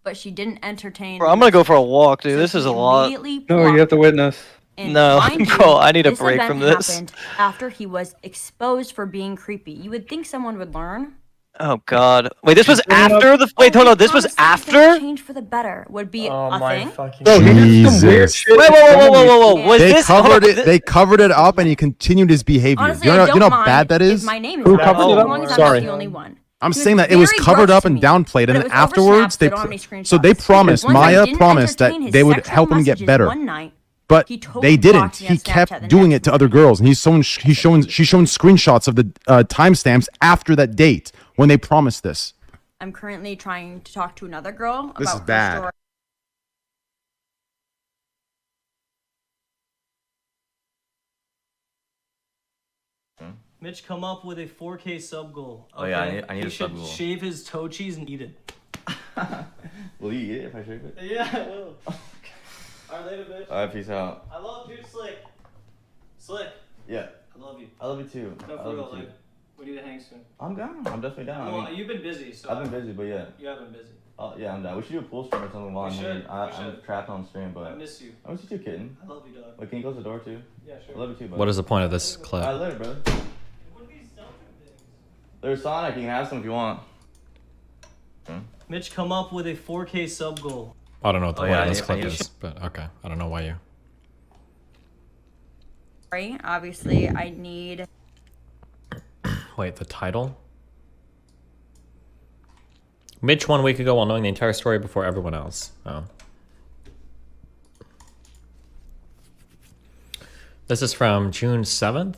but she didn't entertain. Bro, I'm gonna go for a walk, dude. This is a lot. Immediately No, you have to witness. And No, mind you, bro, I need a this break event from this. happened after he was exposed for being creepy. You would think someone would learn. Oh God. Wait, this was after the. Wait, hold on. This was after. Change for the better would be Oh a my thing. fucking. Bro, he did some weird Jesus. shit. Wait, whoa. Was They this? covered it. They covered it up, and he continued his behavior. Honestly, you know, I don't you know how mind bad that if is. my name is Who on covered as it up? long as I'm Sorry. not the only one. I'm He was saying that it was very covered gross up to and me, downplayed, but and it then was over afterwards snaps, but on any so they screenshots. promised. Once I Maya didn't promised that entertain his they would sexual help him get messages better. one night, But he totally they didn't. blocked me on He Snapchat kept the doing next it to other girls, and she's showing screenshots of the timestamps after that date when they promised this. I'm currently trying to talk to another girl This about is her bad. story. Mitch, come up with a 4K sub goal. Oh, yeah, I need he a should sub goal. shave his toe cheese and eat it. Will you eat it if I shave it? Yeah, I will. Alright, later, bitch. Alright, peace out. I love you, Slick. Slick, Yeah. I love you. I love you too. No, I for love real, you like, too. we need to hang soon. I'm down. I'm definitely down. Well, I mean, you've been busy, so. I've been busy, but yeah. You have been busy. Yeah, I'm down. We should do a pool stream or something while We I'm here. should, we I'm should. trapped on stream, but I miss you. I miss you too, kitten. I love you, dog. Wait, can you close the door too? Yeah, sure. I love you too, bud. What is the point of this clip? Later, brother. There's Sonic. You can have some if you want. Mitch, come up with a 4K sub goal. I don't know what the Oh, point yeah, of this I clip need- is, but okay. I don't know why you. Obviously, I need. Wait, the title? Mitch 1 week ago while knowing the entire story before everyone else. Oh. This is from June 7th.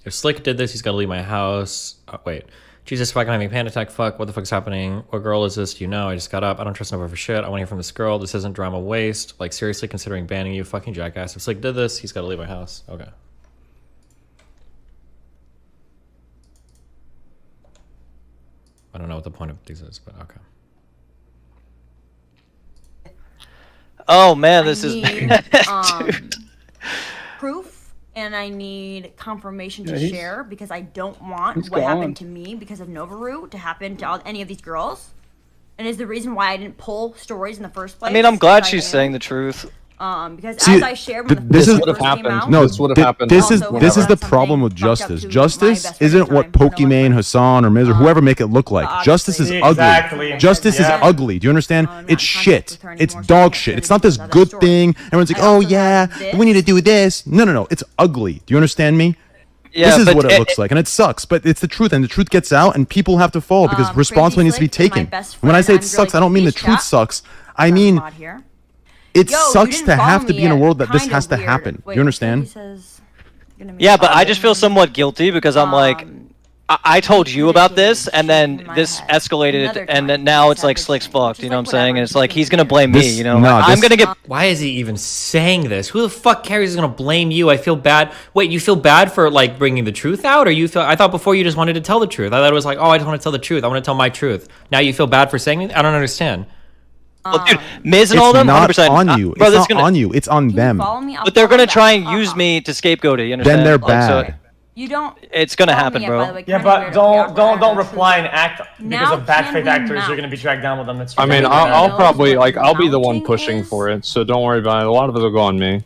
If Slick did this, he's got to leave my house. Oh, wait. Jesus, fucking having a panic attack. Fuck, what the fuck's happening? What girl is this? Do you know? I just got up. I don't trust nobody for shit. I want to hear from this girl. This isn't drama waste. Like, seriously considering banning you. Fucking jackass. If Slick did this, he's got to leave my house. Okay. I don't know what the point of these is, but okay. Oh man, this I is need, Dude. proof, and I need confirmation to Yeah, he's- share because I don't want he's what gone. happened to me because of Novaru to happen to any of these girls. And is the reason why I didn't pull stories in the first place. I mean, I'm glad if I she's knew. saying the truth. Because See, as I shared when the this first is- first would've came happened. out, No, This would've happened this is Also, this is the something problem with fucked up justice. to my Justice best friend isn't at the what time, no one Pokimane, Hassan, or Miz or whoever make it look like. Justice is obviously- ugly. Exactly. Justice Yeah. is ugly. Do you understand? I'm not It's in contact shit. with her It's anymore, so I dog can't shit. get It's not into this that good story. thing. Everyone's like, I oh also yeah, have this. we need to do this. No. It's ugly. Do you understand me? Yeah, This is but what it looks like, and it sucks. But it's the truth, and the truth gets out, and people have to fall because Crazy responsibility needs to be Slick, my taken. best When I friend, say I'm it sucks, really I don't mean the confused, truth chat. sucks. I mean Mod here. it Yo, you sucks didn't to have follow to me be in a yet. world that this Kinda has to weird. happen. Wait, You understand? he says, gonna make Yeah, but I fun just of feel him. somewhat guilty because I'm like, I told you about this, and then this escalated, and then now it's like Slick's fucked. You know what I'm saying? And it's like he's gonna blame me. You know, like, I'm gonna get. Why is he even saying this? Who the fuck cares? Is gonna blame you? I feel bad. Wait, you feel bad for like bringing the truth out, or you feel? I thought before you just wanted to tell the truth. I thought it was like, oh, I just want to tell the truth. I want to tell my truth. Now you feel bad for saying it? I don't understand. Well, dude, Miz and all It's them, not 100%. on you. Bro, It's not on you. It's on them. Follow me? I'll But they're follow gonna back. try and use me to scapegoat it. You understand? Then they're Like, so- bad. You don't. It's gonna call happen, me bro. By the way, Yeah, kinda but weird. don't reply and act because Now of bad can faith we actors. mount? You're gonna be dragged down with them. It's I mean, Everybody I'll knows probably what I'll be the one mounting pushing is? for it, so don't worry about it. A lot of it will go on me.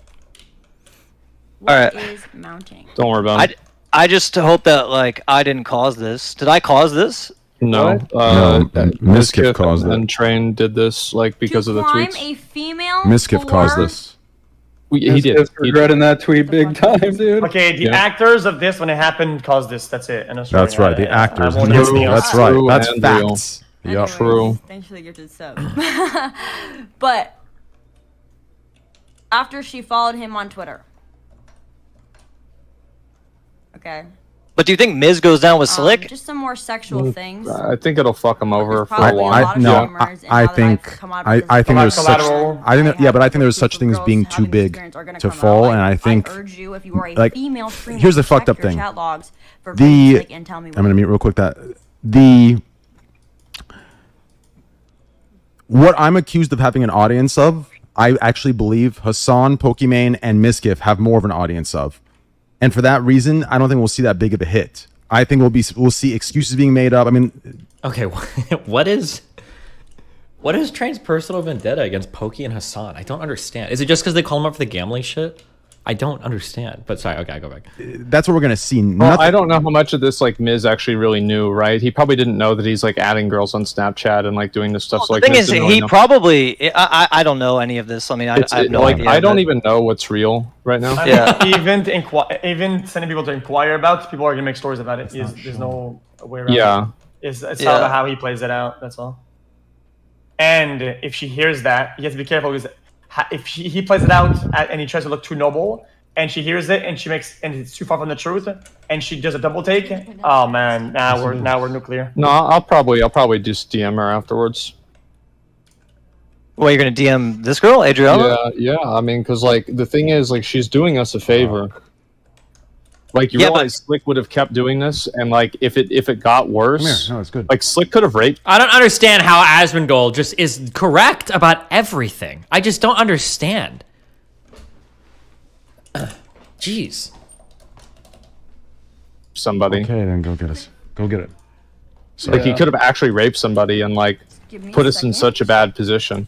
What Alright. is mounting? Don't worry about it. I just hope that like I didn't cause this. Did I cause this? No, No, Mizkif caused it. and Train did this like because of the Climb tweets. a female. Mizkif caused this. He did. Just regretting that tweet big time, dude. Okay, the actors of this when it happened caused this. That's it. And That's right. The actors. won't hear anything else. That's right. True That's and real. facts. Yep. Anyways, True. Thanks for the gifted sub. But after she followed him on Twitter. Okay. But do you think Miz goes down with Slick? Just some more sexual things. I think it'll fuck him over for a probably a while. lot of No, rumors, and I now that think I've come out of I this think there's such collateral. I think that, yeah, but I think there's such things being too big to fall, and I think urge you, if you are a like female streamer, here's the check fucked up your thing. chat logs for The Slick and tell me I'm gonna mute real quick that what I'm accused of having an audience of, I actually believe Hassan, Pokimane, and Mizkif have more of an audience of, and for that reason, I don't think we'll see that big of a hit. I think we'll see excuses being made up. I mean, Okay, what is Train's personal vendetta against Pokey and Hassan? I don't understand. Is it just because they call him up for the gambling shit? I don't understand. But sorry, okay, I go back. that's what we're gonna see. Well, I don't know how much of this like Miz actually really knew, right? He probably didn't know that he's like adding girls on Snapchat and like doing this stuff. So, The like, thing Miz is, didn't really he know. probably. I don't know any of this. I mean, I have no idea. I don't but- even know what's real right now. Yeah. even sending people to inquire about, people are gonna make stories about it. There's no way around Yeah. it. It's all Yeah. about how he plays it out. That's all. And if she hears that, you have to be careful because if he plays it out and he tries to look too noble, and she hears it and it's too far from the truth, and she does a double take. Oh man, now we're nuclear. No, I'll probably just DM her afterwards. Well, you're gonna DM this girl, Adrianah? Yeah. I mean, because like the thing is, like she's doing us a favor. Like you Yeah, realize Slick would have kept doing this, and like if it got worse, Come here. No, it's good. like Slick could have raped. I don't understand how Asmongold just is correct about everything. I just don't understand. Jeez. Somebody. Okay, then go get us. Go get it. So, Like he could have actually raped somebody and like Give me put a us in second. such a bad position.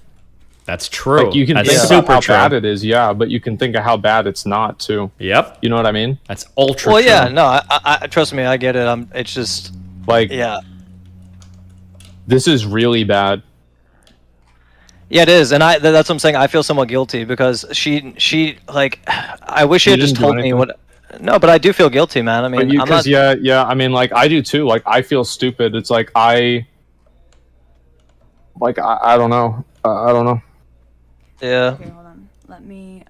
That's true. Like you can That's think super about how true. bad it is, yeah, but you can think of how bad it's not too. Yep. You know what I mean? That's ultra Well, true. yeah. No, I trust me. I get it. It's just. Like Yeah. this is really bad. Yeah, it is, and that's what I'm saying. I feel somewhat guilty because she like, I wish she had just didn't do told me anything. what. No, but I do feel guilty, man. I mean, But you, I'm not. yeah, I mean, like I do too. Like I feel stupid. It's like I don't know. I don't know. Yeah. Okay, hold on. Let me.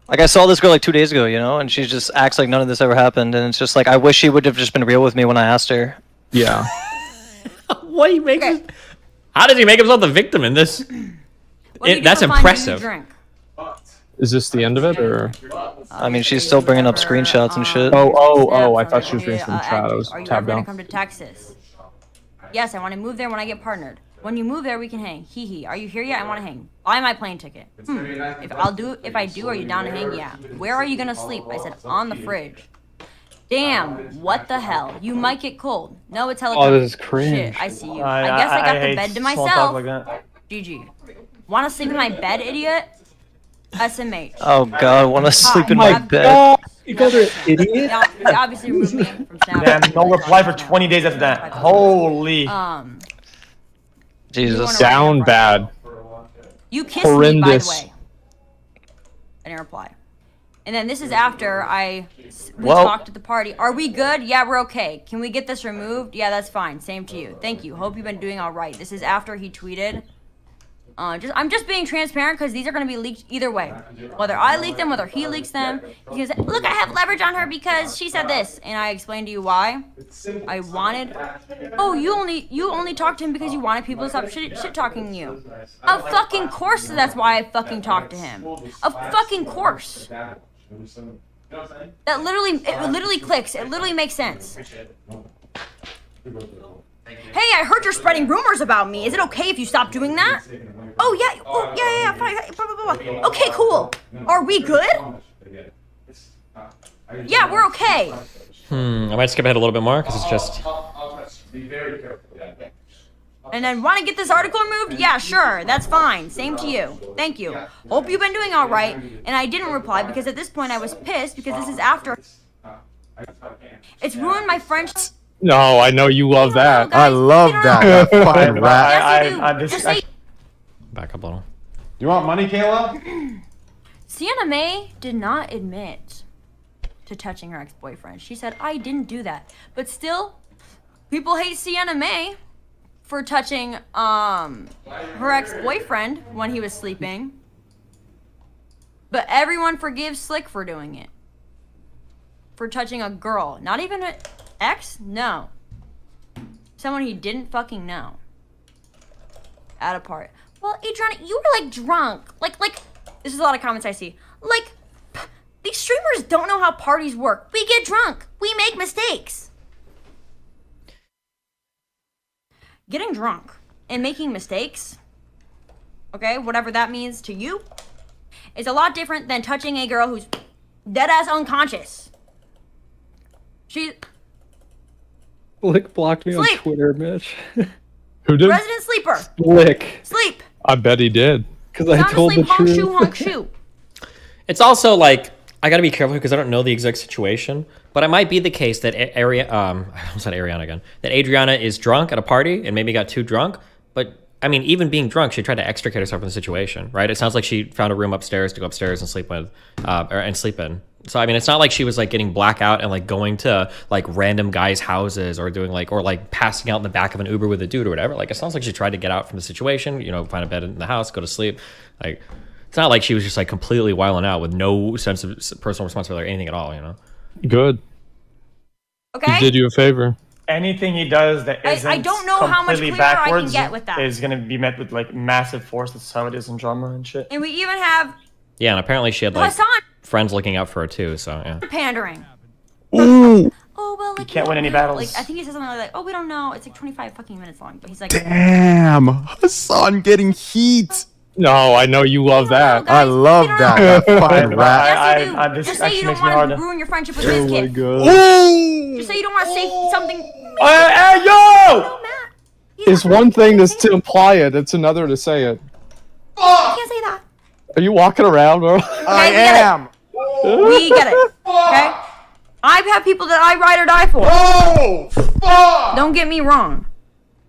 Like I saw this girl like 2 days ago, you know, and she just acts like none of this ever happened, and it's just like I wish she would have just been real with me when I asked her. Yeah. What he makes? How does he make himself the victim in this? What do you do That's for fun? impressive. Do you drink? Is this the end of it, or? I mean, she's still bringing up screenshots and shit. Oh! I thought she was reading from the chat. I was Are you ever tabbed gonna down. come to Texas? Yes, I want to move there when I get partnered. When you move there, we can hang. Hee hee. Are you here yet? I want to hang. Buy my plane ticket. If I do, are you down to hang? Yeah. Where are you gonna sleep? I said on the fridge. Damn, what the hell? You might get cold. No, it's hella Oh, comfy. this is cringe. Shit, I see you. I guess I got the hate bed to small talk myself. like that. GG. Want to sleep in my bed, idiot? SMH. Oh God, want to sleep in Hi. my My bed? You guys are idiots. They obviously removed me from Snap. Damn, no reply for 20 days after that. Holy. Jesus. Down bad. You kissed me, by the Horrendous. way. I didn't reply. And then this is after we Well- talked at the party. Are we good? Yeah, we're okay. Can we get this removed? Yeah, that's fine. Same to you. Thank you. Hope you've been doing all right. This is after he tweeted. I'm just being transparent because these are going to be leaked either way. Whether I leak them, whether he leaks them. Because look, I have leverage on her because she said this, and I explained to you why. I wanted. Oh, you only talked to him because you wanted people to stop shit talking you. Of fucking course, that's why I fucking talked to him. Of fucking course. That literally clicks. It literally makes sense. Hey, I heard you're spreading rumors about me. Is it okay if you stop doing that? Oh yeah, fine. Blah, blah, blah. Okay, cool. Are we good? Yeah, we're okay. I might skip ahead a little bit more because it's just. Be very careful. And then want to get this article removed? Yeah, sure, that's fine. Same to you. Thank you. Hope you've been doing all right. And I didn't reply because at this point I was pissed because this is after. It's ruined my friendship. No, I know you love that. I love that fucking rat. Back up a little. You want money, Kayla? Sienna May did not admit to touching her ex-boyfriend. She said, I didn't do that. But still, people hate Sienna May for touching her ex-boyfriend when he was sleeping. But everyone forgives Slick for doing it. For touching a girl. Not even an ex? No. Someone he didn't fucking know. At a party. Well, Adrianah, you were like drunk. Like, this is a lot of comments I see. Like, these streamers don't know how parties work. We get drunk. We make mistakes. Getting drunk and making mistakes, okay, whatever that means to you, is a lot different than touching a girl who's dead-ass unconscious. Slick blocked me on Twitter, Mitch. Who did? Resident sleeper. Slick. Sleep. I bet he did. Because I told the honk truth. shoe, honk shoe. It's also like I gotta be careful because I don't know the exact situation, but it might be the case that I almost said Ariana again. That Adrianah is drunk at a party and maybe got too drunk. But I mean, even being drunk, she tried to extricate herself from the situation, right? It sounds like she found a room upstairs to go upstairs and sleep with, and sleep in. So I mean, it's not like she was like getting blackout and like going to like random guys' houses or doing like, or like passing out in the back of an Uber with a dude or whatever. Like it sounds like she tried to get out from the situation, you know, find a bed in the house, go to sleep. Like it's not like she was just like completely wilding out with no sense of personal responsibility or anything at all, you know? Good. Okay. He did you a favor. Anything he does that isn't I don't know how much completely clearer I can backwards get with that. is going to be met with like massive force. That's how it is in drama and shit. And we even have Yeah, and apparently she had like Hassan friends looking out for her too, so yeah. pandering. Ooh. Oh, well, like, You can't win any battles. Like, I think he says something like, oh, we don't know. It's like 25 fucking minutes long. But he's like, Damn. Hassan getting heat. No, I know you love that. I love that fucking rat. yes, you do. Just say you don't want to ruin your friendship with Oh my Mizkif. god. Just say you don't want to say something. Hey, yo! It's one thing to imply it, it's another to say it. I can't say that. Are you walking around, bro? I am. We get it. Okay? I have people that I ride or die for. Oh, fuck. Don't get me wrong.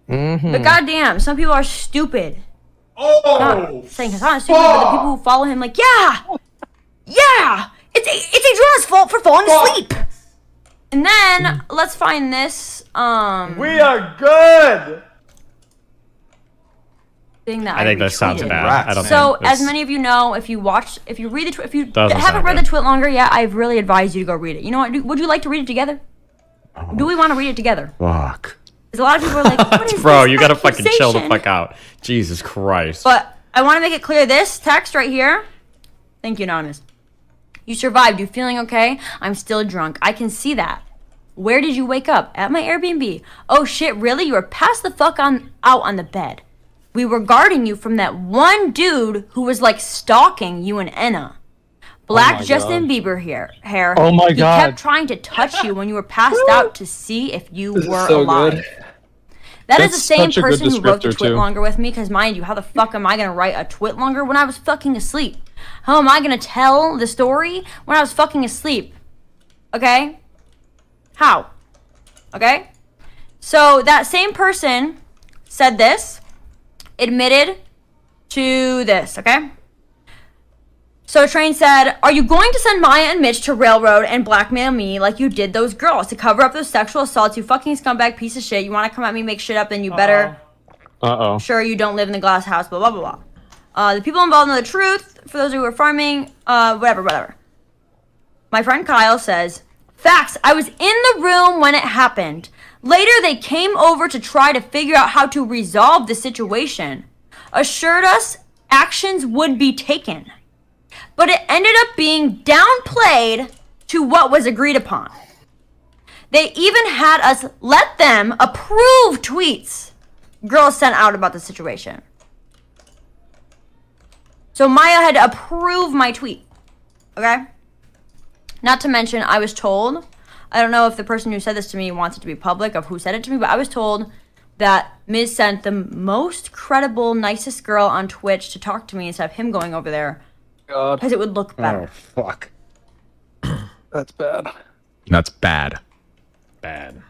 But goddamn, some people are stupid. Not saying Hassan is stupid, but the people who follow him, like, yeah, it's Adrianah's fault for falling asleep. And then let's find this. We are good. Thing that I think that sounds retweeted. bad. I don't So, think as many of you know, if you read the, if you Doesn't haven't sound read good. the tweet longer yet, I've really advised you to go read it. You know what? Would you like to read it together? Do we want to read it together? Fuck. Because a lot of people are like, what is Bro, this you gotta fucking chill the accusation? fuck out. Jesus Christ. But I want to make it clear, this text right here. Thank you, Anonymous. You survived. You feeling okay? I'm still drunk. I can see that. Where did you wake up? At my Airbnb. Oh shit, really? You were passed the fuck out on the bed. We were guarding you from that one dude who was like stalking you and Enna. Black Justin Bieber hair. Oh my God. He kept trying to touch you when you were passed out to see if you This is were so alive. good. That is That's the same such a good person who wrote the descriptor, twit too. longer with me, because mind you, how the fuck am I gonna write a twit longer when I was fucking asleep? How am I gonna tell the story when I was fucking asleep? Okay? How? Okay? So that same person said this, admitted to this, okay? So Train said, are you going to send Maya and Mitch to railroad and blackmail me like you did those girls to cover up those sexual assaults, you fucking scumbag piece of shit? You want to come at me, make shit up, then you better. Uh-oh. Sure, you don't live in the glass house, blah, blah, blah, blah. The people involved know the truth. For those who are farming, whatever. My friend Kyle says, facts, I was in the room when it happened. Later, they came over to try to figure out how to resolve the situation. Assured us actions would be taken. But it ended up being downplayed to what was agreed upon. They even had us let them approve tweets girls sent out about the situation. So Maya had to approve my tweet. Okay? Not to mention, I was told, I don't know if the person who said this to me wants it to be public of who said it to me, but I was told that Miz sent the most credible, nicest girl on Twitch to talk to me instead of him going over there. God. Because it would look better. Oh, fuck. That's bad. That's bad. Bad.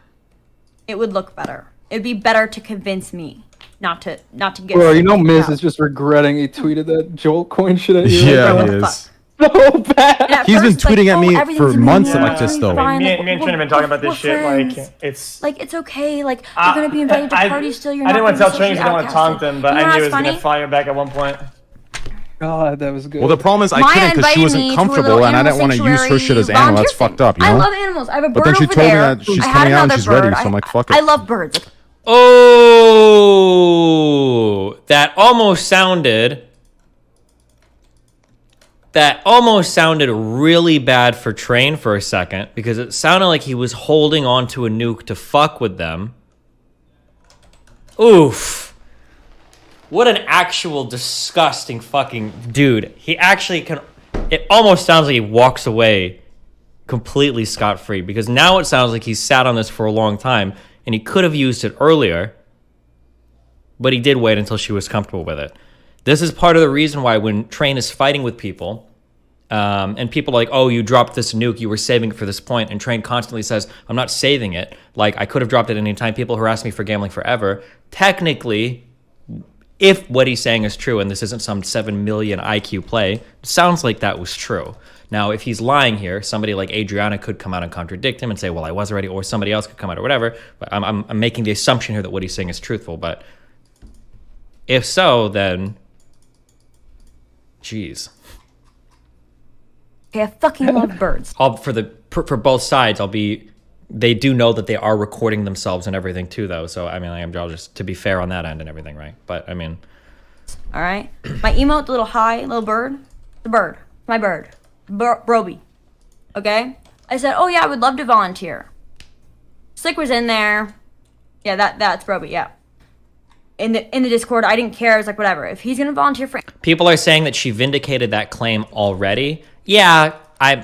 It would look better. It'd be better to convince me not to get. Bro, you know Miz is just regretting he tweeted that Jolt coin shit at you. Yeah, he is. So bad. He's been tweeting at me for months like this, though. Me and Trent have been talking about this shit. Like, it's okay. Like, you're gonna be invited to parties still. You're not. I didn't want to tell Train Trains I didn't want to taunt them, but I knew it was gonna fire back at one point. God, that was good. Well, the problem is I couldn't because she wasn't comfortable, and I didn't want to use her shit as ammo. That's fucked up, you know? I love animals. I have a bird But then she over told me there. that she's I had coming out and another she's ready, bird. so I'm like, fuck it. I love birds. Oh, that almost sounded really bad for Train for a second, because it sounded like he was holding on to a nuke to fuck with them. Oof. What an actual disgusting fucking dude. He actually can... It almost sounds like he walks away completely scot-free, because now it sounds like he's sat on this for a long time, and he could have used it earlier, but he did wait until she was comfortable with it. This is part of the reason why when Train is fighting with people, and people are like, oh, you dropped this nuke, you were saving it for this point, and Train constantly says, I'm not saving it. Like, I could have dropped it any time. People harass me for gambling forever. Technically, if what he's saying is true, and this isn't some 7 million IQ play, it sounds like that was true. Now, if he's lying here, somebody like Adrianah could come out and contradict him and say, well, I was already, or somebody else could come out or whatever. But I'm making the assumption here that what he's saying is truthful. But if so, then, jeez. Okay, I fucking love birds. For both sides, they do know that they are recording themselves and everything too, though. So, I mean, I'll just, to be fair on that end and everything, right? But, I mean. All right. My emote, the little hi, little bird. The bird. My bird. Broby. Okay? I said, oh yeah, I would love to volunteer. Slick was in there. Yeah, that's Broby, yeah. In the Discord, I didn't care. I was like, whatever. If he's gonna volunteer for... People are saying that she vindicated that claim already. Yeah, I'm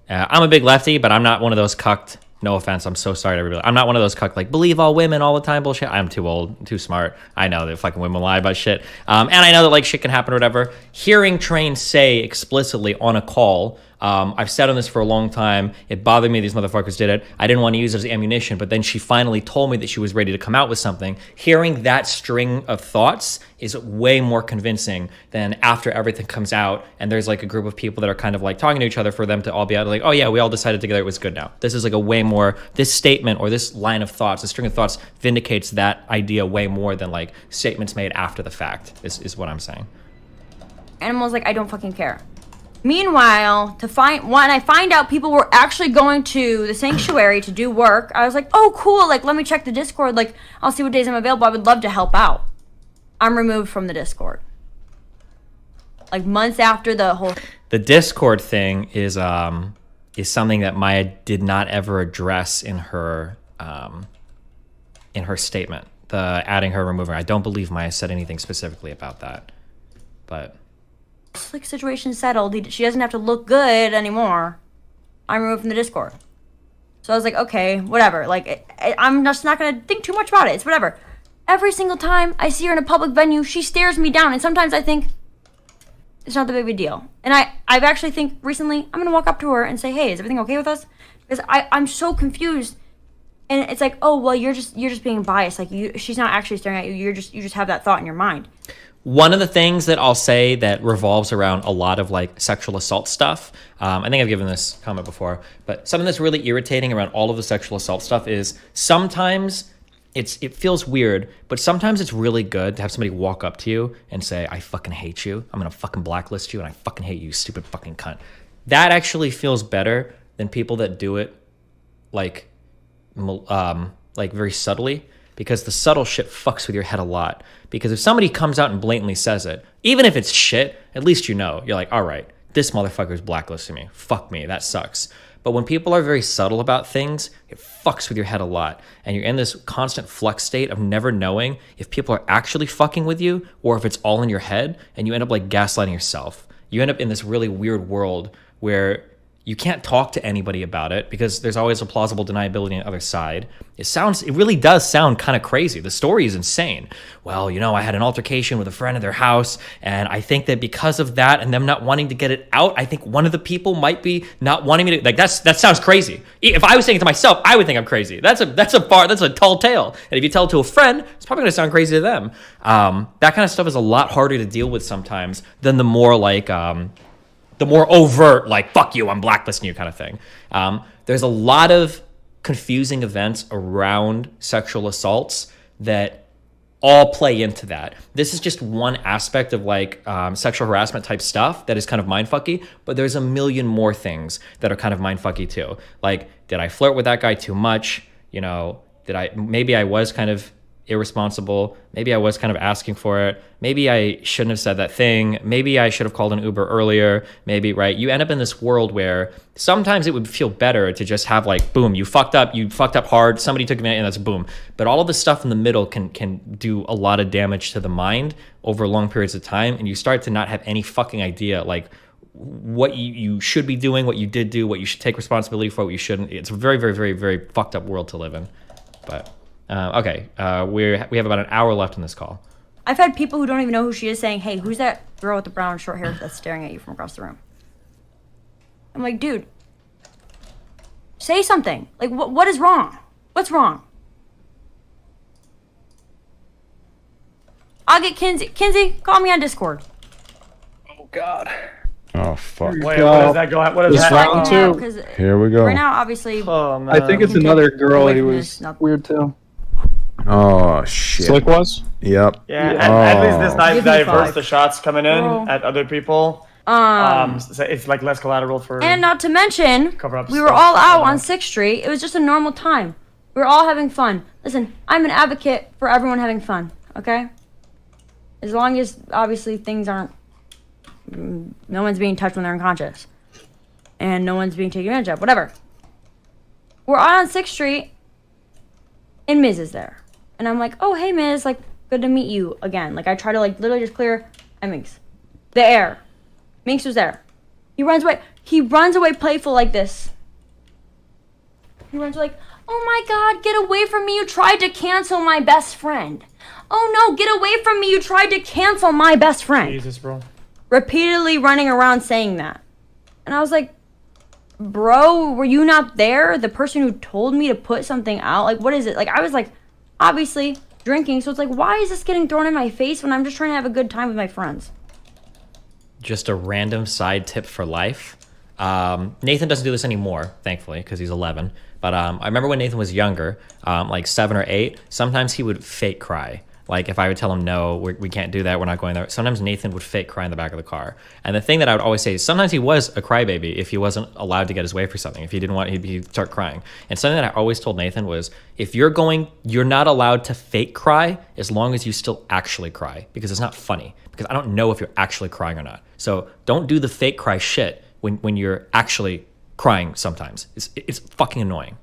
a big lefty, but I'm not one of those cucked. No offense, I'm so sorry to everybody. I'm not one of those cucked, like, believe all women all the time bullshit. I'm too old, too smart. I know that fucking women lie about shit. And I know that, like, shit can happen or whatever. Hearing Train say explicitly on a call, I've said on this for a long time, it bothered me these motherfuckers did it. I didn't want to use it as ammunition, but then she finally told me that she was ready to come out with something. Hearing that string of thoughts is way more convincing than after everything comes out and there's like a group of people that are kind of like talking to each other for them to all be out like, oh yeah, we all decided together it was good now. This is like a way more, this statement or this line of thoughts, this string of thoughts vindicates that idea way more than like statements made after the fact is what I'm saying. Animals like, I don't fucking care. Meanwhile, when I find out people were actually going to the sanctuary to do work, I was like, oh, cool. Like, let me check the Discord. Like, I'll see what days I'm available. I would love to help out. I'm removed from the Discord. Like, months after the whole... The Discord thing is something that Maya did not ever address in her statement. The adding her, removing her. I don't believe Maya said anything specifically about that. But... Slick situation settled. She doesn't have to look good anymore. I'm removed from the Discord. So I was like, okay, whatever. Like, I'm just not gonna think too much about it. It's whatever. Every single time I see her in a public venue, she stares me down. And sometimes I think it's not that big of a deal. And I've actually think recently I'm gonna walk up to her and say, hey, is everything okay with us? Because I'm so confused. And it's like, oh, well, you're just being biased. Like, she's not actually staring at you. You just have that thought in your mind. One of the things that I'll say that revolves around a lot of like sexual assault stuff, I think I've given this comment before, but something that's really irritating around all of the sexual assault stuff is sometimes it feels weird, but sometimes it's really good to have somebody walk up to you and say, I fucking hate you. I'm gonna fucking blacklist you and I fucking hate you, stupid fucking cunt. That actually feels better than people that do it like very subtly. Because the subtle shit fucks with your head a lot. Because if somebody comes out and blatantly says it, even if it's shit, at least you know. You're like, all right, this motherfucker's blacklisting me. Fuck me, that sucks. But when people are very subtle about things, it fucks with your head a lot. And you're in this constant flux state of never knowing if people are actually fucking with you or if it's all in your head, and you end up like gaslighting yourself. You end up in this really weird world where You can't talk to anybody about it because there's always a plausible deniability on the other side. It really does sound kind of crazy. The story is insane. Well, I had an altercation with a friend at their house, and I think that because of that and them not wanting to get it out, I think one of the people might be not wanting me to, like, that sounds crazy. If I was saying it to myself, I would think I'm crazy. That's a tall tale. And if you tell it to a friend, it's probably going to sound crazy to them. That kind of stuff is a lot harder to deal with sometimes than the more overt, like, fuck you, I'm blacklisting you kind of thing. There's a lot of confusing events around sexual assaults that all play into that. This is just one aspect of sexual harassment type stuff that is kind of mindfucky, but there's a million more things that are kind of mindfucky too. Like, did I flirt with that guy too much? Maybe I was kind of irresponsible. Maybe I was kind of asking for it. Maybe I shouldn't have said that thing. Maybe I should have called an Uber earlier. Maybe, right? You end up in this world where sometimes it would feel better to just have boom, you fucked up hard, somebody took advantage, and that's boom. But all of the stuff in the middle can do a lot of damage to the mind over long periods of time, and you start to not have any fucking idea what you should be doing, what you did do, what you should take responsibility for, what you shouldn't. It's a very, very, very, very fucked up world to live in. But okay, we have about an hour left in this call. I've had people who don't even know who she is saying, "Hey, who's that girl with the brown short hair that's staring at you from across the room?" I'm like, dude, say something. Like, what is wrong? What's wrong? I'll get Kinsey. Kinsey, call me on Discord. Oh God. Oh fuck. Wait, what does that go? What does that round two? Here we go. Right now, obviously. Oh, I think it's another girl Away who from was this, weird too. Oh shit. Slick was? Yep. Yeah, at least this night Give me diverts 5. the shots coming in Bro. at other people. So it's like less collateral for. And not to mention, cover-up we were stuff. all out on 6th Street. It was just a normal time. We were all having fun. Listen, I'm an advocate for everyone having fun, okay? As long as, obviously, things aren't... No one's being touched when they're unconscious. And no one's being taken advantage of. Whatever. We're out on 6th Street, and Miz is there. And I'm like, oh, hey, Miz, good to meet you again. I try to, literally just clear Minx. The air. Minx was there. He runs away. He runs away playful like this. He runs like, oh my God, get away from me. You tried to cancel my best friend. Oh no, get away from me. You tried to cancel my best friend. Jesus, bro. Repeatedly running around saying that. And I was like, bro, were you not there? The person who told me to put something out? What is it? I was obviously drinking. So it's why is this getting thrown in my face when I'm just trying to have a good time with my friends? Just a random side tip for life. Nathan doesn't do this anymore, thankfully, because he's 11. But I remember when Nathan was younger, 7 or 8, sometimes he would fake cry. If I would tell him, no, we can't do that, we're not going there. Sometimes Nathan would fake cry in the back of the car. And the thing that I would always say is sometimes he was a crybaby if he wasn't allowed to get his way for something. If he didn't want, he'd start crying. And something that I always told Nathan was, if you're not allowed to fake cry as long as you still actually cry, because it's not funny. Because I don't know if you're actually crying or not. So don't do the fake cry shit when you're actually crying sometimes. It's fucking annoying.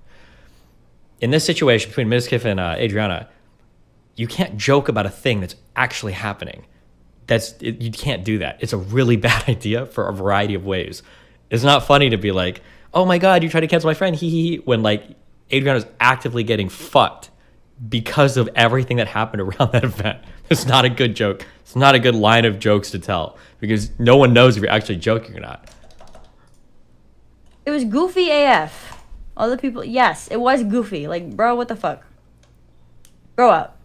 In this situation between Mizkif and Adrianah, you can't joke about a thing that's actually happening. You can't do that. It's a really bad idea for a variety of ways. It's not funny to be like, oh my God, you tried to cancel my friend, hee, when Adrianah is actively getting fucked because of everything that happened around that event. It's not a good joke. It's not a good line of jokes to tell because no one knows if you're actually joking or not. It was goofy AF. Other people, yes, it was goofy. Bro, what the fuck? Grow up.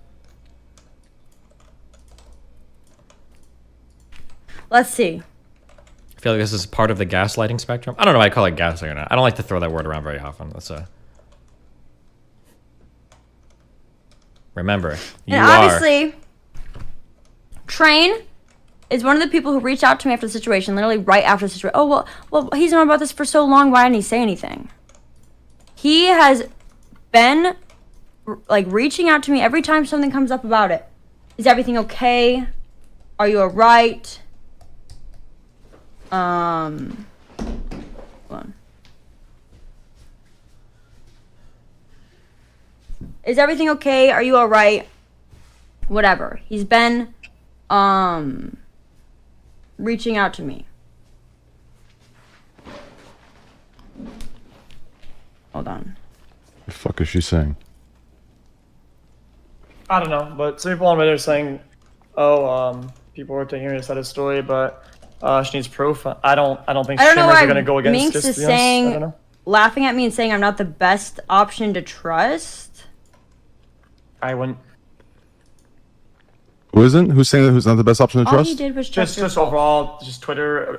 Let's see. I feel like this is part of the gaslighting spectrum. I don't know why I call it gaslighting or not. I don't like to throw that word around very often. Remember, you and obviously, Train is one of the people who reached out to me after the situation, literally right after the situation. Oh, well, he's known about this for so long. Why didn't he say anything? He has been, reaching out to me every time something comes up about it. Is everything okay? Are you alright? Hold on. Is everything okay? Are you alright? Whatever. He's been, reaching out to me. Hold on. The fuck is she saying? I don't know, but some people on Reddit are saying, people are taking her side of the story, but she needs proof. I don't think streamers are gonna go against Minx this. is saying, laughing at me and saying I'm not the best option to trust. I wouldn't. Who isn't? Who's saying that who's not the best option to All trust? he did was Just overall, just Twitter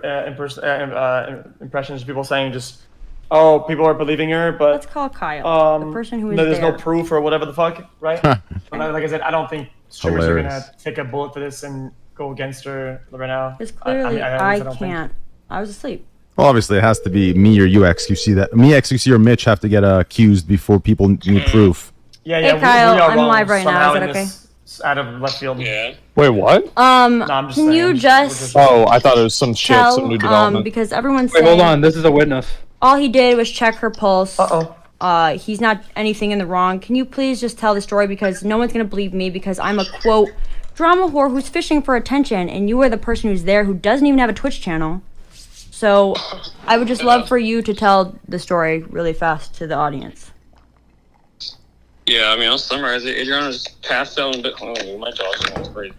impressions of people saying just, oh, people are believing her, but let's call Kyle, the person who is there's there. no proof or whatever the fuck, right? Like I said, I don't think streamers are gonna take a bullet for this and go against her right now. Because clearly I can't. I was asleep. Well, obviously it has to be me or you, XQC. That me, XQC, or Mitch have to get accused before people need proof. Yeah, hey Kyle, I'm live right now. Is that okay? Out of left field. Yeah. Wait, what? Can you just? Oh, I thought it was some shit, some new development. Because everyone's Wait, saying. hold on. This is a witness. All he did was check her pulse. He's not anything in the wrong. Can you please just tell the story, because no one's gonna believe me, because I'm a quote drama whore who's fishing for attention, and you are the person who's there who doesn't even have a Twitch channel. So I would just love for you to tell the story really fast to the audience. Yeah, I mean, I'll summarize it. Adrianah just passed out a bit. Oh, my dog's going crazy.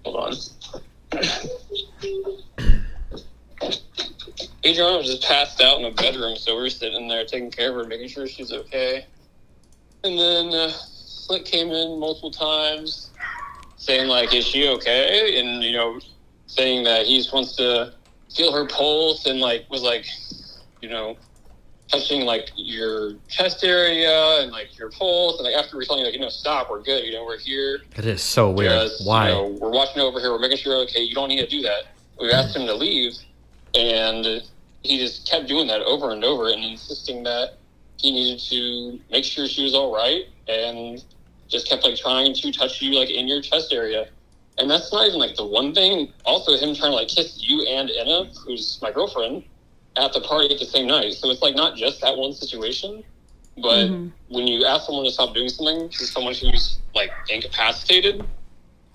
Hold on. Adrianah was just passed out in a bedroom, so we were sitting there taking care of her, making sure she's okay. And then Slick came in multiple times, saying, like, is she okay? And, you know, saying that he just wants to feel her pulse and, like, was, like, you know, touching, like, your chest area and, like, your pulse. And, like, after we're telling you, like, you know, stop, we're good, you know, we're here. It is so weird. Just, why? You know, we're watching over here, we're making sure you're okay, you don't need to do that. We've asked him to leave, and he just kept doing that over and over and insisting that he needed to make sure she was all right, and just kept, like, trying to touch you, like, in your chest area. And that's not even, like, the one thing. Also, him trying to, like, kiss you and Anna, who's my girlfriend, at the party at the same night. So it's, like, not just that one situation. But when you ask someone to stop doing something to someone who's, like, incapacitated,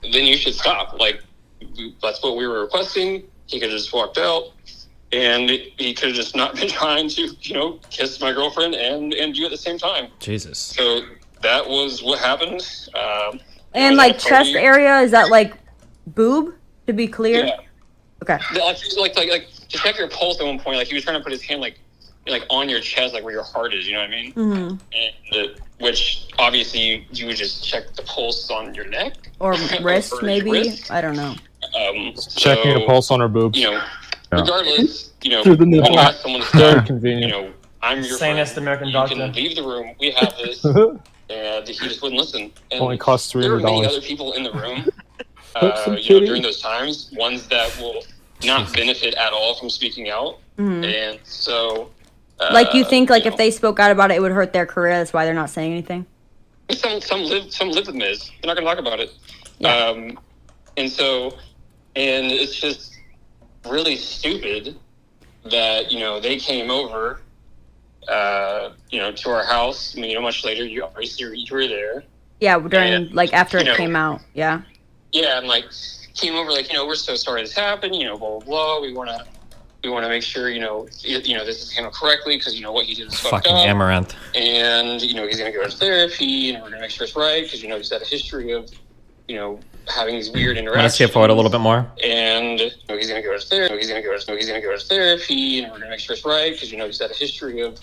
then you should stop. Like, that's what we were requesting. He could have just walked out. And he could have just not been trying to, you know, kiss my girlfriend and you at the same time. Jesus. So that was what happened. And, like, chest area, is that, like, boob, to be clear? Yeah. Okay. Like to check your pulse at one point, like, he was trying to put his hand, like on your chest, like, where your heart is, you know what I mean? And which, obviously, you would just check the pulse on your neck. Or wrist, or maybe? wrist. I don't know. Checking your pulse on her boobs. You know, regardless, you know, Through the nipple. when you ask someone to Very stop, convenient. you know, I'm your Same friend. as the American You doctor. can leave the room. We have this. And he just wouldn't listen. And Only costs there were many $300. other people in the room, Some you know, kitty. during those times, ones that will not benefit at all from speaking out. And so... Like, you think, like, if they spoke out about it, it would hurt their career, that's why they're not saying anything? Some live with Miz. They're not going to talk about it. Yeah. And it's just really stupid that, you know, they came over, you know, to our house. I mean, you know, much later, you were there. Yeah, during, And, like, after you it know, came out, yeah. Yeah, and, like, came over, like, you know, we're so sorry this happened, you know, blah, blah, blah. We want to make sure, you know, this is handled correctly, because, you know, what he did is fucked Fucking up. Amaranth. And, you know, he's going to go to therapy, and we're going to make sure it's right, because, you know, he's had a history of, you know, having these weird interactions. Want to skip forward a little bit more? And, you know, he's going to go to therapy, and we're going to make sure it's right, because, you know, he's had a history of,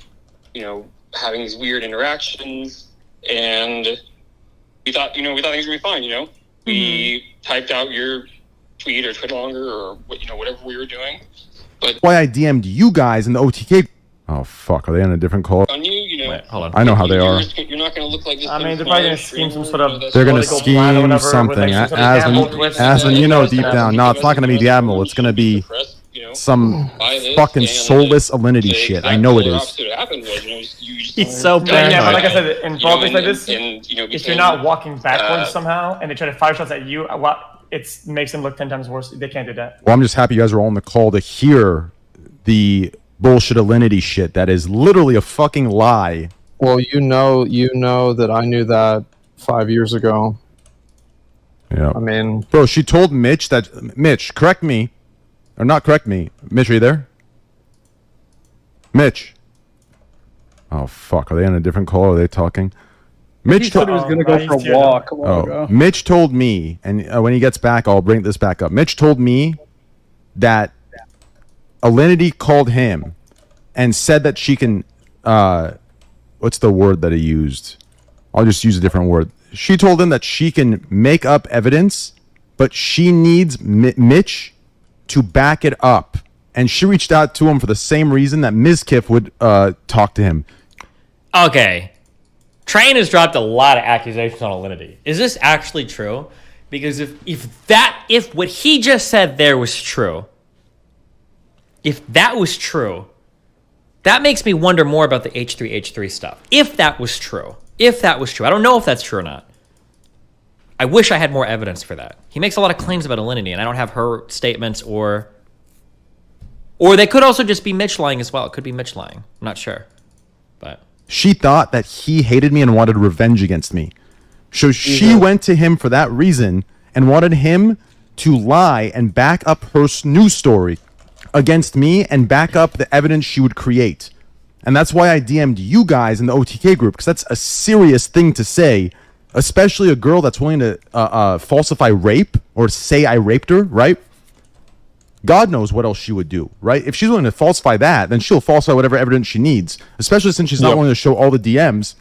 you know, having these weird interactions. And we thought things were going to be fine, you know? We typed out your tweet or Twitter longer or, you know, whatever we were doing. But Why I DM'd you guys in the OTK. Oh fuck, are they on a different call? on you know, Wait, hold on. I know how they are. You're not going to look like this. I mean, they're probably going to scheme some sort of... They're gonna political plan or scheme whatever something. with, like, some sort of gamble twist. Aslan, you know deep down. No, it's not gonna be the Admiral. It's gonna be some fucking soulless alinity shit. I know it is. He's so Yeah, bad. but like I said, in politics like this, and, you know, if you're not walking backwards somehow and they try to fire shots at you, it makes them look 10 times worse. They can't do that. Well, I'm just happy you guys are all on the call to hear the bullshit alinity shit that is literally a fucking lie. Well, you know that I knew that 5 years ago. Yeah. I mean, bro, she told Mitch that Mitch, correct me, or not correct me. Mitch, are you there? Mitch. Oh fuck! Are they on a different call? Are they talking? Mitch said he was gonna go for a walk a while ago. Mitch told me, and when he gets back, I'll bring this back up. Mitch told me that Alinity called him and said that she can. What's the word that he used? I'll just use a different word. She told him that she can make up evidence, but she needs Mitch to back it up. And she reached out to him for the same reason that Mizkif would talk to him. Okay. Train has dropped a lot of accusations on Alinity. Is this actually true? Because if what he just said there was true, if that was true, that makes me wonder more about the H3H3 stuff. If that was true. I don't know if that's true or not. I wish I had more evidence for that. He makes a lot of claims about Alinity, and I don't have her statements or they could also just be Mitch lying as well. It could be Mitch lying. I'm not sure. But she thought that he hated me and wanted revenge against me. So she went to him for that reason and wanted him to lie and back up her news story against me and back up the evidence she would create. And that's why I DM'd you guys in the OTK group, because that's a serious thing to say, especially a girl that's willing to falsify rape or say I raped her, right? God knows what else she would do, right? If she's willing to falsify that, then she'll falsify whatever evidence she needs, especially since she's not willing to show all the DMs,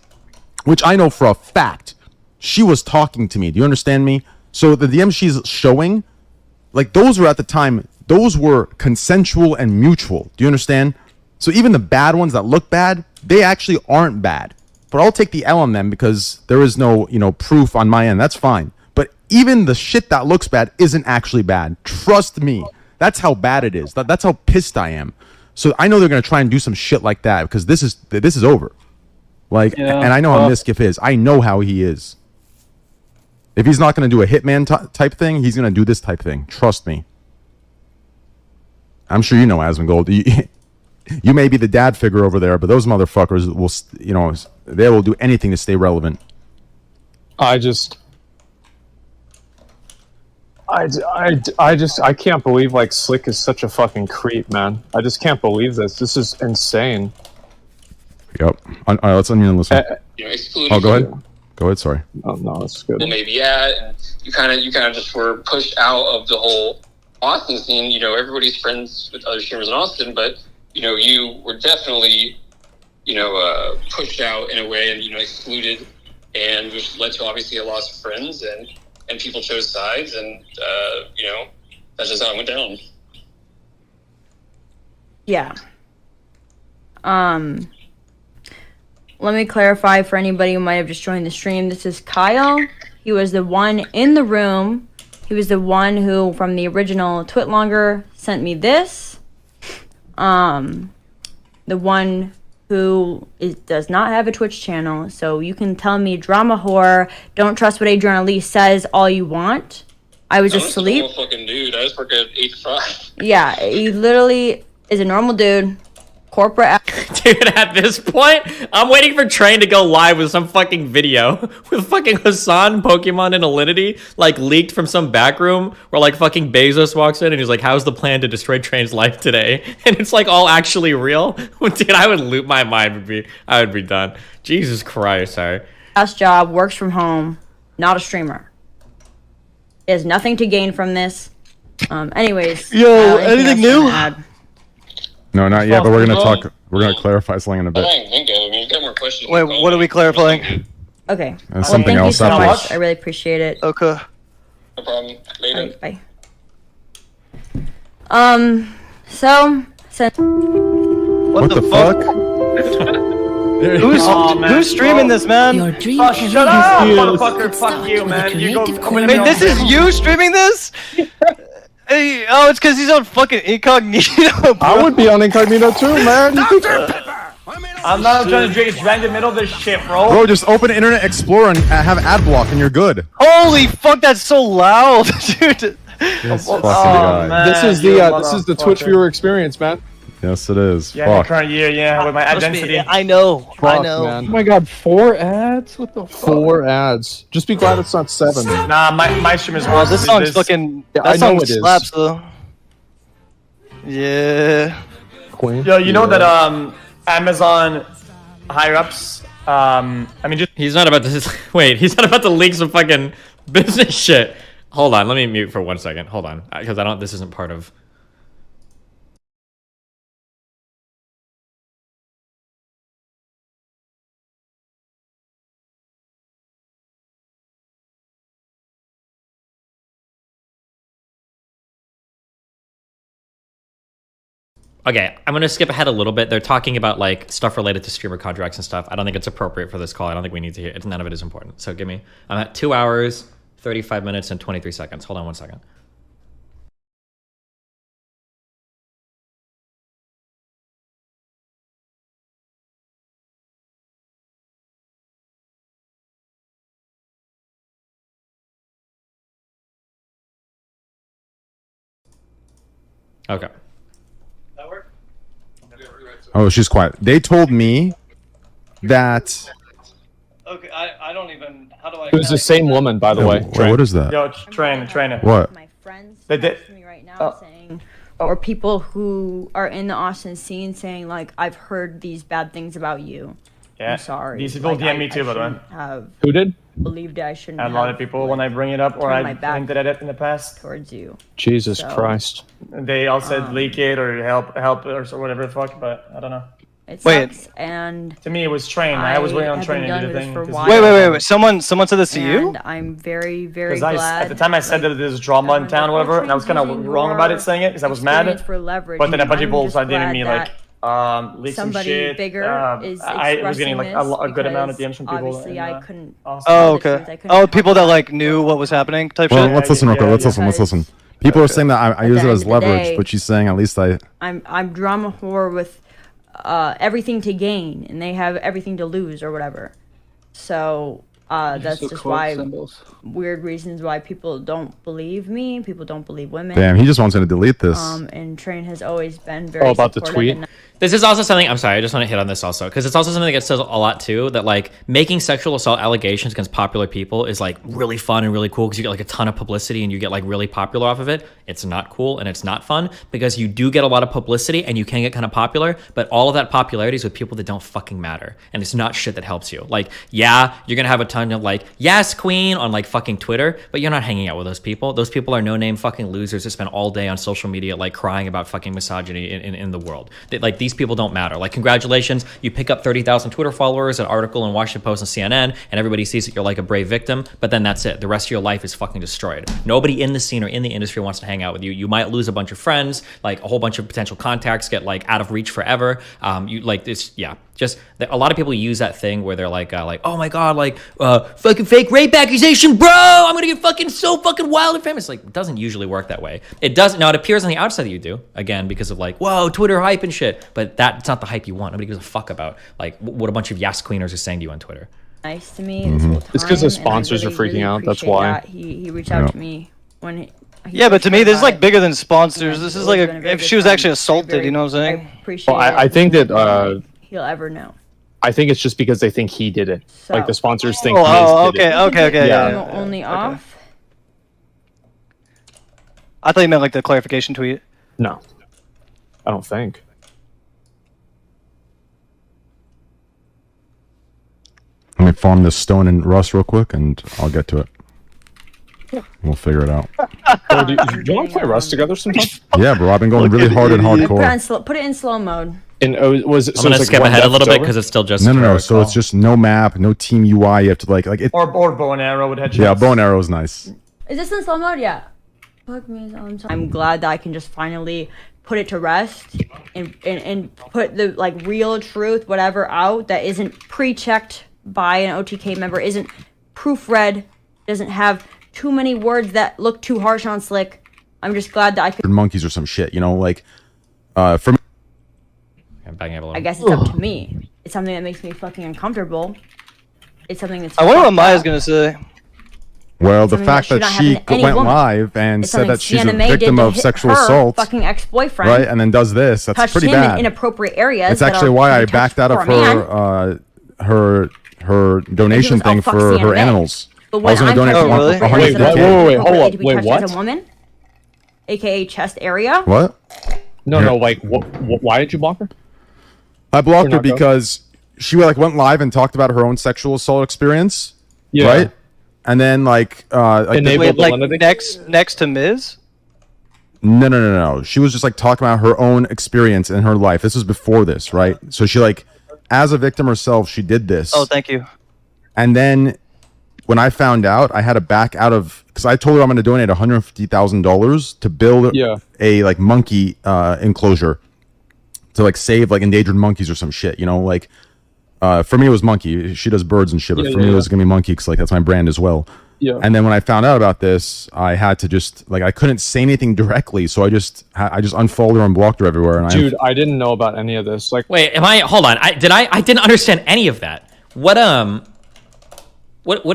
which I know for a fact she was talking to me. Do you understand me? So the DMs she's showing, like those were at the time, those were consensual and mutual. Do you understand? So even the bad ones that look bad, they actually aren't bad. But I'll take the L on them because there is no, proof on my end. That's fine. But even the shit that looks bad isn't actually bad. Trust me. That's how bad it is. That's how pissed I am. So I know they're gonna try and do some shit like that because this is over. And I know how Mizkif is. I know how he is. If he's not gonna do a hitman type thing, he's gonna do this type thing. Trust me. I'm sure you know Asmongold. You may be the dad figure over there, but those motherfuckers will, they will do anything to stay relevant. I can't believe like Slick is such a fucking creep, man. I just can't believe this. This is insane. Yep. All right, let's unmute and listen. Oh, go ahead. Go ahead. Sorry. Oh no, that's good. Well, maybe and you kind of just were pushed out of the whole Austin scene. Everybody's friends with other streamers in Austin, but you were definitely pushed out in a way and excluded, and which led to obviously a loss of friends and people chose sides, and that's just how it went down. Yeah. Let me clarify for anybody who might have just joined the stream. This is Kyle. He was the one in the room. He was the one who, from the original Twitlonger, sent me this. The one who does not have a Twitch channel, so you can tell me drama whore, don't trust what Adrianah Lee says all you want. I was just asleep. I'm a fucking dude. I just work at 8 to 5. Yeah, he literally is a normal dude. Corporate. Dude, at this point, I'm waiting for Train to go live with some fucking video with fucking Hassan, Pokemon, and Alinity, leaked from some back room where, fucking Bezos walks in and he's like, how's the plan to destroy Train's life today? And it's, all actually real. Dude, I would loop my mind. I would be done. Jesus Christ, sorry. Last job, works from home, not a streamer. He has nothing to gain from this. Anyways. Yo, anything new? No, not yet, but we're gonna clarify something in a bit. You've got more questions. Wait, what are we clarifying? Okay. Well, something thank else you so after. much. I really appreciate it. Okay. No problem. Later. Bye. What the fuck? Who's streaming this, man? Shut up, motherfucker! Fuck you, man. You go. Wait, this is you streaming this? Hey, it's because he's on fucking incognito, bro. I would be on incognito too, man. I'm not trying to drink. It's right in the middle of this shit, bro. Bro, just open Internet Explorer and have ad block, and you're good. Holy fuck, that's so loud, dude. This fucking guy. Man, this is the Twitch viewer experience, man. Yes, it is. Yeah, Fuck. current year, with my identity. I know. Fuck, I know. Man. Oh my god, 4 ads? What the fuck? 4 ads. Just be glad it's not 7. Nah, my stream is Oh, worse. this song's fucking. Yeah, that I know song it is. slaps though. Yeah. Queen. Yo, you know that Amazon higher ups. I mean, just he's not about to wait. He's not about to leak some fucking business shit. Hold on, let me mute for 1 second. Hold on, because I don't. This isn't part of. Okay, I'm gonna skip ahead a little bit. They're talking about like stuff related to streamer contracts and stuff. I don't think it's appropriate for this call. I don't think we need to hear it. None of it is important. So give me. I'm at 2 hours, 35 minutes, and 23 seconds. Hold on 1 second. Okay. That work? Oh, she's quiet. They told me that. Okay, I don't even. How do I? It was the same woman, by the way. What is that? Yo, train it. What? My friends They did. me right now saying, or people who are in the Austin scene saying like, I've heard these bad things about you. Yeah. I'm sorry. These people DM me too, by the way. Have Who did? believed I shouldn't. And a lot of have, people, when I bring it up or turned my I back hinted at it in the past, towards you. Jesus So- Christ. they all said leak it or help it or so whatever the fuck. But I don't know. It Wait. sucks, and To me, it was train. I was waiting on have train been to do dealing the with thing. this for a 'cause- while. Wait. Someone said this to you? And I'm very, very Because glad. at the time I said that there's drama in town, or whatever, and I was kind of wrong about it saying it because I was mad. experience for leverage, But then a bunch of I'm people just started DMing glad me that like, leak some somebody shit. bigger is I was getting like expressing a good amount of this DMs from people. obviously and, I couldn't- Austin. Oh, Honestly, I okay. couldn't Oh, talk people that about like it. knew what was happening type Well, shit. let's listen real quick. Let's listen. Because People are saying that I use the it end as of the leverage, day- but she's saying at least I. I'm drama whore with everything to gain, and they have everything to lose or whatever. So that's So just quote why symbols. weird reasons why people don't believe me. People don't believe women. Damn, he just wants me to delete this. And Train has always been very. Oh, about the supportive tweet? and This is also something, I'm sorry, I just want to hit on this also, because it's also something that gets said a lot too, that like making sexual assault allegations against popular people is like really fun and really cool because you get like a ton of publicity and you get like really popular off of it. It's not cool and it's not fun because you do get a lot of publicity and you can get kind of popular, but all of that popularity is with people that don't fucking matter. And it's not shit that helps you. Like, yeah, you're going to have a ton of like, yes, queen on like fucking Twitter, but you're not hanging out with those people. Those people are no-name fucking losers that spend all day on social media like crying about fucking misogyny in the world. Like, these people don't matter. Like, congratulations, you pick up 30,000 Twitter followers, an article in Washington Post and CNN, and everybody sees that you're like a brave victim, but then that's it. The rest of your life is fucking destroyed. Nobody in the scene or in the industry wants to hang out with you. You might lose a bunch of friends, like a whole bunch of potential contacts get like out of reach forever. You like this, yeah. Just a lot of people use that thing where they're like, oh my god, like fucking fake rape accusation, bro. I'm gonna get fucking so fucking wild and famous. Like, it doesn't usually work that way. It doesn't. Now it appears on the outside that you do, again, because of like, whoa, Twitter hype and shit. But that's not the hype you want. Nobody gives a fuck about like what a bunch of Yas Queeners are saying to you on Twitter. nice to me this whole time. It's 'cause the and I sponsors are really, freaking really out, that's appreciate why. that. He reached out to me when he Yeah, but to me, this is like bigger than sponsors. Yeah, This he's is like always been a very if good she was friend. actually assaulted, Very- you know what I'm saying? I appreciate Well, I think that he'll ever know. I think it's just because they think he did it. Like the sponsors think. Oh, Miz did it. okay. Yeah. Only off. I thought you meant like the clarification tweet. No, I don't think. Let me farm this stone and rust real quick, and I'll get to it. We'll figure it out. Bro, do you want to play Rust together sometime? Yeah, bro, I've been going really hard and hardcore. Put it in slow mode. And was it, I'm gonna skip ahead a little bit because it's still just No. So it's just no map, no team UI. You have to like it. Or bow and arrow with headshots. Yeah, bow and arrow is nice. Is this in slow mode? Yeah. Fuck me. I'm glad that I can just finally put it to rest and put the like real truth, whatever, out that isn't pre-checked by an OTK member, isn't proofread, doesn't have too many words that look too harsh on Slick. I'm just glad that I could. Monkeys or some shit, you know, like for me. I guess it's up to me. It's something that makes me fucking uncomfortable. It's something that's. I wonder what fucked Maya's up. gonna say. Well, the Something fact should that not she happen to any went woman. live and It's said something that she's a Sienna May did victim to of hit sexual her assault, fucking ex-boyfriend, right, and then does this, that's touched pretty him bad. in inappropriate areas. It's that actually are why to be I backed touched out of for a man. her donation thing fuck for Sienna her May. animals. But I when was going to I'm donate touching for areas 100K. that are wait, hold appropriate up. to be Wait, touched what? as a woman, aka chest area. What? No, like, why did you block her? I blocked her not going? because she like went live and talked about her own sexual assault experience. Yeah. Right. And then like next to Miz. No. She was just like talking about her own experience in her life. This was before this, right? So she like, as a victim herself, she did this. Oh, thank you. And then when I found out, I had to back out of, because I told her I'm going to donate $150,000 to build a like monkey enclosure to like save like endangered monkeys or some shit. You know, like for me it was monkey. She does birds and shit, but for me it was gonna be monkey because like that's my brand as well. Yeah. And then when I found out about this, I had to just like I couldn't say anything directly, so I just unfollowed her and blocked her everywhere. And dude, I didn't know about any of this. Like, wait, hold on? I didn't understand any of that. What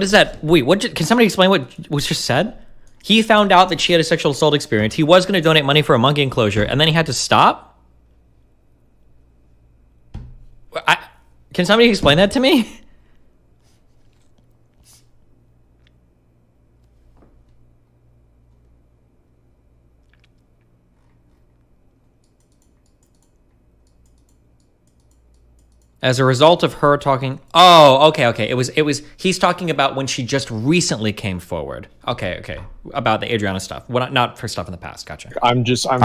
is that? Wait, can somebody explain what was just said? He found out that she had a sexual assault experience. He was going to donate money for a monkey enclosure, and then he had to stop. Can somebody explain that to me? As a result of her talking, okay. It was. He's talking about when she just recently came forward. Okay. About the Adrianah stuff. Not for stuff in the past. Gotcha. I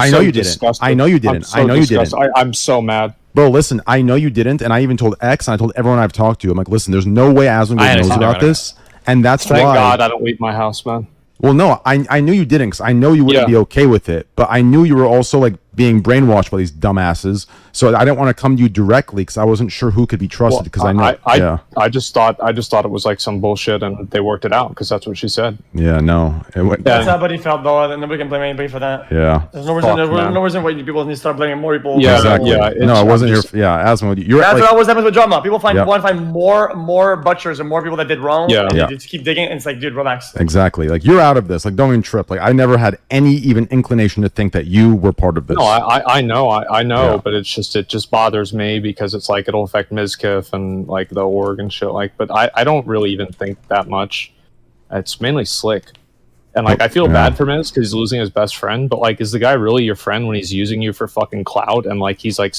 know you didn't. I know you didn't. I'm so mad. Bro, listen, I know you didn't, and I even told X, and I told everyone I've talked to. I'm like, listen, there's no way Asmongold knows about this, and that's why. Thank God I don't leave my house, man. Well, no, I knew you didn't, because I know you wouldn't be okay with it, but I knew you were also like being brainwashed by these dumbasses, so I didn't want to come to you directly because I wasn't sure who could be trusted. Because I know, I just thought it was like some bullshit, and they worked it out because that's what she said. Yeah, no, That's how nobody felt though, and nobody can blame anybody for that. Yeah, there's no reason why people need to start blaming more people. Yeah, exactly. Yeah, no, it wasn't your. Yeah, Asmongold, you're. That's like, what always happens with drama. People want to find more butchers and more people that did wrong. Yeah, and they just keep digging, and it's like, dude, relax. Exactly. Like you're out of this. Like don't even trip. Like I never had any even inclination to think that you were part of this. No, I know, but it just bothers me because it's like it'll affect Mizkif and like the org and shit. Like, but I don't really even think that much. It's mainly Slick, and like I feel bad for Miz because he's losing his best friend. But like, is the guy really your friend when he's using you for fucking clout and like he's like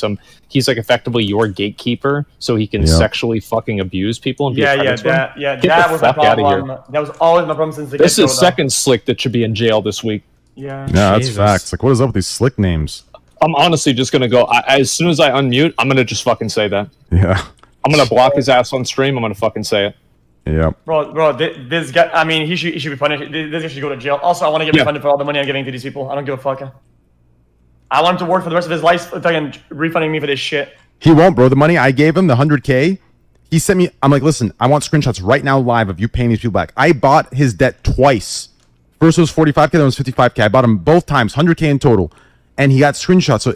effectively your gatekeeper so he can sexually fucking abuse people and be a predator? That was my problem. That was always my problem since the This is second Slick that should be in jail this week. Yeah, that's facts. Like, what is up with these Slick names? I'm honestly just gonna go. As soon as I unmute, I'm gonna just fucking say that. Yeah. I'm gonna block his ass on stream. I'm gonna fucking say it. Yeah. Bro, this guy. I mean, he should be punished. This guy should go to jail. Also, I want to get refunded for all the money I'm giving to these people. I don't give a fuck. I want him to work for the rest of his life, refunding me for this shit. He won't, bro. The money I gave him, the $100K, he sent me. I'm like, listen, I want screenshots right now, live, of you paying these people back. I bought his debt twice. First it was 45K, then it was 55K. I bought him both times, 100K in total. And he got screenshots. So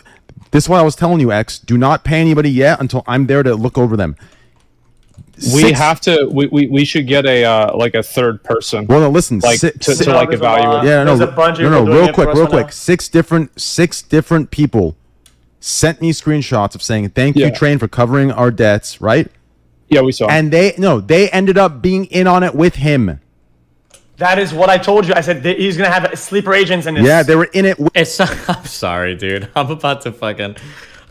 this is why I was telling you, X, do not pay anybody yet until I'm there to look over them. We should get a like a third person. Well, no, listen, like to like evaluate. Yeah, no, real quick. Six different people sent me screenshots of saying thank you, Train, for covering our debts, right? Yeah, we saw. And they ended up being in on it with him. That is what I told you. I said he's gonna have sleeper agents in this. Yeah, they were in it. I'm sorry, dude. I'm about to fucking.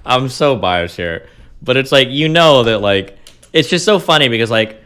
I'm so biased here, but it's like that like it's just so funny because like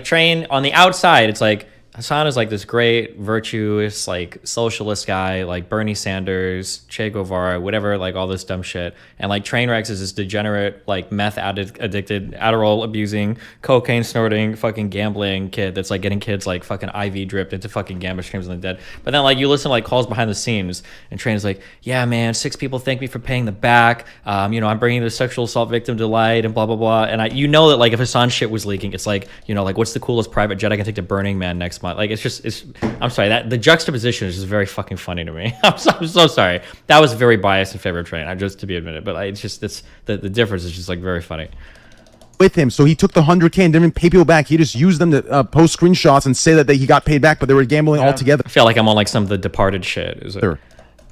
Train on the outside, it's like Hassan is like this great, virtuous, like socialist guy, like Bernie Sanders, Che Guevara, whatever, like all this dumb shit. And like Trainwreck is this degenerate, like meth addicted, Adderall abusing, cocaine snorting, fucking gambling kid that's like getting kids like fucking IV dripped into fucking gambler streams and dead. But then like you listen to like calls behind the scenes, and Train is like, yeah, man, 6 people thank me for paying the back. I'm bringing the sexual assault victim to light and blah blah blah. And that like if Hassan's shit was leaking, it's like like what's the coolest private jet I can take to Burning Man next month? Like it's I'm sorry, that the juxtaposition is just very fucking funny to me. I'm so sorry. That was very biased in favor of Train. Just to be admitted, but it's the difference is just like very funny. With him, so he took the 100K and didn't pay people back. He just used them to post screenshots and say that he got paid back, but they were gambling altogether. I feel like I'm on like some of the Departed shit. Is it?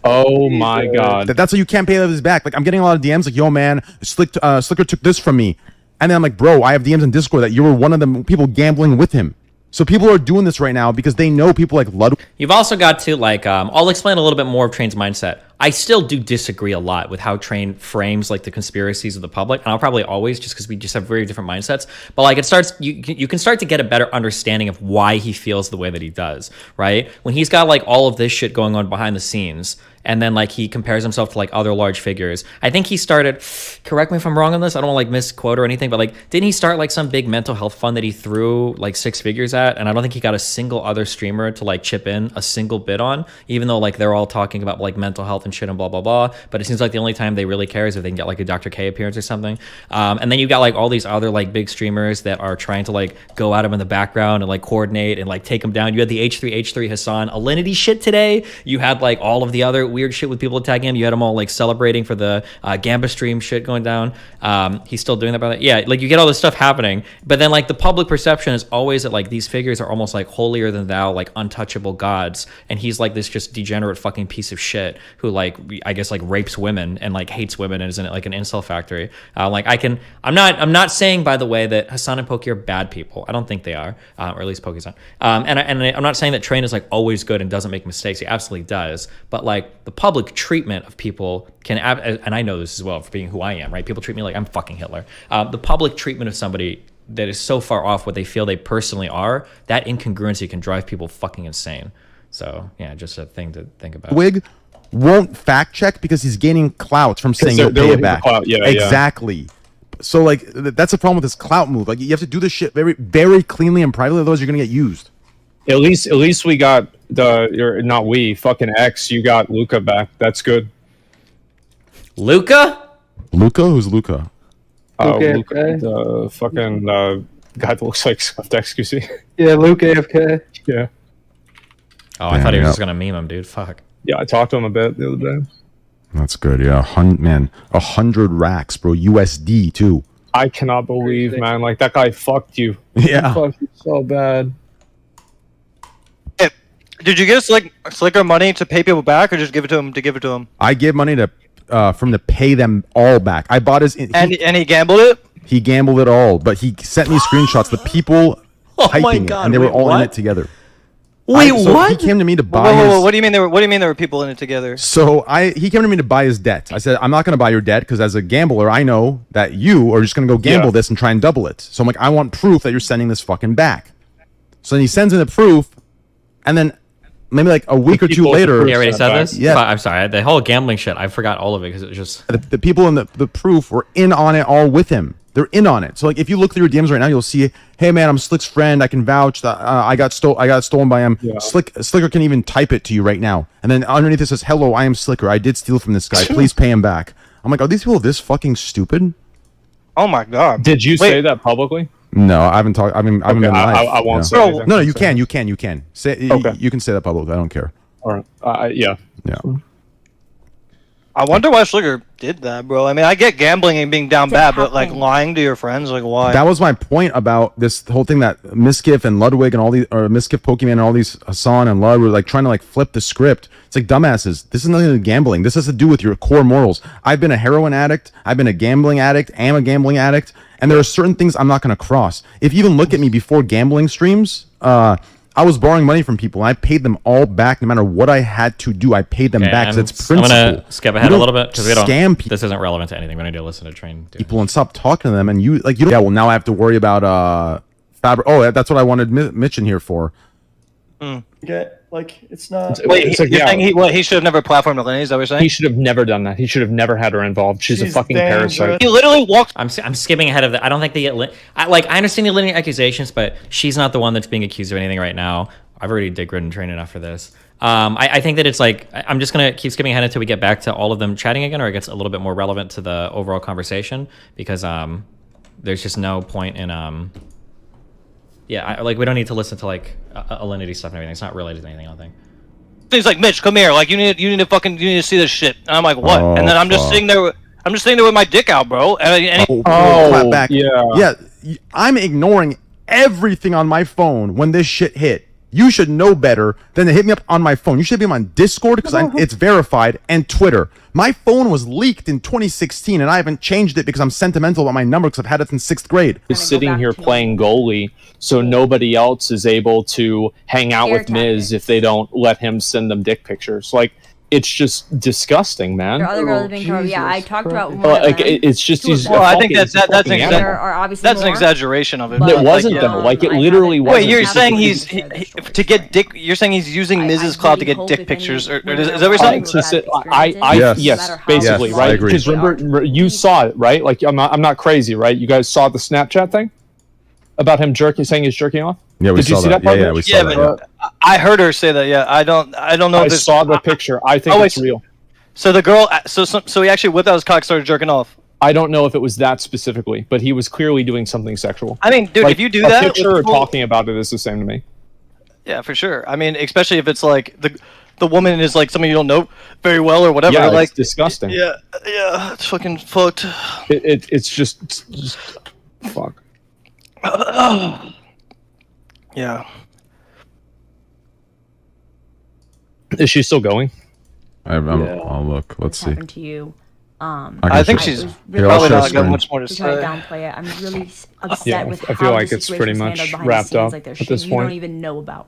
Oh my god, that's why you can't pay his back. Like I'm getting a lot of DMs like, yo man, Slicker took this from me, and then I'm like, bro, I have DMs in Discord that you were one of the people gambling with him. So people are doing this right now because they know people like Ludwig. You've also got to like, I'll explain a little bit more of Train's mindset. I still do disagree a lot with how Train frames like the conspiracies of the public, and I'll probably always, just because we just have very different mindsets. But like, it starts, you can start to get a better understanding of why he feels the way that he does, right? When he's got like all of this shit going on behind the scenes, and then like he compares himself to like other large figures. I think he started, correct me if I'm wrong on this, I don't want to like misquote or anything, but like, didn't he start like some big mental health fund that he threw like 6 figures at? And I don't think he got a single other streamer to like chip in a single bit on, even though like they're all talking about like mental health and shit and blah blah blah. But it seems like the only time they really care is if they can get like a Dr. K appearance or something. And then you got like all these other like big streamers that are trying to like go at him in the background and like coordinate and like take him down. You had the H3 Hassan Alinity shit today. You had like all of the other weird shit with people attacking him. You had them all like celebrating for the Gamba stream shit going down. He's still doing that, by the way. Yeah, like you get all this stuff happening, but then like the public perception is always that like these figures are almost like holier than thou, like untouchable gods, and he's like this just degenerate fucking piece of shit who like I guess like rapes women and like hates women and is in like an incel factory. I'm not saying, by the way, that Hassan and Pokey are bad people. I don't think they are, or at least Pokey's not. And I'm not saying that Train is like always good and doesn't make mistakes. He absolutely does. But like the public treatment of people can, and I know this as well for being who I am, right? People treat me like I'm fucking Hitler. The public treatment of somebody that is so far off what they feel they personally are, that incongruency can drive people fucking insane. So yeah, just a thing to think about. Wig won't fact check because he's gaining clout from saying you'll pay it back. Yeah, exactly. Yeah. So like that's a problem with this clout move. Like you have to do this shit very, very cleanly and privately, otherwise you're gonna get used. At least we got fucking X. You got Luca back. That's good. Luca? Who's Luca? Luca, the fucking guy that looks like XQC. Yeah, Luke AFK. Yeah. Oh, I thought he was just gonna meme him, dude. Fuck. Yeah, I talked to him a bit the other day. That's good. Yeah, 100 racks, bro. USD too. I cannot believe, man. Like that guy fucked you. Yeah. He fucked you so bad. Did you give Slicker money to pay people back, or just give it to him to give it to him? I give money to from to pay them all back. I bought his and he gambled it. He gambled it all, but he sent me screenshots. The people typing it, and they were all in it together. Wait, what? He came to me to buy his... What do you mean there were people in it together? So he came to me to buy his debt. I said, I'm not going to buy your debt because as a gambler, I know that you are just going to go gamble this and try and double it. So I'm like, I want proof that you're sending this fucking back. So then he sends in the proof, and then maybe like a week or two later... You already said this? Yeah. I'm sorry. The whole gambling shit, I forgot all of it because it was just... The people in the proof were in on it all with him. They're in on it. So like if you look through your DMs right now, you'll see, hey man, I'm Slick's friend. I can vouch that I got stolen by him. Yeah. Slicker can even type it to you right now. And then underneath it says, hello, I am Slicker. I did steal from this guy. Please pay him back. I'm like, are these people this fucking stupid? Oh my god. Did you say that publicly? No, I haven't talked. I haven't been live. I won't say anything. No, you can say. Okay. You can say that publicly. I don't care. All right. Yeah. I wonder why Slicker did that, bro. I mean, I get gambling and being down bad, but like lying to your friends, like why? That was my point about this whole thing that Mizkif and Ludwig and all these, or Mizkif, Pokemon and all these Hassan and Lud were like trying to like flip the script. It's like dumbasses. This is nothing to do with gambling. This has to do with your core morals. I've been a heroin addict. I've been a gambling addict. I'm a gambling addict. And there are certain things I'm not going to cross. If you even look at me before gambling streams, I was borrowing money from people, and I paid them all back no matter what I had to do. I paid them back. It's principle. I'm going to skip ahead a little bit because we don't scam people. This isn't relevant to anything. We need to listen to Train. People and stop talking to them. And you don't. Yeah, well, now I have to worry about fabric. Oh, that's what I wanted Mitch in here for. Like it's not. Wait, you're saying he should have never platformed Eleni? Is that what you're saying? He should have never done that. He should have never had her involved. She's a fucking parasite. He literally walked. I'm skipping ahead of that. I don't think I understand the Eleni accusations, but she's not the one that's being accused of anything right now. I've already dick-ridden Train enough for this. I think that it's like I'm just gonna keep skipping ahead until we get back to all of them chatting again, or it gets a little bit more relevant to the overall conversation because there's just no point in we don't need to listen to like Alinity stuff and everything. It's not related to anything, I don't think. He's like, Mitch, come here. Like you need to see this shit. And I'm like, what? And then I'm just sitting there. I'm just sitting there with my dick out, bro. Clap back. Yeah. I'm ignoring everything on my phone when this shit hit. You should know better than to hit me up on my phone. You should be on Discord because it's verified, and Twitter. My phone was leaked in 2016, and I haven't changed it because I'm sentimental about my number because I've had it since 6th grade. He's sitting here playing goalie, so nobody else is able to hang out with Miz if they don't let him send them dick pictures. Like, it's just disgusting, man. There are other girls being covered. Yeah, I talked about one Like, of them. it's just these. Well, I think that's There are obviously that's an more. exaggeration of it. It wasn't though. Like it literally was. Wait, you're saying to get dick? You're saying he's using Mrs. Cloud to get dick pictures, or is that what you're saying? Yes, basically, right? Because remember, you saw it, right? Like I'm not crazy, right? You guys saw the Snapchat thing about him saying he's jerking off. Yeah, we Did you saw see that. part? Yeah, we saw that. But I heard her say that. Yeah, I don't know. I If saw the picture. I think it's real. So the girl, so he actually whipped out his cock, started jerking off. I don't know if it was that specifically, but he was clearly doing something sexual. I mean, dude, Like, if you do a that, picture or talking about it is the same to me. Yeah, for sure. I mean, especially if it's like the woman is like someone you don't know very well or whatever. Yeah, like it's disgusting. Yeah, it's fucking fucked. It's just fuck. Yeah. Oh, Is she still going? I'll look. Let's see. Happened to you. I think she's really probably not got much more to try to say. downplay it. I'm really upset Yeah, with I how feel like the it's situation pretty was much handled behind wrapped the scenes. up Like there's at shit this you point. don't even know about.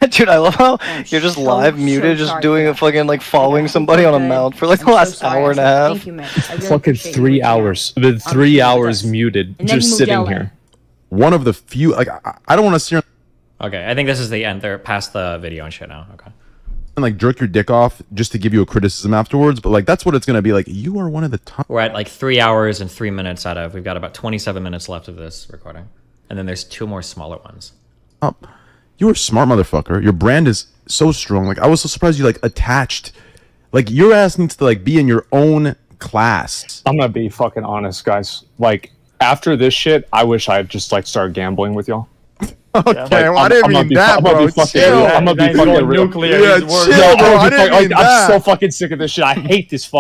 Dude, I love how you're just live muted, just doing a fucking like following somebody on a mount for like the last hour and a half. Thank you, Mitch. I really Fucking appreciate you 3 reaching out. hours. With 3 hours muted, And then just he moved sitting to LA. here. One of the few, like, I don't want to see her Okay, I think this is the end. They're past the video and shit now. Okay. like jerk your dick off just to give you a criticism afterwards, but like that's what it's gonna be. Like, you are one of the top. We're at like 3 hours and 3 minutes out of. We've got about 27 minutes left of this recording, and then there's 2 more smaller ones. You are a smart motherfucker. Your brand is so strong. Like, I was so surprised you like attached. Like, your ass needs to like be in your own class. I'm gonna be fucking honest, guys. Like after this shit, I wish I had just like started gambling with y'all. Okay, well, I didn't mean that, bro. Chill. I'm gonna be fucking real. nuclear. Yeah, He's worried. chill, bro. I didn't mean I'm that. so fucking sick of this shit. I hate this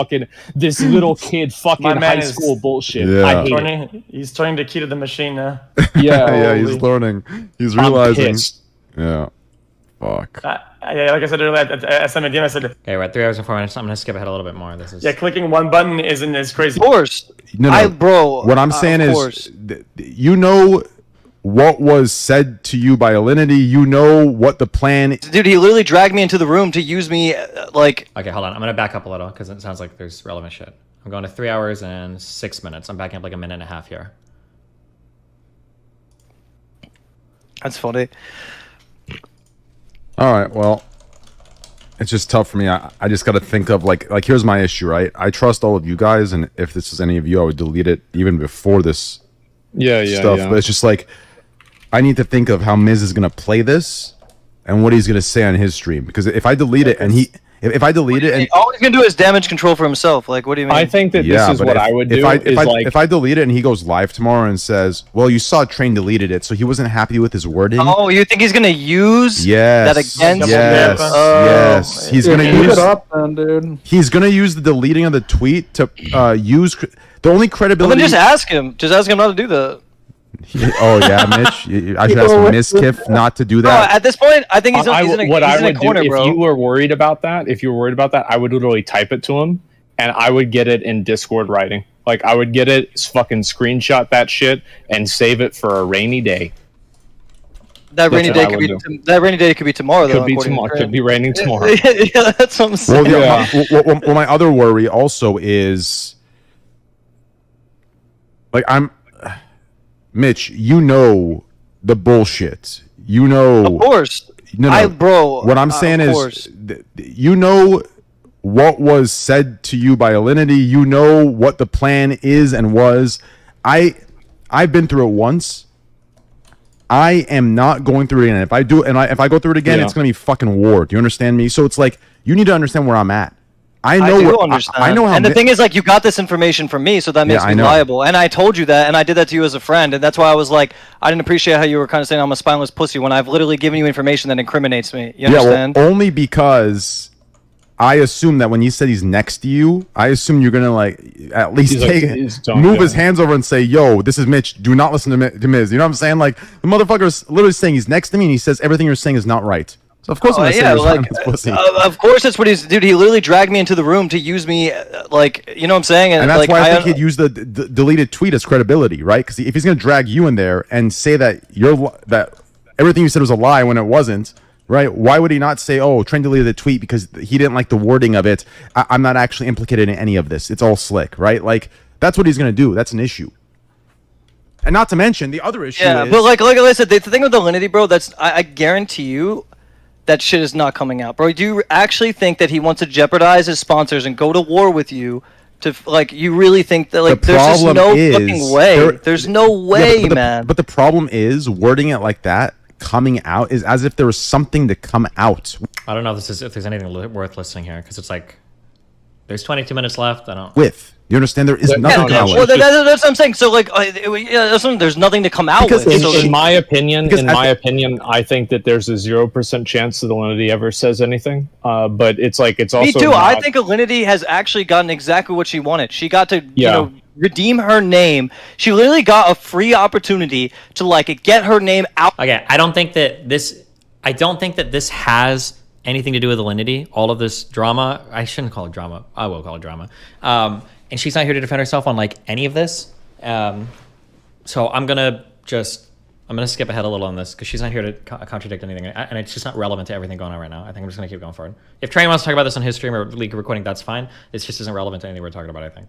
little kid fucking My man high school bullshit. Yeah. I hate it. He's turning the key to the machine now. Yeah, he's learning. He's I'm realizing. pissed. Yeah. Fuck. Yeah, like I said earlier at SMDM, I said, Okay, we're at 3 hours and 4 minutes. I'm gonna skip ahead a little bit more. This is yeah, clicking one button isn't as crazy. Of course. No. Bro. What I'm saying of is, course. you know what was said to you by Alinity. You know what the plan. Dude, he literally dragged me into the room to use me like. Okay, hold on. I'm gonna back up a little because it sounds like there's relevant shit. I'm going to 3 hours and 6 minutes. I'm backing up like a minute and a half here. That's funny. All right. Well, it's just tough for me. I just got to think of like here's my issue, right? I trust all of you guys, and if this is any of you, I would delete it even before this. Stuff. But it's just like I need to think of how Miz is gonna play this and what he's gonna say on his stream, because if I delete it and if I delete it and all he's gonna do is damage control for himself. Like, what do you mean? I think that this is but what I would do. If I delete it and he goes live tomorrow and says, "Well, you saw Train deleted it, so he wasn't happy with his wording." Oh, you think he's gonna use that against? Yes. He's gonna Keep use. it up, then, dude. He's gonna use the deleting of the tweet to use the only Well, credibility. then just ask him. Just ask him not to do that. Oh yeah, Mitch. I should ask Mizkif not to do that. At this point, I think he's in a corner, do, bro. if you were worried about that, I would literally type it to him, and I would get it in Discord writing. Like I would get it, fucking screenshot that shit, and save it for a rainy day. That rainy day could be tomorrow. Could though, be according to tomorrow. Trent. Could be raining tomorrow. Yeah, that's what I'm saying. Well, my other worry also is, like, Mitch, you know the bullshit. You know, Of course. No, bro. What I'm saying is, you know what was said to you by Alinity. You know what the plan is and was. I've been through it once. I am not going through it again. If I do, if I go through it again, it's gonna be fucking war. Do you understand me? So it's like you need to understand where I'm at. I do understand. I know how. And the thing is, like, you got this information from me, so that makes me liable. And I told you that, and I did that to you as a friend, and that's why I was like, I didn't appreciate how you were kind of saying I'm a spineless pussy when I've literally given you information that incriminates me. You understand? Well, only because I assume that when you said he's next to you, I assume you're gonna like at least move his hands over and say, "Yo, this is Mitch. Do not listen to Miz." You know what I'm saying? Like the motherfucker's literally saying he's next to me, and he says everything you're saying is not right. So of course I'm gonna say you're like, pussy. of course that's what he's. Dude, he literally dragged me into the room to use me, like, you know what I'm saying? And that's like, why I think he'd use the deleted tweet as credibility, right? Because if he's gonna drag you in there and say that that everything you said was a lie when it wasn't, right? Why would he not say, "Oh, Train deleted the tweet because he didn't like the wording of it. I'm not actually implicated in any of this. It's all slick," right? Like that's what he's gonna do. That's an issue. And not to mention the other issue. Yeah, is, but like I said, the thing with the Linity, bro, I guarantee you, that shit is not coming out, bro. Do you actually think that he wants to jeopardize his sponsors and go to war with you? To like, you really think that like there's just no fucking way? There's no way, man. But the problem is wording it like that, coming out, is as if there was something to come out. I don't know if there's anything worth listening here because it's like there's 22 minutes left. I don't. You understand? There is nothing to come out. Well, that's what I'm saying. So like, there's nothing to come out with. In my opinion, I think that there's a 0% chance that Alinity ever says anything. But it's like it's also. Me too. I think Alinity has actually gotten exactly what she wanted. She got to redeem her name. She literally got a free opportunity to like get her name out. Okay, I don't think that this has anything to do with Alinity. All of this drama, I shouldn't call it drama. I will call it drama. And she's not here to defend herself on like any of this. So I'm gonna skip ahead a little on this because she's not here to contradict anything, and it's just not relevant to everything going on right now. I think I'm just gonna keep going forward. If Train wants to talk about this on his stream or leak recording, that's fine. It just isn't relevant to anything we're talking about, I think.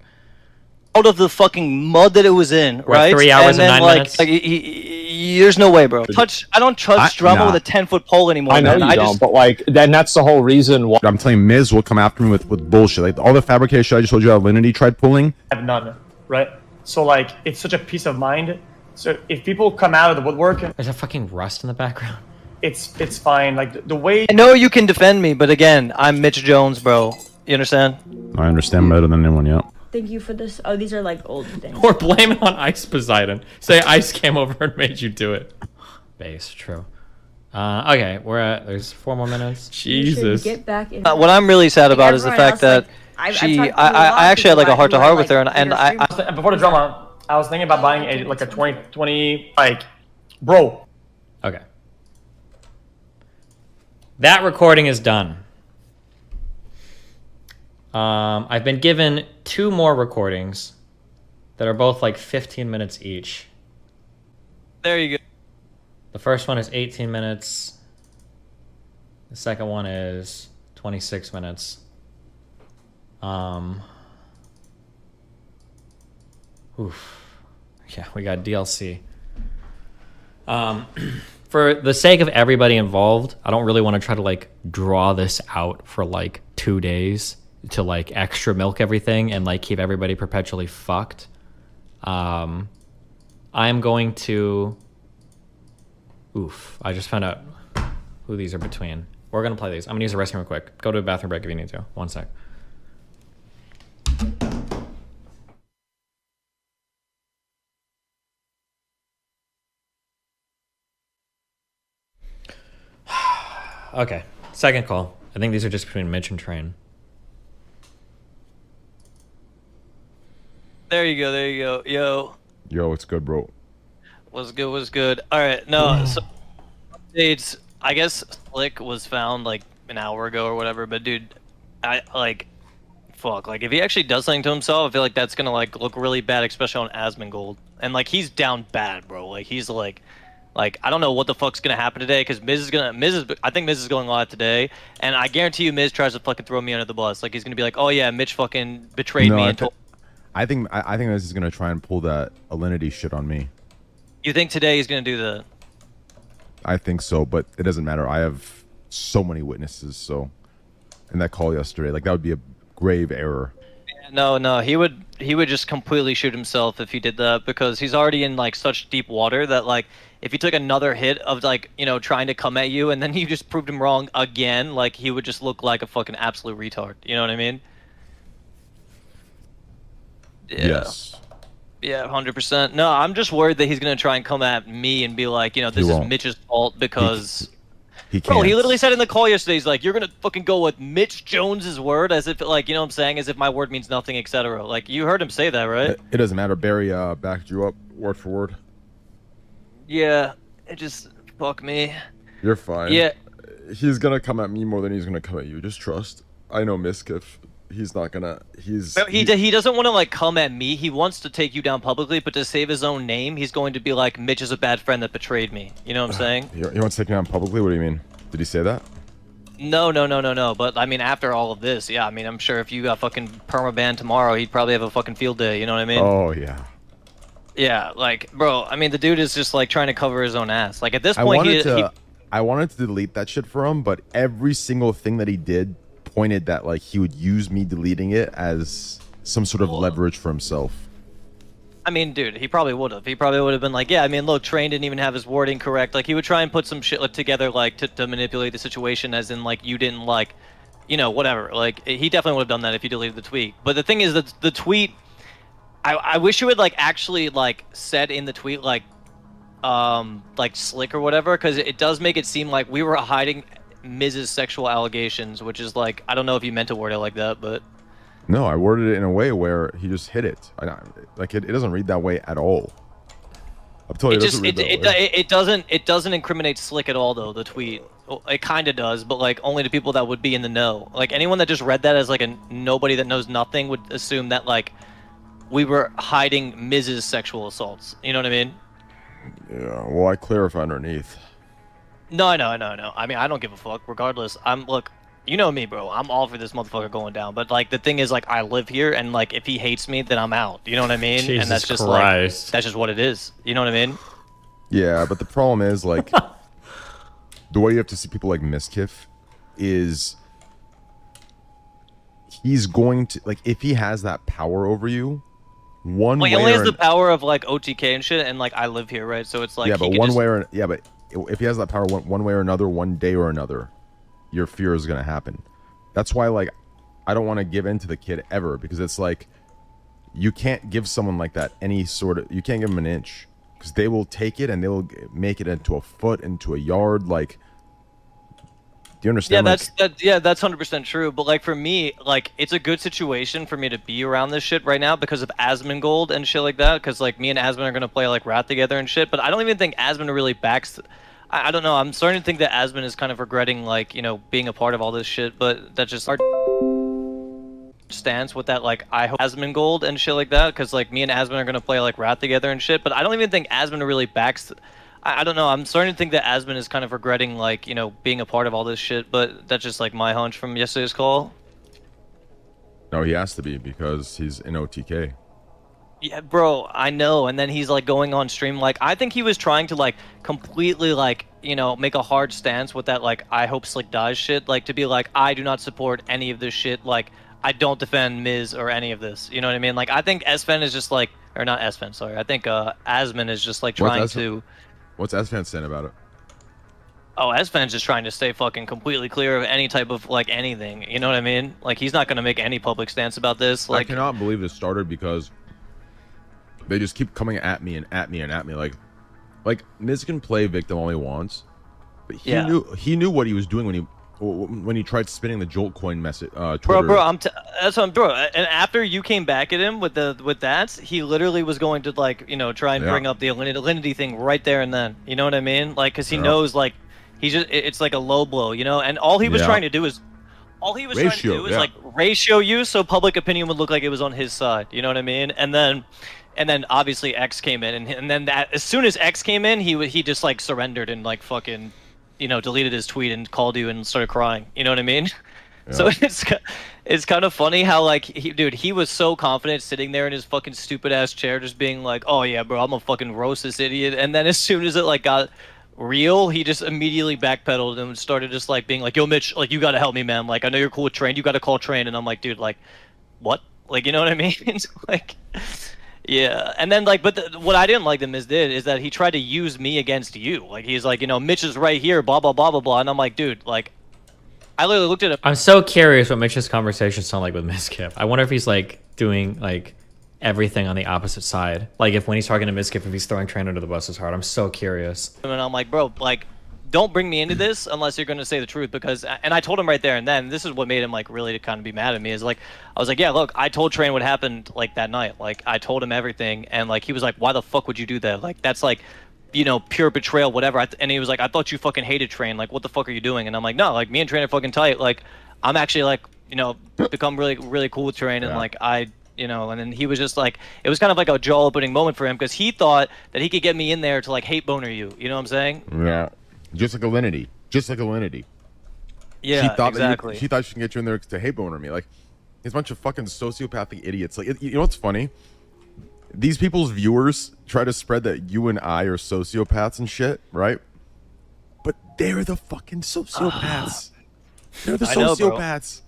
Out of the fucking mud that it was in, right? 3 hours and 9 minutes. Like, there's no way, bro. I don't touch drama with a 10-foot pole anymore. I know you don't, but like, then that's the whole reason why. I'm telling Miz will come after me with bullshit. Like all the fabrication I just told you how Alinity tried pulling. I have none, right? So like, it's such a peace of mind. So if people come out of the woodwork, there's a fucking rust in the background. It's fine. Like the way I know you can defend me, but again, I'm Mitch Jones, bro. You understand? I understand better than anyone. Yeah. Thank you for this. Oh, these are like old things. Or blame it on Ice Poseidon. Say Ice came over and made you do it. Base, true. Okay, there's 4 more minutes. Jesus. Get back in what I'm really sad about is the fact that I actually had like a heart-to-heart with her, and I before the drama, I was thinking about buying a 2020 like, bro. Okay. That recording is done. I've been given 2 more recordings that are both like 15 minutes each. There you go. The first one is 18 minutes. The second one is 26 minutes. Yeah, we got DLC. For the sake of everybody involved, I don't really want to try to like draw this out for like 2 days to like extra milk everything and like keep everybody perpetually fucked. I'm going to I just found out who these are between. We're gonna play these. I'm gonna use the restroom real quick. Go to a bathroom break if you need to. 1 sec. Okay, second call. I think these are just between Mitch and Train. There you go. Yo, it's good, bro. What's good? All right, no. So updates. I guess Slick was found like an hour ago or whatever. But dude, fuck. Like if he actually does something to himself, I feel like that's gonna like look really bad, especially on Asmongold. And like he's down bad, bro. Like he's like I don't know what the fuck's gonna happen today because I think Miz is going live today, and I guarantee you Miz tries to fucking throw me under the bus. Like he's gonna be like, oh yeah, Mitch fucking betrayed me and told. I think Miz is gonna try and pull that Alinity shit on me. You think today he's gonna do that? I think so, but it doesn't matter. I have so many witnesses. So, in that call yesterday, like that would be a grave error. No, he would just completely shoot himself if he did that because he's already in like such deep water that like if he took another hit of like trying to come at you and then you just proved him wrong again, like he would just look like a fucking absolute retard. You know what I mean? Yeah. Yes. Yeah, 100%. No, I'm just worried that he's gonna try and come at me and be like, this is Mitch's fault because. He can't. Bro, he literally said in the call yesterday, he's like, you're gonna fucking go with Mitch Jones's word as if like, what I'm saying, as if my word means nothing, etc. Like, you heard him say that, right? It doesn't matter. Barry backed you up word for word. Yeah, it just fuck me. You're fine. Yeah. He's gonna come at me more than he's gonna come at you. Just trust. I know Mizkif. He's not gonna. He doesn't want to like come at me. He wants to take you down publicly, but to save his own name, he's going to be like, Mitch is a bad friend that betrayed me. You know what I'm saying? He wants to take me down publicly. What do you mean? Did he say that? No. But I mean, after all of this, yeah. I mean, I'm sure if you got fucking permabanned tomorrow, he'd probably have a fucking field day. You know what I mean? Oh yeah. Yeah, like, bro. I mean, the dude is just like trying to cover his own ass. Like at this point, I wanted to delete that shit for him, but every single thing that he did pointed that like he would use me deleting it as some sort of leverage for himself. I mean, dude, he probably would have. He probably would have been like, yeah, I mean, look, Train didn't even have his wording correct. Like, he would try and put some shit together, like, to manipulate the situation, as in, like, you didn't, like, you know, whatever. Like, he definitely would have done that if you deleted the tweet. But the thing is that the tweet, I wish you had, like, actually, like, said in the tweet, like slick or whatever, because it does make it seem like we were hiding Miz's sexual allegations, which is, like, I don't know if you meant to word it like that, but... No, I worded it in a way where he just hit it. Like it doesn't read that way at all. I'm telling you, it doesn't incriminate Slick at all though. The tweet, it kind of does, but like only to people that would be in the know. Like anyone that just read that as like a nobody that knows nothing would assume that like we were hiding Miz's sexual assaults. You know what I mean? Yeah. Well, I clarify underneath. No. I mean, I don't give a fuck. Regardless, look. You know me, bro. I'm all for this motherfucker going down. But, like, the thing is, like, I live here, and, like, if he hates me, then I'm out. You know what I mean? Jesus and that's just, Christ. like, that's just what it is. You know what I mean? Yeah, but the problem is, like, the way you have to see people like Mizkif is he's going to, like, if he has that power over you, one way he only has the power of, like, OTK and shit, and, like, I live here, right? So it's, like, yeah, but if he has that power one way or another, one day or another, your fear is going to happen. That's why, like, I don't want to give in to the kid ever, because it's like you can't give someone like that any sort of, you can't give them an inch, because they will take it and they will make it into a foot, into a yard. Like, do you understand? Yeah, that's 100% true. But like for me, like it's a good situation for me to be around this shit right now because of Asmongold and shit like that. Because like me and Asmon are gonna play like Rat together and shit. But I don't even think Asmon really backs. I don't know. I'm starting to think that Asmon is kind of regretting, like, you know, being a part of all this shit, but that's just our stance with that, like, I hope Asmongold and shit like that, because, like, me and Asmon are going to play, like, Rat together and shit, but I don't even think Asmon really backs... I don't know. I'm starting to think that Asmon is kind of regretting, like, you know, being a part of all this shit, but that's just, like, my hunch from yesterday's call. No, he has to be, because he's in OTK. Yeah, bro, I know. And then he's like going on stream. Like, I think he was trying to like completely like, you know, make a hard stance with that like I hope Slick dies shit. Like to be like, I do not support any of this shit. Like, I don't defend Miz or any of this. You know what I mean? Like, I think Esfen is just like, or not Esfen, sorry. I think Asmon is just like trying to. What's Esfen saying about it? Oh, Esfen's just trying to stay fucking completely clear of any type of like anything. You know what I mean? Like, he's not gonna make any public stance about this. Like, I cannot believe this started because they just keep coming at me and at me and at me. Like Miz can play victim all he wants, but he knew what he was doing when he tried spinning the Jolt coin message. Twitter. Bro, that's what I'm bro. And after you came back at him with that, he literally was going to like, you know, try and bring up the alinity thing right there and then. You know what I mean? Like, because he knows like it's like a low blow, you know. And all he was trying to do is. All he was trying to do is like ratio you so public opinion would look like it was on his side. You know what I mean? And then obviously X came in, and then that as soon as X came in, he just like surrendered and like fucking, you know, deleted his tweet and called you and started crying. You know what I mean? Yeah. So it's kind of funny how like he was so confident sitting there in his fucking stupid ass chair, just being like, oh yeah, bro, I'm gonna fucking roast this idiot. And then as soon as it like got real, he just immediately backpedaled and started just like being like, yo Mitch, like you gotta help me, man. Like I know you're cool with Train, you gotta call Train. And I'm like, dude, like what? Like, you know what I mean? Like. Yeah, and then like, but what I didn't like that Miz did is that he tried to use me against you. Like he's like, you know, Mitch is right here, blah blah blah blah blah, and I'm like, dude, like, I literally looked at him. I'm so curious what Mitch's conversations sound like with Mizkif. I wonder if he's like doing like everything on the opposite side. Like if when he's talking to Mizkif, if he's throwing Train under the bus as hard. I'm so curious. And I'm like, bro, like, don't bring me into this unless you're going to say the truth, because, and I told him right there and then, this is what made him like really kind of be mad at me, is like, I was like, yeah, look, I told Train what happened like that night. Like I told him everything, and like he was like, why the fuck would you do that? Like that's like, you know, pure betrayal, whatever. And he was like, I thought you fucking hated Train. Like what the fuck are you doing? And I'm like, no, like me and Train are fucking tight. Like I'm actually like, you know, become really really cool with Train, and like you know, and then he was just like, it was kind of like a jaw opening moment for him, because he thought that he could get me in there to like hate boner you. You know what I'm saying? Yeah. Just like alinity. just like Alinity. Yeah, she thought exactly. She thought she can get you in there to hate boner me. Like, it's a bunch of fucking sociopathic idiots. Like, you know what's funny? These people's viewers try to spread that you and I are sociopaths and shit, right? But they're the fucking sociopaths. They're the sociopaths.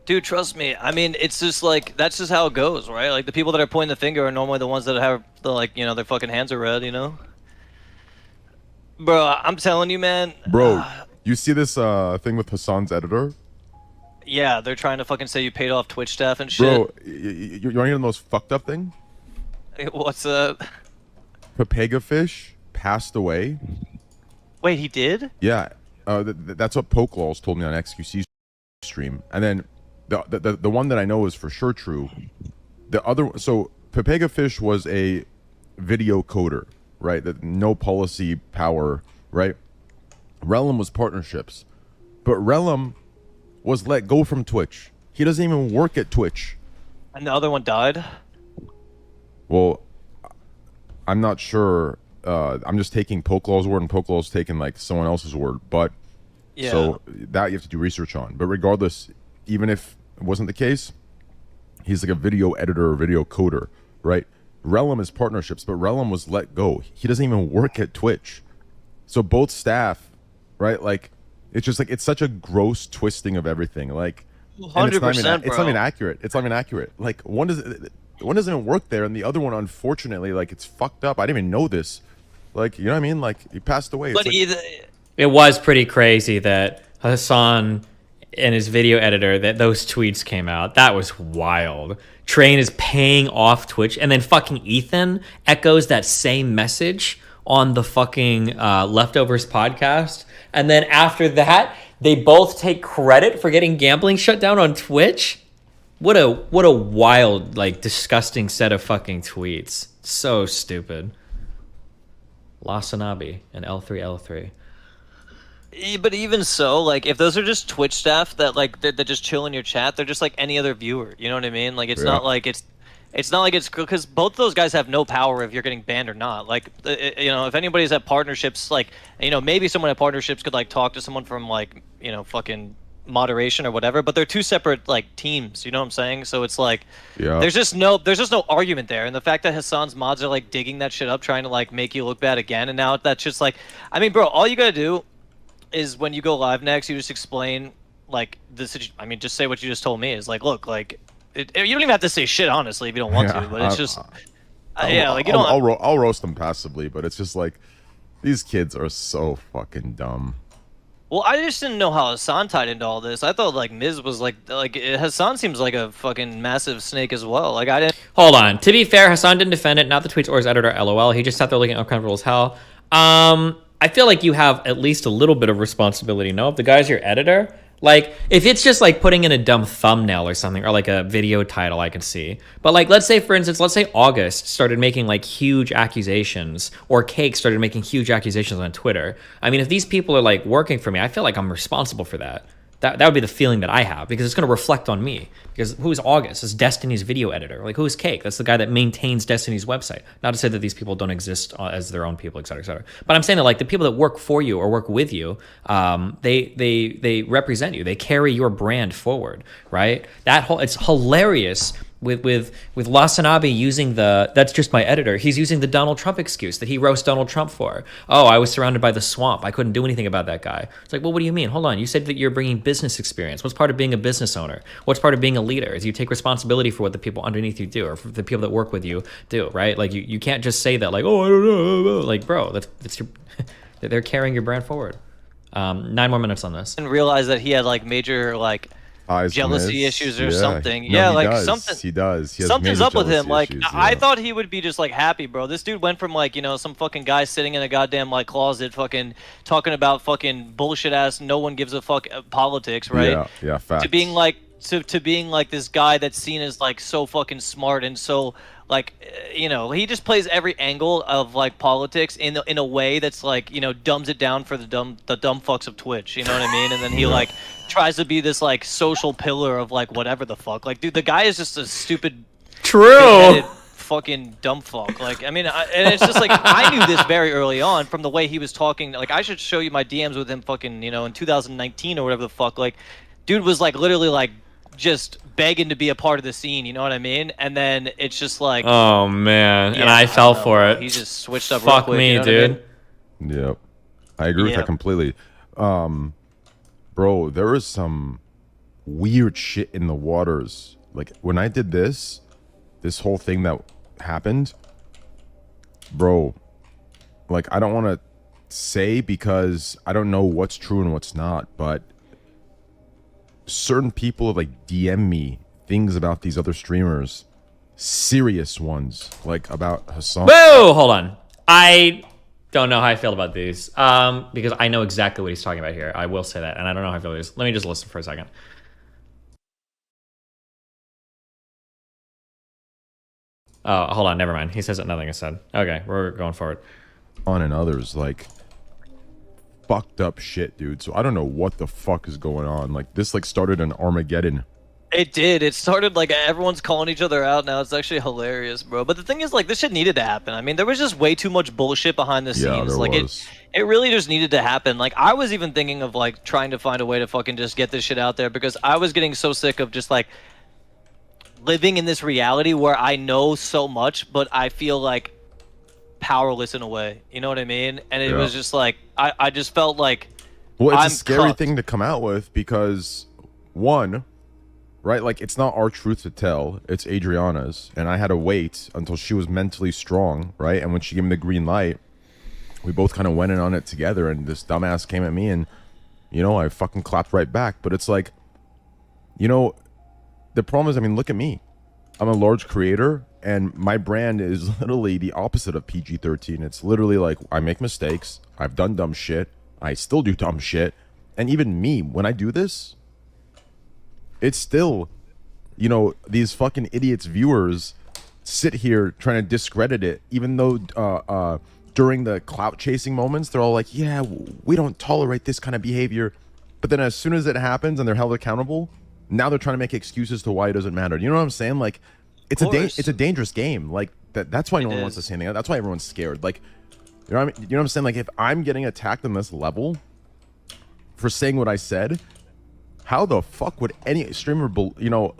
Dude, trust me. I mean, it's just like, that's just how it goes, right? Like, the people that are pointing the finger are normally the ones that have, the, like, you know, their fucking hands are red, you know? Bro, I'm telling you, man. Bro, you see this thing with Hassan's editor? Yeah, they're trying to fucking say you paid off Twitch staff and shit. Bro, you want to hear the most fucked up thing? What's that? Papega Fish passed away. Wait, he did? Yeah, that's what Pokelawls told me on XQC stream. And then the one that I know is for sure true. The other, so Papega Fish was a video coder, right? That no policy power, right? Relum was partnerships, but Relum was let go from Twitch. He doesn't even work at Twitch. And the other one died? Well, I'm not sure. I'm just taking Pokelaw's word, and Pokelaw's taking like someone else's word. But yeah. So that you have to do research on. But regardless, even if it wasn't the case, he's like a video editor or video coder, right? Relum is partnerships, but Relum was let go. He doesn't even work at Twitch. So both staff, right? Like, it's just like, it's such a gross twisting of everything. Like, 100%, it's not even accurate. It's not even accurate. Like, one doesn't even work there, and the other one, unfortunately, like, it's fucked up. I didn't even know this. Like, you know what I mean? Like, he passed away. But it was pretty crazy that Hassan and his video editor, that those tweets came out. That was wild. Train is paying off Twitch, and then fucking Ethan echoes that same message on the fucking Leftovers podcast. And then after that, they both take credit for getting gambling shut down on Twitch. What a wild, like, disgusting set of fucking tweets. So stupid. Lasanabi and L3L3. But even so, like, if those are just Twitch staff that, like, that just chill in your chat, they're just like any other viewer. You know what I mean? Like, it's not like it's not like it's because both those guys have no power if you're getting banned or not. Like, you know, if anybody's at partnerships, like, you know, maybe someone at partnerships could like talk to someone from like, you know, fucking moderation or whatever. But they're two separate like teams. You know what I'm saying? So it's like, there's just no argument there. And the fact that Hassan's mods are like digging that shit up, trying to like make you look bad again, and now that's just like, I mean, bro, all you gotta do is when you go live next, you just explain like this. I mean, just say what you just told me. Is like, look, like, you don't even have to say shit, honestly, if you don't want to. But it's just, yeah, like, you don't. I'll roast them passively, but it's just like, these kids are so fucking dumb. Well, I just didn't know how Hassan tied into all this. I thought like Miz was like Hassan seems like a fucking massive snake as well. Like, I didn't. Hold on. To be fair, Hassan didn't defend it. Not the tweets or his editor. LOL. He just sat there looking uncomfortable as hell. I feel like you have at least a little bit of responsibility. No, if the guy's your editor, like, if it's just like putting in a dumb thumbnail or something, or like a video title, I can see. But like, let's say, for instance, let's say August started making like huge accusations, or Cake started making huge accusations on Twitter. I mean, if these people are like working for me, I feel like I'm responsible for that. That would be the feeling that I have, because it's going to reflect on me. Because who's August? It's Destiny's video editor. Like, who's Cake? That's the guy that maintains Destiny's website. Not to say that these people don't exist as their own people, et cetera, et cetera. But I'm saying that, like, the people that work for you or work with you, they represent you. They carry your brand forward, right? It's hilarious with Lasanabi using that's just my editor. He's using the Donald Trump excuse that he roasts Donald Trump for. Oh, I was surrounded by the swamp. I couldn't do anything about that guy. It's like, well, what do you mean? Hold on. You said that you're bringing business experience. What's part of being a business owner? What's part of being a leader? Is you take responsibility for what the people underneath you do, or for the people that work with you do, right? Like, you can't just say that, like, oh, I don't know. Like, bro, that's your, they're carrying your brand forward. 9 more minutes on this. And realize that he had like major like jealousy issues or something. Yeah, like does. something. He does. He has something's up with him. Like, issues, I thought he would be just like happy, bro. This dude went from like, you know, some fucking guy sitting in a goddamn like closet, fucking talking about fucking bullshit ass, no one gives a fuck politics, right? Yeah, facts. To being like to being like this guy that's seen as like so fucking smart and so like, you know, he just plays every angle of like politics in a way that's like, you know, dumbs it down for the dumb fucks of Twitch, you know what I mean? And then he like tries to be this like social pillar of like whatever the fuck. Like, dude, the guy is just a stupid true fucking dumb fuck. Like, I mean, and it's just like, I knew this very early on from the way he was talking. Like, I should show you my DMs with him fucking, you know, in 2019 or whatever the fuck. Like, dude was like literally like just begging to be a part of the scene, you know what I mean? And then it's just like, oh man, yeah, and I fell for it. He just switched up. Fuck real quick, me, you know dude. what I mean? Yep. I agree with that completely. Bro, there was some weird shit in the waters. Like when I did this whole thing that happened, bro, like I don't want to say because I don't know what's true and what's not, but certain people have like DM me things about these other streamers, serious ones, like about Hassan. Whoa, hold on. I don't know how I feel about these because I know exactly what he's talking about here. I will say that, and I don't know how I feel about these. Let me just listen for a second. Oh, hold on. Never mind. He says that nothing is said. Okay, we're going forward. On and others, like fucked up shit, dude. So I don't know what the fuck is going on. Like this, like started an Armageddon. It did. It started like everyone's calling each other out now. It's actually hilarious, bro. But the thing is, like, this shit needed to happen. I mean, there was just way too much bullshit behind the scenes. There like was. it really just needed to happen. Like, I was even thinking of like trying to find a way to fucking just get this shit out there because I was getting so sick of just like living in this reality where I know so much, but I feel like powerless in a way. You know what I mean? And it was just like I just felt like well, it's I'm a scary cuffed. thing to come out with because one, right, like it's not our truth to tell, it's Adriana's, and I had to wait until she was mentally strong, right? And when she gave me the green light, we both kind of went in on it together, and this dumbass came at me and, you know, I fucking clapped right back. But it's like, you know, the problem is, I mean, look at me. I'm a large creator, and my brand is literally the opposite of PG-13. It's literally like, I make mistakes, I've done dumb shit, I still do dumb shit, and even me, when I do this, it's still, you know, these fucking idiots viewers sit here trying to discredit it, even though during the clout chasing moments, they're all like, yeah, we don't tolerate this kind of behavior. But then as soon as it happens and they're held accountable, now they're trying to make excuses to why it doesn't matter. You know what I'm saying? Like, it's a dangerous game. Like, that's why no one wants to say anything. That's why everyone's scared. Like, you know what I mean? You know what I'm saying? Like, if I'm getting attacked on this level for saying what I said, how the fuck would any streamer, you know,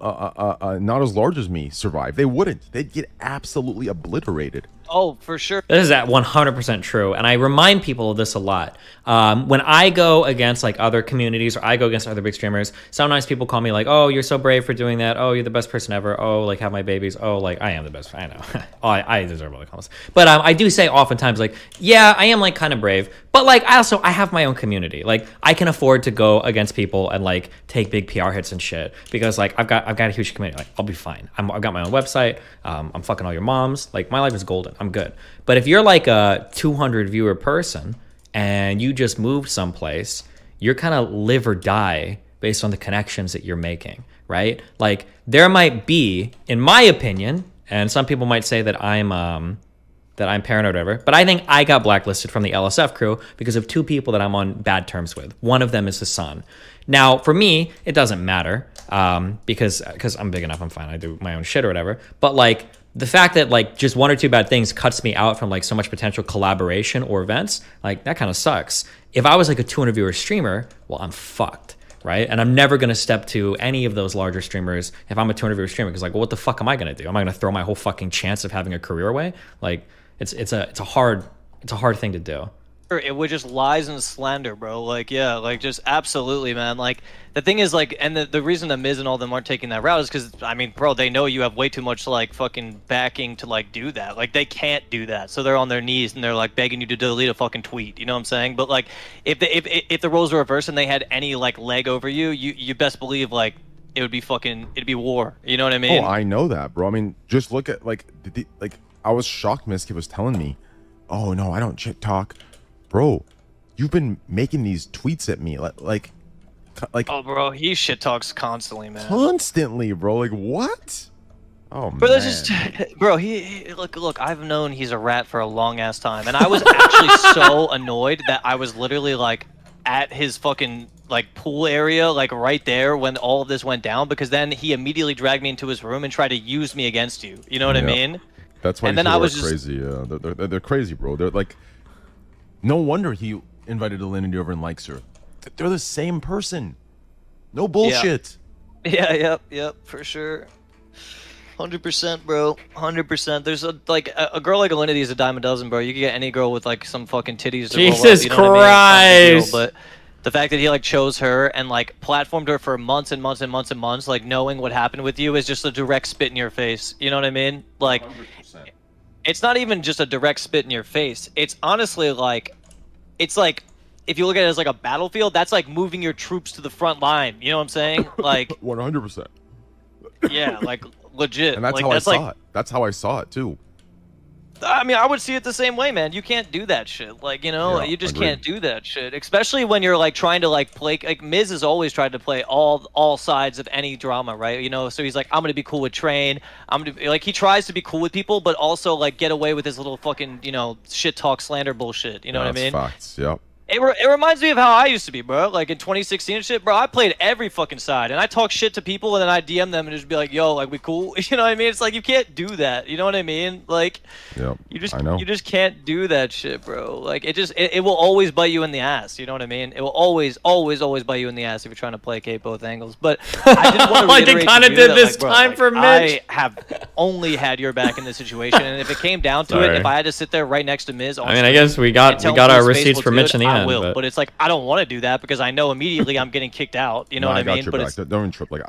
not as large as me survive? They wouldn't. They'd get absolutely obliterated. Oh, for sure. This is at 100% true, and I remind people of this a lot. When I go against like other communities or I go against other big streamers, sometimes people call me like, "Oh, you're so brave for doing that. Oh, you're the best person ever. Oh, like have my babies. Oh, like I am the best. I know. Oh, I deserve all the comments." But I do say oftentimes like, "Yeah, I am like kind of brave, but like I have my own community. Like I can afford to go against people and like take big PR hits and shit because like I've got a huge community. Like I'll be fine. I've got my own website. I'm fucking all your moms. Like my life is golden. I'm good. But if you're like a 200 viewer person and you just moved someplace, you're kind of live or die based on the connections that you're making, right? Like there might be, in my opinion, and some people might say that I'm paranoid or whatever, but I think I got blacklisted from the LSF crew because of two people that I'm on bad terms with. One of them is Hassan. Now, for me, it doesn't matter because I'm big enough, I'm fine. I do my own shit or whatever. But like the fact that like just one or two bad things cuts me out from like so much potential collaboration or events, like that kind of sucks. If I was like a 200 viewer streamer, well, I'm fucked, right? And I'm never gonna step to any of those larger streamers if I'm a 200 viewer streamer because like, well, what the fuck am I gonna do? Am I gonna throw my whole fucking chance of having a career away? Like it's a hard thing to do. It was just lies and slander, bro. Like, yeah, like just absolutely, man. Like the thing is like, and the reason that Miz and all them aren't taking that route is because, I mean, bro, they know you have way too much like fucking backing to like do that. Like they can't do that. So they're on their knees and they're like begging you to delete a fucking tweet. You know what I'm saying? But like if the roles were reversed and they had any like leg over you, you best believe like it'd be war. You know what I mean? Oh, I know that, bro. I mean, just look at like I was shocked Mizkif was telling me, "Oh no, I don't shit talk." Bro, you've been making these tweets at me like oh, bro, he shit talks constantly, man. Constantly, bro. Like what? Oh bro, man. that's just bro. He look. I've known he's a rat for a long ass time, and I was actually so annoyed that I was literally like at his fucking like pool area, like right there when all of this went down, because then he immediately dragged me into his room and tried to use me against you. You know what I mean? That's why and these then I people was are just crazy. They're crazy, bro. They're like, no wonder he invited Alinity over and likes her. They're the same person. No bullshit. Yeah, yep, for sure. 100%, bro. 100%. There's a girl like Alinity is a dime a dozen, bro. You can get any girl with like some fucking titties to roll up, Jesus you know what I mean? It's not a big deal, Christ. but the fact that he like chose her and like platformed her for months and months and months and months, like knowing what happened with you is just a direct spit in your face. You know what I mean? Like, 100%. it's not even just a direct spit in your face. It's honestly like, it's like, if you look at it as like a battlefield, that's like moving your troops to the front line. You know what I'm saying? Like, 100%. yeah, like legit. And that's like, how I saw like, it. That's how I saw it too. I mean, I would see it the same way, man. You can't do that shit. Like, you know, Yeah, you just agreed. can't do that shit. Especially when you're like trying to like play. Like Miz has always tried to play all sides of any drama, right? You know, so he's like, I'm gonna be cool with Train. I'm gonna like he tries to be cool with people, but also like get away with his little fucking shit talk slander bullshit. You know what I mean? Facts. Yep. It reminds me of how I used to be, bro. Like in 2016 and shit, bro. I played every fucking side, and I talk shit to people, and then I DM them and just be like, "Yo, like we cool?" You know what I mean? It's like you can't do that. You know what I mean? Like, Yep. I know. You just can't do that shit, bro. Like it will always bite you in the ass. You know what I mean? It will always bite you in the ass if you're trying to placate both angles. But I did want to Like it reiterate kind to of you did that, this like, bro, time like, for Mitch. I have only had your back in this situation, and if it came down to it, Sorry. if I had to sit there right next to Miz, on I mean, I screen guess we got and tell our Miz's face receipts looks for Mitch good, in the I end, will. But it's like I don't want to do that because I know immediately I'm getting kicked out. You know what I got mean? your But back. it's Don't even trip. Like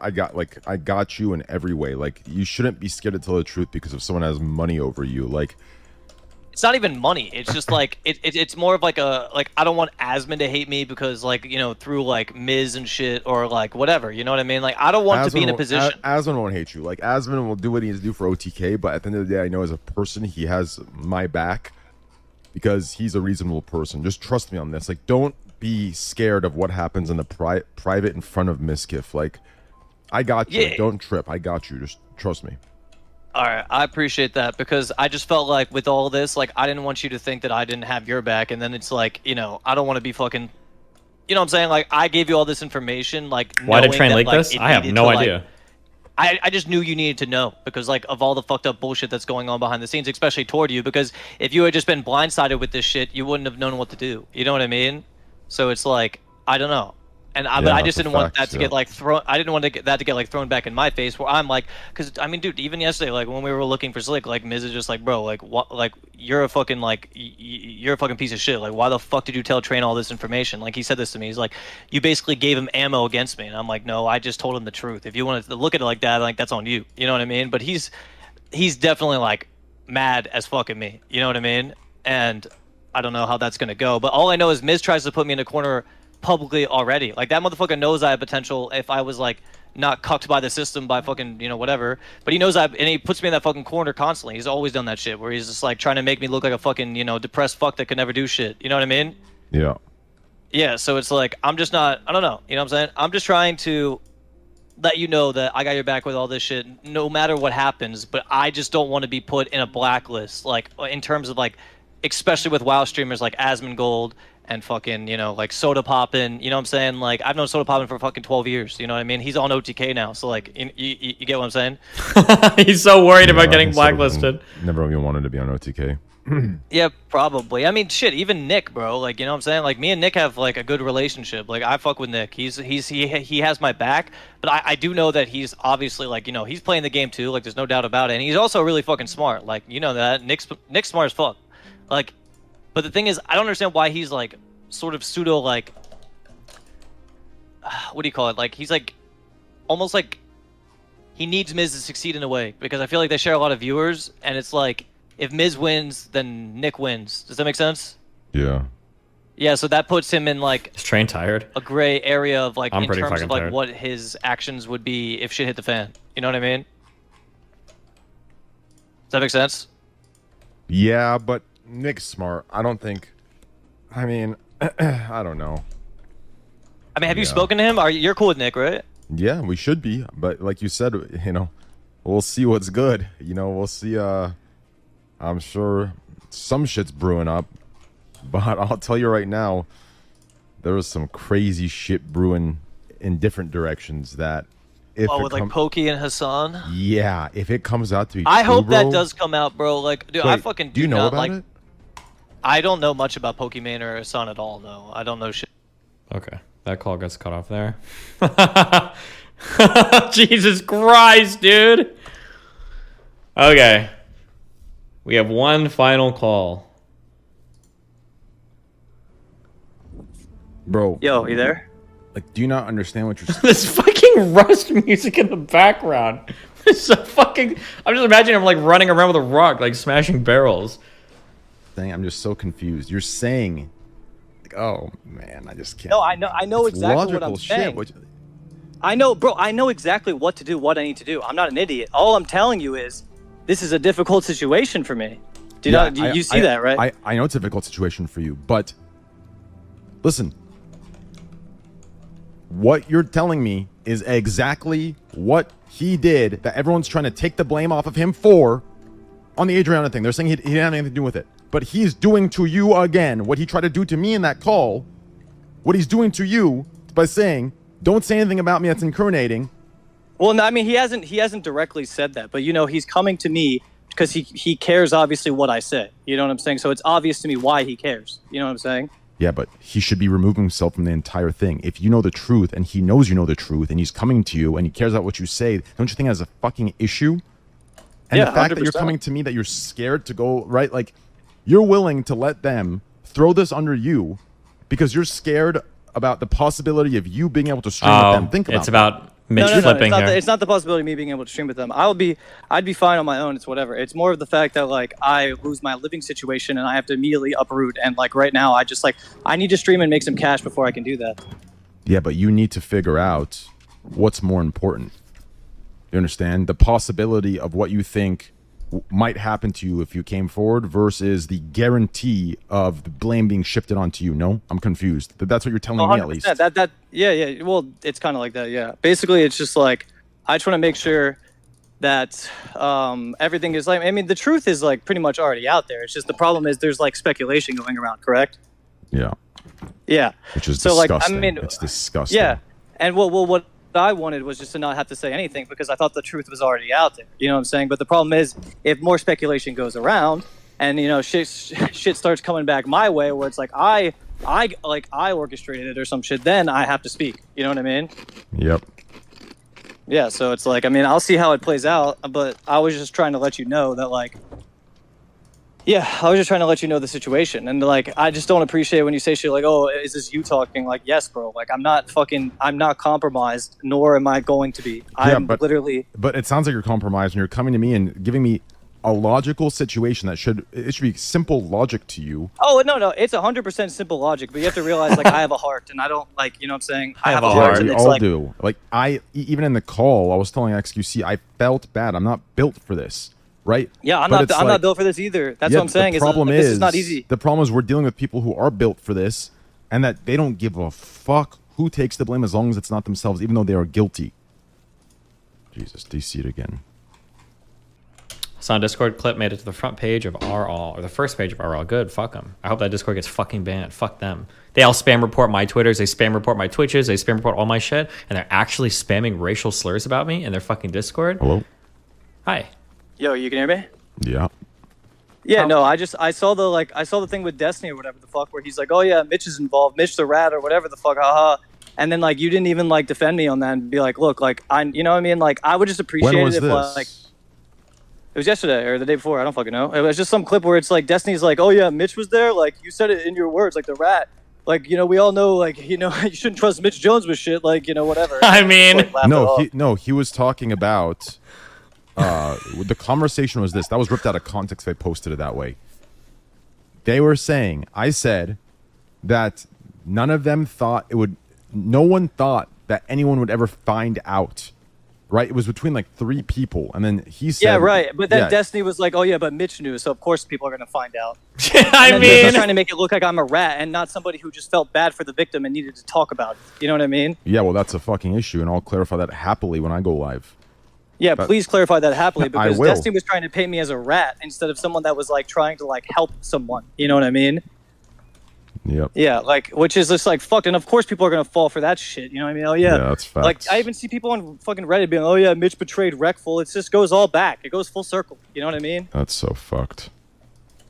I got you in every way. Like you shouldn't be scared to tell the truth because if someone has money over you, like it's not even money. It's just like it's more of like I don't want Asmon to hate me because like through like Miz and shit or like whatever. You know what I mean? Like I don't want to be in a position. Asmon won't hate you. Like Asmon will do what he needs to do for OTK, but at the end of the day, I know as a person he has my back because he's a reasonable person. Just trust me on this. Like don't be scared of what happens in the private in front of Mizkif. Like I got you. Yeah. Like, don't trip. I got you. Just trust me. All right, I appreciate that because I just felt like with all this, like I didn't want you to think that I didn't have your back, and then it's like I don't want to be fucking, you know what I'm saying? Like I gave you all this information, like Why did knowing Train that, leak like, this? it I have needed no to, like, idea. I just knew you needed to know because like of all the fucked up bullshit that's going on behind the scenes, especially toward you. Because if you had just been blindsided with this shit, you wouldn't have known what to do. You know what I mean? So it's like I don't know. And but I just didn't want that to get like thrown. I didn't want that to get like thrown back in my face. Where I'm like, because I mean, dude, even yesterday, like when we were looking for Slick, like Miz is just like, bro, like what, like you're a fucking like you're a fucking piece of shit. Like why the fuck did you tell Train all this information? Like he said this to me. He's like, you basically gave him ammo against me, and I'm like, no, I just told him the truth. If you want to look at it like that, like that's on you. You know what I mean? But he's definitely like mad as fuck at me. You know what I mean? And I don't know how that's gonna go. But all I know is Miz tries to put me in a corner publicly already. Like that motherfucker knows I have potential if I was like not cucked by the system by fucking whatever. But he knows and he puts me in that fucking corner constantly. He's always done that shit where he's just like trying to make me look like a fucking depressed fuck that could never do shit. You know what I mean? Yeah. Yeah. So it's like I'm just not. I don't know. You know what I'm saying? I'm just trying to let you know that I got your back with all this shit, no matter what happens. But I just don't want to be put in a blacklist, like in terms of like, especially with WoW streamers like Asmongold and fucking, like Soda Poppin', you know what I'm saying? Like, I've known Soda Poppin' for fucking 12 years, you know what I mean? He's on OTK now, so like, you get what I'm saying? He's so worried about getting blacklisted. Never even wanted to be on OTK. Yeah, probably. I mean, shit, even Nick, bro, like, you know what I'm saying? Like, me and Nick have like a good relationship. Like, I fuck with Nick. He has my back, but I do know that he's obviously like, he's playing the game too, like, there's no doubt about it. And he's also really fucking smart. Like, you know that. Nick's smart as fuck. Like, but the thing is, I don't understand why he's like sort of pseudo like what do you call it? Like he's like almost like he needs Miz to succeed in a way because I feel like they share a lot of viewers and it's like if Miz wins, then Nick wins. Does that make sense? Yeah. Yeah, so that puts him in like Is Train tired? a gray area of like I'm in pretty terms fucking of like tired. what his actions would be if shit hit the fan. You know what I mean? Does that make sense? Yeah, but Nick's smart. I don't think. I mean, I don't know. I mean, have you spoken to him? You're cool with Nick, right? Yeah, we should be. But like you said, we'll see what's good. We'll see. I'm sure some shit's brewing up. But I'll tell you right now, there was some crazy shit brewing in different directions that if with like Pokey and Hassan. Yeah, if it comes out to be I true, hope that bro- does come out, bro. Like, dude, I Wait, fucking do you know not about like. it? I don't know much about Pokemon or Hassan at all. No, I don't know shit. Okay, that call gets cut off there. Jesus Christ, dude. Okay. We have one final call. Bro. Yo, you there? Like, do you not understand what you're saying? This fucking Rust music in the background. It's so fucking... I'm just imagining him like running around with a rock, like smashing barrels. I'm just so confused. You're saying, like, oh man, I just can't. No, I know It's exactly what I'm logical shit. saying. What- I know, bro. I know exactly what to do, what I need to do. I'm not an idiot. All I'm telling you is, this is a difficult situation for me. Do you see that, right? I know it's a difficult situation for you, but listen, what you're telling me is exactly what he did that everyone's trying to take the blame off of him for on the Adrianah thing. They're saying he didn't have anything to do with it. But he's doing to you again what he tried to do to me in that call, what he's doing to you by saying, don't say anything about me that's incriminating. Well, no, I mean, he hasn't directly said that, but he's coming to me because he cares obviously what I say. You know what I'm saying? So it's obvious to me why he cares. You know what I'm saying? Yeah, but he should be removing himself from the entire thing. If you know the truth and he knows you know the truth and he's coming to you and he cares about what you say, don't you think that's a fucking issue? And Yeah, the fact that you're 100%. coming to me that you're scared to go, right? Like, you're willing to let them throw this under you because you're scared about the possibility of you being able to stream with them. Think about it's about Mitch No, flipping here. it's not the possibility of me being able to stream with them. I'd be fine on my own. It's whatever. It's more of the fact that like I lose my living situation and I have to immediately uproot. And like right now, I need to stream and make some cash before I can do that. Yeah, but you need to figure out what's more important. You understand? The possibility of what you think might happen to you if you came forward versus the guarantee of the blame being shifted onto you. No, I'm confused. That's what you're telling me at least. Yeah. Well, it's kind of like that. Yeah. Basically, it's just like I just want to make sure that everything is like. I mean, the truth is like pretty much already out there. It's just the problem is there's like speculation going around. Correct? Yeah. Yeah. Which is so disgusting. like I mean, it's disgusting. Yeah. And what I wanted was just to not have to say anything because I thought the truth was already out there. You know what I'm saying? But the problem is if more speculation goes around and shit starts coming back my way where it's like I orchestrated it or some shit, then I have to speak. You know what I mean? Yep. Yeah, so it's like, I mean, I'll see how it plays out, but I was just trying to let you know that like I was just trying to let you know the situation. And like, I just don't appreciate when you say shit like, oh, is this you talking? Like, yes, bro. Like, I'm not compromised, nor am I going to be. But it sounds like you're compromised and you're coming to me and giving me a logical situation that should be simple logic to you. Oh, no. It's 100% simple logic, but you have to realize like I have a heart and I don't like, you know what I'm saying? I have a heart. We and it's all like, do. Like even in the call, I was telling XQC, I felt bad. I'm not built for this. Right? Yeah, I'm not built for this either. That's what I'm saying. The problem this is not easy. The problem is we're dealing with people who are built for this, and that they don't give a fuck who takes the blame as long as it's not themselves, even though they are guilty. Jesus, do you see it again? Saw a Discord clip made it to the front page of RL, or the first page of RL. Good, fuck them. I hope that Discord gets fucking banned. Fuck them. They all spam report my Twitters, they spam report my Twitches, they spam report all my shit, and they're actually spamming racial slurs about me in their fucking Discord. Hello? Hi. Yo, you can hear me? Yeah. Yeah, no, I saw the thing with Destiny or whatever the fuck where he's like, oh yeah, Mitch is involved, Mitch the rat or whatever the fuck, haha. And then like you didn't even like defend me on that and be like, look, like you know what I mean? Like I would just appreciate When was it if this? like it was yesterday or the day before, I don't fucking know. It was just some clip where it's like Destiny's like, oh yeah, Mitch was there, like you said it in your words, like the rat. Like, we all know, like, you shouldn't trust Mitch Jones with shit, like, whatever. I mean, he was talking about the conversation was this. That was ripped out of context. They posted it that way. They were saying, I said that none of them thought no one thought that anyone would ever find out. Right? It was between like 3 people. And then he said, yeah, right. But then Destiny was like, oh yeah, but Mitch knew. So of course people are going to find out. I mean, Mitch was trying to make it look like I'm a rat and not somebody who just felt bad for the victim and needed to talk about it. You know what I mean? Yeah, well, that's a fucking issue. And I'll clarify that happily when I go live. Yeah, please clarify that happily because I will. Destiny was trying to paint me as a rat instead of someone that was like trying to like help someone. You know what I mean? Yep. Yeah, like, which is just like fucked, and of course people are gonna fall for that shit. You know what I mean? Oh yeah, that's facts. Like I even see people on fucking Reddit being, oh yeah, Mitch betrayed Reckful. It just goes all back. It goes full circle. You know what I mean? That's so fucked.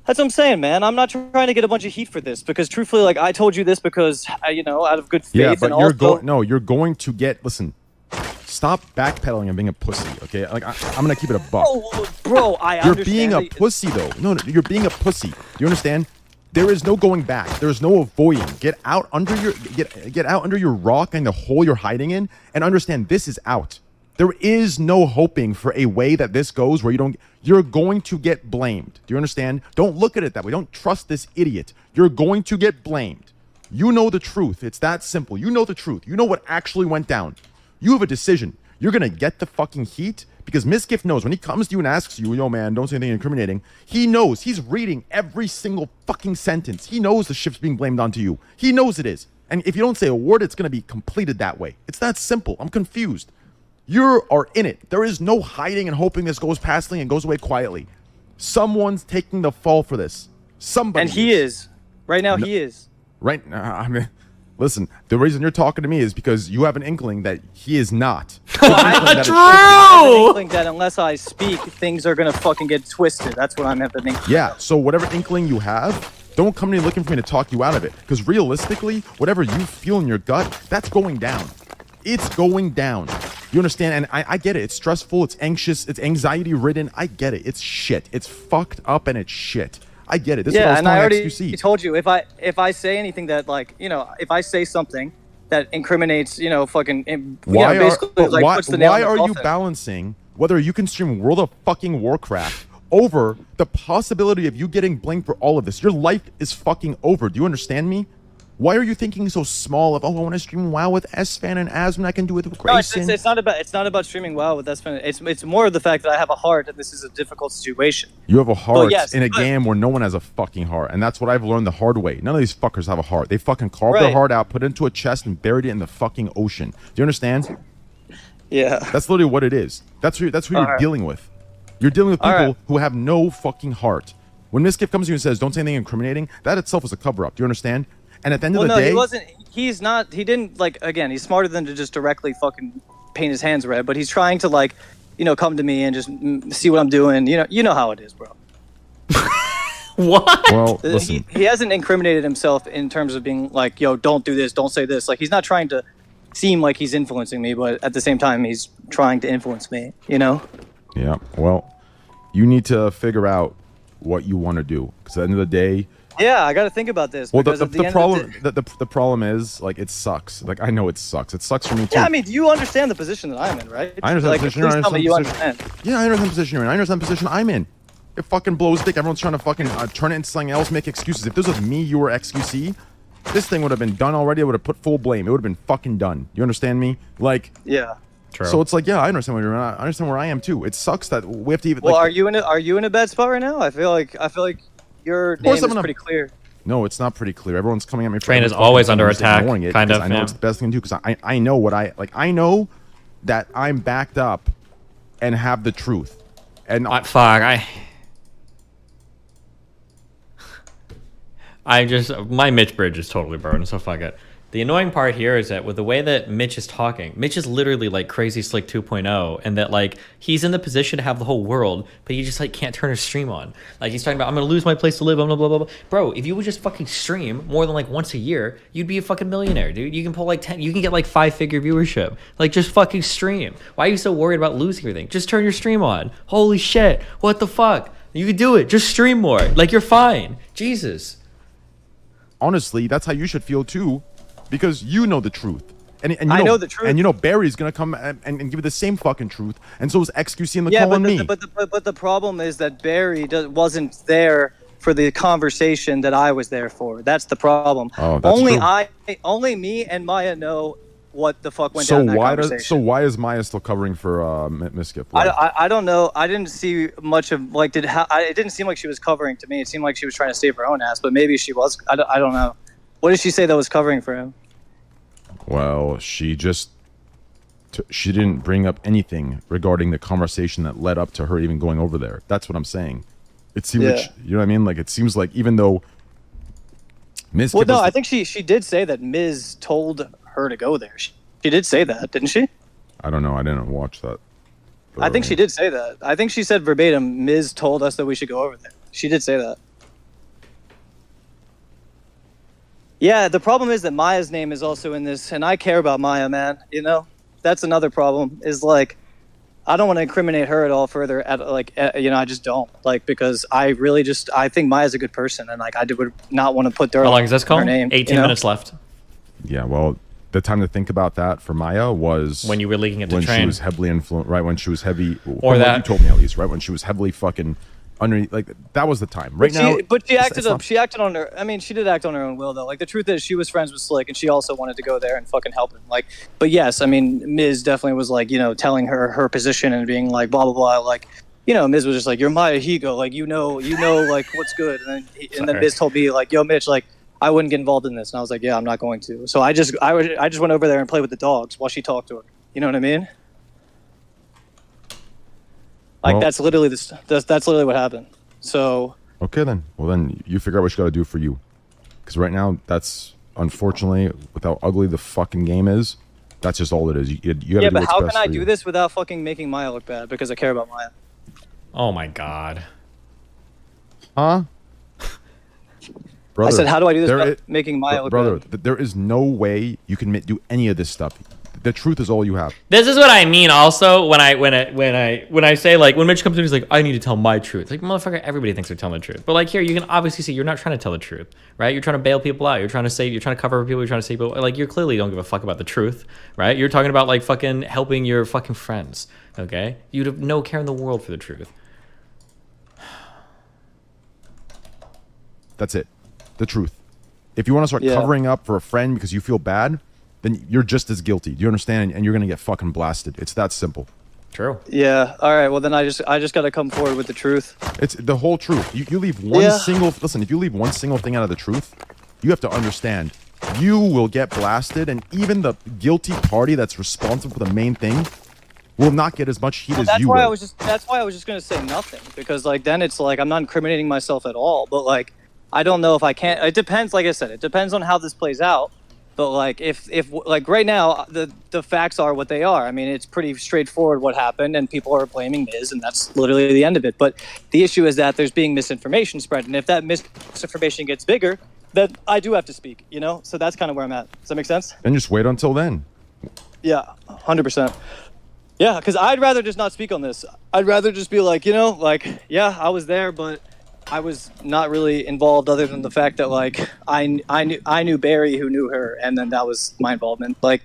That's what I'm saying, man. I'm not trying to get a bunch of heat for this because truthfully, like I told you this because out of good faith. Yeah, but and you're going to get. Listen, stop backpedaling and being a pussy. Okay, like I'm gonna keep it a buck. Oh, bro, You're being a pussy though. No, you're being a pussy. Do you understand? There is no going back. There is no avoiding. Get out under your rock and the hole you're hiding in, and understand this is out. There is no hoping for a way that this goes where you're going to get blamed. Do you understand? Don't look at it that way. Don't trust this idiot. You're going to get blamed. You know the truth. It's that simple. You know the truth. You know what actually went down. You have a decision. You're gonna get the fucking heat. Because Mizkif knows when he comes to you and asks you, yo, man, don't say anything incriminating. He knows. He's reading every single fucking sentence. He knows the ship's being blamed onto you. He knows it is. And if you don't say a word, it's going to be completed that way. It's that simple. I'm confused. You are in it. There is no hiding and hoping this goes pastly and goes away quietly. Someone's taking the fall for this. Somebody. And he is. Right now, he is. Right now, I mean... Listen, the reason you're talking to me is because you have an inkling that he is not. I have an inkling that unless I speak, things are gonna fucking get twisted. That's what I'm having. Yeah, so whatever inkling you have, don't come to me looking for me to talk you out of it. Because realistically, whatever you feel in your gut, that's going down. It's going down. You understand? And I get it. It's stressful. It's anxious. It's anxiety-ridden. I get it. It's shit. It's fucked up and it's shit. I get it. This is what I was and I already XQC. told you if I say anything that if I say something that incriminates, fucking, why basically puts the nail in the are you coffin. balancing whether you can stream World of fucking Warcraft over the possibility of you getting blamed for all of this? Your life is fucking over. Do you understand me? Why are you thinking so small of, I want to stream WoW with S-Fan and Asmon, I can do it with Grayson? No, it's not about streaming WoW with S-Fan. It's more of the fact that I have a heart and this is a difficult situation. You have a heart in a game where no one has a fucking heart, and that's what I've learned the hard way. None of these fuckers have a heart. They fucking carved their heart out, put it into a chest, and buried it in the fucking ocean. Do you understand? Yeah. That's literally what it is. That's who you're dealing with. You're dealing with people who have no fucking heart. When Mizkif comes to you and says, don't say anything incriminating, that itself is a cover-up. Do you understand? And at the end of the day... he didn't, again, he's smarter than to just directly fucking paint his hands red, but he's trying to, come to me and just see what I'm doing. You know how it is, bro. What? Well, listen. He hasn't incriminated himself in terms of being like, yo, don't do this, don't say this. Like, he's not trying to seem like he's influencing me, but at the same time, he's trying to influence me, Yeah, well, you need to figure out what you want to do. Because at the end of the day... Yeah, I got to think about this. Well, the problem is, it sucks. I know it sucks. It sucks for me, too. Yeah, I mean, you understand the position that I'm in, right? I understand the position you're in. Yeah, I understand the position you're in. I understand the position I'm in. It fucking blows dick. Everyone's trying to fucking turn it into something else, make excuses. If this was me, you were XQC, this thing would have been done already. I would have put full blame. It would have been fucking done. You understand me? Yeah. True. So it's yeah, I understand where you're at. I understand where I am, too. It sucks that we have to even... Well, are you in a bad spot right now? I feel like your name is pretty clear. No, it's not pretty clear. Everyone's coming at me. Train is always under attack. Kind of. I know it's the best thing to do because I know what I know that I'm backed up and have the truth. And my Mitch bridge is totally burned, so fuck it. The annoying part here is that with the way that Mitch is talking, Mitch is literally like Crazy Slick 2.0, and that he's in the position to have the whole world, but he just can't turn his stream on. He's talking about, I'm gonna lose my place to live, blah blah blah blah. Bro, if you would just fucking stream more than once a year, you'd be a fucking millionaire, dude. You can pull 10, you can get 5-figure viewership. Just fucking stream. Why are you so worried about losing everything? Just turn your stream on. Holy shit, what the fuck? You can do it. Just stream more. You're fine. Jesus. Honestly, that's how you should feel too. Because you know the truth. And I know the truth. And Barry's going to come and give you the same fucking truth. And so is XQC in the call on me. But the problem is that Barry wasn't there for the conversation that I was there for. That's the problem. Oh, that's true. Only me and Maya know what the fuck went down in that conversation. So why is Maya still covering for Mizkif? I don't know. I didn't see much of it didn't seem like she was covering to me. It seemed like she was trying to save her own ass, but maybe she was. I don't know. What did she say that was covering for him? Well, she didn't bring up anything regarding the conversation that led up to her even going over there. That's what I'm saying. It seems like, you know what I mean? It seems like even though Mizkif Well, no, was I think she did say that Miz told her to go there. She did say that, didn't she? I don't know. I didn't watch that. I think she did say that. I think she said verbatim, Miz told us that we should go over there. She did say that. Yeah, the problem is that Maya's name is also in this, and I care about Maya, man. You know, that's another problem. Is like, I don't want to incriminate her at all further. I just don't because I think Maya's a good person, and like I would not want to put How long is this call? her name. 18 minutes left. Yeah, well, the time to think about that for Maya was when you were leaking it to when Train. she was heavily influenced, right? When she was heavy, or that you told me at least, right? When she was heavily fucking under, like that was the time. Right now, but she acted up. She acted on her. I mean, she did act on her own will, though. Like the truth is, she was friends with Slick, and she also wanted to go there and fucking help him. Like, but yes, I mean, Miz definitely was like, telling her position and being like, blah blah blah. Like, Miz was just like, "You're Maya Higo. Like, like what's good." And then Miz told me like, "Yo, Mitch, like." I wouldn't get involved in this, and I was like, "Yeah, I'm not going to." So I just went over there and played with the dogs while she talked to her. You know what I mean? Like that's literally that's literally what happened. So okay then. Well then, you figure out what you got to do for you, because right now that's unfortunately with how ugly the fucking game is. That's just all it is. You got to do what's best for you. Yeah, but how can I do this without fucking making Maya look bad? Because I care about Maya. Oh my god. Huh? Brother, I said, how do I do this without making Maya look bad? There is no way you can do any of this stuff. The truth is all you have. This is what I mean. Also, when I say like when Mitch comes to me, he's like, I need to tell my truth. It's like, motherfucker, everybody thinks they're telling the truth. But like here, you can obviously see you're not trying to tell the truth, right? You're trying to bail people out. You're trying to cover for people. You're trying to say people like you clearly don't give a fuck about the truth, right? You're talking about like fucking helping your fucking friends. Okay, you'd have no care in the world for the truth. That's it. The truth. If you want to start covering up for a friend because you feel bad, then you're just as guilty. Do you understand? And you're gonna get fucking blasted. It's that simple. True. Yeah. All right. Well, then I just gotta come forward with the truth. It's the whole truth. You leave one single. Listen, if you leave one single thing out of the truth, you have to understand you will get blasted, and even the guilty party that's responsible for the main thing will not get as much heat as you will. That's why I was just gonna say nothing, because like then it's like I'm not incriminating myself at all. But like I don't know if I can. It depends. Like I said, it depends on how this plays out. But like if like right now the facts are what they are. I mean, it's pretty straightforward what happened, and people are blaming Miz, and that's literally the end of it. But the issue is that there's being misinformation spread, and if that misinformation gets bigger, then I do have to speak. So that's kind of where I'm at. Does that make sense? And just wait until then. Yeah, 100%. Yeah, because I'd rather just not speak on this. I'd rather just be like, yeah, I was there, but I was not really involved other than the fact that like I knew Barry, who knew her, and then that was my involvement. Like,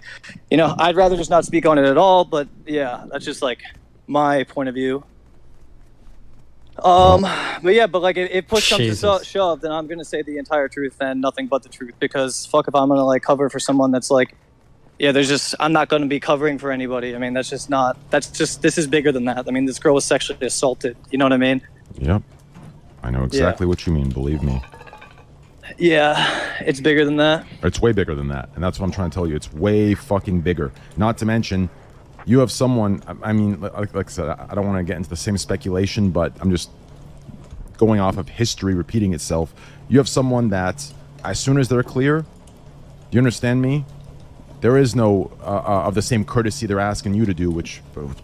I'd rather just not speak on it at all. But yeah, that's just like my point of view. But like if push comes to shove, then I'm gonna say the entire truth and nothing but the truth, because fuck if I'm gonna like cover for someone that's like, yeah, I'm not gonna be covering for anybody. I mean, this is bigger than that. I mean, this girl was sexually assaulted. You know what I mean? Yep. I know exactly what you mean, believe me. Yeah, it's bigger than that. It's way bigger than that, and that's what I'm trying to tell you. It's way fucking bigger. Not to mention, you have someone, I mean, like I said, I don't want to get into the same speculation, but I'm just going off of history repeating itself. You have someone that, as soon as they're clear, do you understand me? There is no of the same courtesy they're asking you to do, which,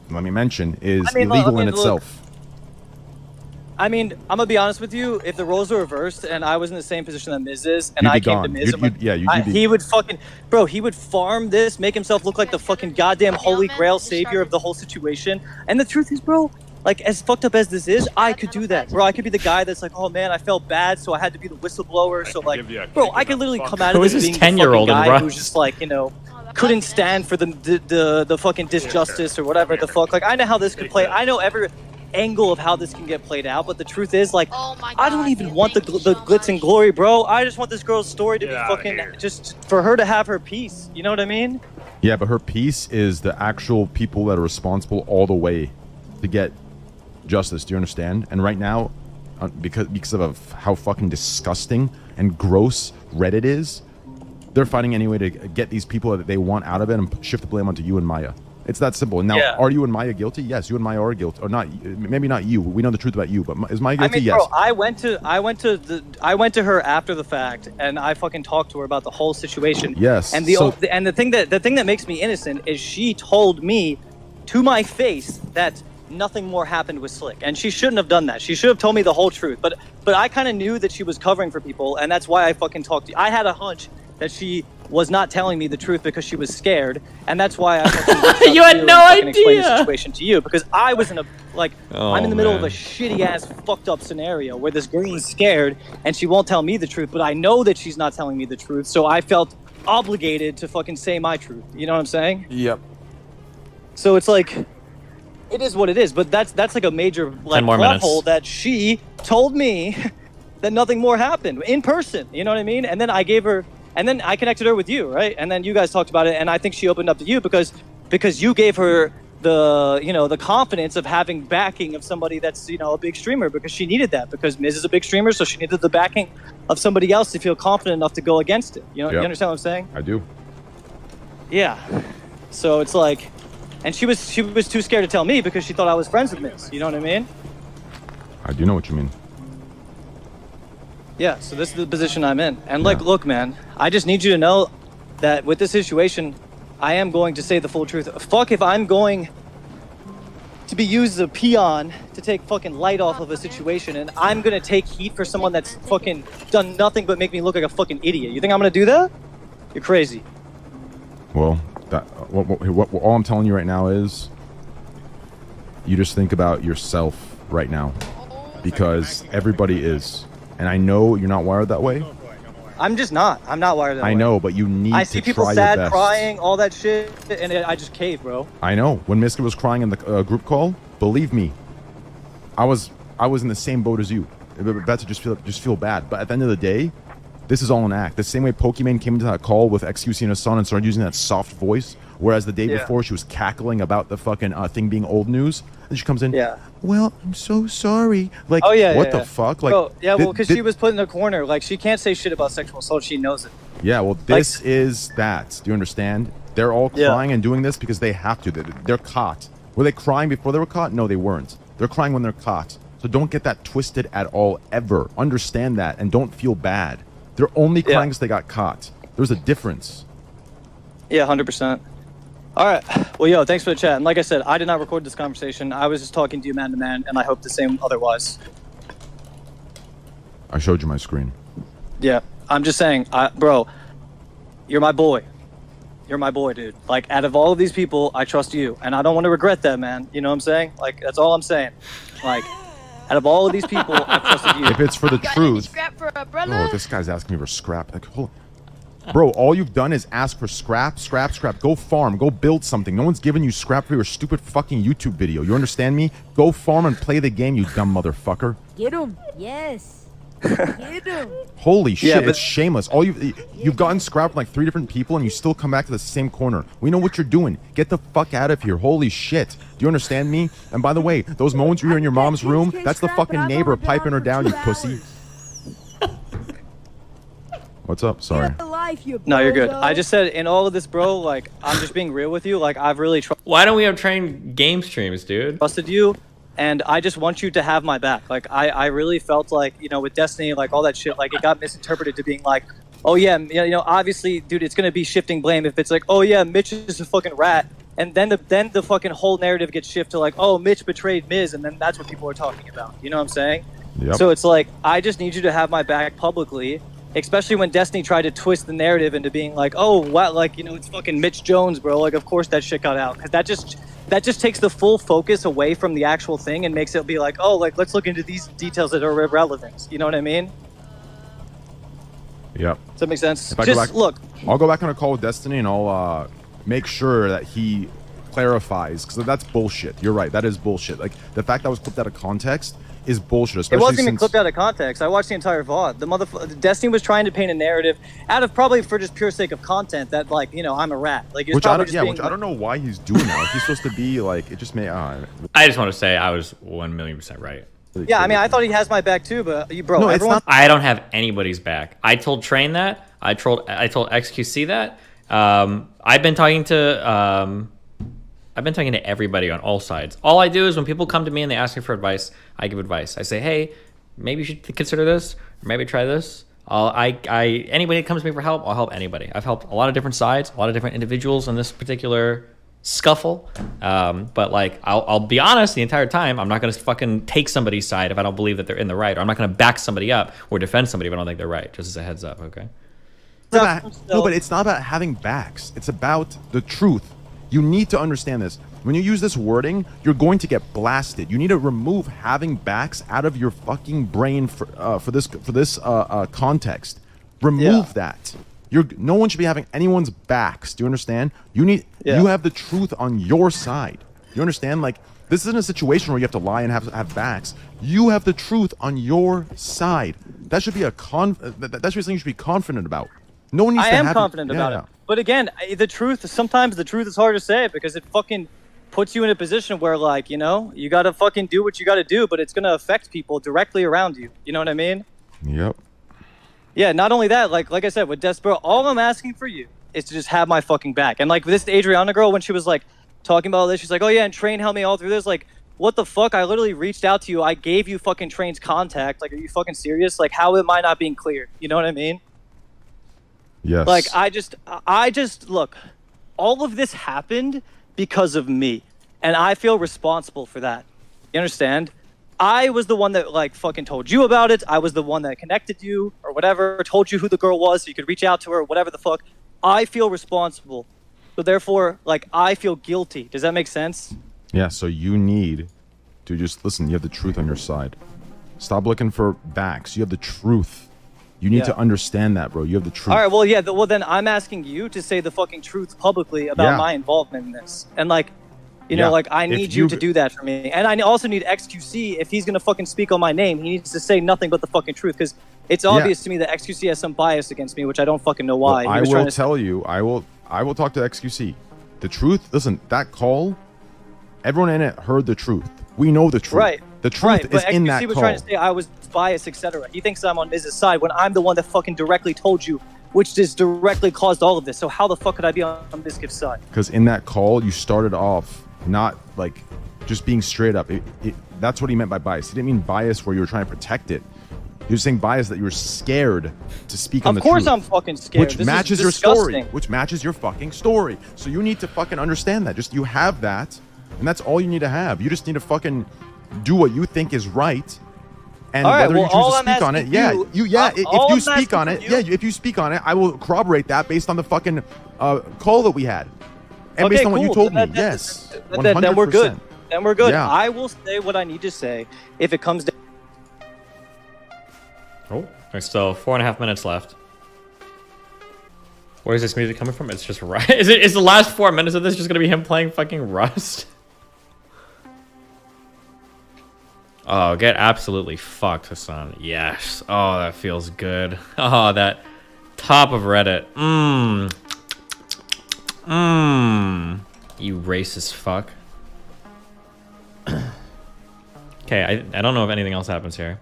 let me mention, is illegal in itself. I mean, I'm gonna be honest with you. If the roles were reversed and I was in the same position that Miz is, and I came to Miz, he would fucking, he would farm this, make himself look like the fucking goddamn holy grail savior of the whole situation. And the truth is, bro, like as fucked up as this is, I could do that, bro. I could be the guy that's like, oh man, I felt bad, so I had to be the whistleblower. So like, bro, I could literally come out of this being the fucking guy who's just like, couldn't stand for the fucking disjustice or whatever the fuck. Like, I know how this could play. I know every angle of how this can get played out, but the truth is, like, I don't even want the glitz and glory, bro. I just want this girl's story to be fucking, just for her to have her peace. You know what I mean? Yeah, but her peace is the actual people that are responsible all the way to get justice. Do you understand? And right now, because of how fucking disgusting and gross Reddit is, they're finding any way to get these people that they want out of it and shift the blame onto you and Maya. It's that simple. Now, are you and Maya guilty? Yes, you and Maya are guilty, or not? Maybe not you. We know the truth about you, but is Maya guilty? Yes. Bro, I went to her after the fact, and I fucking talked to her about the whole situation. Yes. And the thing that makes me innocent is she told me to my face that nothing more happened with Slick, and she shouldn't have done that. She should have told me the whole truth. But I kind of knew that she was covering for people, and that's why I fucking talked to you. I had a hunch that she was not telling me the truth because she was scared, and that's why I you had no idea. Explain the situation to you because I was in a I'm in the middle of a shitty ass fucked up scenario where this girl is scared and she won't tell me the truth, but I know that she's not telling me the truth, so I felt obligated to fucking say my truth. You know what I'm saying? Yep. So it's like, it is what it is, but that's like a major plot hole that she told me that nothing more happened in person. You know what I mean? And then I gave her. And then I connected her with you, right? And then you guys talked about it, and I think she opened up to you because you gave her the confidence of having backing of somebody that's a big streamer, because she needed that, because Miz is a big streamer, so she needed the backing of somebody else to feel confident enough to go against it. You understand what I'm saying? I do. Yeah. So it's like, and she was too scared to tell me because she thought I was friends with Miz. You know what I mean? I do know what you mean. Yeah, so this is the position I'm in. And look, man, I just need you to know that with this situation, I am going to say the full truth. Fuck if I'm going to be used as a peon to take fucking light off of a situation, and I'm gonna take heat for someone that's fucking done nothing but make me look like a fucking idiot. You think I'm gonna do that? You're crazy. Well, all I'm telling you right now is you just think about yourself right now, because everybody is. And I know you're not wired that way. I'm just not. I'm not wired that way. I know, but you need to try your best. I see people sad, crying, all that shit, and I just cave, bro. I know. When Mizkif was crying in the group call, believe me, I was in the same boat as you. About to just feel bad. But at the end of the day, this is all an act. The same way Pokimane came into that call with XQC and Hassan and started using that soft voice, whereas the day before she was cackling about the fucking thing being old news. And she comes in, well, I'm so sorry. Like, what the fuck? Like, bro, well, because she was put in a corner. Like, she can't say shit about sexual assault. She knows it. Yeah, well, this is that. Do you understand? They're all crying and doing this because they have to. They're caught. Were they crying before they were caught? No, they weren't. They're crying when they're caught. So don't get that twisted at all, ever. Understand that and don't feel bad. They're only crying because they got caught. There's a difference. Yeah, 100%. All right. Well, yo, thanks for the chat. And like I said, I did not record this conversation. I was just talking to you man to man, and I hope the same otherwise. I showed you my screen. Yeah, I'm just saying, bro, you're my boy. You're my boy, dude. Like, out of all of these people, I trust you, and I don't want to regret that, man. You know what I'm saying? Like, that's all I'm saying. Like, out of all of these people, I trusted you. If it's for the truth. Scrap for a brother? Oh, this guy's asking me for scrap. Like, hold on. Bro, all you've done is ask for scrap. Go farm. Go build something. No one's giving you scrap for your stupid fucking YouTube video. You understand me? Go farm and play the game, you dumb motherfucker. Get him. Yes. Get him. Holy shit, it's shameless. All you've gotten scrap from like 3 different people and you still come back to the same corner. We know what you're doing. Get the fuck out of here. Holy shit. Do you understand me? And by the way, those moans you hear in your mom's room, that's the fucking neighbor piping her down, you pussy. What's up? Sorry. No, you're good. I just said in all of this, bro, like, I'm just being real with you. Like, I've really Why don't we have trained game streams, dude? Trusted you, and I just want you to have my back. Like, I really felt like, with Destiny, like, all that shit, like, it got misinterpreted to being like, oh, yeah, obviously, dude, it's going to be shifting blame if it's like, oh, yeah, Mitch is a fucking rat. And then the fucking whole narrative gets shifted to like, oh, Mitch betrayed Miz, and then that's what people are talking about. You know what I'm saying? Yep. So it's like, I just need you to have my back publicly. Especially when Destiny tried to twist the narrative into being like, oh, what, like, it's fucking Mitch Jones, bro. Like, of course that shit got out. Because that just takes the full focus away from the actual thing and makes it be like, oh, like, let's look into these details that are irrelevant. You know what I mean? Yep. Does that make sense? Look. I'll go back on a call with Destiny and I'll make sure that he clarifies. Because that's bullshit. You're right. That is bullshit. Like, the fact that was clipped out of context is bullshit. Especially it wasn't even clipped out of context. I watched the entire VOD. The Destiny was trying to paint a narrative out of probably for just pure sake of content that, like, I'm a rat. Like, which I don't know why he's doing that. Like, he's supposed to be like, it just may. I just want to say I was 1,000,000% right. Yeah, I mean, I thought he has my back too, but bro, no, it's not. I don't have anybody's back. I told Train that. I told XQC that. I've been talking to I've been talking to everybody on all sides. All I do is when people come to me and they ask me for advice, I give advice. I say, hey, maybe you should consider this, or maybe try this. Anybody that comes to me for help, I'll help anybody. I've helped a lot of different sides, a lot of different individuals in this particular scuffle. But like, I'll be honest the entire time. I'm not going to fucking take somebody's side if I don't believe that they're in the right, or I'm not going to back somebody up or defend somebody if I don't think they're right. Just as a heads up, okay? No, but it's not about having backs. It's about the truth. You need to understand this. When you use this wording, you're going to get blasted. You need to remove having backs out of your fucking brain for this context. Remove that. No one should be having anyone's backs. Do you understand? You have the truth on your side. You understand? Like, this isn't a situation where you have to lie and have backs. You have the truth on your side. That should be that should be something you should be confident about. No one needs to have confident about it. But again, sometimes the truth is hard to say because it fucking puts you in a position where, like, you know, you gotta fucking do what you gotta do, but it's gonna affect people directly around you. You know what I mean? Yep. Yeah, not only that, like I said, with Despero, all I'm asking for you is to just have my fucking back. And like this Adrianah girl, when she was like talking about this, she's like, oh yeah, and Train helped me all through this. Like, what the fuck? I literally reached out to you. I gave you fucking Train's contact. Like, are you fucking serious? Like, how am I not being clear? You know what I mean? Yes. Like, I just look, all of this happened because of me, and I feel responsible for that. You understand? I was the one that like fucking told you about it. I was the one that connected you or whatever, told you who the girl was so you could reach out to her, whatever the fuck. I feel responsible. So therefore, like, I feel guilty. Does that make sense? Yeah, so you need to just listen. You have the truth on your side. Stop looking for backs. You have the truth. You need to understand that, bro. You have the truth. All right, well, yeah, well, then I'm asking you to say the fucking truth publicly about my involvement in this. And, like, you know, like, I need you to do that for me. And I also need XQC, if he's going to fucking speak on my name, he needs to say nothing but the fucking truth. Because it's obvious to me that XQC has some bias against me, which I don't fucking know why. Well, I will tell you, I will talk to XQC. The truth, listen, that call, everyone in it heard the truth. We know the truth. Right. The truth is in that XQC was call. trying to say I was biased, etc. He thinks I'm on Miz's side when I'm the one that fucking directly told you, which just directly caused all of this. So how the fuck could I be on Mizkif's side? Because in that call, you started off not like just being straight up. That's what he meant by bias. He didn't mean bias where you were trying to protect it. He was saying bias that you were scared to speak on the truth. Of course I'm fucking scared. Which matches your story. Which matches your fucking story. So you need to fucking understand that. Just you have that, and that's all you need to have. You just need to fucking do what you think is right, and whether you choose to speak on it, if you speak on it, I will corroborate that based on the fucking call that we had, and based on what you told me. Yes, 100%. Then we're good. Then we're good. Yeah. I will say what I need to say if it comes down. Oh, there's still 4.5 minutes left. Where is this music coming from? It's just Rust. Is the last 4 minutes of this just gonna be him playing fucking Rust? Oh, get absolutely fucked, Hassan. Yes. Oh, that feels good. Oh, that top of Reddit. You racist fuck. Okay, I don't know if anything else happens here.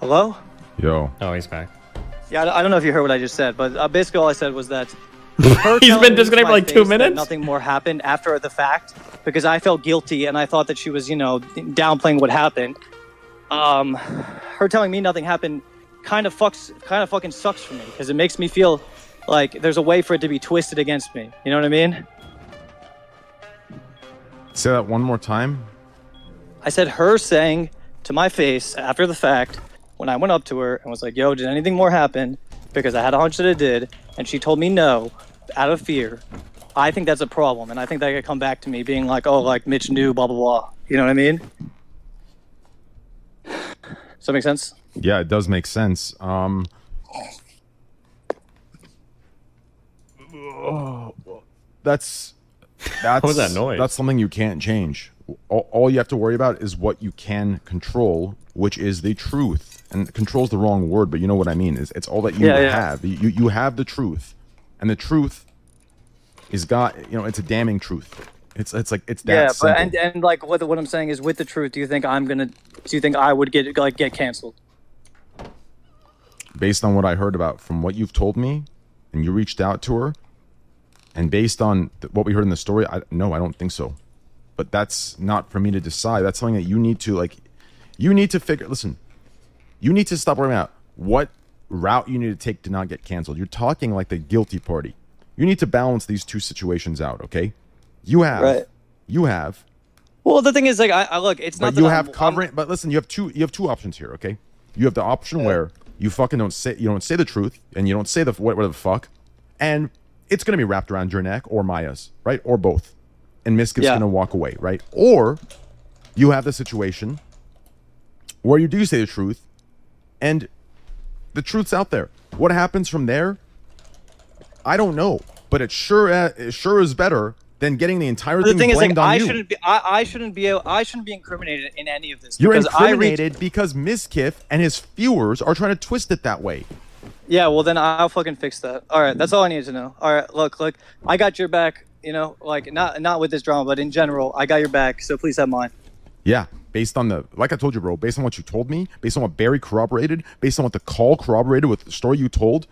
Hello? Yo. Oh, he's back. Yeah, I don't know if you heard what I just said, but basically all I said was that he's been disconnected for like 2 minutes. Nothing more happened after the fact because I felt guilty and I thought that she was, you know, downplaying what happened. Her telling me nothing happened kind of fucking sucks for me because it makes me feel like there's a way for it to be twisted against me. You know what I mean? Say that one more time. I said her saying to my face after the fact when I went up to her and was like, yo, did anything more happen? Because I had a hunch that it did, and she told me no, out of fear. I think that's a problem, and I think that could come back to me being like, oh, like Mitch knew, blah, blah, blah. You know what I mean? Does that make sense? Yeah, it does make sense. That's what was that noise? That's something you can't change. All you have to worry about is what you can control, which is the truth. And control's the wrong word, but you know what I mean. It's all that you have. You have the truth, and the truth is God. You know, it's a damning truth. It's like it's that simple. But and like what I'm saying is, with the truth, do you think I would get canceled? Based on what I heard about from what you've told me, and you reached out to her, And based on what we heard in the story, no, I don't think so. But that's not for me to decide. That's something that you need to figure. Listen, you need to stop worrying about what route you need to take to not get canceled. You're talking like the guilty party. You need to balance these two situations out, okay? You have. Well, the thing is, like, I look, it's not. But you have covering. But listen, you have two options here, okay? You have the option where you fucking don't say the truth and you don't say whatever the fuck, and it's gonna be wrapped around your neck or Maya's, right? Or both, and Mizkif's gonna walk away, right? Or you have the situation where you do say the truth, and the truth's out there. What happens from there? I don't know, but it sure is better than getting the entire thing blamed on you. I shouldn't be incriminated in any of this. You're incriminated because Mizkif and his viewers are trying to twist it that way. Yeah, well then I'll fucking fix that. All right, that's all I need to know. All right, look, I got your back. You know, like not with this drama, but in general, I got your back. So please have mine. Yeah, based on like I told you, bro, based on what you told me, based on what Barry corroborated, based on what the call corroborated with the story you told,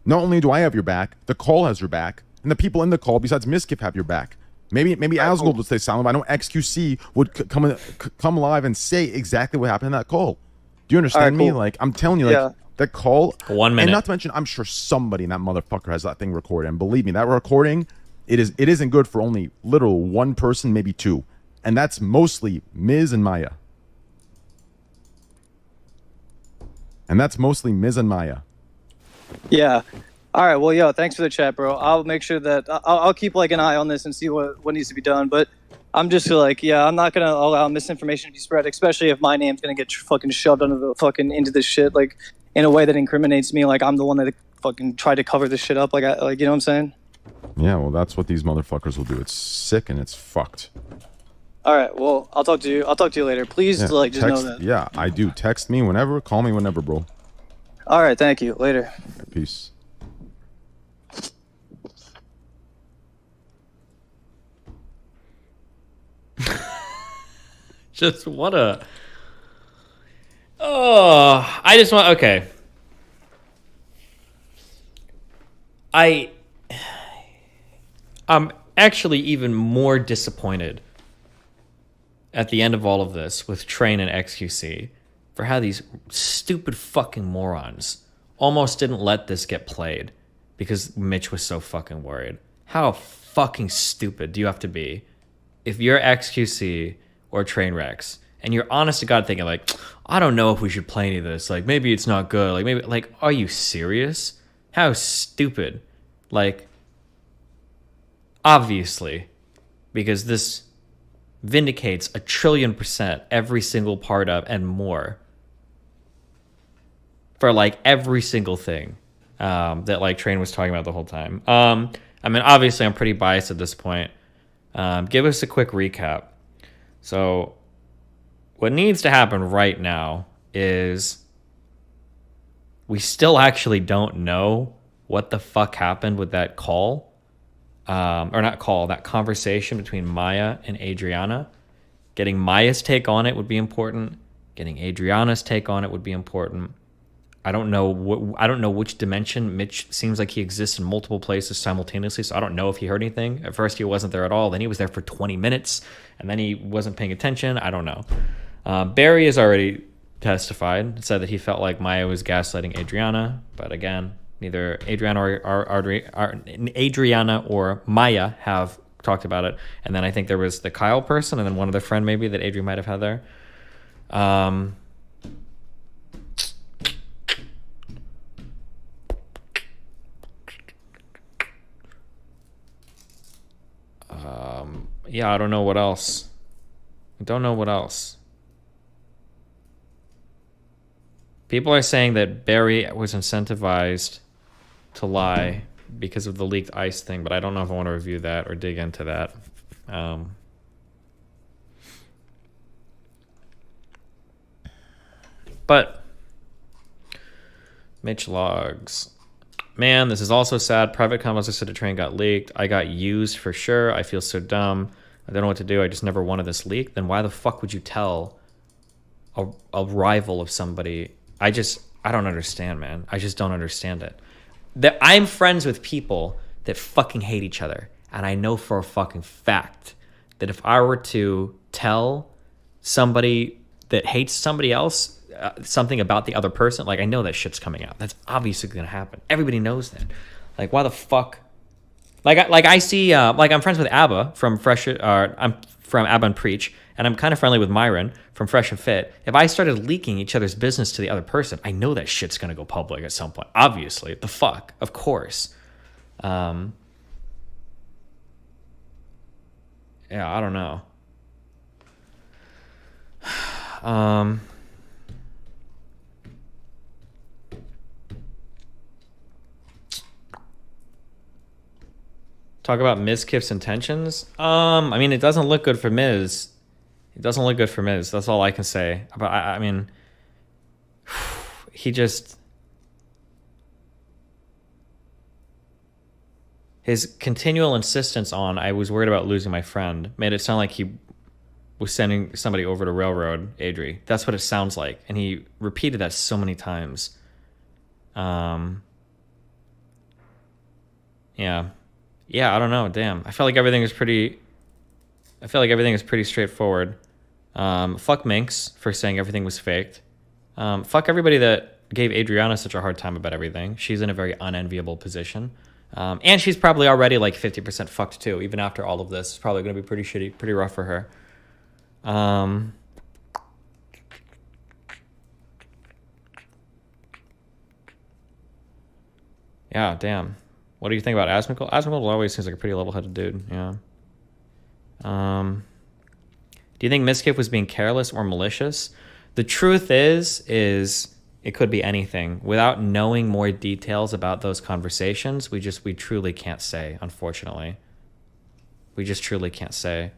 not only do I have your back, the call has your back, and the people in the call, besides Mizkif, have your back. Maybe Asmongold would stay silent, but I know XQC would come live and say exactly what happened in that call. Do you understand me? Like, I'm telling you, like, that call. 1 minute. And not to mention, I'm sure somebody in that motherfucker has that thing recorded. And believe me, that recording, it isn't good for only literal one person, maybe two. And that's mostly Miz and Maya. Yeah. All right. Well, thanks for the chat, bro. I'll make sure that I'll keep like an eye on this and see what needs to be done. But I'm just like, I'm not gonna allow misinformation to be spread, especially if my name's gonna get fucking shoved into this shit, like in a way that incriminates me. Like I'm the one that fucking tried to cover this shit up. Like you know what I'm saying? Yeah. Well, that's what these motherfuckers will do. It's sick and it's fucked. All right. Well, I'll talk to you later. Please, just know that. Yeah, I do. Text me whenever. Call me whenever, bro. All right. Thank you. Later. Peace. Just what a... Oh, I just want... Okay. I'm actually even more disappointed at the end of all of this with Train and XQC for how these stupid fucking morons almost didn't let this get played because Mitch was so fucking worried. How fucking stupid do you have to be if you're XQC or Trainwrecks and you're honest to God thinking like, I don't know if we should play any of this. Like, maybe it's not good. Like, maybe, like, are you serious? How stupid. Like, obviously, because this vindicates 1,000,000,000% every single part of and more for like every single thing that like Train was talking about the whole time. I mean, obviously I'm pretty biased at this point. Give us a quick recap. So what needs to happen right now is we still actually don't know what the fuck happened with that call. Or not call, that conversation between Maya and Adrianah. Getting Maya's take on it would be important. Getting Adrianah's take on it would be important. I don't know which dimension. Mitch seems like he exists in multiple places simultaneously, so I don't know if he heard anything. At first he wasn't there at all, then he was there for 20 minutes, and then he wasn't paying attention. I don't know. Barry has already testified, said that he felt like Maya was gaslighting Adrianah, but again, neither Adrianah or Maya have talked about it. And then I think there was the Kyle person and then one other friend maybe that Adrian might have had there. Yeah, I don't know what else. People are saying that Barry was incentivized to lie because of the leaked ICE thing, but I don't know if I want to review that or dig into that. But Mitch logs. Man, this is also sad. Private comments I said a train got leaked. I got used for sure. I feel so dumb. I don't know what to do. I just never wanted this leak. Then why the fuck would you tell a rival of somebody? I don't understand, man. I just don't understand it. That I'm friends with people that fucking hate each other. And I know for a fucking fact that if I were to tell somebody that hates somebody else something about the other person, like I know that shit's coming out. That's obviously gonna happen. Everybody knows that. Like why the fuck? Like I see like I'm friends with Abba from Fresh. I'm from Abba and Preach, and I'm kind of friendly with Myron from Fresh and Fit. If I started leaking each other's business to the other person, I know that shit's gonna go public at some point. Obviously, the fuck, of course. Yeah, I don't know. Talk about Mizkif's intentions. I mean, it doesn't look good for Miz. It doesn't look good for Miz. That's all I can say. But I mean, he just, his continual insistence on I was worried about losing my friend made it sound like he was sending somebody over to railroad Adri. That's what it sounds like, and he repeated that so many times. Yeah, I don't know. Damn. I felt like everything is pretty straightforward. Fuck Minx for saying everything was faked. Fuck everybody that gave Adrianah such a hard time about everything. She's in a very unenviable position. And she's probably already like 50% fucked too. Even after all of this, it's probably going to be pretty shitty, pretty rough for her. Yeah, damn. What do you think about Asmongold? Asmongold always seems like a pretty level-headed dude. Yeah. Do you think Mizkif was being careless or malicious? The truth is it could be anything. Without knowing more details about those conversations, we truly can't say, unfortunately. We just truly can't say.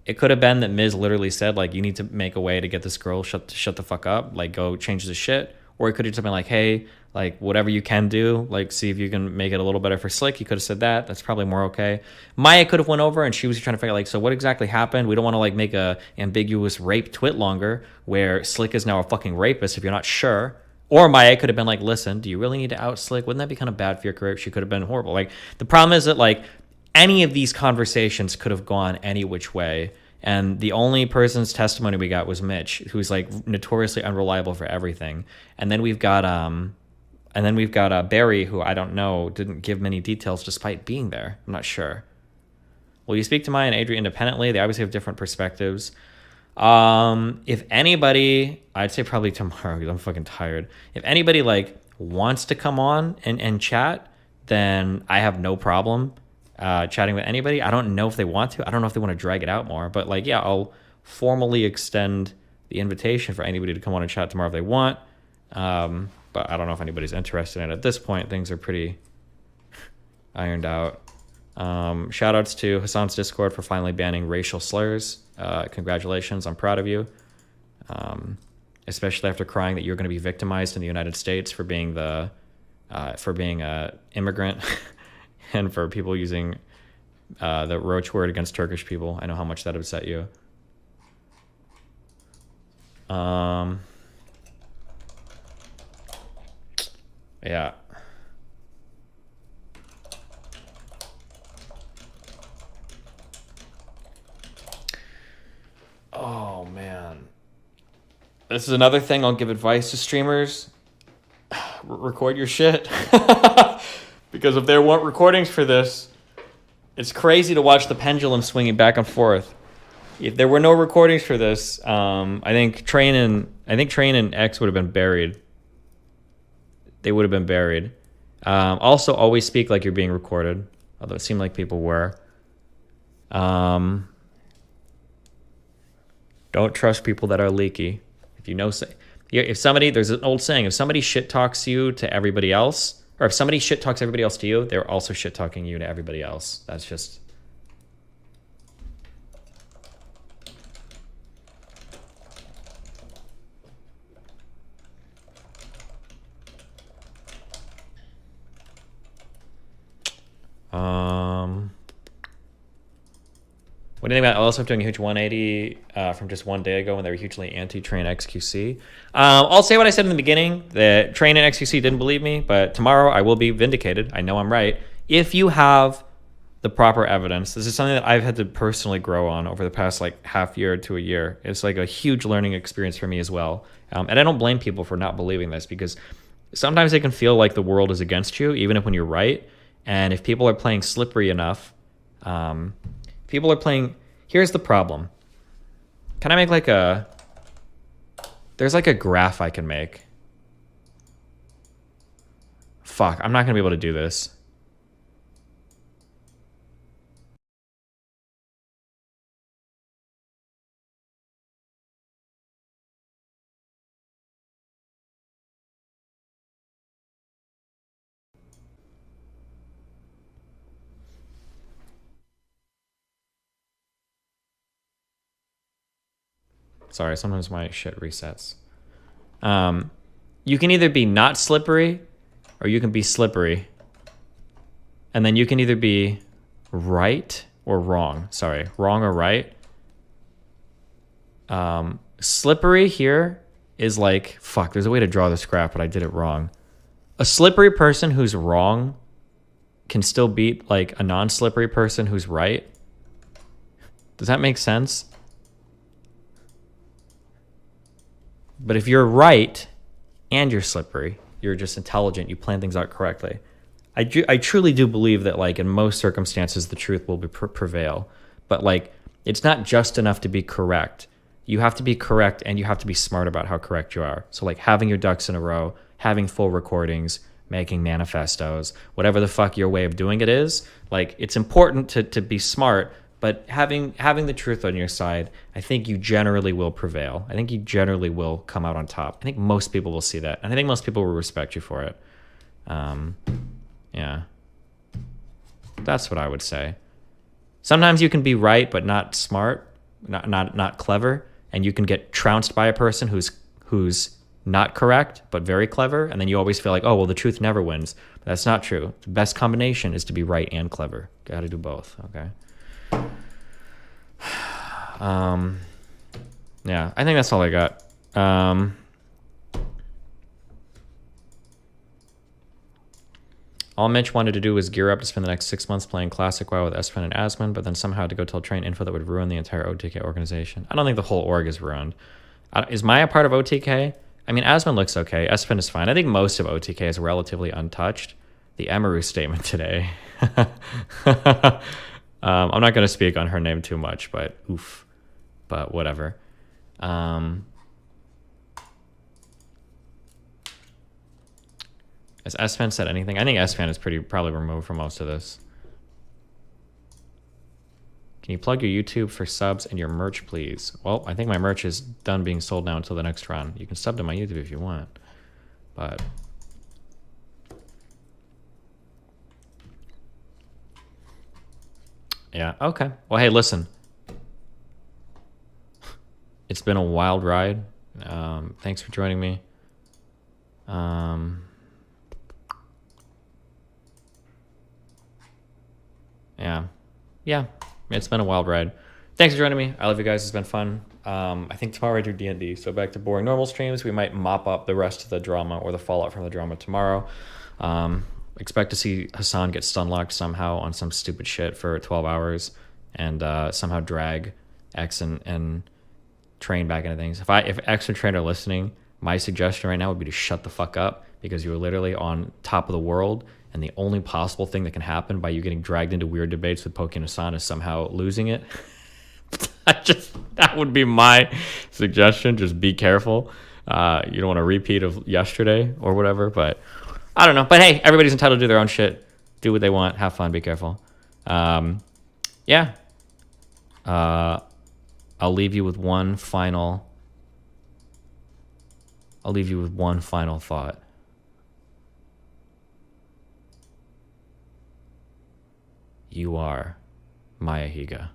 It could have been that Miz literally said, like, you need to make a way to get this girl shut the fuck up, like, go change the shit. Or it could have just been like, hey, like, whatever you can do, like, see if you can make it a little better for Slick. He could have said that. That's probably more okay. Maya could have went over and she was trying to figure out, like, so what exactly happened? We don't want to, like, make a ambiguous rape twit longer where Slick is now a fucking rapist if you're not sure. Or Maya could have been like, listen, do you really need to out Slick? Wouldn't that be kind of bad for your career? She could have been horrible. Like, the problem is that, like, any of these conversations could have gone any which way. And the only person's testimony we got was Mitch, who's like notoriously unreliable for everything. And then we've got Barry, who I don't know, didn't give many details despite being there. I'm not sure. Will you speak to Maya and Adri independently? They obviously have different perspectives. If anybody, I'd say probably tomorrow because I'm fucking tired. If anybody like wants to come on and chat, then I have no problem chatting with anybody. I don't know if they want to. I don't know if they want to drag it out more. But like, yeah, I'll formally extend the invitation for anybody to come on and chat tomorrow if they want. But I don't know if anybody's interested in it. At this point, things are pretty ironed out. Shout outs to Hassan's Discord for finally banning racial slurs. Congratulations. I'm proud of you. Especially after crying that you're going to be victimized in the United States for being an immigrant and for people using the roach word against Turkish people. I know how much that upset you. Yeah. Oh, man. This is another thing I'll give advice to streamers. Record your shit. Because if there weren't recordings for this, it's crazy to watch the pendulum swinging back and forth. If there were no recordings for this, I think Train and X would have been buried. They would have been buried. Also, always speak like you're being recorded, although it seemed like people were. Don't trust people that are leaky. If you know, if somebody, there's an old saying, if somebody shit talks you to everybody else, or if somebody shit talks everybody else to you, they're also shit talking you to everybody else. That's just. What do you think about LSF doing a huge 180 from just one day ago when they were hugely anti-Train XQC? I'll say what I said in the beginning, that Train and XQC didn't believe me, but tomorrow I will be vindicated. I know I'm right. if you have the proper evidence, this is something that I've had to personally grow on over the past like half year to a year. It's like a huge learning experience for me as well. And I don't blame people for not believing this, because sometimes it can feel like the world is against you, even if when you're right. And if people are playing slippery enough, people are playing. Here's the problem. Can I make like there's like a graph I can make. Fuck, I'm not gonna be able to do this. Sorry, sometimes my shit resets. You can either be not slippery or you can be slippery. And then you can either be right or wrong. Sorry, wrong or right. Slippery here is like, fuck, there's a way to draw this graph, but I did it wrong. A slippery person who's wrong can still beat like a non-slippery person who's right. Does that make sense? But if you're right and you're slippery, you're just intelligent, you plan things out correctly. I truly do believe that like in most circumstances, the truth will prevail. But like, it's not just enough to be correct. You have to be correct and you have to be smart about how correct you are. So like having your ducks in a row, having full recordings, making manifestos, whatever the fuck your way of doing it is, like it's important to be smart, but having the truth on your side, I think you generally will prevail. I think you generally will come out on top. I think most people will see that. And I think most people will respect you for it. Yeah. That's what I would say. Sometimes you can be right, but not smart, not clever. And you can get trounced by a person who's not correct, but very clever. And then you always feel like, oh, well, the truth never wins. But that's not true. The best combination is to be right and clever. Got to do both. Okay. Yeah, I think that's all I got. All Mitch wanted to do was gear up to spend the next 6 months playing Classic WoW with Espen and Asmon, but then somehow had to go tell Train info that would ruin the entire OTK organization. I don't think the whole org is ruined. Is Maya part of OTK? I mean, Asmon looks okay. Espen is fine. I think most of OTK is relatively untouched. The Emaru statement today. I'm not going to speak on her name too much, but oof. But whatever. Has Espen said anything? I think Espen is probably removed from most of this. Can you plug your YouTube for subs and your merch, please? Well, I think my merch is done being sold now until the next run. You can sub to my YouTube if you want. But... yeah, okay. Well, hey, listen. It's been a wild ride. Thanks for joining me. Yeah, it's been a wild ride. Thanks for joining me. I love you guys. It's been fun. I think tomorrow I do D&D, so back to boring normal streams. We might mop up the rest of the drama or the fallout from the drama tomorrow. Expect to see Hassan get stunlocked somehow on some stupid shit for 12 hours and somehow drag X and Train back into things. If X and Train are listening, my suggestion right now would be to shut the fuck up, because you're literally on top of the world, and the only possible thing that can happen by you getting dragged into weird debates with Poki and Hassan is somehow losing it. That would be my suggestion. Just be careful. You don't want a repeat of yesterday or whatever, but I don't know. But hey, everybody's entitled to do their own shit. Do what they want. Have fun. Be careful. Yeah. I'll leave you with one final thought. You are Maya Higa.